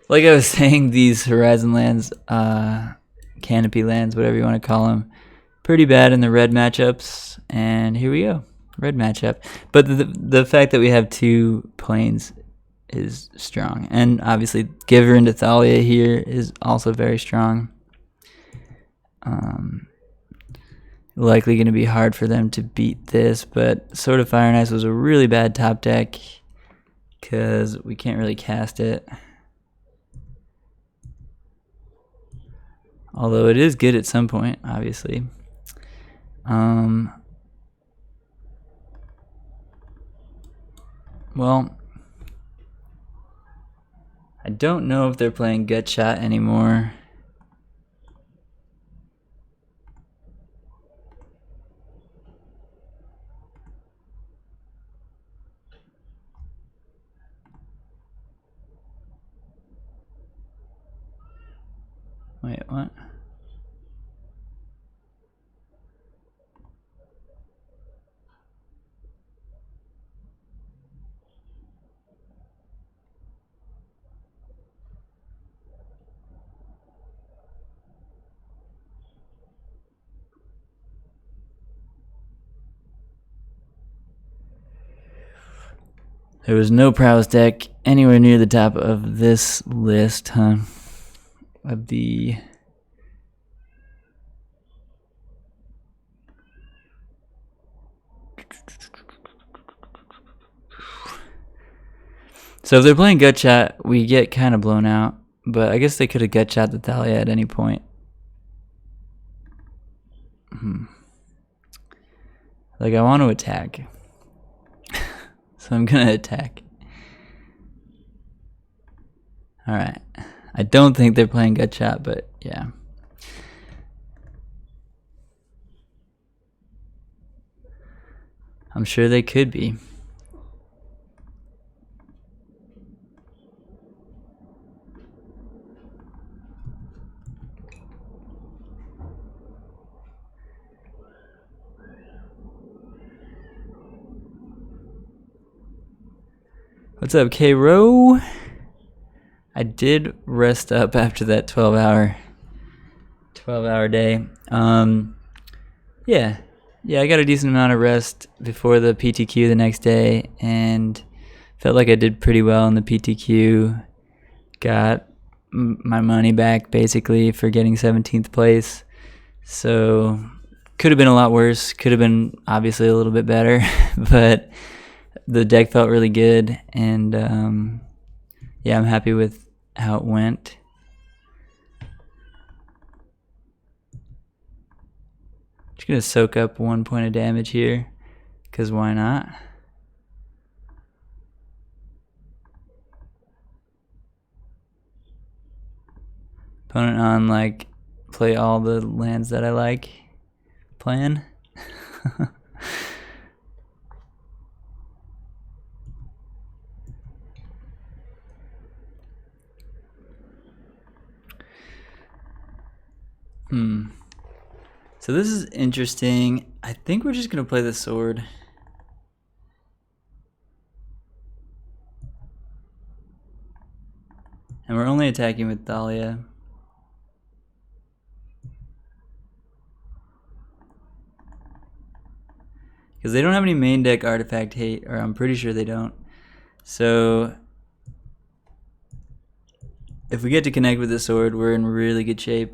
like I was saying, these Horizon lands, Canopy lands, whatever you want to call them, pretty bad in the red matchups, and here we go, red matchup. But the fact that we have 2 planes is strong, and obviously Giver into Thalia here is also very strong. Likely going to be hard for them to beat this, but Sword of Fire and Ice was a really bad top deck because we can't really cast it. Although it is good at some point, obviously. Well, I don't know if they're playing Gut Shot anymore. Wait, what? There was no prowess deck anywhere near the top of this list, huh? Of the... So if they're playing Gut Shot, we get kind of blown out. But I guess they could have Gut Shot the Thalia at any point. Like, I want to attack. So I'm going to attack. Alright. I don't think they're playing Gut Shot, but yeah. I'm sure they could be. What's up, K-Row? I did rest up after that 12-hour day. Yeah, I got a decent amount of rest before the PTQ the next day, and felt like I did pretty well in the PTQ. Got my money back basically for getting 17th place. So could have been a lot worse. Could have been obviously a little bit better, but the deck felt really good, and yeah, I'm happy with how it went. Just gonna soak up 1 point of damage here, because why not? Opponent on, like, play all the lands that I like playing. So this is interesting. I think we're just gonna play the sword. And we're only attacking with Thalia. Because they don't have any main deck artifact hate, or I'm pretty sure they don't. So If we get to connect with the sword, we're in really good shape.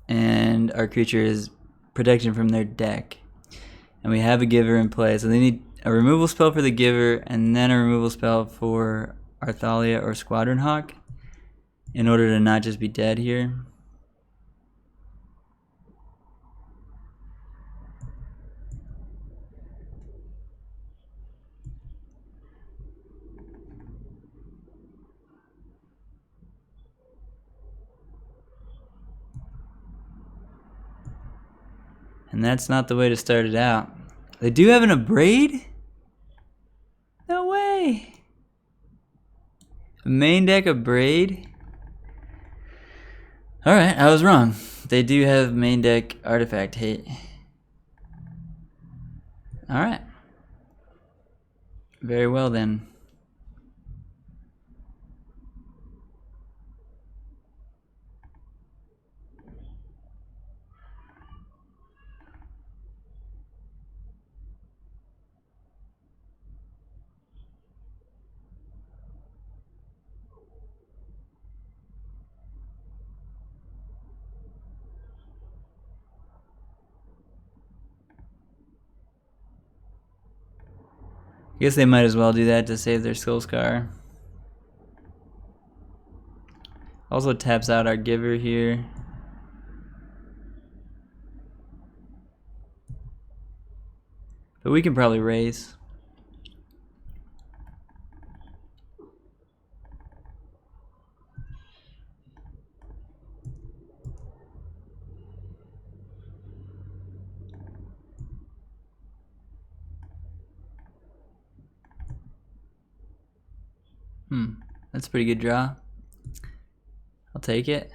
And our creature is protection from their deck. And we have a giver in play, so they need a removal spell for the giver and then a removal spell for our Thalia or Squadron Hawk in order to not just be dead here. And that's not the way to start it out. They do have an Abrade? No way. A main deck Abrade? Alright, I was wrong. They do have main deck Artifact hit. Alright. Very well then. I guess they might as well do that to save their Skullscar. Also taps out our giver here. But we can probably raise. That's a pretty good draw. I'll take it.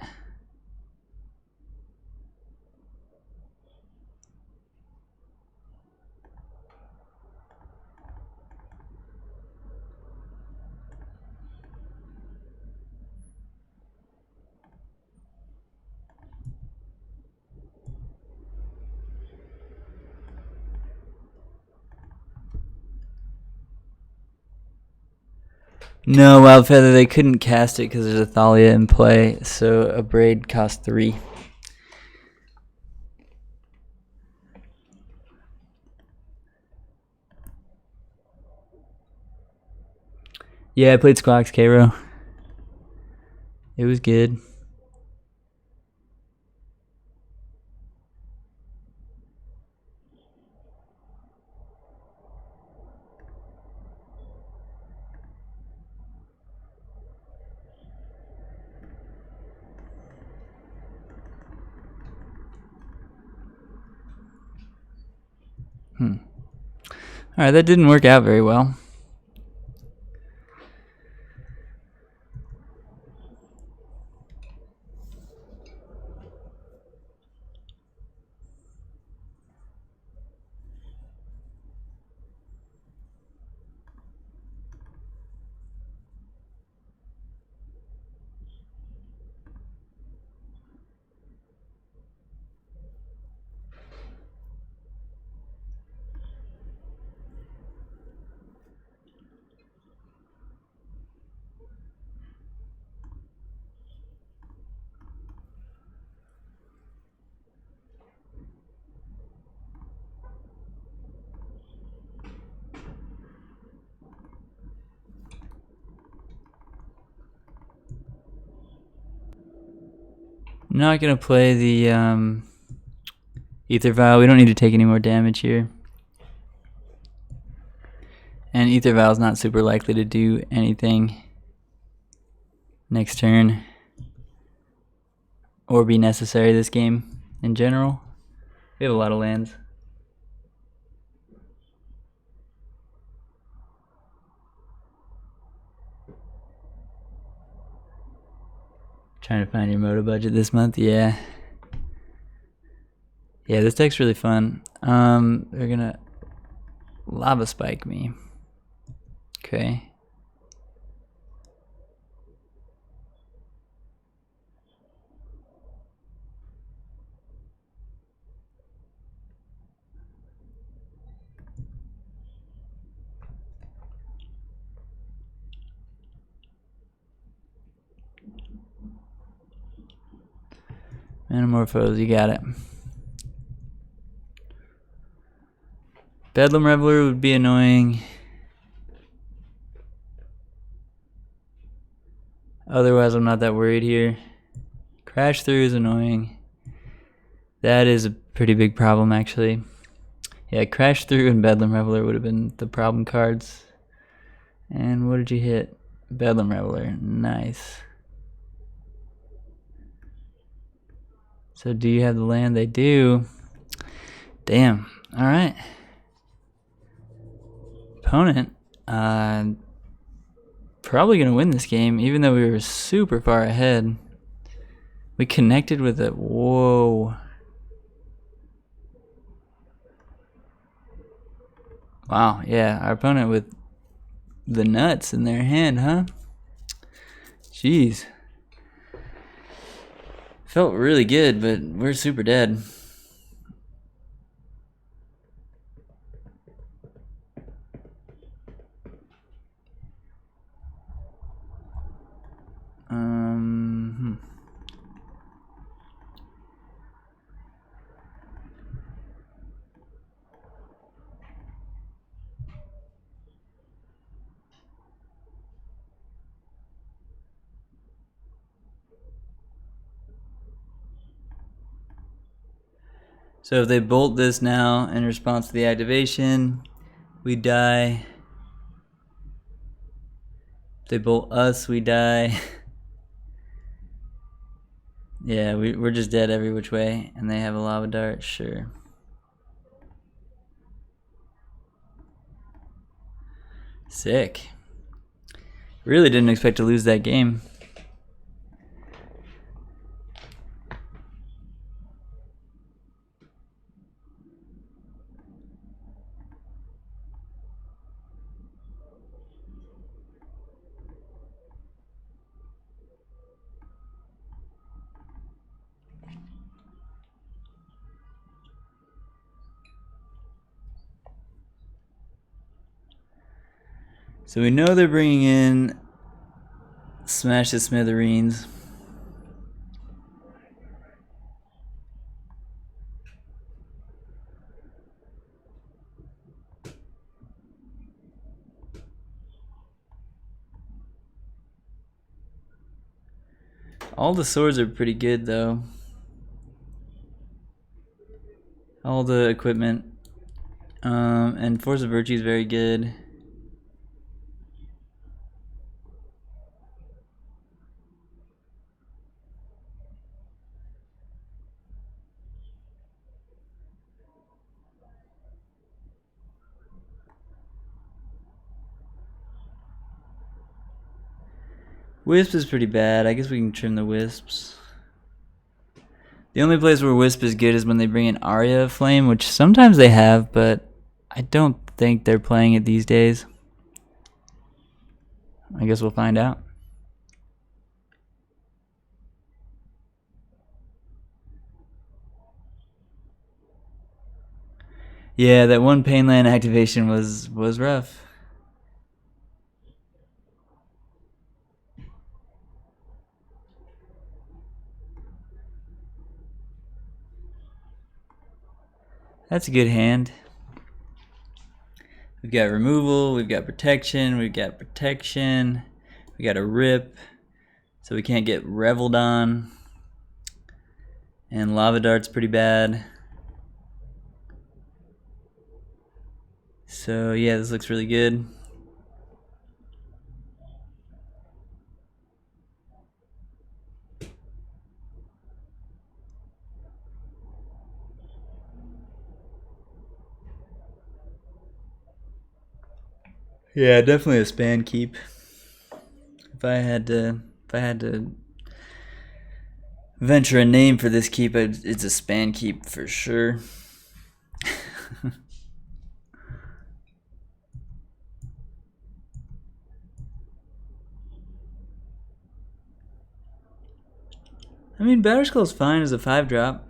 No, Wild Feather, they couldn't cast it because there's a Thalia in play, so a Braid cost 3. Yeah, I played Squawks Cairo. It was good. Alright, that didn't work out very well. I'm not going to play the Ether Vial. We don't need to take any more damage here. And Ether Vial is not super likely to do anything next turn or be necessary this game in general. We have a lot of lands. Trying to find your moto budget this month, yeah. Yeah, this deck's really fun. They're gonna lava spike me. Okay. Metamorphose, you got it. Bedlam Reveler would be annoying. Otherwise, I'm not that worried here. Crash Through is annoying. That is a pretty big problem, actually. Yeah, Crash Through and Bedlam Reveler would have been the problem cards. And what did you hit? Bedlam Reveler. Nice. So do you have the land? They do. Damn. All right. Opponent. Probably going to win this game, even though we were super far ahead. We connected with it. Whoa. Wow, yeah, our opponent with the nuts in their hand, huh? Jeez. Felt really good, but we're super dead. So if they bolt this now in response to the activation, we die. If they bolt us, we die. Yeah, we're just dead every which way, and they have a lava dart, sure. Sick. Really didn't expect to lose that game. So we know they're bringing in Smash the Smithereens. All the swords are pretty good, though. All the equipment. And Force of Virtue is very good. Wisp is pretty bad. I guess we can trim the Wisps. The only place where Wisp is good is when they bring in Aria of Flame, which sometimes they have, but I don't think they're playing it these days. I guess we'll find out. Yeah, that one Painland activation was rough. That's a good hand. We've got removal, we've got protection, we got a rip, so we can't get reveled on. And Lava Dart's pretty bad. So yeah, this looks really good. Yeah, definitely a span keep. If I had to venture a name for this keep, it's a span keep for sure. I mean, Batterskull's fine as a 5-drop.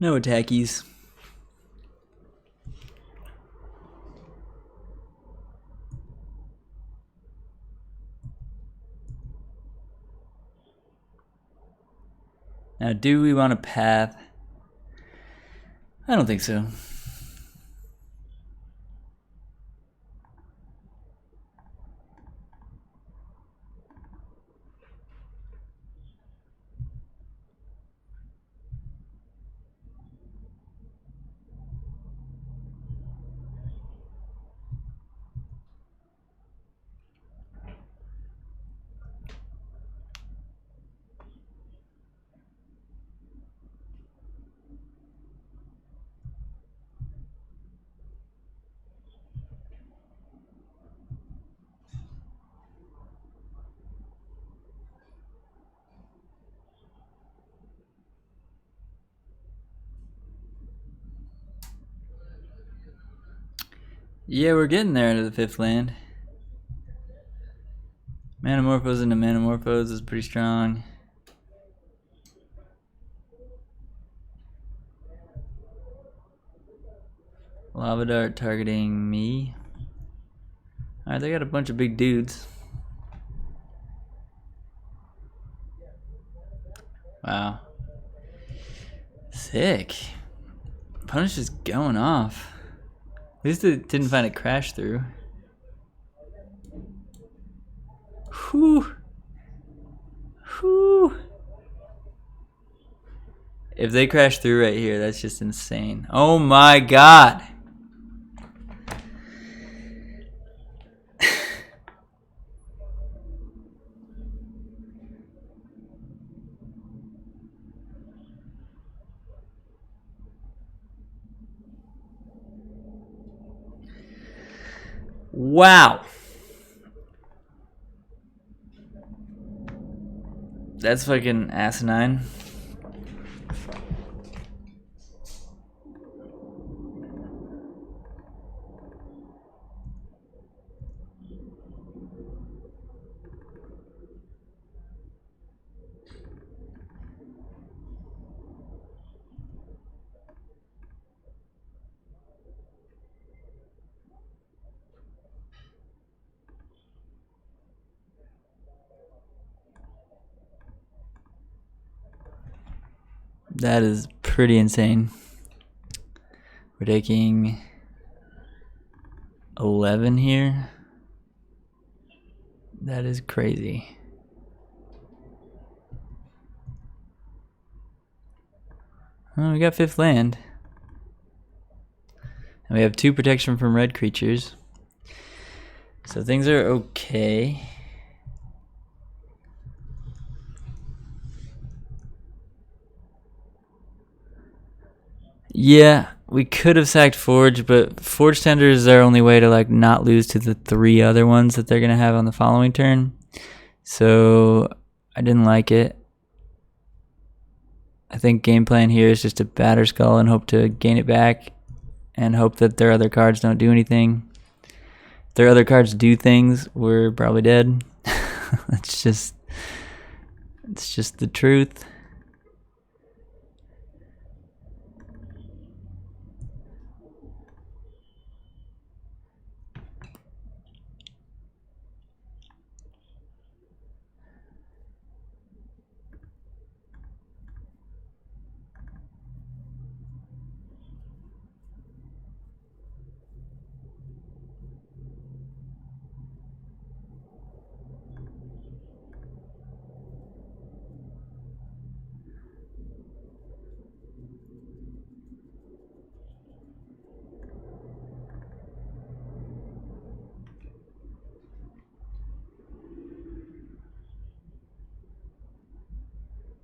No attackies. Now, do we want a path? I don't think so. Yeah, we're getting there into the fifth land. Manamorphose into Manamorphose is pretty strong. Lava Dart targeting me. Alright, they got a bunch of big dudes. Wow. Sick. Punish is going off. At least it didn't find a crash through. Whew. Whew. If they crash through right here, that's just insane. Oh my god. Wow. That's fucking asinine. That is pretty insane. We're taking 11 here. That is crazy. Oh, we got fifth land. And we have 2 protection from red creatures. So things are okay. Yeah, we could have sacked Forge, but Forge Tender is our only way to like not lose to the 3 other ones that they're gonna have on the following turn. So I didn't like it. I think game plan here is just to batter Skull and hope to gain it back and hope that their other cards don't do anything. If their other cards do things, we're probably dead. it's just the truth.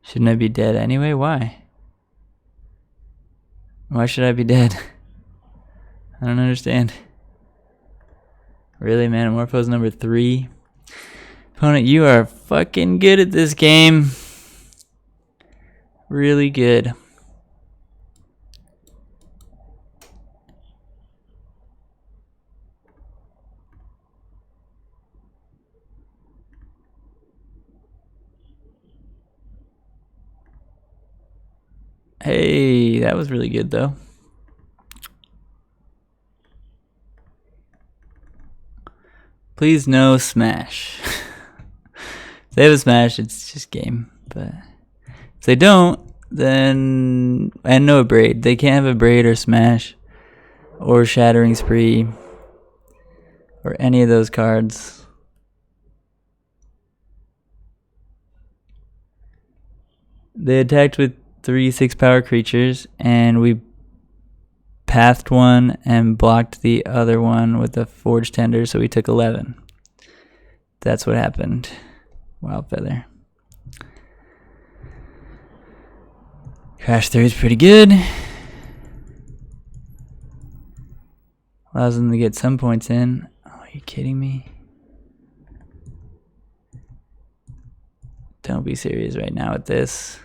Shouldn't I be dead anyway? Why? Why should I be dead? I don't understand. Really, Manamorphose number 3? Opponent, you are fucking good at this game. Really good. Hey. VOD. That was really good though. Please no smash. If they have a smash, it's just game. But if they don't, then... And no braid. They can't have a braid or smash. Or shattering spree. Or any of those cards. They attacked with 3 6-power creatures, and we pathed one and blocked the other one with a Forge Tender, so we took 11. That's what happened. Wild Feather. Crash 3 is pretty good. Allows them to get some points in. Oh, are you kidding me? Don't be serious right now with this.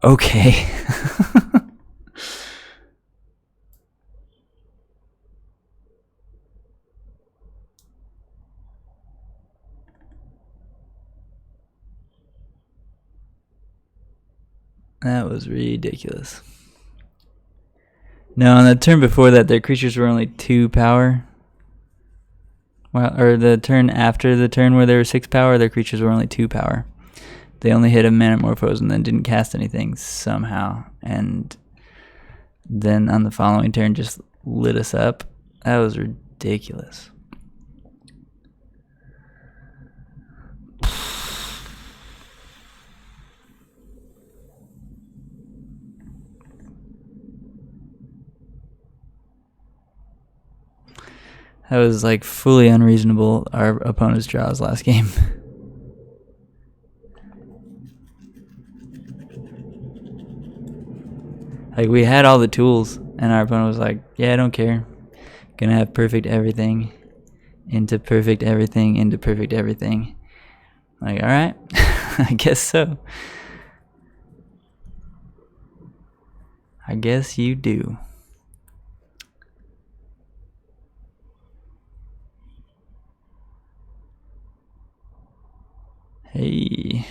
Okay. That was ridiculous. No, on the turn before that, their creatures were only 2 power. Well, or the turn after the turn where they were 6 power, their creatures were only 2 power. They only hit a Manamorphose and then didn't cast anything somehow. And then on the following turn just lit us up. That was ridiculous. That was like fully unreasonable, our opponent's draws last game. Like, we had all the tools, and our opponent was like, yeah, I don't care. Gonna have perfect everything, into perfect everything, into perfect everything. Like, alright, I guess so. I guess you do. Hey.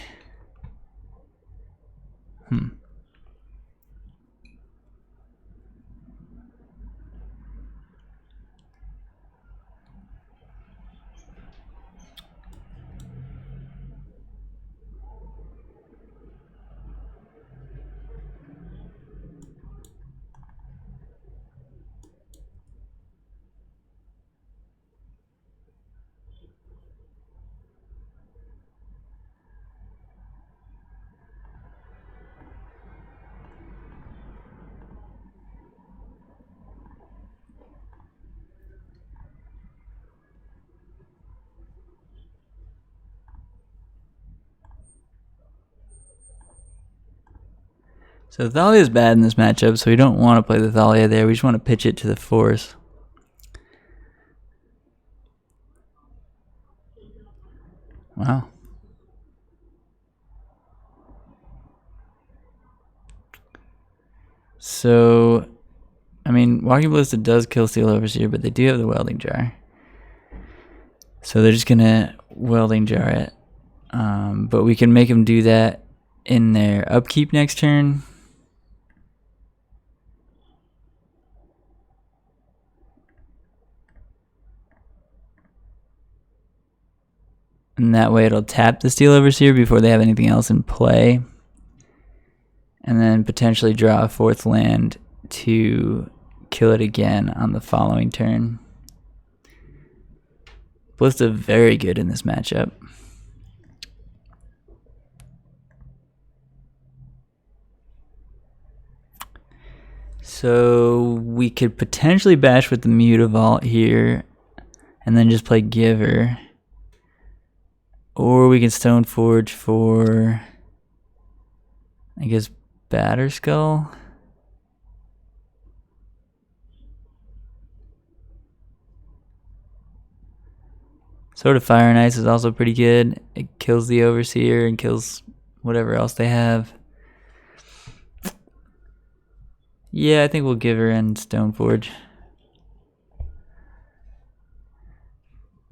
So Thalia is bad in this matchup, so we don't want to play the Thalia there. We just want to pitch it to the Force. Wow. So, I mean, Walking Ballista does kill Steel Overseer, but they do have the Welding Jar. So they're just going to Welding Jar it. But we can make them do that in their upkeep next turn. And that way it'll tap the Steel Overseer before they have anything else in play. And then potentially draw a 4th land to kill it again on the following turn. Ballista very good in this matchup. So we could potentially bash with the Mutavault here and then just play Giver. Or we can Stoneforge for, I guess, Batterskull. Sword of Fire and Ice is also pretty good. It kills the Overseer and kills whatever else they have. Yeah, I think we'll give her in Stoneforge.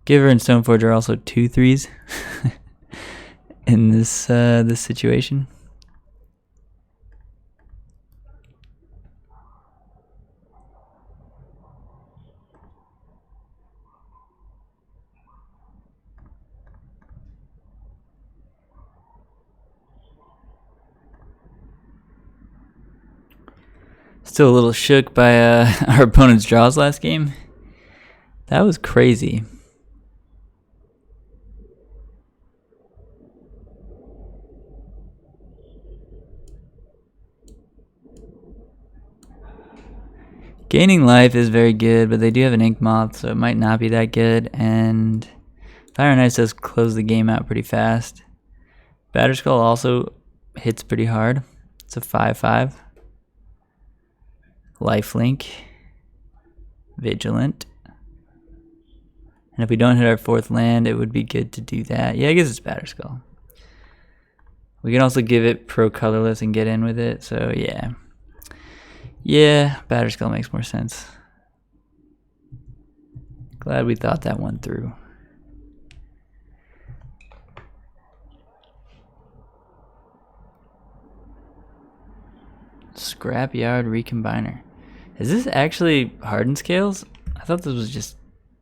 Giver and Stoneforge are also 2/3s in this situation. Still a little shook by our opponent's draws last game. That was crazy. Gaining life is very good, but they do have an Ink Moth, so it might not be that good. And Fire and Ice does close the game out pretty fast. Batterskull also hits pretty hard. It's a 5/5. Lifelink. Vigilant. And if we don't hit our 4th land, it would be good to do that. Yeah, I guess it's Batterskull. We can also give it Pro Colorless and get in with it, so yeah. Yeah, Batterskull makes more sense. Glad we thought that one through. Scrapyard Recombiner. Is this actually hardened scales? I thought this was just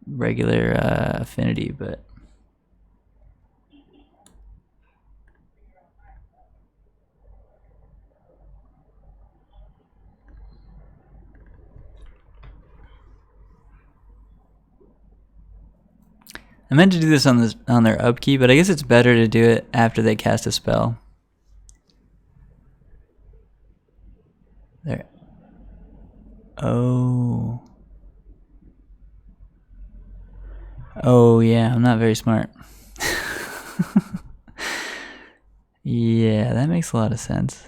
regular affinity, but I meant to do this on their upkeep, but I guess it's better to do it after they cast a spell. There. Oh. Oh yeah, I'm not very smart. Yeah, that makes a lot of sense.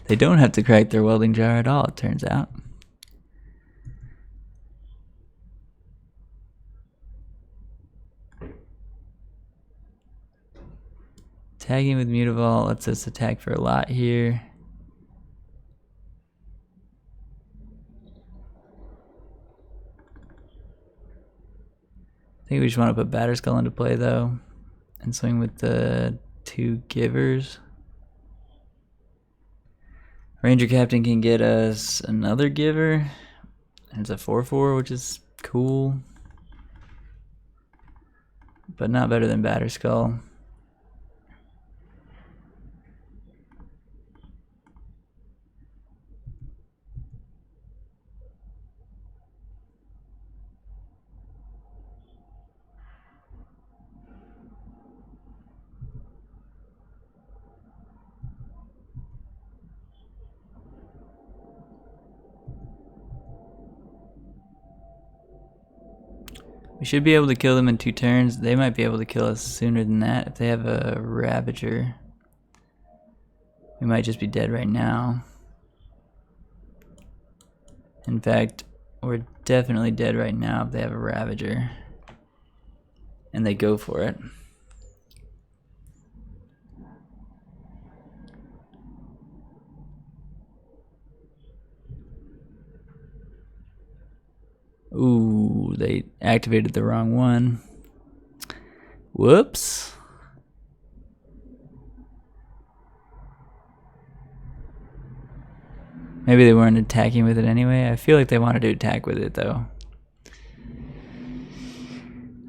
They don't have to crack their welding jar at all, it turns out. Tagging with Mutavault lets us attack for a lot here. I think we just want to put Batterskull into play though, and swing with the 2 givers. Ranger Captain can get us another giver. And it's a 4/4, which is cool, but not better than Batterskull. We should be able to kill them in 2 turns. They might be able to kill us sooner than that if they have a Ravager. We might just be dead right now. In fact, we're definitely dead right now if they have a Ravager. And they go for it. Ooh, they activated the wrong one. Whoops. Maybe they weren't attacking with it anyway. I feel like they wanted to attack with it though.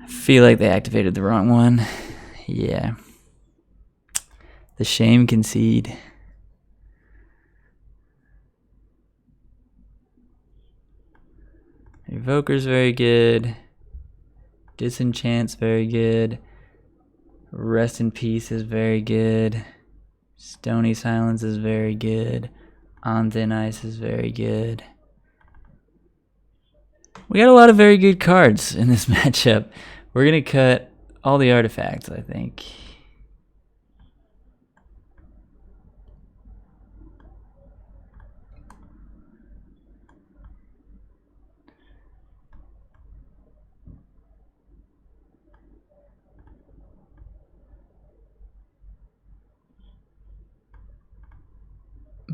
I feel like they activated the wrong one. Yeah. The shame concede. Evoker's very good. Disenchant's very good. Rest in Peace is very good. Stony Silence is very good. On Thin Ice is very good. We got a lot of very good cards in this matchup. We're going to cut all the artifacts, I think.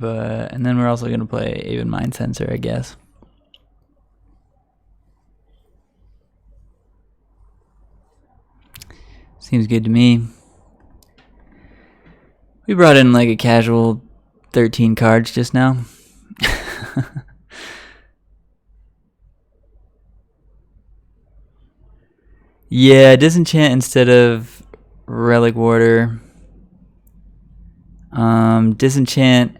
and then we're also going to play Aven Mind Sensor, I guess. Seems good to me. We brought in like a casual 13 cards just now. Yeah, disenchant instead of Relic Water. Disenchant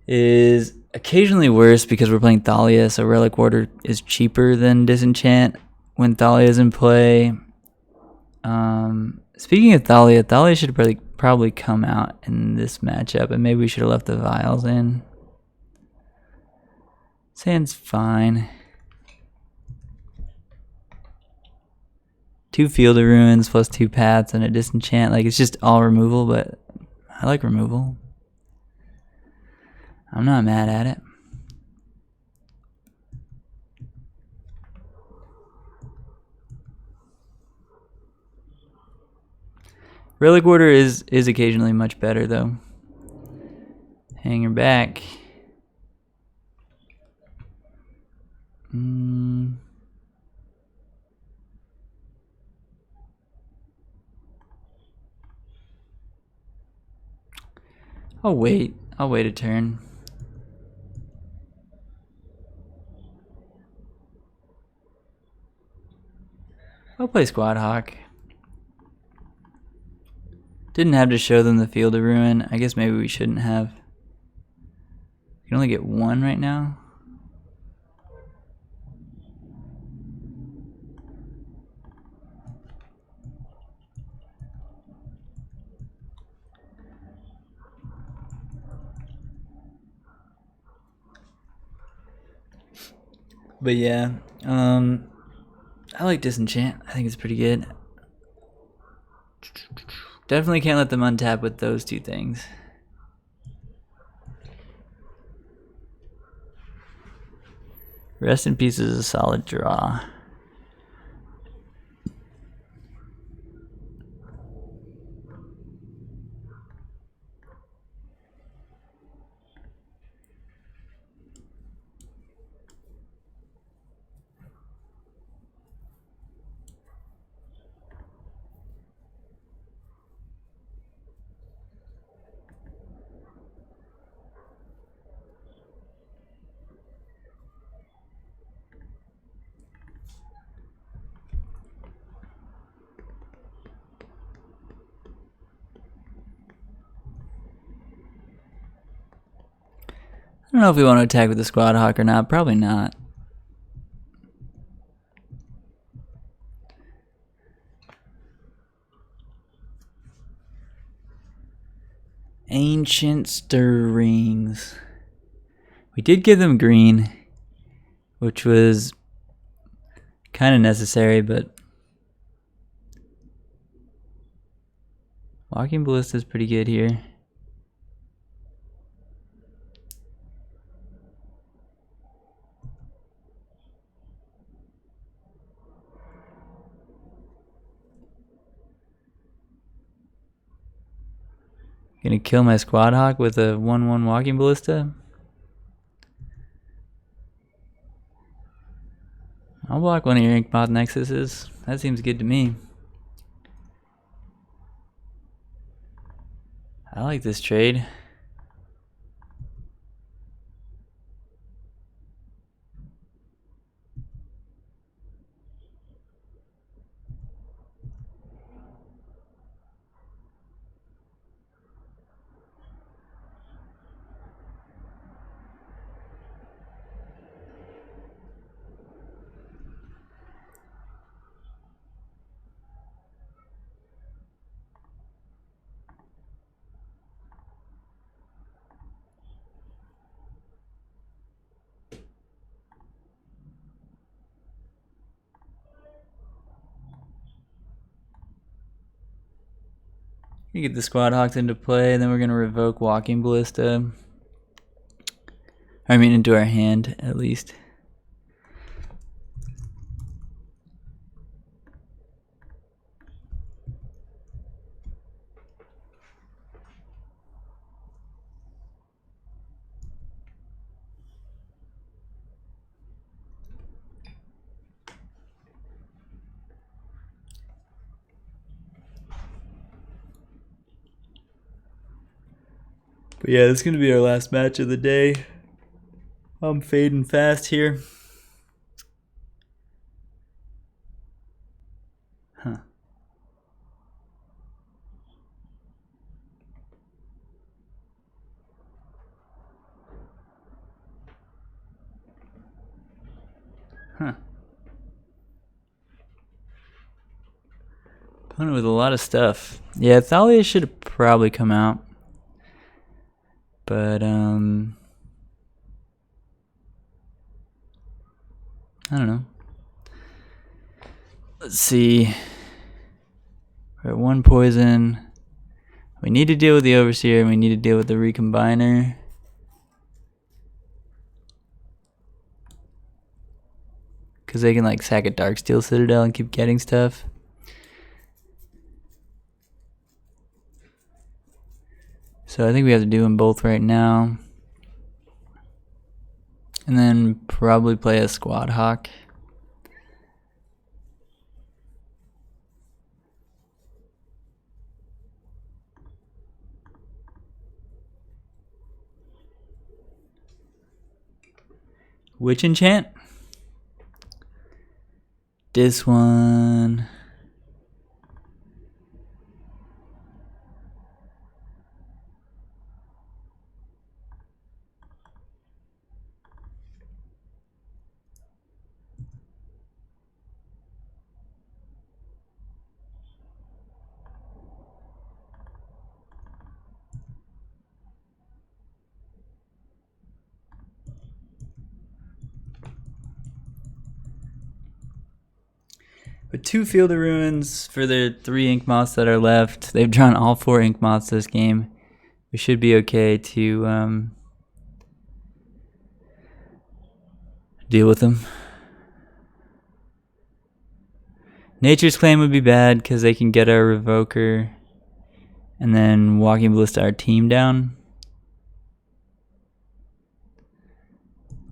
is occasionally worse because we're playing Thalia, so Relic Water is cheaper than Disenchant when Thalia is in play. Speaking of Thalia, Thalia should probably come out in this matchup, and maybe we should have left the Vials in. Sand's fine. 2 Field of Ruins plus 2 Paths and a Disenchant. Like, it's just all removal, but I like removal. I'm not mad at it. Relic Order is occasionally much better, though. Hang her back. I'll wait a turn. I'll play Squad Hawk. Didn't have to show them the Field of Ruin. I guess maybe we shouldn't have. You can only get 1 right now. But yeah, I like Disenchant. I think it's pretty good. Definitely can't let them untap with those 2 things. Rest in Peace is a solid draw. I don't know if we want to attack with the Squad Hawk or not. Probably not. Ancient Stirrings. We did give them green, which was kind of necessary, but Walking Ballista is pretty good here. Gonna kill my Squad Hawk with a 1/1 Walking Ballista. I'll block one of your Inkmoth Nexuses. That seems good to me. I like this trade. You get the Squad Hawks into play, and then we're gonna revoke Walking Ballista. I mean, into our hand at least. But yeah, this is going to be our last match of the day. I'm fading fast here. Huh. Huh. Opponent with a lot of stuff. Yeah, Thalia should have probably come out. But, I don't know. Let's see. We're at 1 poison. We need to deal with the Overseer, and we need to deal with the Recombiner. Because they can, like, sack a Darksteel Citadel and keep getting stuff. So I think we have to do them both right now. And then probably play a Squad Hawk. Witch Enchant. This one. With 2 Field of Ruins for their 3 Ink Moths that are left. They've drawn all 4 Ink Moths this game. We should be okay to deal with them. Nature's Claim would be bad because they can get our Revoker and then Walking Ballista our team down.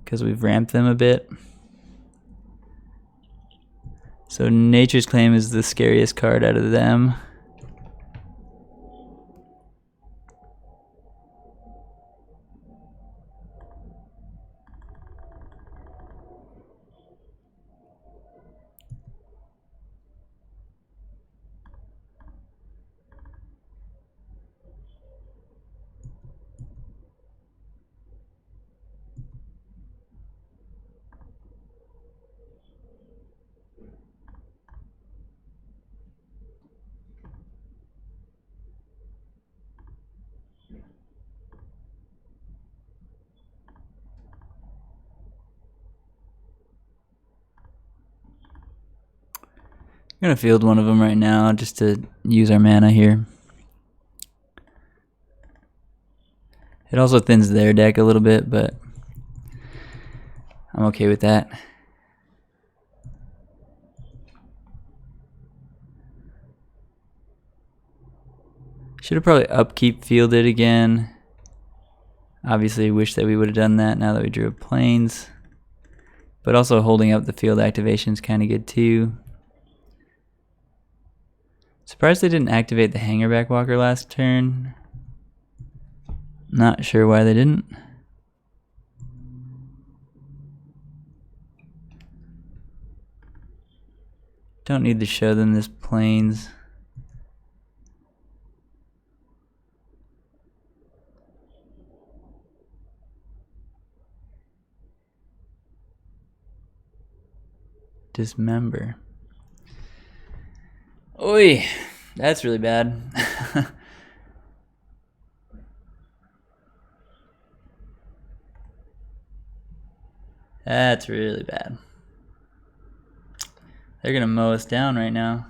Because we've ramped them a bit. So Nature's Claim is the scariest card out of them. I'm going to field one of them right now just to use our mana here. It also thins their deck a little bit, but I'm okay with that. Should have probably upkeep fielded again. Obviously wish that we would have done that now that we drew planes. But also holding up the field activation is kind of good too. Surprised they didn't activate the Hangerback Walker last turn. Not sure why they didn't. Don't need to show them this planes. Dismember. Oi, that's really bad. That's really bad. They're gonna mow us down right now.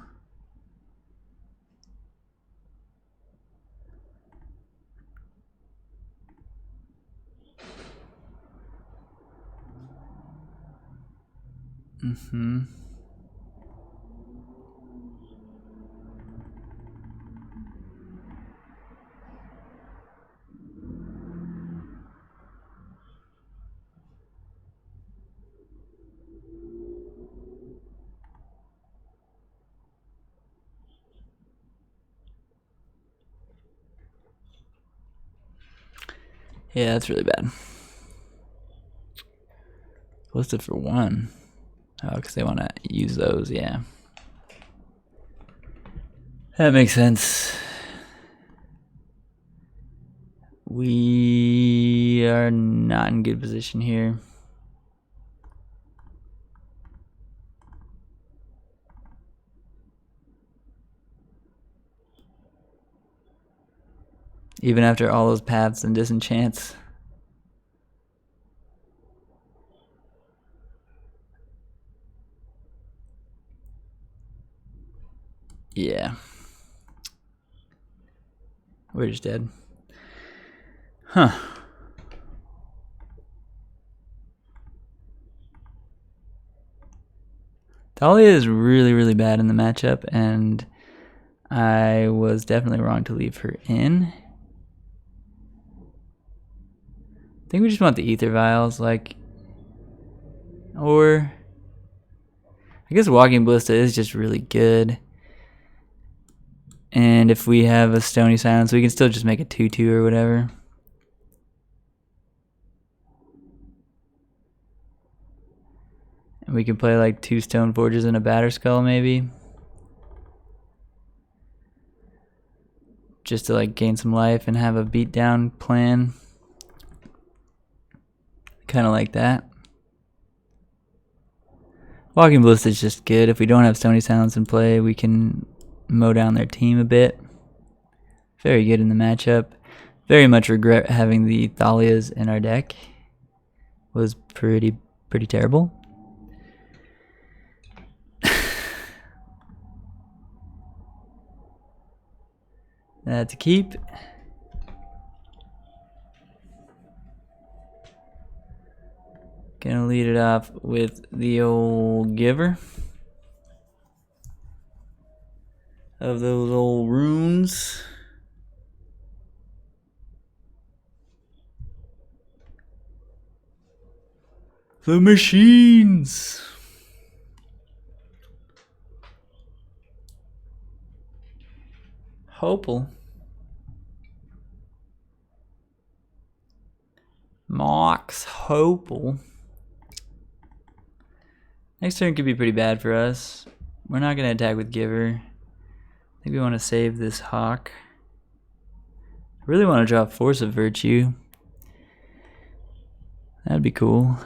Yeah, that's really bad. Listed for 1. Oh, because they want to use those, yeah. That makes sense. We are not in good position here. Even after all those paths and disenchants. Yeah. We're just dead. Huh. Thalia is really, really bad in the matchup, and I was definitely wrong to leave her in. I think we just want the ether vials, like, or I guess walking ballista is just really good. And if we have a stony silence, we can still just make a 2/2 or whatever. And we can play like 2 stone forges and a batter skull maybe. Just to like gain some life and have a beatdown plan. Kind of like that. Walking ballista is just good. If we don't have stony silence in play, we can mow down their team a bit. Very good in the matchup. Very much regret having the Thalias in our deck. Was pretty terrible. To keep. Gonna lead it off with the old giver of those old runes. The machines. Hopel. Mox Hopel. Next turn could be pretty bad for us. We're not going to attack with Giver. I think we want to save this Hawk. I really want to drop Force of Virtue. That'd be cool.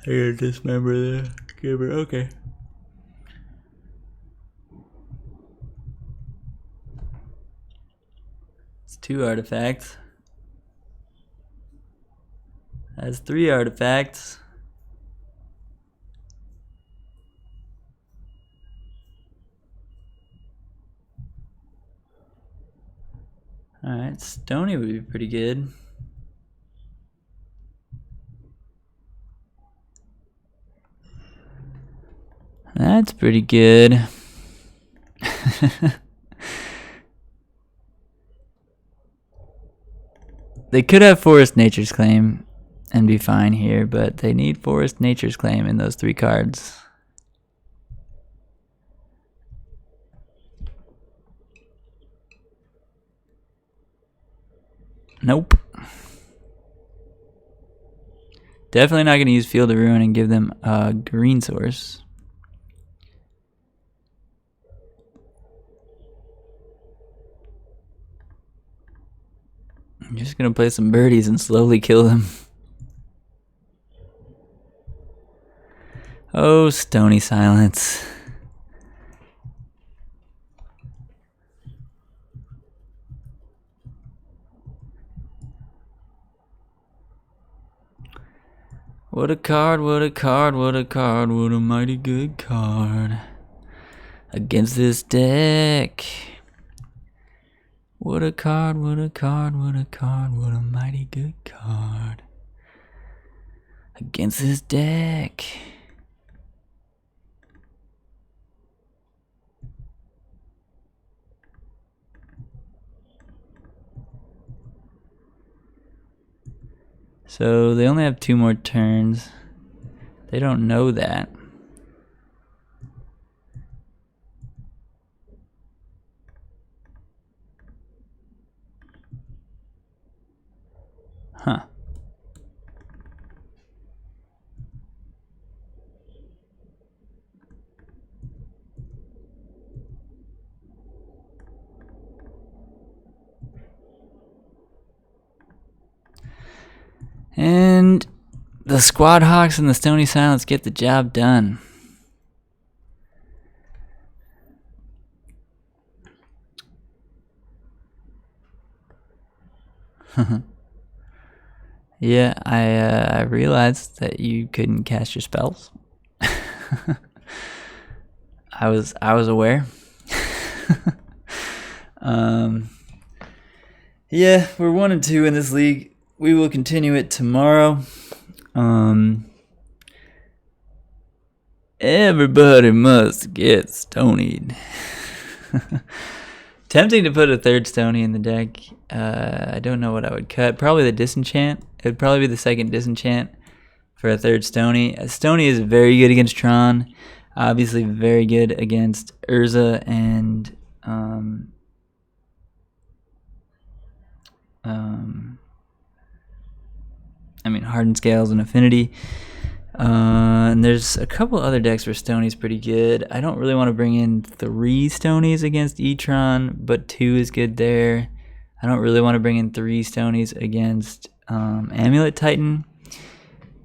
I gotta dismember the Giver. Okay. It's 2 artifacts. That's 3 artifacts. Alright, Stony would be pretty good. That's pretty good. They could have Forest Nature's Claim and be fine here, but they need Forest Nature's Claim in those 3 cards. Nope. Definitely not going to use Field of Ruin and give them a green source. I'm just going to play some birdies and slowly kill them. Oh, Stony Silence. What a card, what a card, what a card, what a mighty good card against this deck. What a card, what a card, what a card, what a mighty good card against this deck. So they only have 2 more turns. They don't know that. Huh. And the Squad Hawks and the Stony Silence get the job done. Yeah, I realized that you couldn't cast your spells. I was aware. Yeah, we're 1-2 in this league. We will continue it tomorrow. Everybody must get stonied. Tempting to put a 3rd Stony in the deck. I don't know what I would cut. Probably the Disenchant. It would probably be the 2nd Disenchant for a 3rd Stony. Stony is very good against Tron. Obviously very good against Urza and Hardened Scales and Affinity. And there's a couple other decks where Stony's pretty good. I don't really want to bring in 3 Stonies against E-Tron, but 2 is good there. I don't really want to bring in 3 Stonies against Amulet Titan,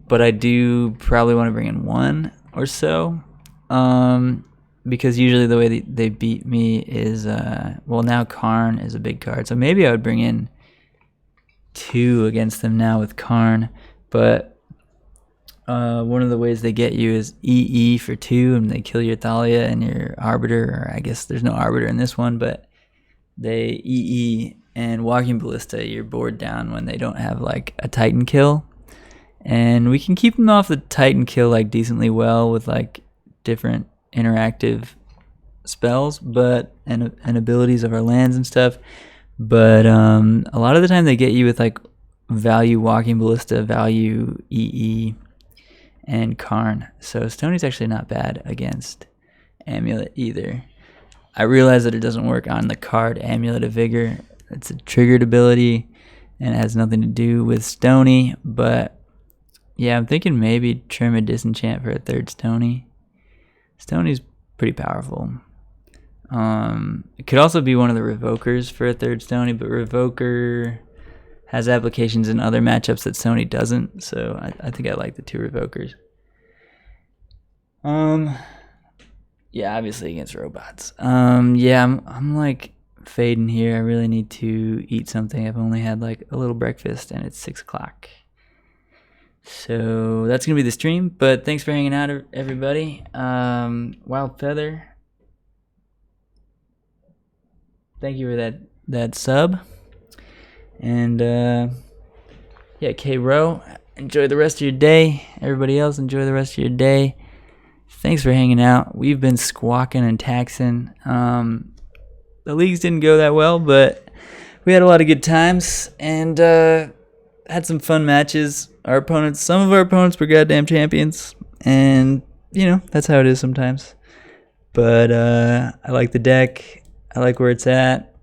but I do probably want to bring in 1 or so. Because usually the way they beat me is, now Karn is a big card. So maybe I would bring in 2 against them now with Karn. But one of the ways they get you is EE for 2, and they kill your Thalia and your Arbiter. Or I guess there's no Arbiter in this one, but they EE and Walking Ballista your board down when they don't have like a Titan kill. And we can keep them off the Titan kill like decently well with like different interactive spells and abilities of our lands and stuff, but a lot of the time they get you with like value Walking Ballista, value EE, and Karn. So Stony's actually not bad against Amulet either. I realize that it doesn't work on the card Amulet of Vigor. It's a triggered ability and it has nothing to do with Stony, but yeah, I'm thinking maybe trim a Disenchant for a 3rd Stony. Stony's pretty powerful. It could also be one of the Revokers for a 3rd Stony, but Revoker has applications in other matchups that Stony doesn't, so I think I like the 2 Revokers. Yeah, obviously against robots. Yeah, I'm like fading here. I really need to eat something. I've only had like a little breakfast and it's 6 o'clock. So that's going to be the stream, but thanks for hanging out, everybody. Wild Feather, thank you for that sub. And yeah, K-Row, enjoy the rest of your day. Everybody else, enjoy the rest of your day. Thanks for hanging out. We've been squawking and taxing. The leagues didn't go that well, but we had a lot of good times and had some fun matches. Some of our opponents were goddamn champions, and that's how it is sometimes. But I like the deck. I like where it's at.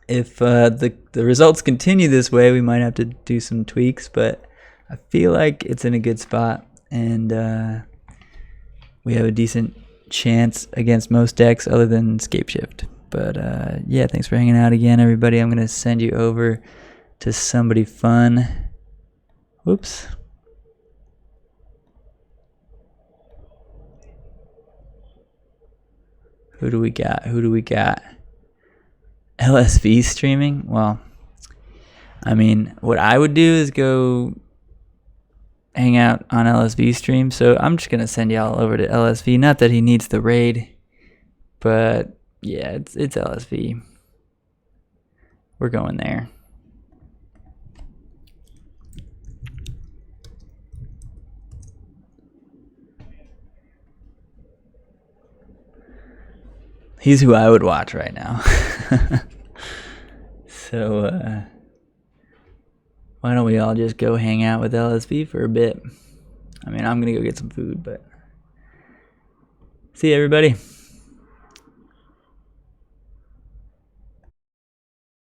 If the results continue this way, we might have to do some tweaks, but I feel like it's in a good spot, and we have a decent chance against most decks other than Scapeshift. But yeah, thanks for hanging out again, everybody. I'm going to send you over to somebody fun. Whoops. Who do we got? LSV streaming? Well, I mean, what I would do is go hang out on LSV stream. So I'm just going to send y'all over to LSV. Not that he needs the raid, but yeah, it's LSV. We're going there. He's who I would watch right now. So, why don't we all just go hang out with LSV for a bit? I mean, I'm going to go get some food, but see you, everybody.